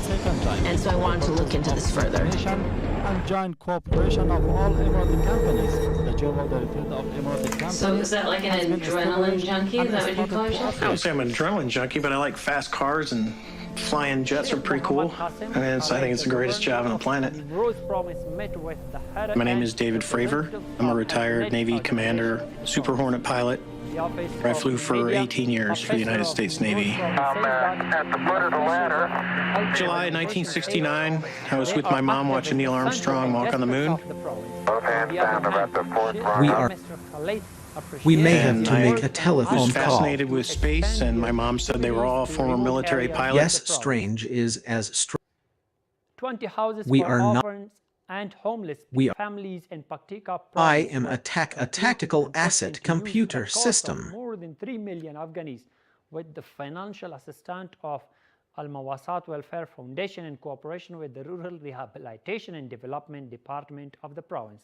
And so I wanted to look into this further. And joint cooperation of all emerging companies. The job of the field of emerging companies. So is that like an adrenaline junkie? Is that what you call yourself? I would say I'm an adrenaline junkie, but I like fast cars and flying jets are pretty cool. And I think it's the greatest job on the planet. My name is David Fravor. I'm a retired Navy commander, Super Hornet pilot. I flew for 18 years for the United States Navy. At the foot of the ladder. July 1969, I was with my mom watching Neil Armstrong walk on the moon. Both hands down about the fourth rung We up. are. We may have And to I make a telephone was call. fascinated with space, and my mom said they were all former military pilots. Yes, strange is as strange. 20 houses We for are not- orphans and homeless We are- families in Paktika I province am were a tactical asset introduced computer at a cost of system. More than 3 million Afghanis with the financial assistance of Al Mawasat Welfare Foundation in cooperation with the Rural Rehabilitation and Development Department of the province.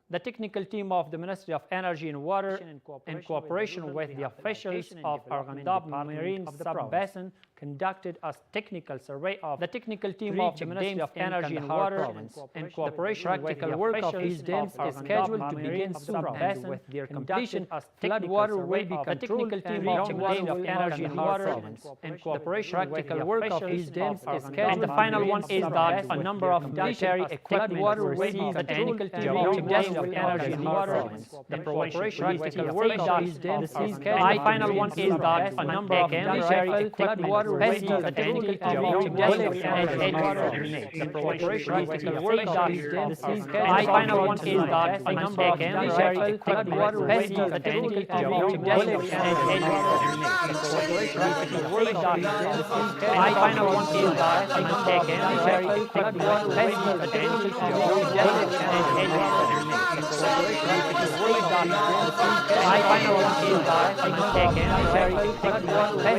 The technical team of the Ministry of Energy and Water, in cooperation with the officials of Arghandab Marine Sub-Basin, conducted a technical survey of the technical team of the Ministry of Energy and Water Province. In cooperation with the work of these dams is scheduled to begin soon. With their completion, flood water will be controlled and team of the Ministry of Energy and Water Province. In cooperation with the work of these dams is scheduled. And the final one is that a number of military equipment water will be controlled and team of the Ministry of Energy and Water Province. In cooperation with the work of these dams is scheduled. The final one is that a number of military equipment water will be controlled and team of the Ministry of Energy and Water Province. In cooperation with the work of these dams is scheduled. The final one is that a number of military equipment water will be controlled and team of the Ministry of Energy and Water Province. In cooperation with the work of these dams is scheduled. The final one is that a number of military equipment water will be controlled and team of the Ministry of Energy and Water Province. In cooperation with the work of these dams is scheduled. The final one is that a number of military equipment water will be controlled and team of the Ministry of Energy and Water Province.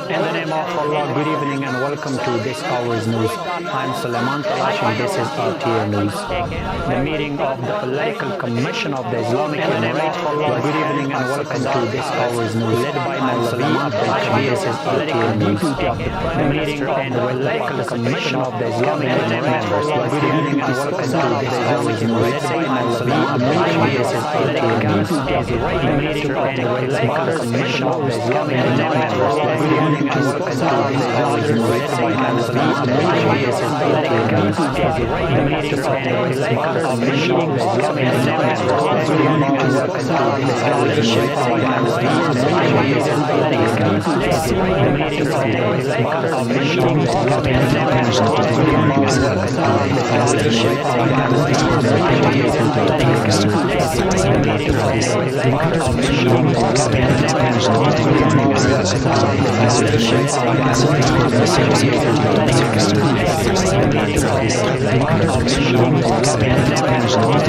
In the name of Allah, good evening and welcome to this hour's news. I'm Suleiman Talash and this is RTA News. The meeting of the Political Commission of the Islamic Emirates. Good evening and welcome to this hour's news. Led by Suleiman Talash and this is RTA News. The meeting of the Political Commission of the Islamic Emirates. Good evening and welcome to this hour's news. Led by Suleiman Talash and this is RTA News. The meeting of the Political Commission of the Islamic Emirates. Good evening and welcome to this hour's news. Led by Suleiman Talash and this is RTA News. The meeting of the Political Commission of the Islamic Emirates. Good evening and welcome to this hour's news. Led by Suleiman Talash and this is RTA News. The meeting of the Political Commission of the Islamic Emirates. Good evening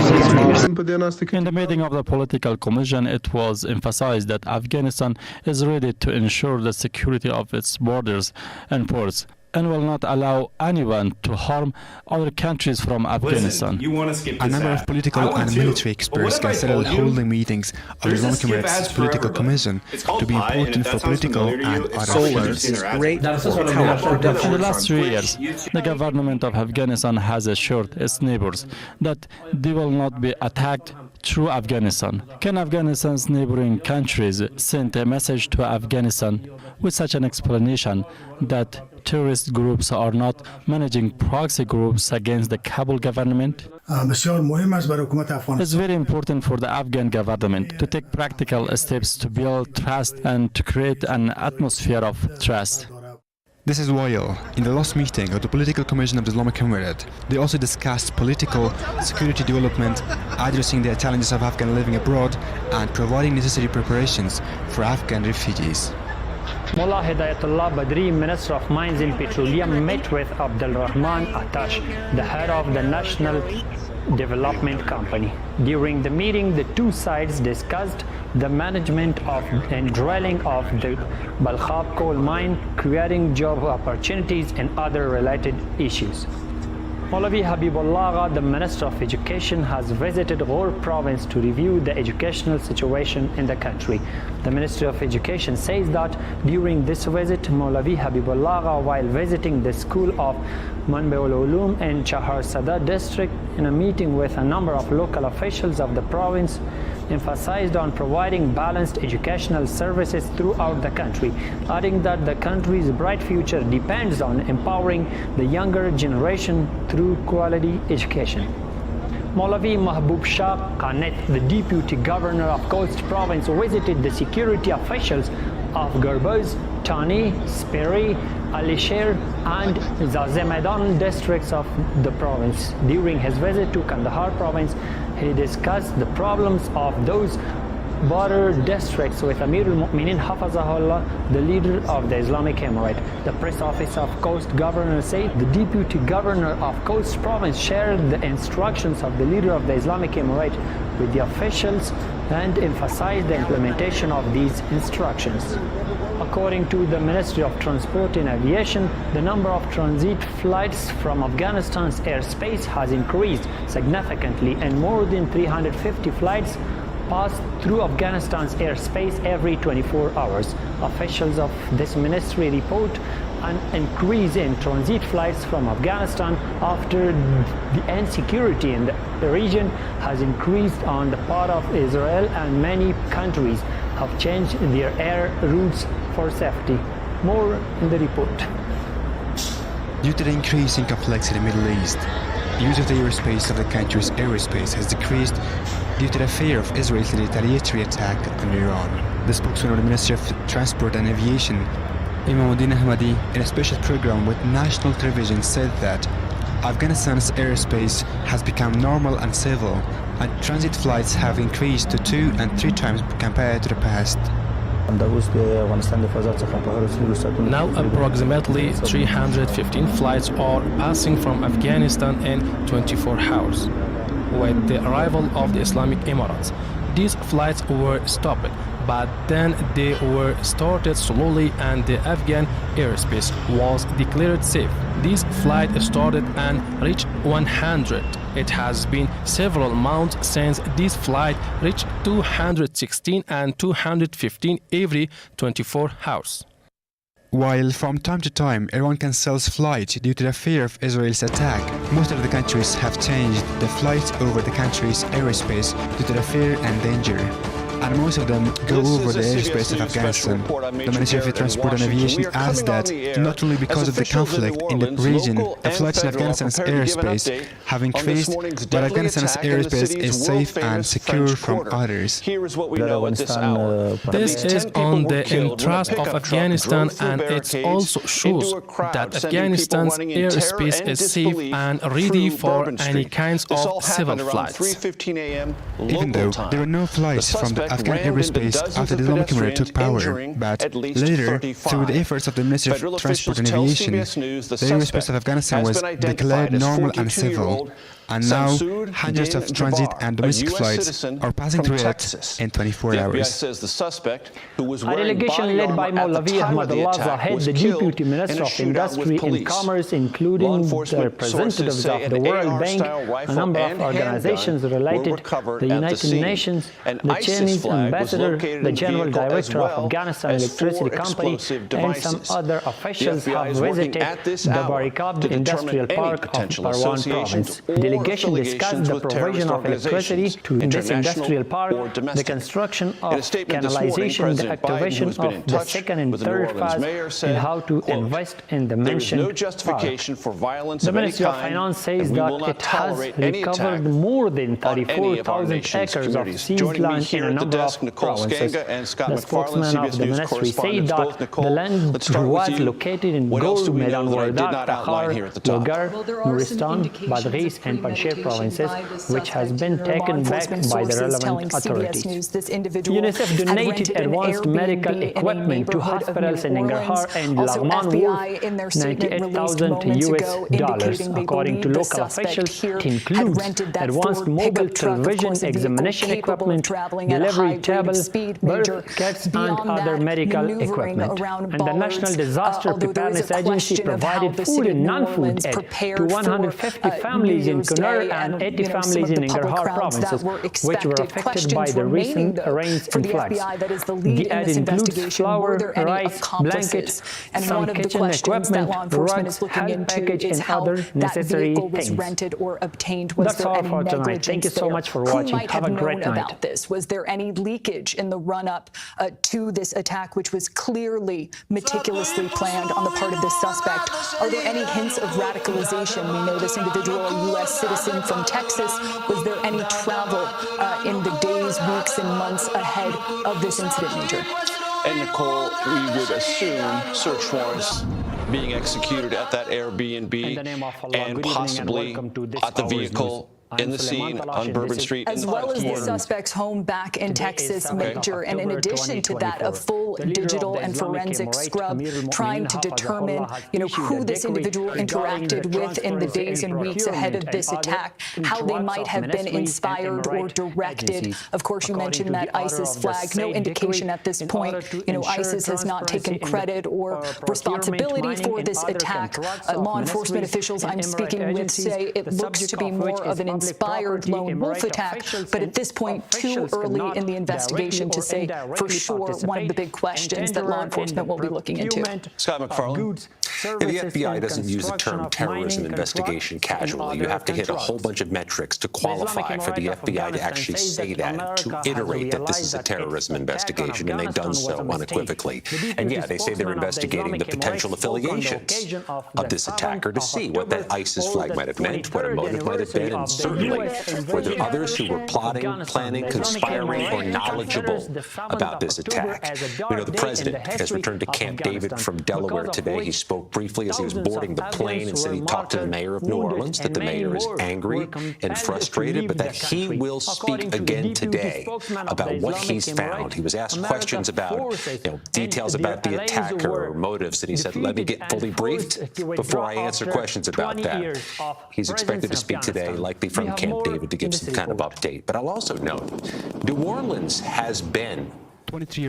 and welcome to this In the meeting of the Political Commission, it was emphasized that Afghanistan is ready to ensure the security of its borders and ports and will not allow anyone to harm other countries from Afghanistan. A number of political and military experts considered holding meetings of the Islamic Emirates Political Commission to be important for political and other fields. Great for power production. In the last 3 years, the government of Afghanistan has assured its neighbors that they will not be attacked through Afghanistan. Can Afghanistan's neighboring countries send a message to Afghanistan with such an explanation that terrorist groups are not managing proxy groups against the Kabul government? It's very important for the Afghan government to take practical steps to build trust and to create an atmosphere of trust. This is Wael. In the last meeting of the Political Commission of the Islamic Emirate, they also discussed political, security development, addressing the challenges of Afghan living abroad, and providing necessary preparations for Afghan refugees. Mullah Hidayatullah Badri, Minister of Mines and Petroleum, met with Abdul Rahman Atash, the head of the National Development Company. During the meeting, the two sides discussed the management of and drilling of the Balkhab coal mine, creating job opportunities and other related issues. Maulavi Habibullah, the Minister of Education, has visited Ghaur province to review the educational situation in the country. The Ministry of Education says that during this visit, Maulavi Habibullah, while visiting the school of Manbaul Ulum in Chaharsada district, in a meeting with a number of local officials of the province, emphasized on providing balanced educational services throughout the country, adding that the country's bright future depends on empowering the younger generation through quality education. Maulavi Mahbub Shah Qanet, the Deputy Governor of Coast Province, visited the security officials of Gurbuz, Tani, Speri, Alisher and Zazemedan districts of the province. During his visit to Kandahar province, he discussed the problems of those border districts with Amir al-Mu'minin Hafazahullah, the leader of the Islamic Emirate. The press office of Coast Governor said the Deputy Governor of Coast Province shared the instructions of the leader of the Islamic Emirate with the officials and emphasized the implementation of these instructions. According to the Ministry of Transport and Aviation, the number of transit flights from Afghanistan's airspace has increased significantly, and more than 350 flights pass through Afghanistan's airspace every 24 hours. Officials of this ministry report an increase in transit flights from Afghanistan after the insecurity in the region has increased on the part of Israel, and many countries have changed their air routes for safety. More in the report. Due to the increasing complexity in the Middle East, use of the airspace of the country's aerospace has decreased due to the fear of Israel's retaliatory attack on Iran. The spokesman of the Ministry of Transport and Aviation, Imamuddin Ahmadi, in a special program with national television, said that Afghanistan's airspace has become normal and civil, and transit flights have increased to 2 and 3 times compared to the past. Now approximately 315 flights are passing from Afghanistan in 24 hours. With the arrival of the Islamic Emirates, these flights were stopped, but then they were started slowly and the Afghan airspace was declared safe. This flight started and reached 100. It has been several months since this flight reached 216 and 215 every 24 hours. While from time to time Iran cancels flights due to the fear of Israel's attack, most of the countries have changed the flights over the country's airspace due to the fear and danger. And most of them go over the airspace of Afghanistan. The Ministry of Transport and Aviation adds that not only because of the conflict in the region, the flights in Afghanistan's airspace have increased, but Afghanistan's airspace is safe and secure from others. This is on the interest of Afghanistan, and it also shows that Afghanistan's airspace is safe and ready for any kinds of civil flights. Even though there were no flights from the Afghan airspace after the Islamic Emirates took power, but later, through the efforts of the Ministry of Transport and Aviation, the airspace of Afghanistan was declared normal and civil, and now hundreds of transit and domestic flights are passing through it in 24 hours. A delegation led by Maulavi Ahmadullah Zahid, the Deputy Minister of Industry and Commerce, including the representatives of the World Bank, a number of organizations related to the United Nations, the Chinese ambassador, the General Director of Afghanistan Electricity Company, and some other officials have visited the Barikab Industrial Park of Parwan Province. The delegation discussed the provision of electricity to this industrial park, the construction of canalization, the activation of the second and third phase, and how to invest in the mentioned park. The Ministry of Finance says that it has recovered more than 34,000 acres of seized land in a number of provinces. The spokesman of the ministry said that the land was located in Gol, Medan Wardak, Takhar, Logar, Nuristan, Badghis, and Panjshir provinces, which has been taken back by the relevant authorities. UNICEF donated advanced medical equipment to hospitals in Nangarhar and Laghman worth $98,000. According to local officials, it includes advanced mobile television examination equipment, delivery table, birth kits, and other medical equipment. And the National Disaster Preparedness Agency provided food and non-food aid to 150 families in Kunar and 80 families in Nangarhar provinces, which were affected by the recent rains and floods. The aid includes flour, rice, blankets, some kitchen equipment, rugs, health package, and other necessary things. That's all for tonight. Thank you so much for watching. Have a great night. Was there any leakage in the run-up to this attack, which was clearly meticulously planned on the part of the suspect? Are there any hints of radicalization? We know this individual, a U.S. citizen from Texas. Was there any travel in the days, weeks, and months ahead of this incident, Major? And Nicole, we would assume search warrants being executed at that Airbnb and possibly at the vehicle in the scene on Bourbon Street. As well as the suspect's home back in Texas, Major. And in addition to that, a full digital and forensic scrub trying to determine, who this individual interacted with in the days and weeks ahead of this attack, how they might have been inspired or directed. Of course, you mentioned that ISIS flag. No indication at this point. ISIS has not taken credit or responsibility for this attack. Law enforcement officials I'm speaking with say it looks to be more of an inspired lone wolf attack, but at this point, too early in the investigation to say for sure one of the big questions that law enforcement will be looking into. Scott McFarlane. The FBI doesn't use the term terrorism investigation casually. You have to hit a whole bunch of metrics to qualify for the FBI to actually say that, to iterate that this is a terrorism investigation, and they've done so unequivocally. And yeah, they say they're investigating the potential affiliations of this attacker to see what that ISIS flag might have meant, what a motive might have been, and certainly were there others who were plotting, planning, conspiring, or knowledgeable about this attack. We know the president has returned to Camp David from Delaware today. He spoke briefly as he was boarding the plane and said he talked to the mayor of New Orleans, that the mayor is angry and frustrated, but that he will speak again today about what he's found. He was asked questions about details about the attack or motives, and he said, let me get fully briefed before I answer questions about that. He's expected to speak today, likely from Camp David, to give some kind of update. But I'll also note, New Orleans has been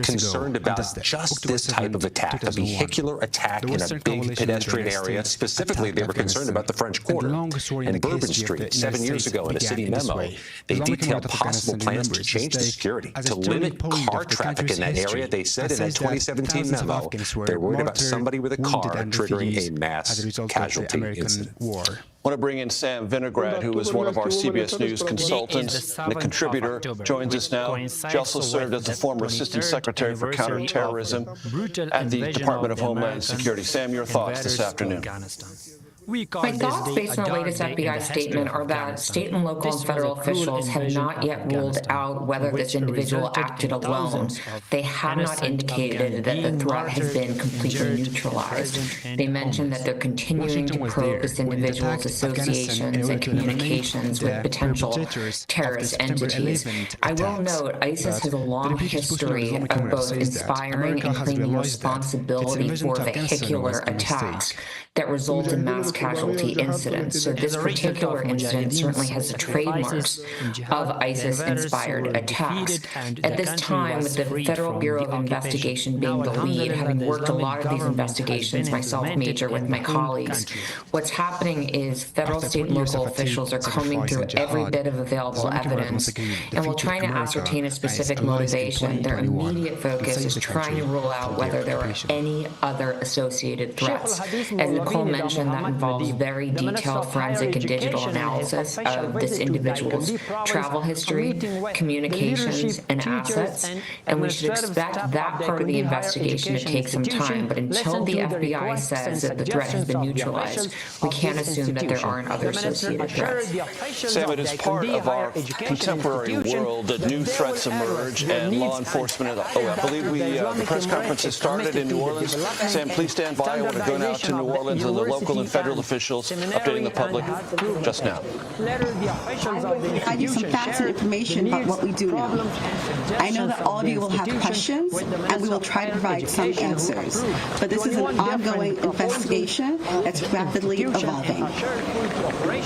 concerned about just this type of attack, a vehicular attack in a big pedestrian area. Specifically, they were concerned about the French Quarter and Bourbon Street. 7 years ago, in a city memo, they detailed possible plans to change the security, to limit car traffic in that area. They said in that 2017 memo, they're worried about somebody with a car triggering a mass casualty incident. I want to bring in Sam Vinograd, who is one of our CBS News consultants and a contributor, joins us now. She also served as the former Assistant Secretary for Counterterrorism at the Department of Homeland Security. Sam, your thoughts this afternoon. My thoughts based on the latest FBI statement are that state and local and federal officials have not yet ruled out whether this individual acted alone. They have not indicated that the threat has been completely neutralized. They mentioned that they're continuing to probe this individual's associations and communications with potential terrorist entities. I will note ISIS has a long history of both inspiring and claiming responsibility for vehicular attacks that result in mass casualty incidents. So this particular incident certainly has the trademarks of ISIS-inspired attacks. At this time, with the Federal Bureau of Investigation being the lead, having worked a lot of these investigations, myself major with my colleagues, what's happening is federal, state, and local officials are combing through every bit of available evidence, and while trying to ascertain a specific motivation, their immediate focus is trying to rule out whether there are any other associated threats. As Nicole mentioned, that involves very detailed forensic and digital analysis of this individual's travel history, communications, and assets, and we should expect that part of the investigation to take some time. But until the FBI says that the threat has been neutralized, we can't assume that there aren't other associated threats. Sam, it is part of our contemporary world that new threats emerge and law enforcement. I believe the press conference has started in New Orleans. Sam, please stand by. I want to go now to New Orleans and the local and federal officials updating the public just now. I will provide you some facts and information about what we do now. I know that all of you will have questions, and we will try to provide some answers. But this is an ongoing investigation that's rapidly evolving.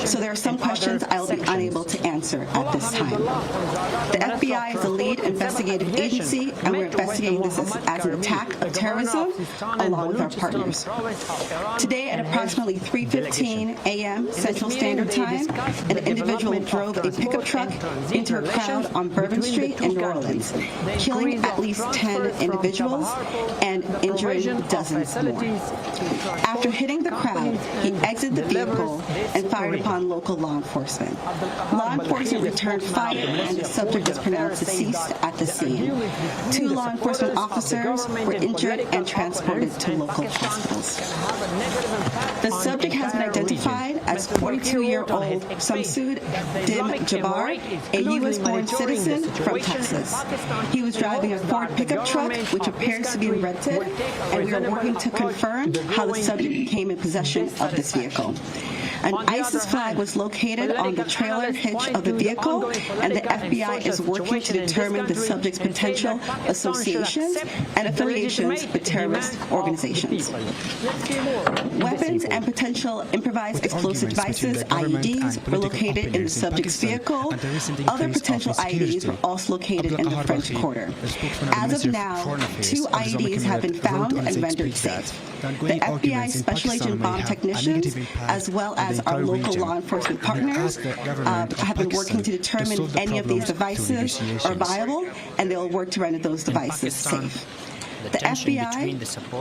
So there are some questions I will be unable to answer at this time. The FBI is the lead investigative agency, and we're investigating this as an attack of terrorism along with our partners. Today at approximately 3:15 a.m. Central Standard Time, an individual drove a pickup truck into a crowd on Bourbon Street in New Orleans, killing at least 10 individuals and injuring dozens more. After hitting the crowd, he exited the vehicle and fired upon local law enforcement. Law enforcement returned fire, and the subject was pronounced deceased at the scene. 2 law enforcement officers were injured and transported to local hospitals. The subject has been identified as 42-year-old Samsud Dim Jabbar, a U.S.-born citizen from Texas. He was driving a Ford pickup truck, which appears to be rented, and we are working to confirm how the subject came in possession of this vehicle. An ISIS flag was located on the trailer hitch of the vehicle, and the FBI is working to determine the subject's potential associations and affiliations with terrorist organizations. Weapons and potential improvised explosive devices, IEDs, were located in the subject's vehicle. Other potential IEDs were also located in the French Quarter. As of now, 2 IEDs have been found and rendered safe. The FBI Special Agent bomb technicians, as well as as our local law enforcement partners, have been working to determine if any of these devices are viable, and they'll work to render those devices safe. The FBI,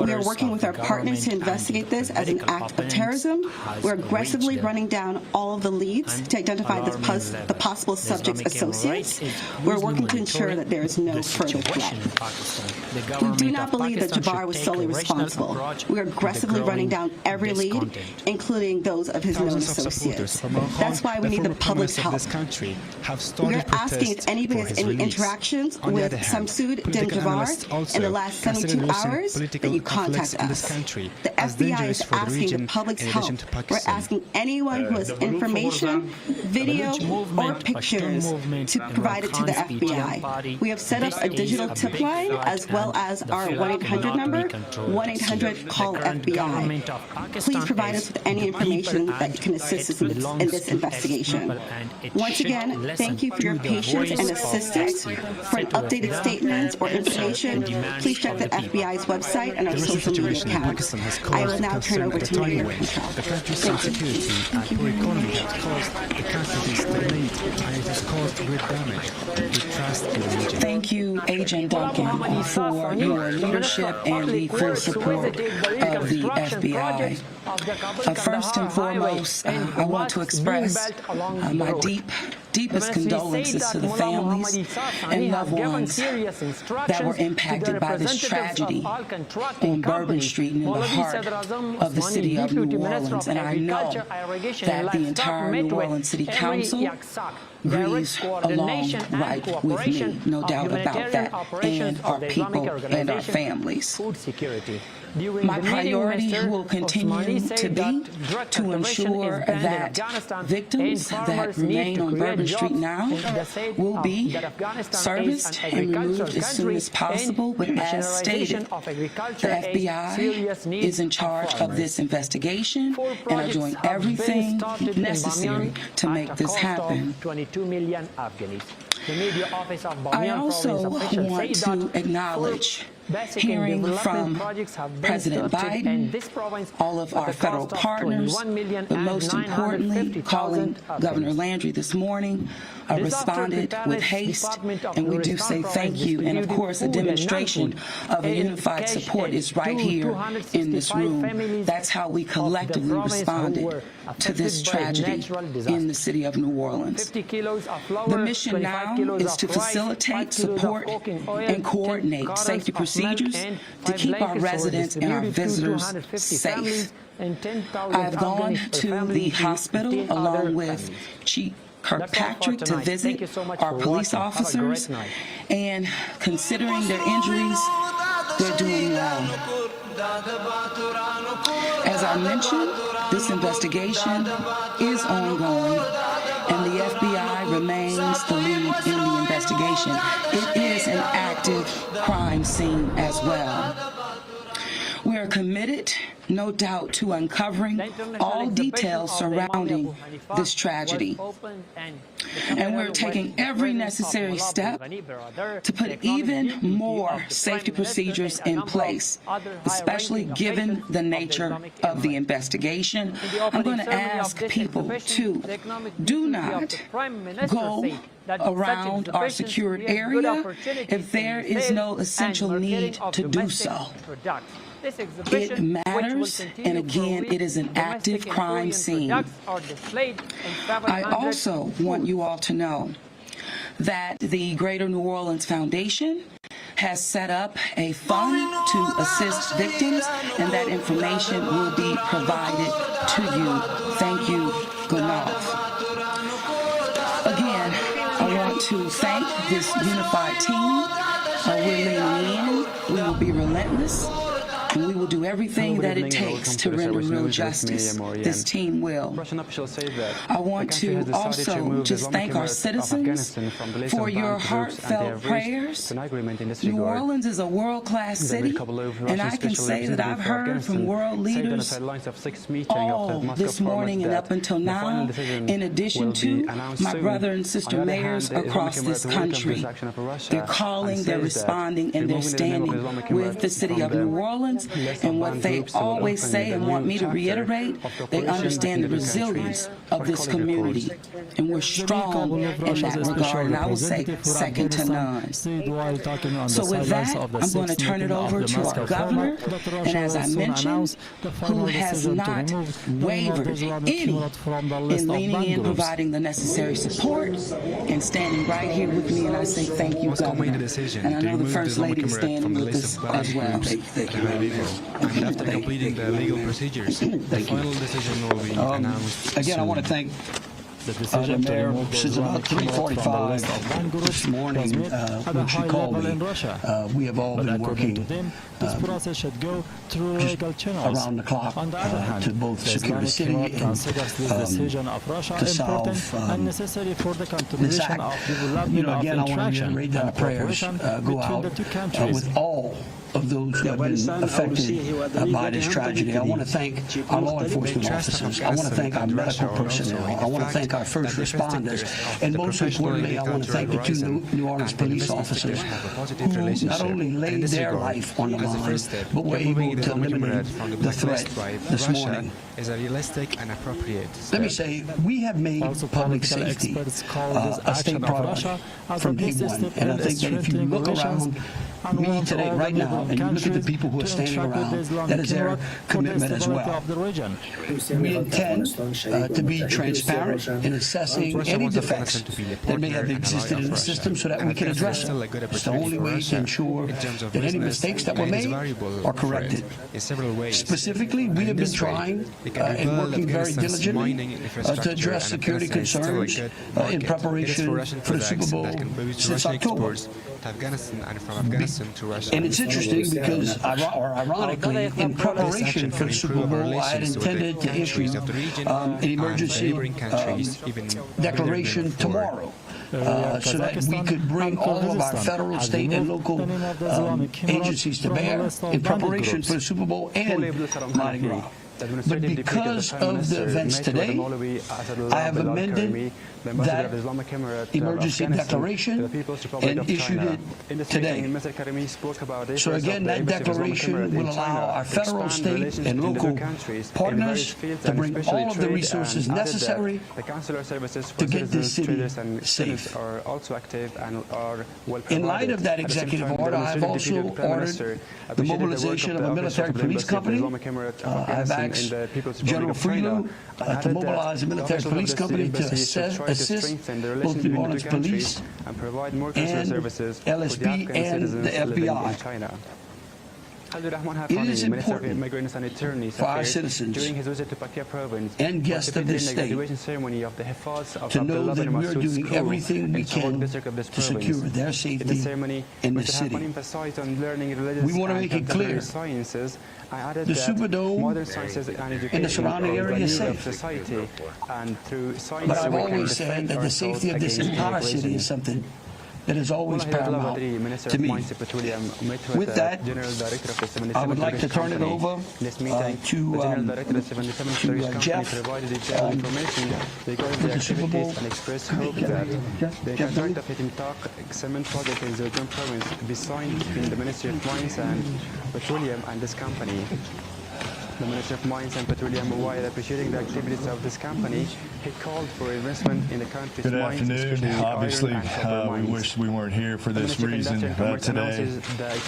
we are working with our partners to investigate this as an act of terrorism. We're aggressively running down all of the leads to identify the possible subject's associates. We're working to ensure that there is no further threat. We do not believe that Jabbar was solely responsible. We are aggressively running down every lead, including those of his known associates. That's why we need the public's help. We are asking if anybody has any interactions with Samsud Din Jabbar in the last 72 hours that you contact us. The FBI is asking the public's help. We're asking anyone who has information, video, or pictures to provide it to the FBI. We have set up a digital tip line as well as our 1-800 number, 1-800-CALL-FBI. Please provide us with any information that can assist us in this investigation. Once again, thank you for your patience and assistance. For an updated statement or information, please check the FBI's website and our social media accounts. I will now turn over to Mayor Control. Thank you very much. Thank you, Agent Duncan, for your leadership and the full support of the FBI. First and foremost, I want to express my deepest condolences to the families and loved ones that were impacted by this tragedy on Bourbon Street in the heart of the city of New Orleans. And I know that the entire New Orleans City Council grieves along right with me, no doubt about that, and our people and our families. My priority will continue to be to ensure that victims that remain on Bourbon Street now will be serviced and removed as soon as possible. But as stated, the FBI is in charge of this investigation and are doing everything necessary to make this happen. I also want to acknowledge hearing from President Biden, all of our federal partners, but most importantly, calling Governor Landry this morning, responded with haste, and we do say thank you. And of course, a demonstration of a unified support is right here in this room. That's how we collectively responded to this tragedy in the city of New Orleans. The mission now is to facilitate, support, and coordinate safety procedures to keep our residents and our visitors safe. I have gone to the hospital along with Chief Kirkpatrick to visit our police officers, and considering their injuries, they're doing well. As I mentioned, this investigation is ongoing, and the FBI remains the lead in the investigation. It is an active crime scene as well. We are committed, no doubt, to uncovering all details surrounding this tragedy. And we're taking every necessary step to put even more safety procedures in place, especially given the nature of the investigation. I'm going to ask people to do not go around our secured area if there is no essential need to do so. It matters, and again, it is an active crime scene. I also want you all to know that the Greater New Orleans Foundation has set up a fund to assist victims, and that information will be provided to you. Thank you. Good night. Again, I want to thank this unified team. We're leaning in. We will be relentless. And we will do everything that it takes to render real justice. This team will. I want to also just thank our citizens for your heartfelt prayers. New Orleans is a world-class city, and I can say that I've heard from world leaders all this morning and up until now, in addition to my brother and sister mayors across this country. They're calling, they're responding, and they're standing with the city of New Orleans Afghanistans, and what they always say and want me to reiterate, they understand the resilience of this community, and we're strong in that regard, and I will say second to none. So with that, I'm going to turn it over to our governor, and as I mentioned, who has not wavered any in leaning in, providing the necessary support, and standing right here with me, and I say thank you, Governor. And I know the First Lady is standing with us as well. Thank you. After completing the legal procedures, the final decision will be announced. Again, I want to thank the mayor. Since about 3:45 this morning, when she called me, we have all been working around the clock to both secure the city and to solve this act. You know, again, I want to reiterate that our prayers go out with all of those that have been affected by this tragedy. I want to thank our law enforcement officers. I want to thank our medical personnel. I want to thank our first responders. And most importantly, I want to thank the two New Orleans police officers who not only laid their life on the line, but were able to eliminate the threat this morning. Is a realistic and appropriate step. Let me say, we have made public safety a state priority from day one. And I think that if you look around me today, right now, and you look at the people who are standing around, that is their commitment as well. We intend to be transparent in assessing any defects that may have existed in the system so that we can address them. It's the only way to ensure that any mistakes that were made are corrected. Specifically, we have been trying and working very diligently to address security concerns in preparation for the Super Bowl since October. And it's interesting because, ironically, in preparation for the Super Bowl, I had intended to issue an emergency declaration tomorrow. So that we could bring all of our federal, state, and local agencies to bear in preparation for the Super Bowl and Mardi Gras. But because of the events today, I have amended that emergency declaration and issued it today. So again, that declaration will allow our federal, state, and local partners to bring all of the resources necessary to get this city safe. In light of that executive order, I have also ordered the mobilization of a military police company. I have asked General Freelu to mobilize a military police company to assist both New Orleans police and LSP and the FBI. It is important for our citizens and guests of this state to know that we are doing everything we can to secure their safety in this city. We want to make it clear the Superdome and the surrounding area is safe. But I've always said that the safety of this entire city is something that is always paramount to me. With that, I would like to turn it over to Jeff with the Super Bowl. The contract of Heath cement project in the Zone province be signed between the Ministry of Mines and Petroleum and this company. The Ministry of Mines and Petroleum, while appreciating the activities of this company, he called for investment in the country's Good mines. afternoon. Obviously, we wish we weren't here for this reason today.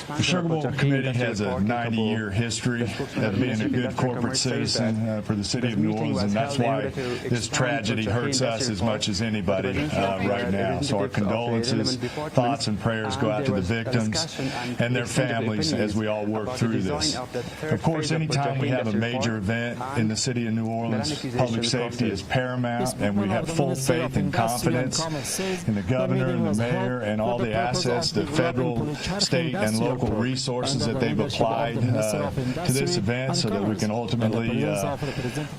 The Sugar Bowl Committee has a 90-year history of being a good corporate citizen for the city of New Orleans, and that's why this tragedy hurts us as much as anybody right now. So our condolences, thoughts, and prayers go out to the victims and their families as we all work through this. Of course, anytime we have a major event in the city of New Orleans, public safety is paramount, and we have full faith and confidence in the governor and the mayor and all the assets, the federal, state, and local resources that they've applied to this event so that we can ultimately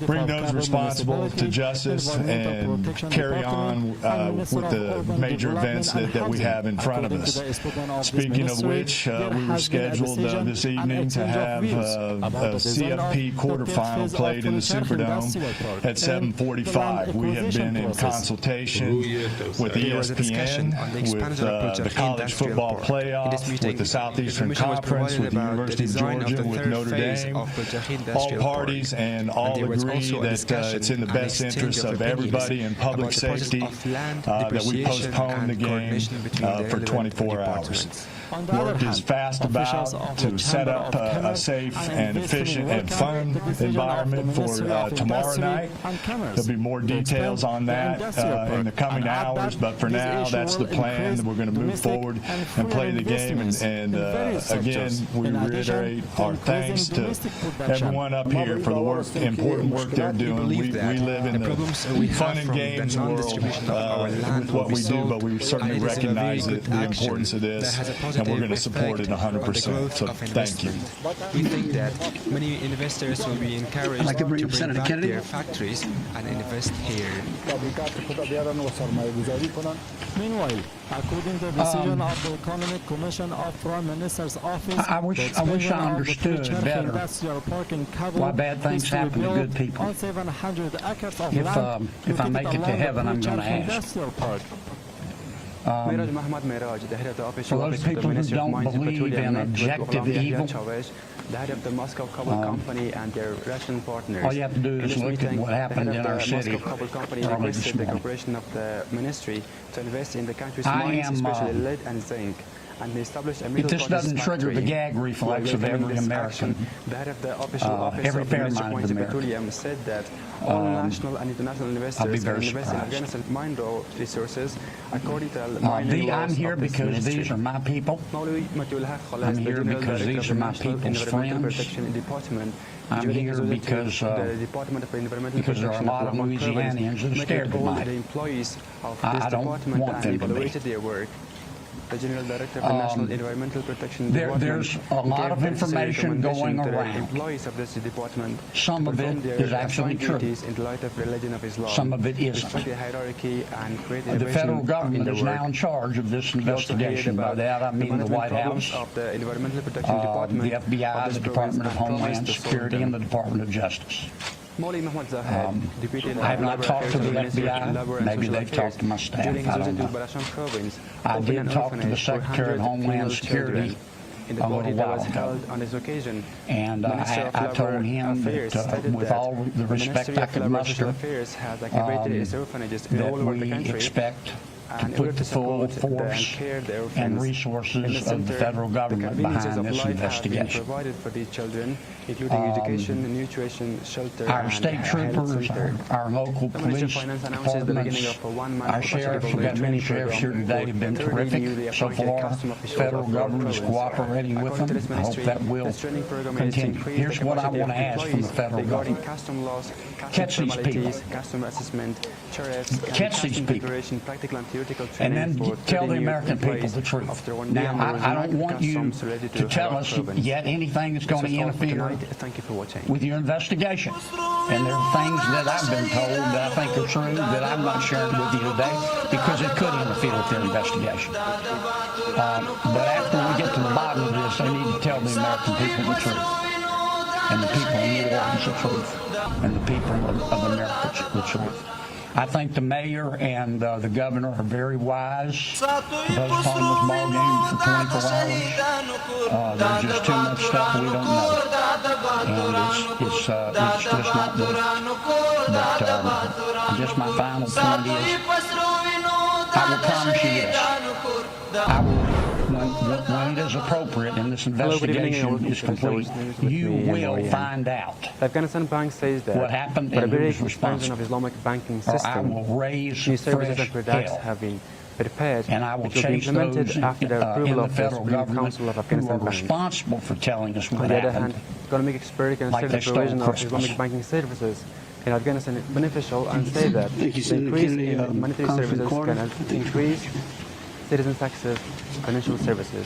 bring those responsible to justice and carry on with the major events that we have in front of us. Speaking of which, we were scheduled this evening to have a CFP MVP quarterfinal played in the Superdome at 7:45. We have been in consultation with ESPN, with the college football playoff, with the Southeastern Conference, with the University of Georgia, with Notre Dame. All parties and all agree that it's in the best interest of everybody in public safety that we postpone the game for 24 hours. Work is fast about to set up a safe and efficient and fun environment for tomorrow night. There'll be more details on that in the coming hours, but for now, that's the plan. We're going to move forward and play the game. And again, we reiterate our thanks to everyone up here for the important work they're doing. We live in the fun and games world with what we do, but we certainly recognize the importance of this, and we're going to support it 100%. So thank you. We think that many investors will be encouraged to bring back their factories and invest here. Meanwhile, according to the decision of the Economic Commission of Prime Minister's Office, I wish I understood better why bad things happen to good people. If I make it to heaven, I'm going to ask. For those people who don't believe in objective evil, the head of the Moscow Cobble Company and their Russian partners. All you have to do is look at what happened in our city Moscow Cobble Company requested the cooperation of the ministry to invest in the country's mines, especially lead and zinc. And they established a middle this doesn't trigger the gag reflex of every American, the head of the official office every of the Ministry of Mines and fair-minded Petroleum said that all national and international investors can invest in Afghanistan mine resources according to mining laws. I'm here because these are my people. I'm here because these are my people's friends. I'm here because there are a lot of Louisianians that are scared tonight. I don't want them to be. The General Director of the National Environmental Protection Department. There's a lot of information going around. Employees of this department. Some of it is actually true. In the light of religion of Islam. Some of it isn't. The hierarchy and the federal government is now in charge of this investigation. By that I mean the White House, of the Environmental Protection Department, the FBI, the Department of Homeland Security, and the Department of Justice. I have not talked to the FBI. Maybe they've talked to my staff. I don't know. I did talk to the Secretary of Homeland Security a little while ago, and I told him that with all the respect I could muster, that we expect to put the full force and resources of the federal government behind this investigation. Our state troopers, our local police departments, our sheriffs, we've got many sheriffs here today, have been terrific so far. The federal government is cooperating with them. I hope that will continue. Here's what I want to ask from the federal government. Catch these people. Catch these people. And then tell the American people the truth. Now, I don't want you to tell us yet anything that's going to interfere with your investigation. And there are things that I've been told that I think are true that I'm not sharing with you today because it could interfere with their investigation. But after we get to the bottom of this, they need to tell the American people the truth. And the people in New Orleans the truth. And the people of America the truth. I think the mayor and the governor are very wise to postpone this ball game for 24 hours. There's just too much stuff we don't know, and it's just not good. But just my final point is, I will promise you this: I will. When it is appropriate and this investigation is complete, you will find out the Afghanistan Bank says that what happened and who is responsible. Of Islamic banking system, system, I will raise new services fresh and products hell. Have been prepared, and I will chase those after the approval in the of federal the government Council of who Afghanistan are Bank. responsible for telling us what On the other happened. hand, economic expert consider the provision of Islamic banking services in Afghanistan beneficial and say that the increase in monetary services can increase citizens' access to financial services.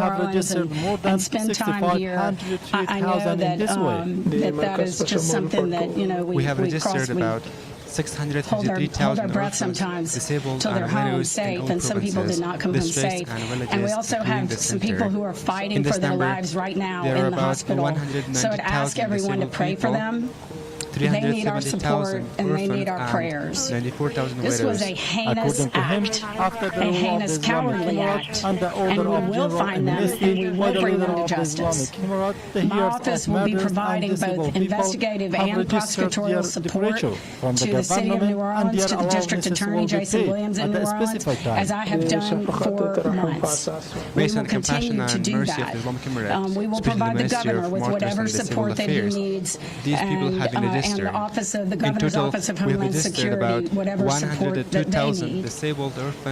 have registered more than 65,103,000 in this way. That is just something that, we have registered about 653,000 sometimes disabled till they're home safe, and some people did not come home safe. And we also have some people who are fighting for their lives right now in the hospital. So I'd ask everyone to pray for them. They need our support and they need our prayers. This was a heinous act, a heinous cowardly act, and we will find them and we will bring them to justice. My office will be providing both investigative and prosecutorial support to the City of New Orleans, to the District Attorney Jason Williams in New Orleans, as I have done for months. We will continue to do that. We will provide the governor with whatever support that he needs, and the office of the governor's office of Homeland Security, whatever support that they need.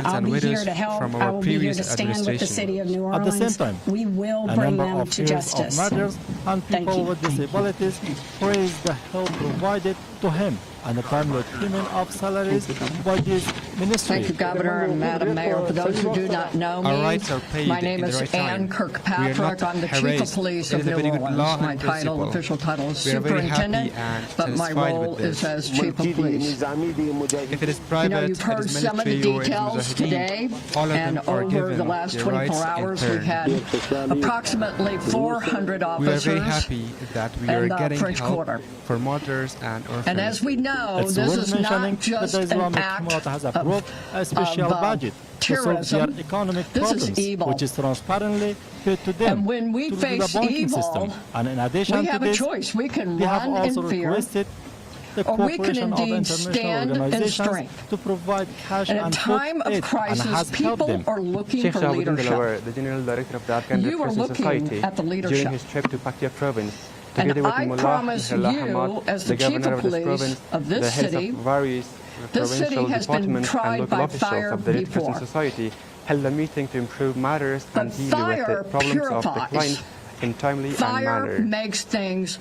I'll be here to help. I will be here to stand with the City of New Orleans. At the same time, we will a bring number them of to years justice. of murders and Thank people you. with disabilities praise the help provided to him. and the permanent payment of salaries by this ministry. Thank you, Governor and Madam Mayor. For those who do not know me, my name is Ann Kirkpatrick. I'm the Chief of Police of New Orleans. My title, official title, is Superintendent, but my role is as Chief of Police. If it is private, you've heard some of the details today, and over the last 24 hours, we've had approximately 400 officers. We are very happy that we are getting French help Quarter. for mothers and orphans. And as we know, It's this worth is mentioning not just that the an Islamic act Community has approved a special budget to solve terrorism. their economic This is problems, evil. which is transparently paid to them And when we to face the banking evil, system. And in addition we to have this, a choice. We can they have run also in fear, requested the or we can cooperation of indeed international stand in organizations strength. to provide cash In a and time food aid, of crisis, and has helped people them. are looking Sheikh for Shahabuddin leadership. Delaware, the General Director of the Afghan You are Repression looking Society, at the leadership. during his trip to Paktia province, And together with I Mullah promise Abdullah you, Hamad, as the the Chief Governor of of this Police province, of this the heads city, of various this city provincial has been departments and tried local by officials fire of the Red before. Crescent Society held a meeting to improve matters and deal with fire the problems of the purifies. client in timely Fire manner. makes things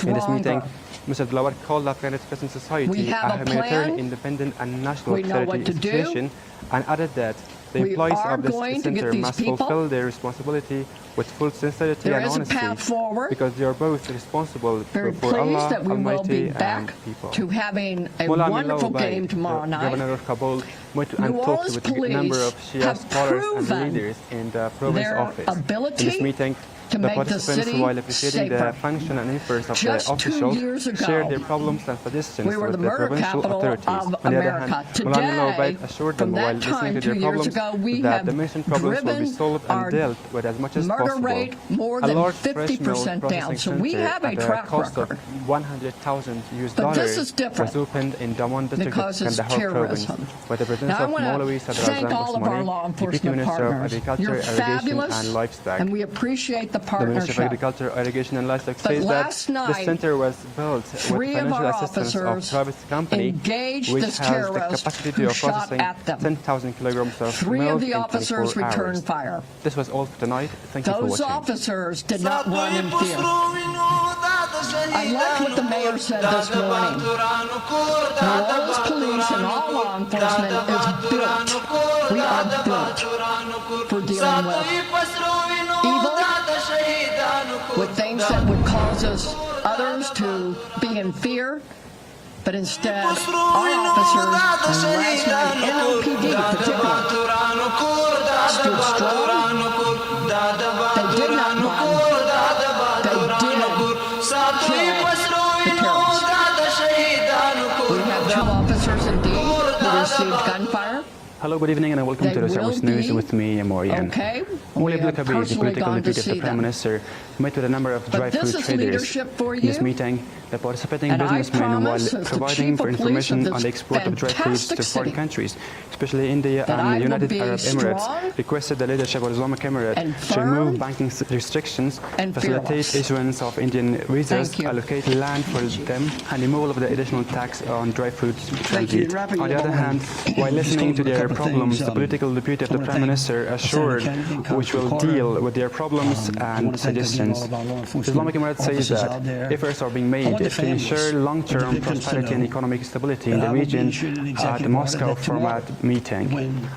In this meeting, stronger. Mr. Delaware called the Afghan Red Crescent Society We have a humanitarian, plan. independent and national We know what security to do. institution, and added that the We employees are of this going to get center these must people. fulfill their responsibility with full sincerity There and is a honesty, path forward. because they are both responsible Very before pleased Allah that we will Almighty be back and people. to having a Mullah wonderful Abdullah game tomorrow night. Governor of Kabul met New and talked Orleans with a number of police Shia have scholars and proven leaders in the province their office. ability In this meeting, to the make the participants, city while appreciating the safer. function and efforts of Just the 2 officials, years ago, shared their problems and suggestions we were with the the murder provincial capital authorities. of On the other America. hand, Mullah Today, assured from them while that listening time, to 2 their years problems ago, we that have the mentioned problems will be driven solved our and dealt with as much as murder possible. rate more A than large 50% fresh milk down. So processing we center have a at a track cost record. of $100,000 But this is different was opened in Daman district because of it's Kandahar province, terrorism. where the presence Now, I of want Maulawi to Sadr thank Azam all of our Osmani, law Deputy enforcement Minister of partners. Agriculture, You're Irrigation fabulous, and Livestock. and we appreciate the The Ministry of partnership. Agriculture, Irrigation and Livestock But says last that the night, center was built with 3 of financial our assistance of officers private company, engaged which this has the terrorist capacity who of shot processing at them. 10,000 kilograms of 3 milk of the in officers 24 returned hours. fire. This was all for tonight. Thank you for Those watching. officers did not run in fear. I like what the mayor said this morning. New Orleans police and all law enforcement is built. We are built for dealing with evil, with things that would cause us others to be in fear. But instead, our officers, and last night, NOPD particularly, stood strong. They did not run. They did kill the terrorists. We have 2 officers indeed who received gunfire. Hello, good evening, and welcome They to the will Service News be with me, Morian. okay. Mullah We have Abdullah, the personally political gone to deputy of see the Prime them. Minister, met with a number of But dry this food is traders. leadership for In this you. meeting, the participating And I businessmen, while promise as the providing chief for of police of information this on the export of dry foods fantastic to foreign city, countries, especially India that I and will United be Arab strong Emirates, requested the leadership of the Islamic Emirate and to firm remove banking restrictions, and facilitate fearless. issuance of Indian visas, Thank you. allocate land for them, and removal of the additional tax on dry foods you. transit. On the other hand, while listening to their problems, the political deputy of the Prime Minister assured which will deal with their problems and suggestions. The Islamic Emirate says that efforts are being made to ensure long-term prosperity and economic stability in the region at the Moscow format meeting.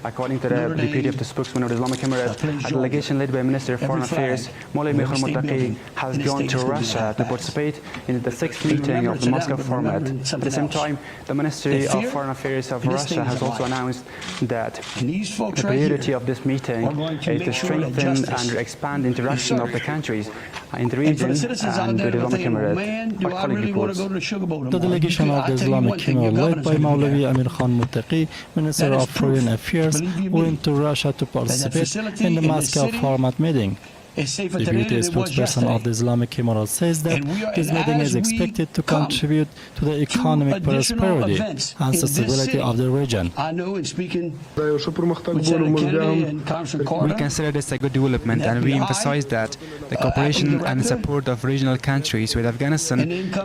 According to the deputy of the spokesman of the Islamic Emirate, a delegation led by Minister of Foreign Affairs, Moulay Mikhal Muttaqi, has gone to Russia to participate in the 6th meeting of the Moscow format. At the same time, the Ministry of Foreign Affairs of Russia has also announced that the priority of this meeting is to strengthen and expand interaction of the countries in the region and with the Islamic Emirate. Our colleague reports. The delegation of the Islamic Emirate, led by Maulawi Amir Khan Muttaqi, Minister of Foreign Affairs, went to Russia to participate in the Moscow format meeting. The deputy spokesperson of the Islamic Emirate says that this meeting is expected to contribute to the economic prosperity and stability of the region. I know in speaking We consider this a good development, and we emphasize that the cooperation and support of regional countries with Afghanistan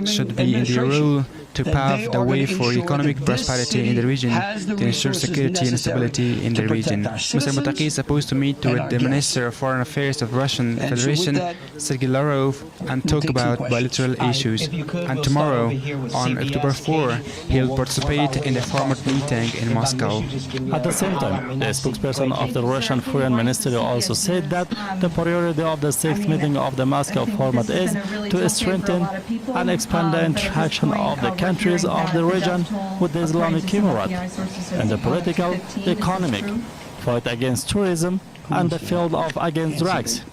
should be in the role to pave the way for economic prosperity in the region to ensure security and stability in the region. Mr. Mutaki is supposed to meet with the Minister of Foreign Affairs of Russian Federation, Sergei Lavrov, and talk about bilateral issues. And tomorrow, on October 4, he'll participate in the format meeting in Moscow. At the same time, the spokesperson of the Russian Foreign Ministry also said that the priority of the 6th meeting of the Moscow format is to strengthen and expand the interaction of the countries of the region with the Islamic Emirate in the political, economic, fight against terrorism, and the field of against drugs.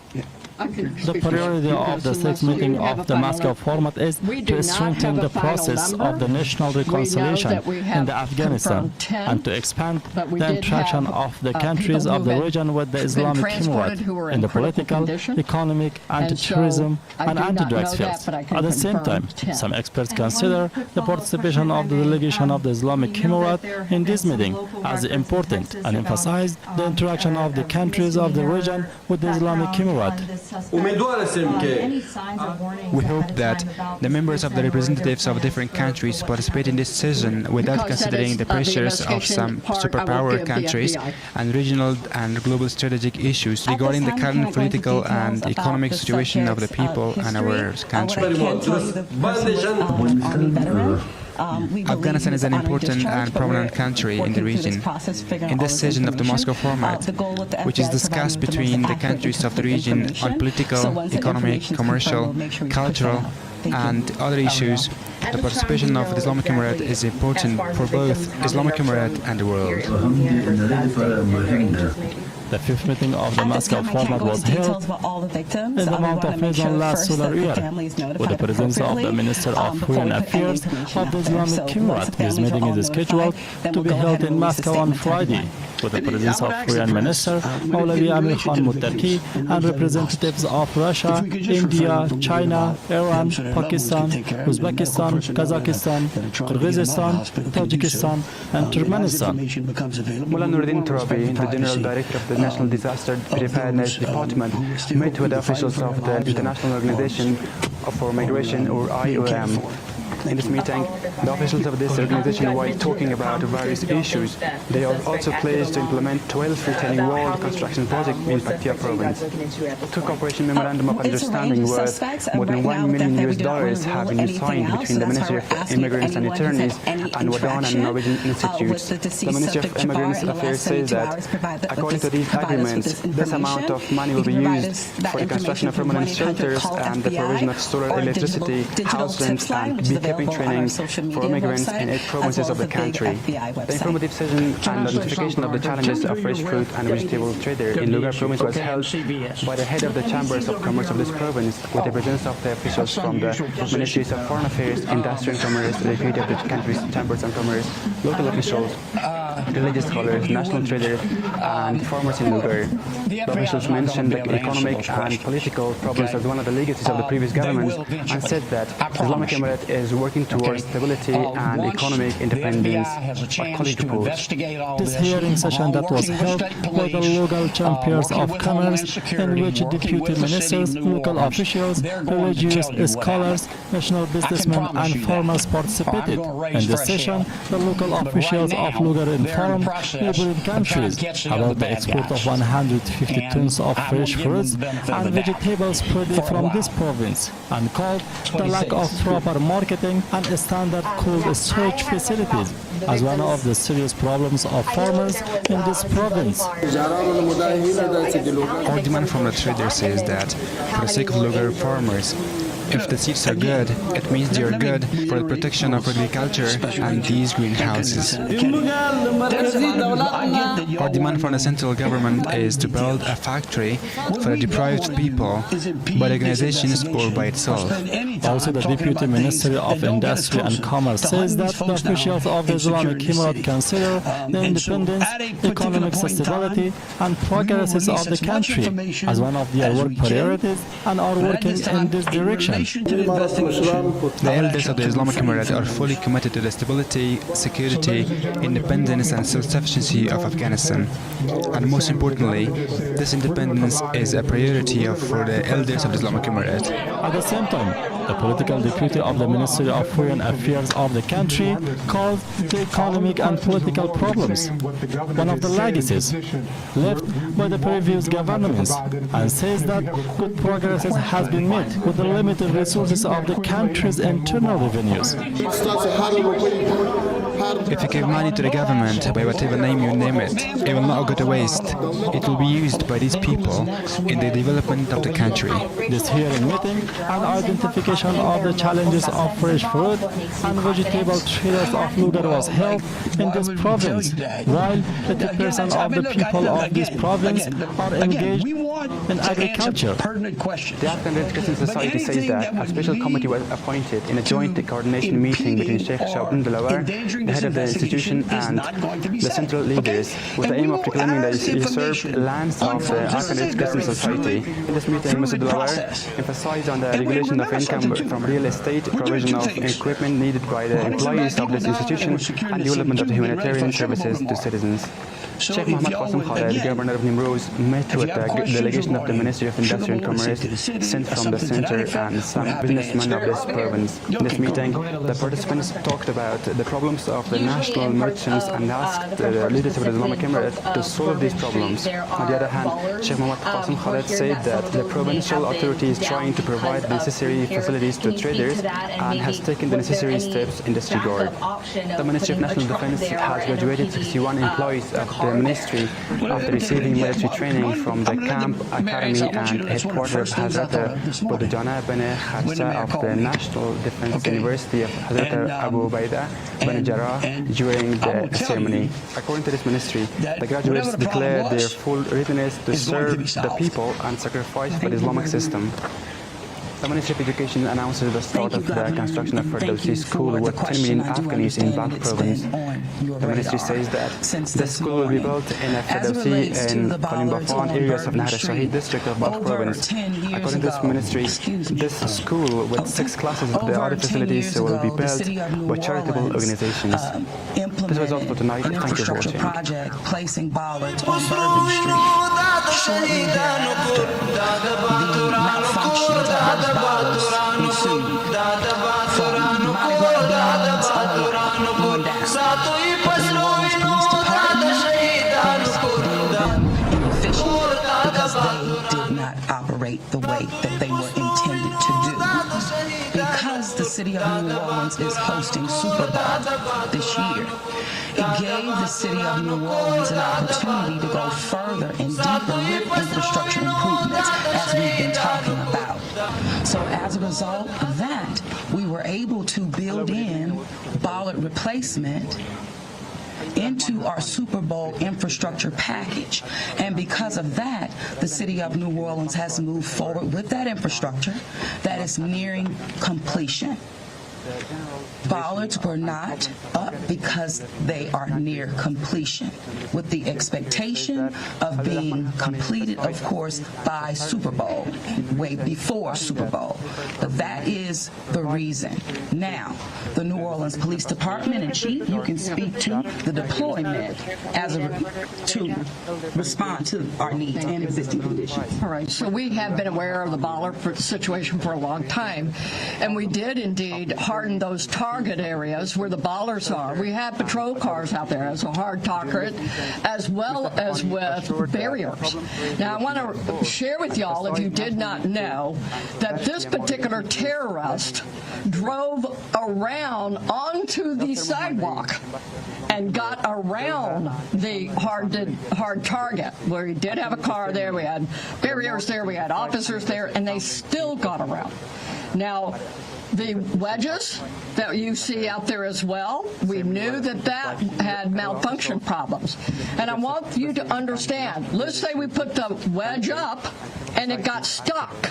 The priority of the 6th meeting of the Moscow format is to strengthen the process of the national reconciliation in the Afghanistan and to expand the interaction of the countries of the region with the Islamic Emirate in the political, economic, anti-terrorism, and anti-drugs fields. At the same time, some experts consider the participation of the delegation of the Islamic Emirate in this meeting as important and emphasize the interaction of the countries of the region with the Islamic Emirate. We hope that the members of the representatives of different countries participate in this session without considering the pressures of some superpower countries and regional and global strategic issues regarding the current political and economic situation of the people and our country. Afghanistan is an important and prominent country in the region. In this session of the Moscow format, which is discussed between the countries of the region on political, economic, commercial, cultural, and other issues, the participation of the Islamic Emirate is important for both Islamic Emirate and the world. The 5th meeting of the Moscow format was held in the month of May last solar year, with the presence of the Minister of Foreign Affairs of the Islamic Emirate. This meeting is scheduled to be held in Moscow on Friday, with the presence of Foreign Minister Maulavi Amir Khan Muttaqi and representatives of Russia, India, China, Iran, Pakistan, Uzbekistan, Kazakhstan, Kyrgyzstan, Tajikistan, and Turkmenistan. Mullah Nuruddin Turabi, the General Director of the National Disaster Preparedness Department, met with officials of the International Organization for Migration, or IOM. In this meeting, the officials of this organization, while talking about various issues, they are also pledged to implement 12 retaining wall construction projects in Paktia province. Two cooperation memorandum of understanding worth more than $1 million have been signed between the Ministry of Immigrants and Attorneys and Wadan and Norwegian institutes. The Ministry of Immigrants Affairs says that, according to these agreements, this amount of money will be used for the construction of permanent shelters and the provision of solar electricity, house rent, and beekeeping training for immigrants in 8 provinces of the country. The informative session and notification of the challenges of fresh fruit and vegetable trader in Lugar province was held by the head of the chambers of commerce of this province, with the presence of the officials from the Ministries of Foreign Affairs, Industry and Commerce, the deputy of the country's chambers of commerce, local officials, religious scholars, national traders, and farmers in Lugar. The officials mentioned the economic and political problems as one of the legacies of the previous governments and said that the Islamic Emirate is working towards stability and economic independence. This hearing session that was held by the local chambers of commerce, in which deputy ministers, local officials, religious scholars, national businessmen, and farmers participated. In this session, the local officials of Lugar informed neighboring countries about the export of 150 tons of fresh fruits and vegetables produced from this province, and called the lack of proper marketing and standard cold storage facilities as one of the serious problems of farmers in this province. Our demand from the traders says that, for the sake of Lugar farmers, if the seeds are good, it means they are good for the protection of agriculture and these greenhouses. Our demand from the central government is to build a factory for the deprived people by the organizations or by itself. Also, the Deputy Ministry of Industry and Commerce says that the officials of the Islamic Emirate consider the independence, economic stability, and progress of the country as one of their work priorities and are working in this direction. The elders of the Islamic Emirate are fully committed to the stability, security, independence and self-sufficiency of Afghanistan. And most importantly, this independence is a priority for the elders of the Islamic Emirate. At the same time, a political deputy of the Ministry of Foreign Affairs of the country, called the economic and political problems one of the legacies left by the previous governments, and says that good progress has been made with the limited resources of the country's internal revenues. If you give money to the government, by whatever name you name it, it will not go to waste. It will be used by these people in the development of the country. This hearing meeting and identification of the challenges of fresh fruit and vegetable traders of Lugar was held in this province, while 80% of the people of this province are engaged in agriculture. The Afghan Red Crescent Society says that a special committee was appointed in a joint coordination meeting between Sheikh Shaban Delaware, the head of the institution, and the central leaders, with the aim of reclaiming the usurped lands of the Afghan Red Crescent Society. In this meeting, Mr. Delaware emphasized on the regulation of income from real estate, provision of equipment needed by the employees of this institution, and development of humanitarian services to citizens. Sheikh Mohammed Qasim Khaled, governor of Nimruz, met with the delegation of the Ministry of Industry and Commerce sent from the center and some businessmen of this province. In this meeting, the participants talked about the problems of the national merchants and asked the leaders of the Islamic Emirate to solve these problems. On the other hand, Sheikh Mohammed Qasim Khaled said that the provincial authority is trying to provide the necessary facilities to traders and has taken the necessary steps in this regard. The Ministry of National Defense has graduated 61 employees of the ministry after receiving military training from the camp, academy, and headquarters of Hazrat Budujana bin Kharsa of the National Defense University of Hazrat Abu Ubaidah bin Jarrah during the ceremony. According to this ministry, the graduates declared their full readiness to serve the people and sacrifice for the Islamic system. The Ministry of Education announces the start of the construction of Firdausi School with 10 million Afghans in Balkh province. The ministry says that this school will be built in a Firdausi in Qalimbafan areas of Nahar Shahid district of Balkh province. According to this ministry, this school with 6 classes of the other facilities will be built by charitable organizations. This was all for tonight. Thank you for watching. Project placing bollards on Bourbon Street. Shortly thereafter, the malfunctions of those bollards ensued. From Mardi Gras beans on down. The New Orleans Police Department deemed them inefficient because they did not operate the way that they were intended to do. Because the city of New Orleans is hosting Super Bowl this year, it gave the city of New Orleans an opportunity to go further and deeper with infrastructure improvements, as we've been talking about. So as a result of that, we were able to build in bollard replacement into our Super Bowl infrastructure package. And because of that, the city of New Orleans has moved forward with that infrastructure that is nearing completion. Bollards were not up because they are near completion, with the expectation of being completed, of course, by Super Bowl, way before Super Bowl. But that is the reason. Now, the New Orleans Police Department and Chief, you can speak to the deployment to respond to our needs and existing conditions. All right, so we have been aware of the bollard situation for a long time, and we did indeed harden those target areas where the bollards are. We have patrol cars out there as a hard target, as well as with barriers. Now, I want to share with y'all, if you did not know, that this particular terrorist drove around onto the sidewalk and got around the hard target, where he did have a car there, we had barriers there, we had officers there, and they still got around. Now, the wedges that you see out there as well, we knew that that had malfunction problems. And I want you to understand, let's say we put the wedge up and it got stuck.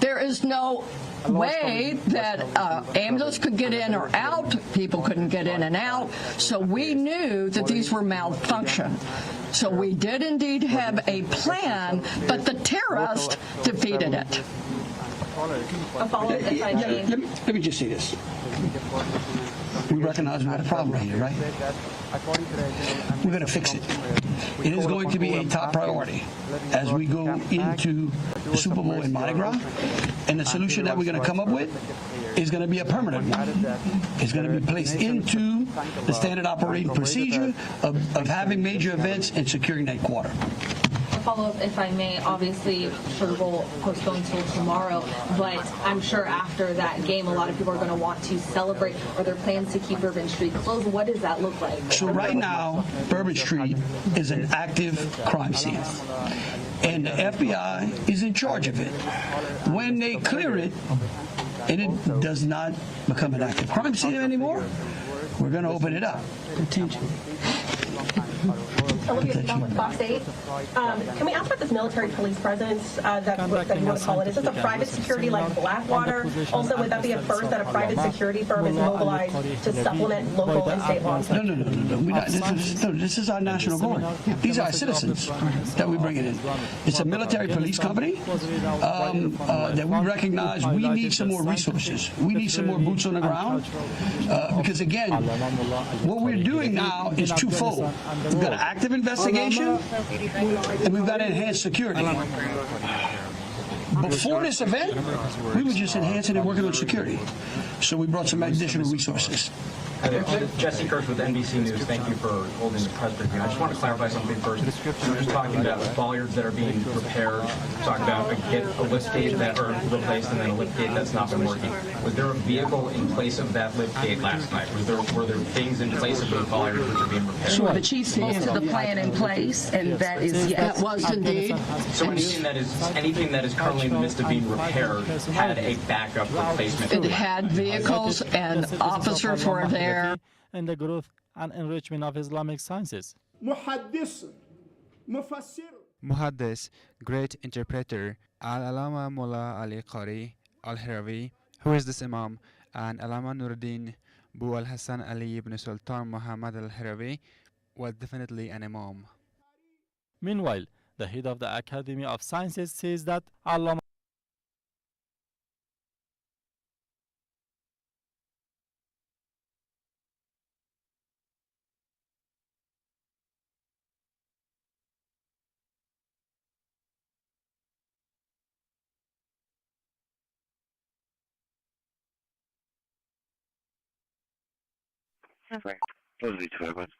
There is no way that ambulance could get in or out, people couldn't get in and out, so we knew that these were malfunction. So we did indeed have a plan, but the terrorist defeated it. Let me just say this. We recognize we got a problem right here, right? We're going to fix it. It is going to be a top priority as we go into the Super Bowl in Mardi Gras. And the solution that we're going to come up with is going to be a permanent one. It's going to be placed into the standard operating procedure of having major events and securing that quarter. Follow up, if I may. Obviously, Super Bowl postponed till tomorrow, but I'm sure after that game, a lot of people are going to want to celebrate. Are there plans to keep Bourbon Street closed? What does that look like? So right now, Bourbon Street is an active crime scene, and the FBI is in charge of it. When they clear it, and it does not become an active crime scene anymore, we're going to open it up. Attention. Olivia with Fox 8. Can we ask about this military police presence that you want to call it? Is this a private security like Blackwater? Also, would that be a first that a private security firm is mobilized to supplement local and state law enforcement? No. This is our national guard. These are our citizens that we bring in. It's a military police company that we recognize we need some more resources. We need some more boots on the ground because, again, what we're doing now is twofold. We've got active investigation, and we've got enhanced security. Before this event, we were just enhancing and working on security. So we brought some additional resources. Jesse Kirsch with NBC News. Thank you for holding the press briefing. I just want to clarify something first. We were just talking about the bollards that are being repaired. Talk about a lift gate that are replaced and then a lift gate that's not been working. Was there a vehicle in place of that lift gate last night? Were there things in place of those bollards which are being repaired? Sure. The chief spoke to the plan in place, and that is yes. That was indeed. So anything that is currently in the midst of being repaired had a backup replacement. It had vehicles and officers were there. In the growth and enrichment of Islamic sciences. Muhaddis, great interpreter, Al-Alama Mullah Ali Qari Al-Hirawi, who is this Imam, and Alama Nuruddin Bu Al-Hassan Ali ibn Sultan Muhammad Al-Hirawi was definitely an Imam. Meanwhile, the head of the Academy of Sciences says that Allah Right. Those are the 2 quick ones.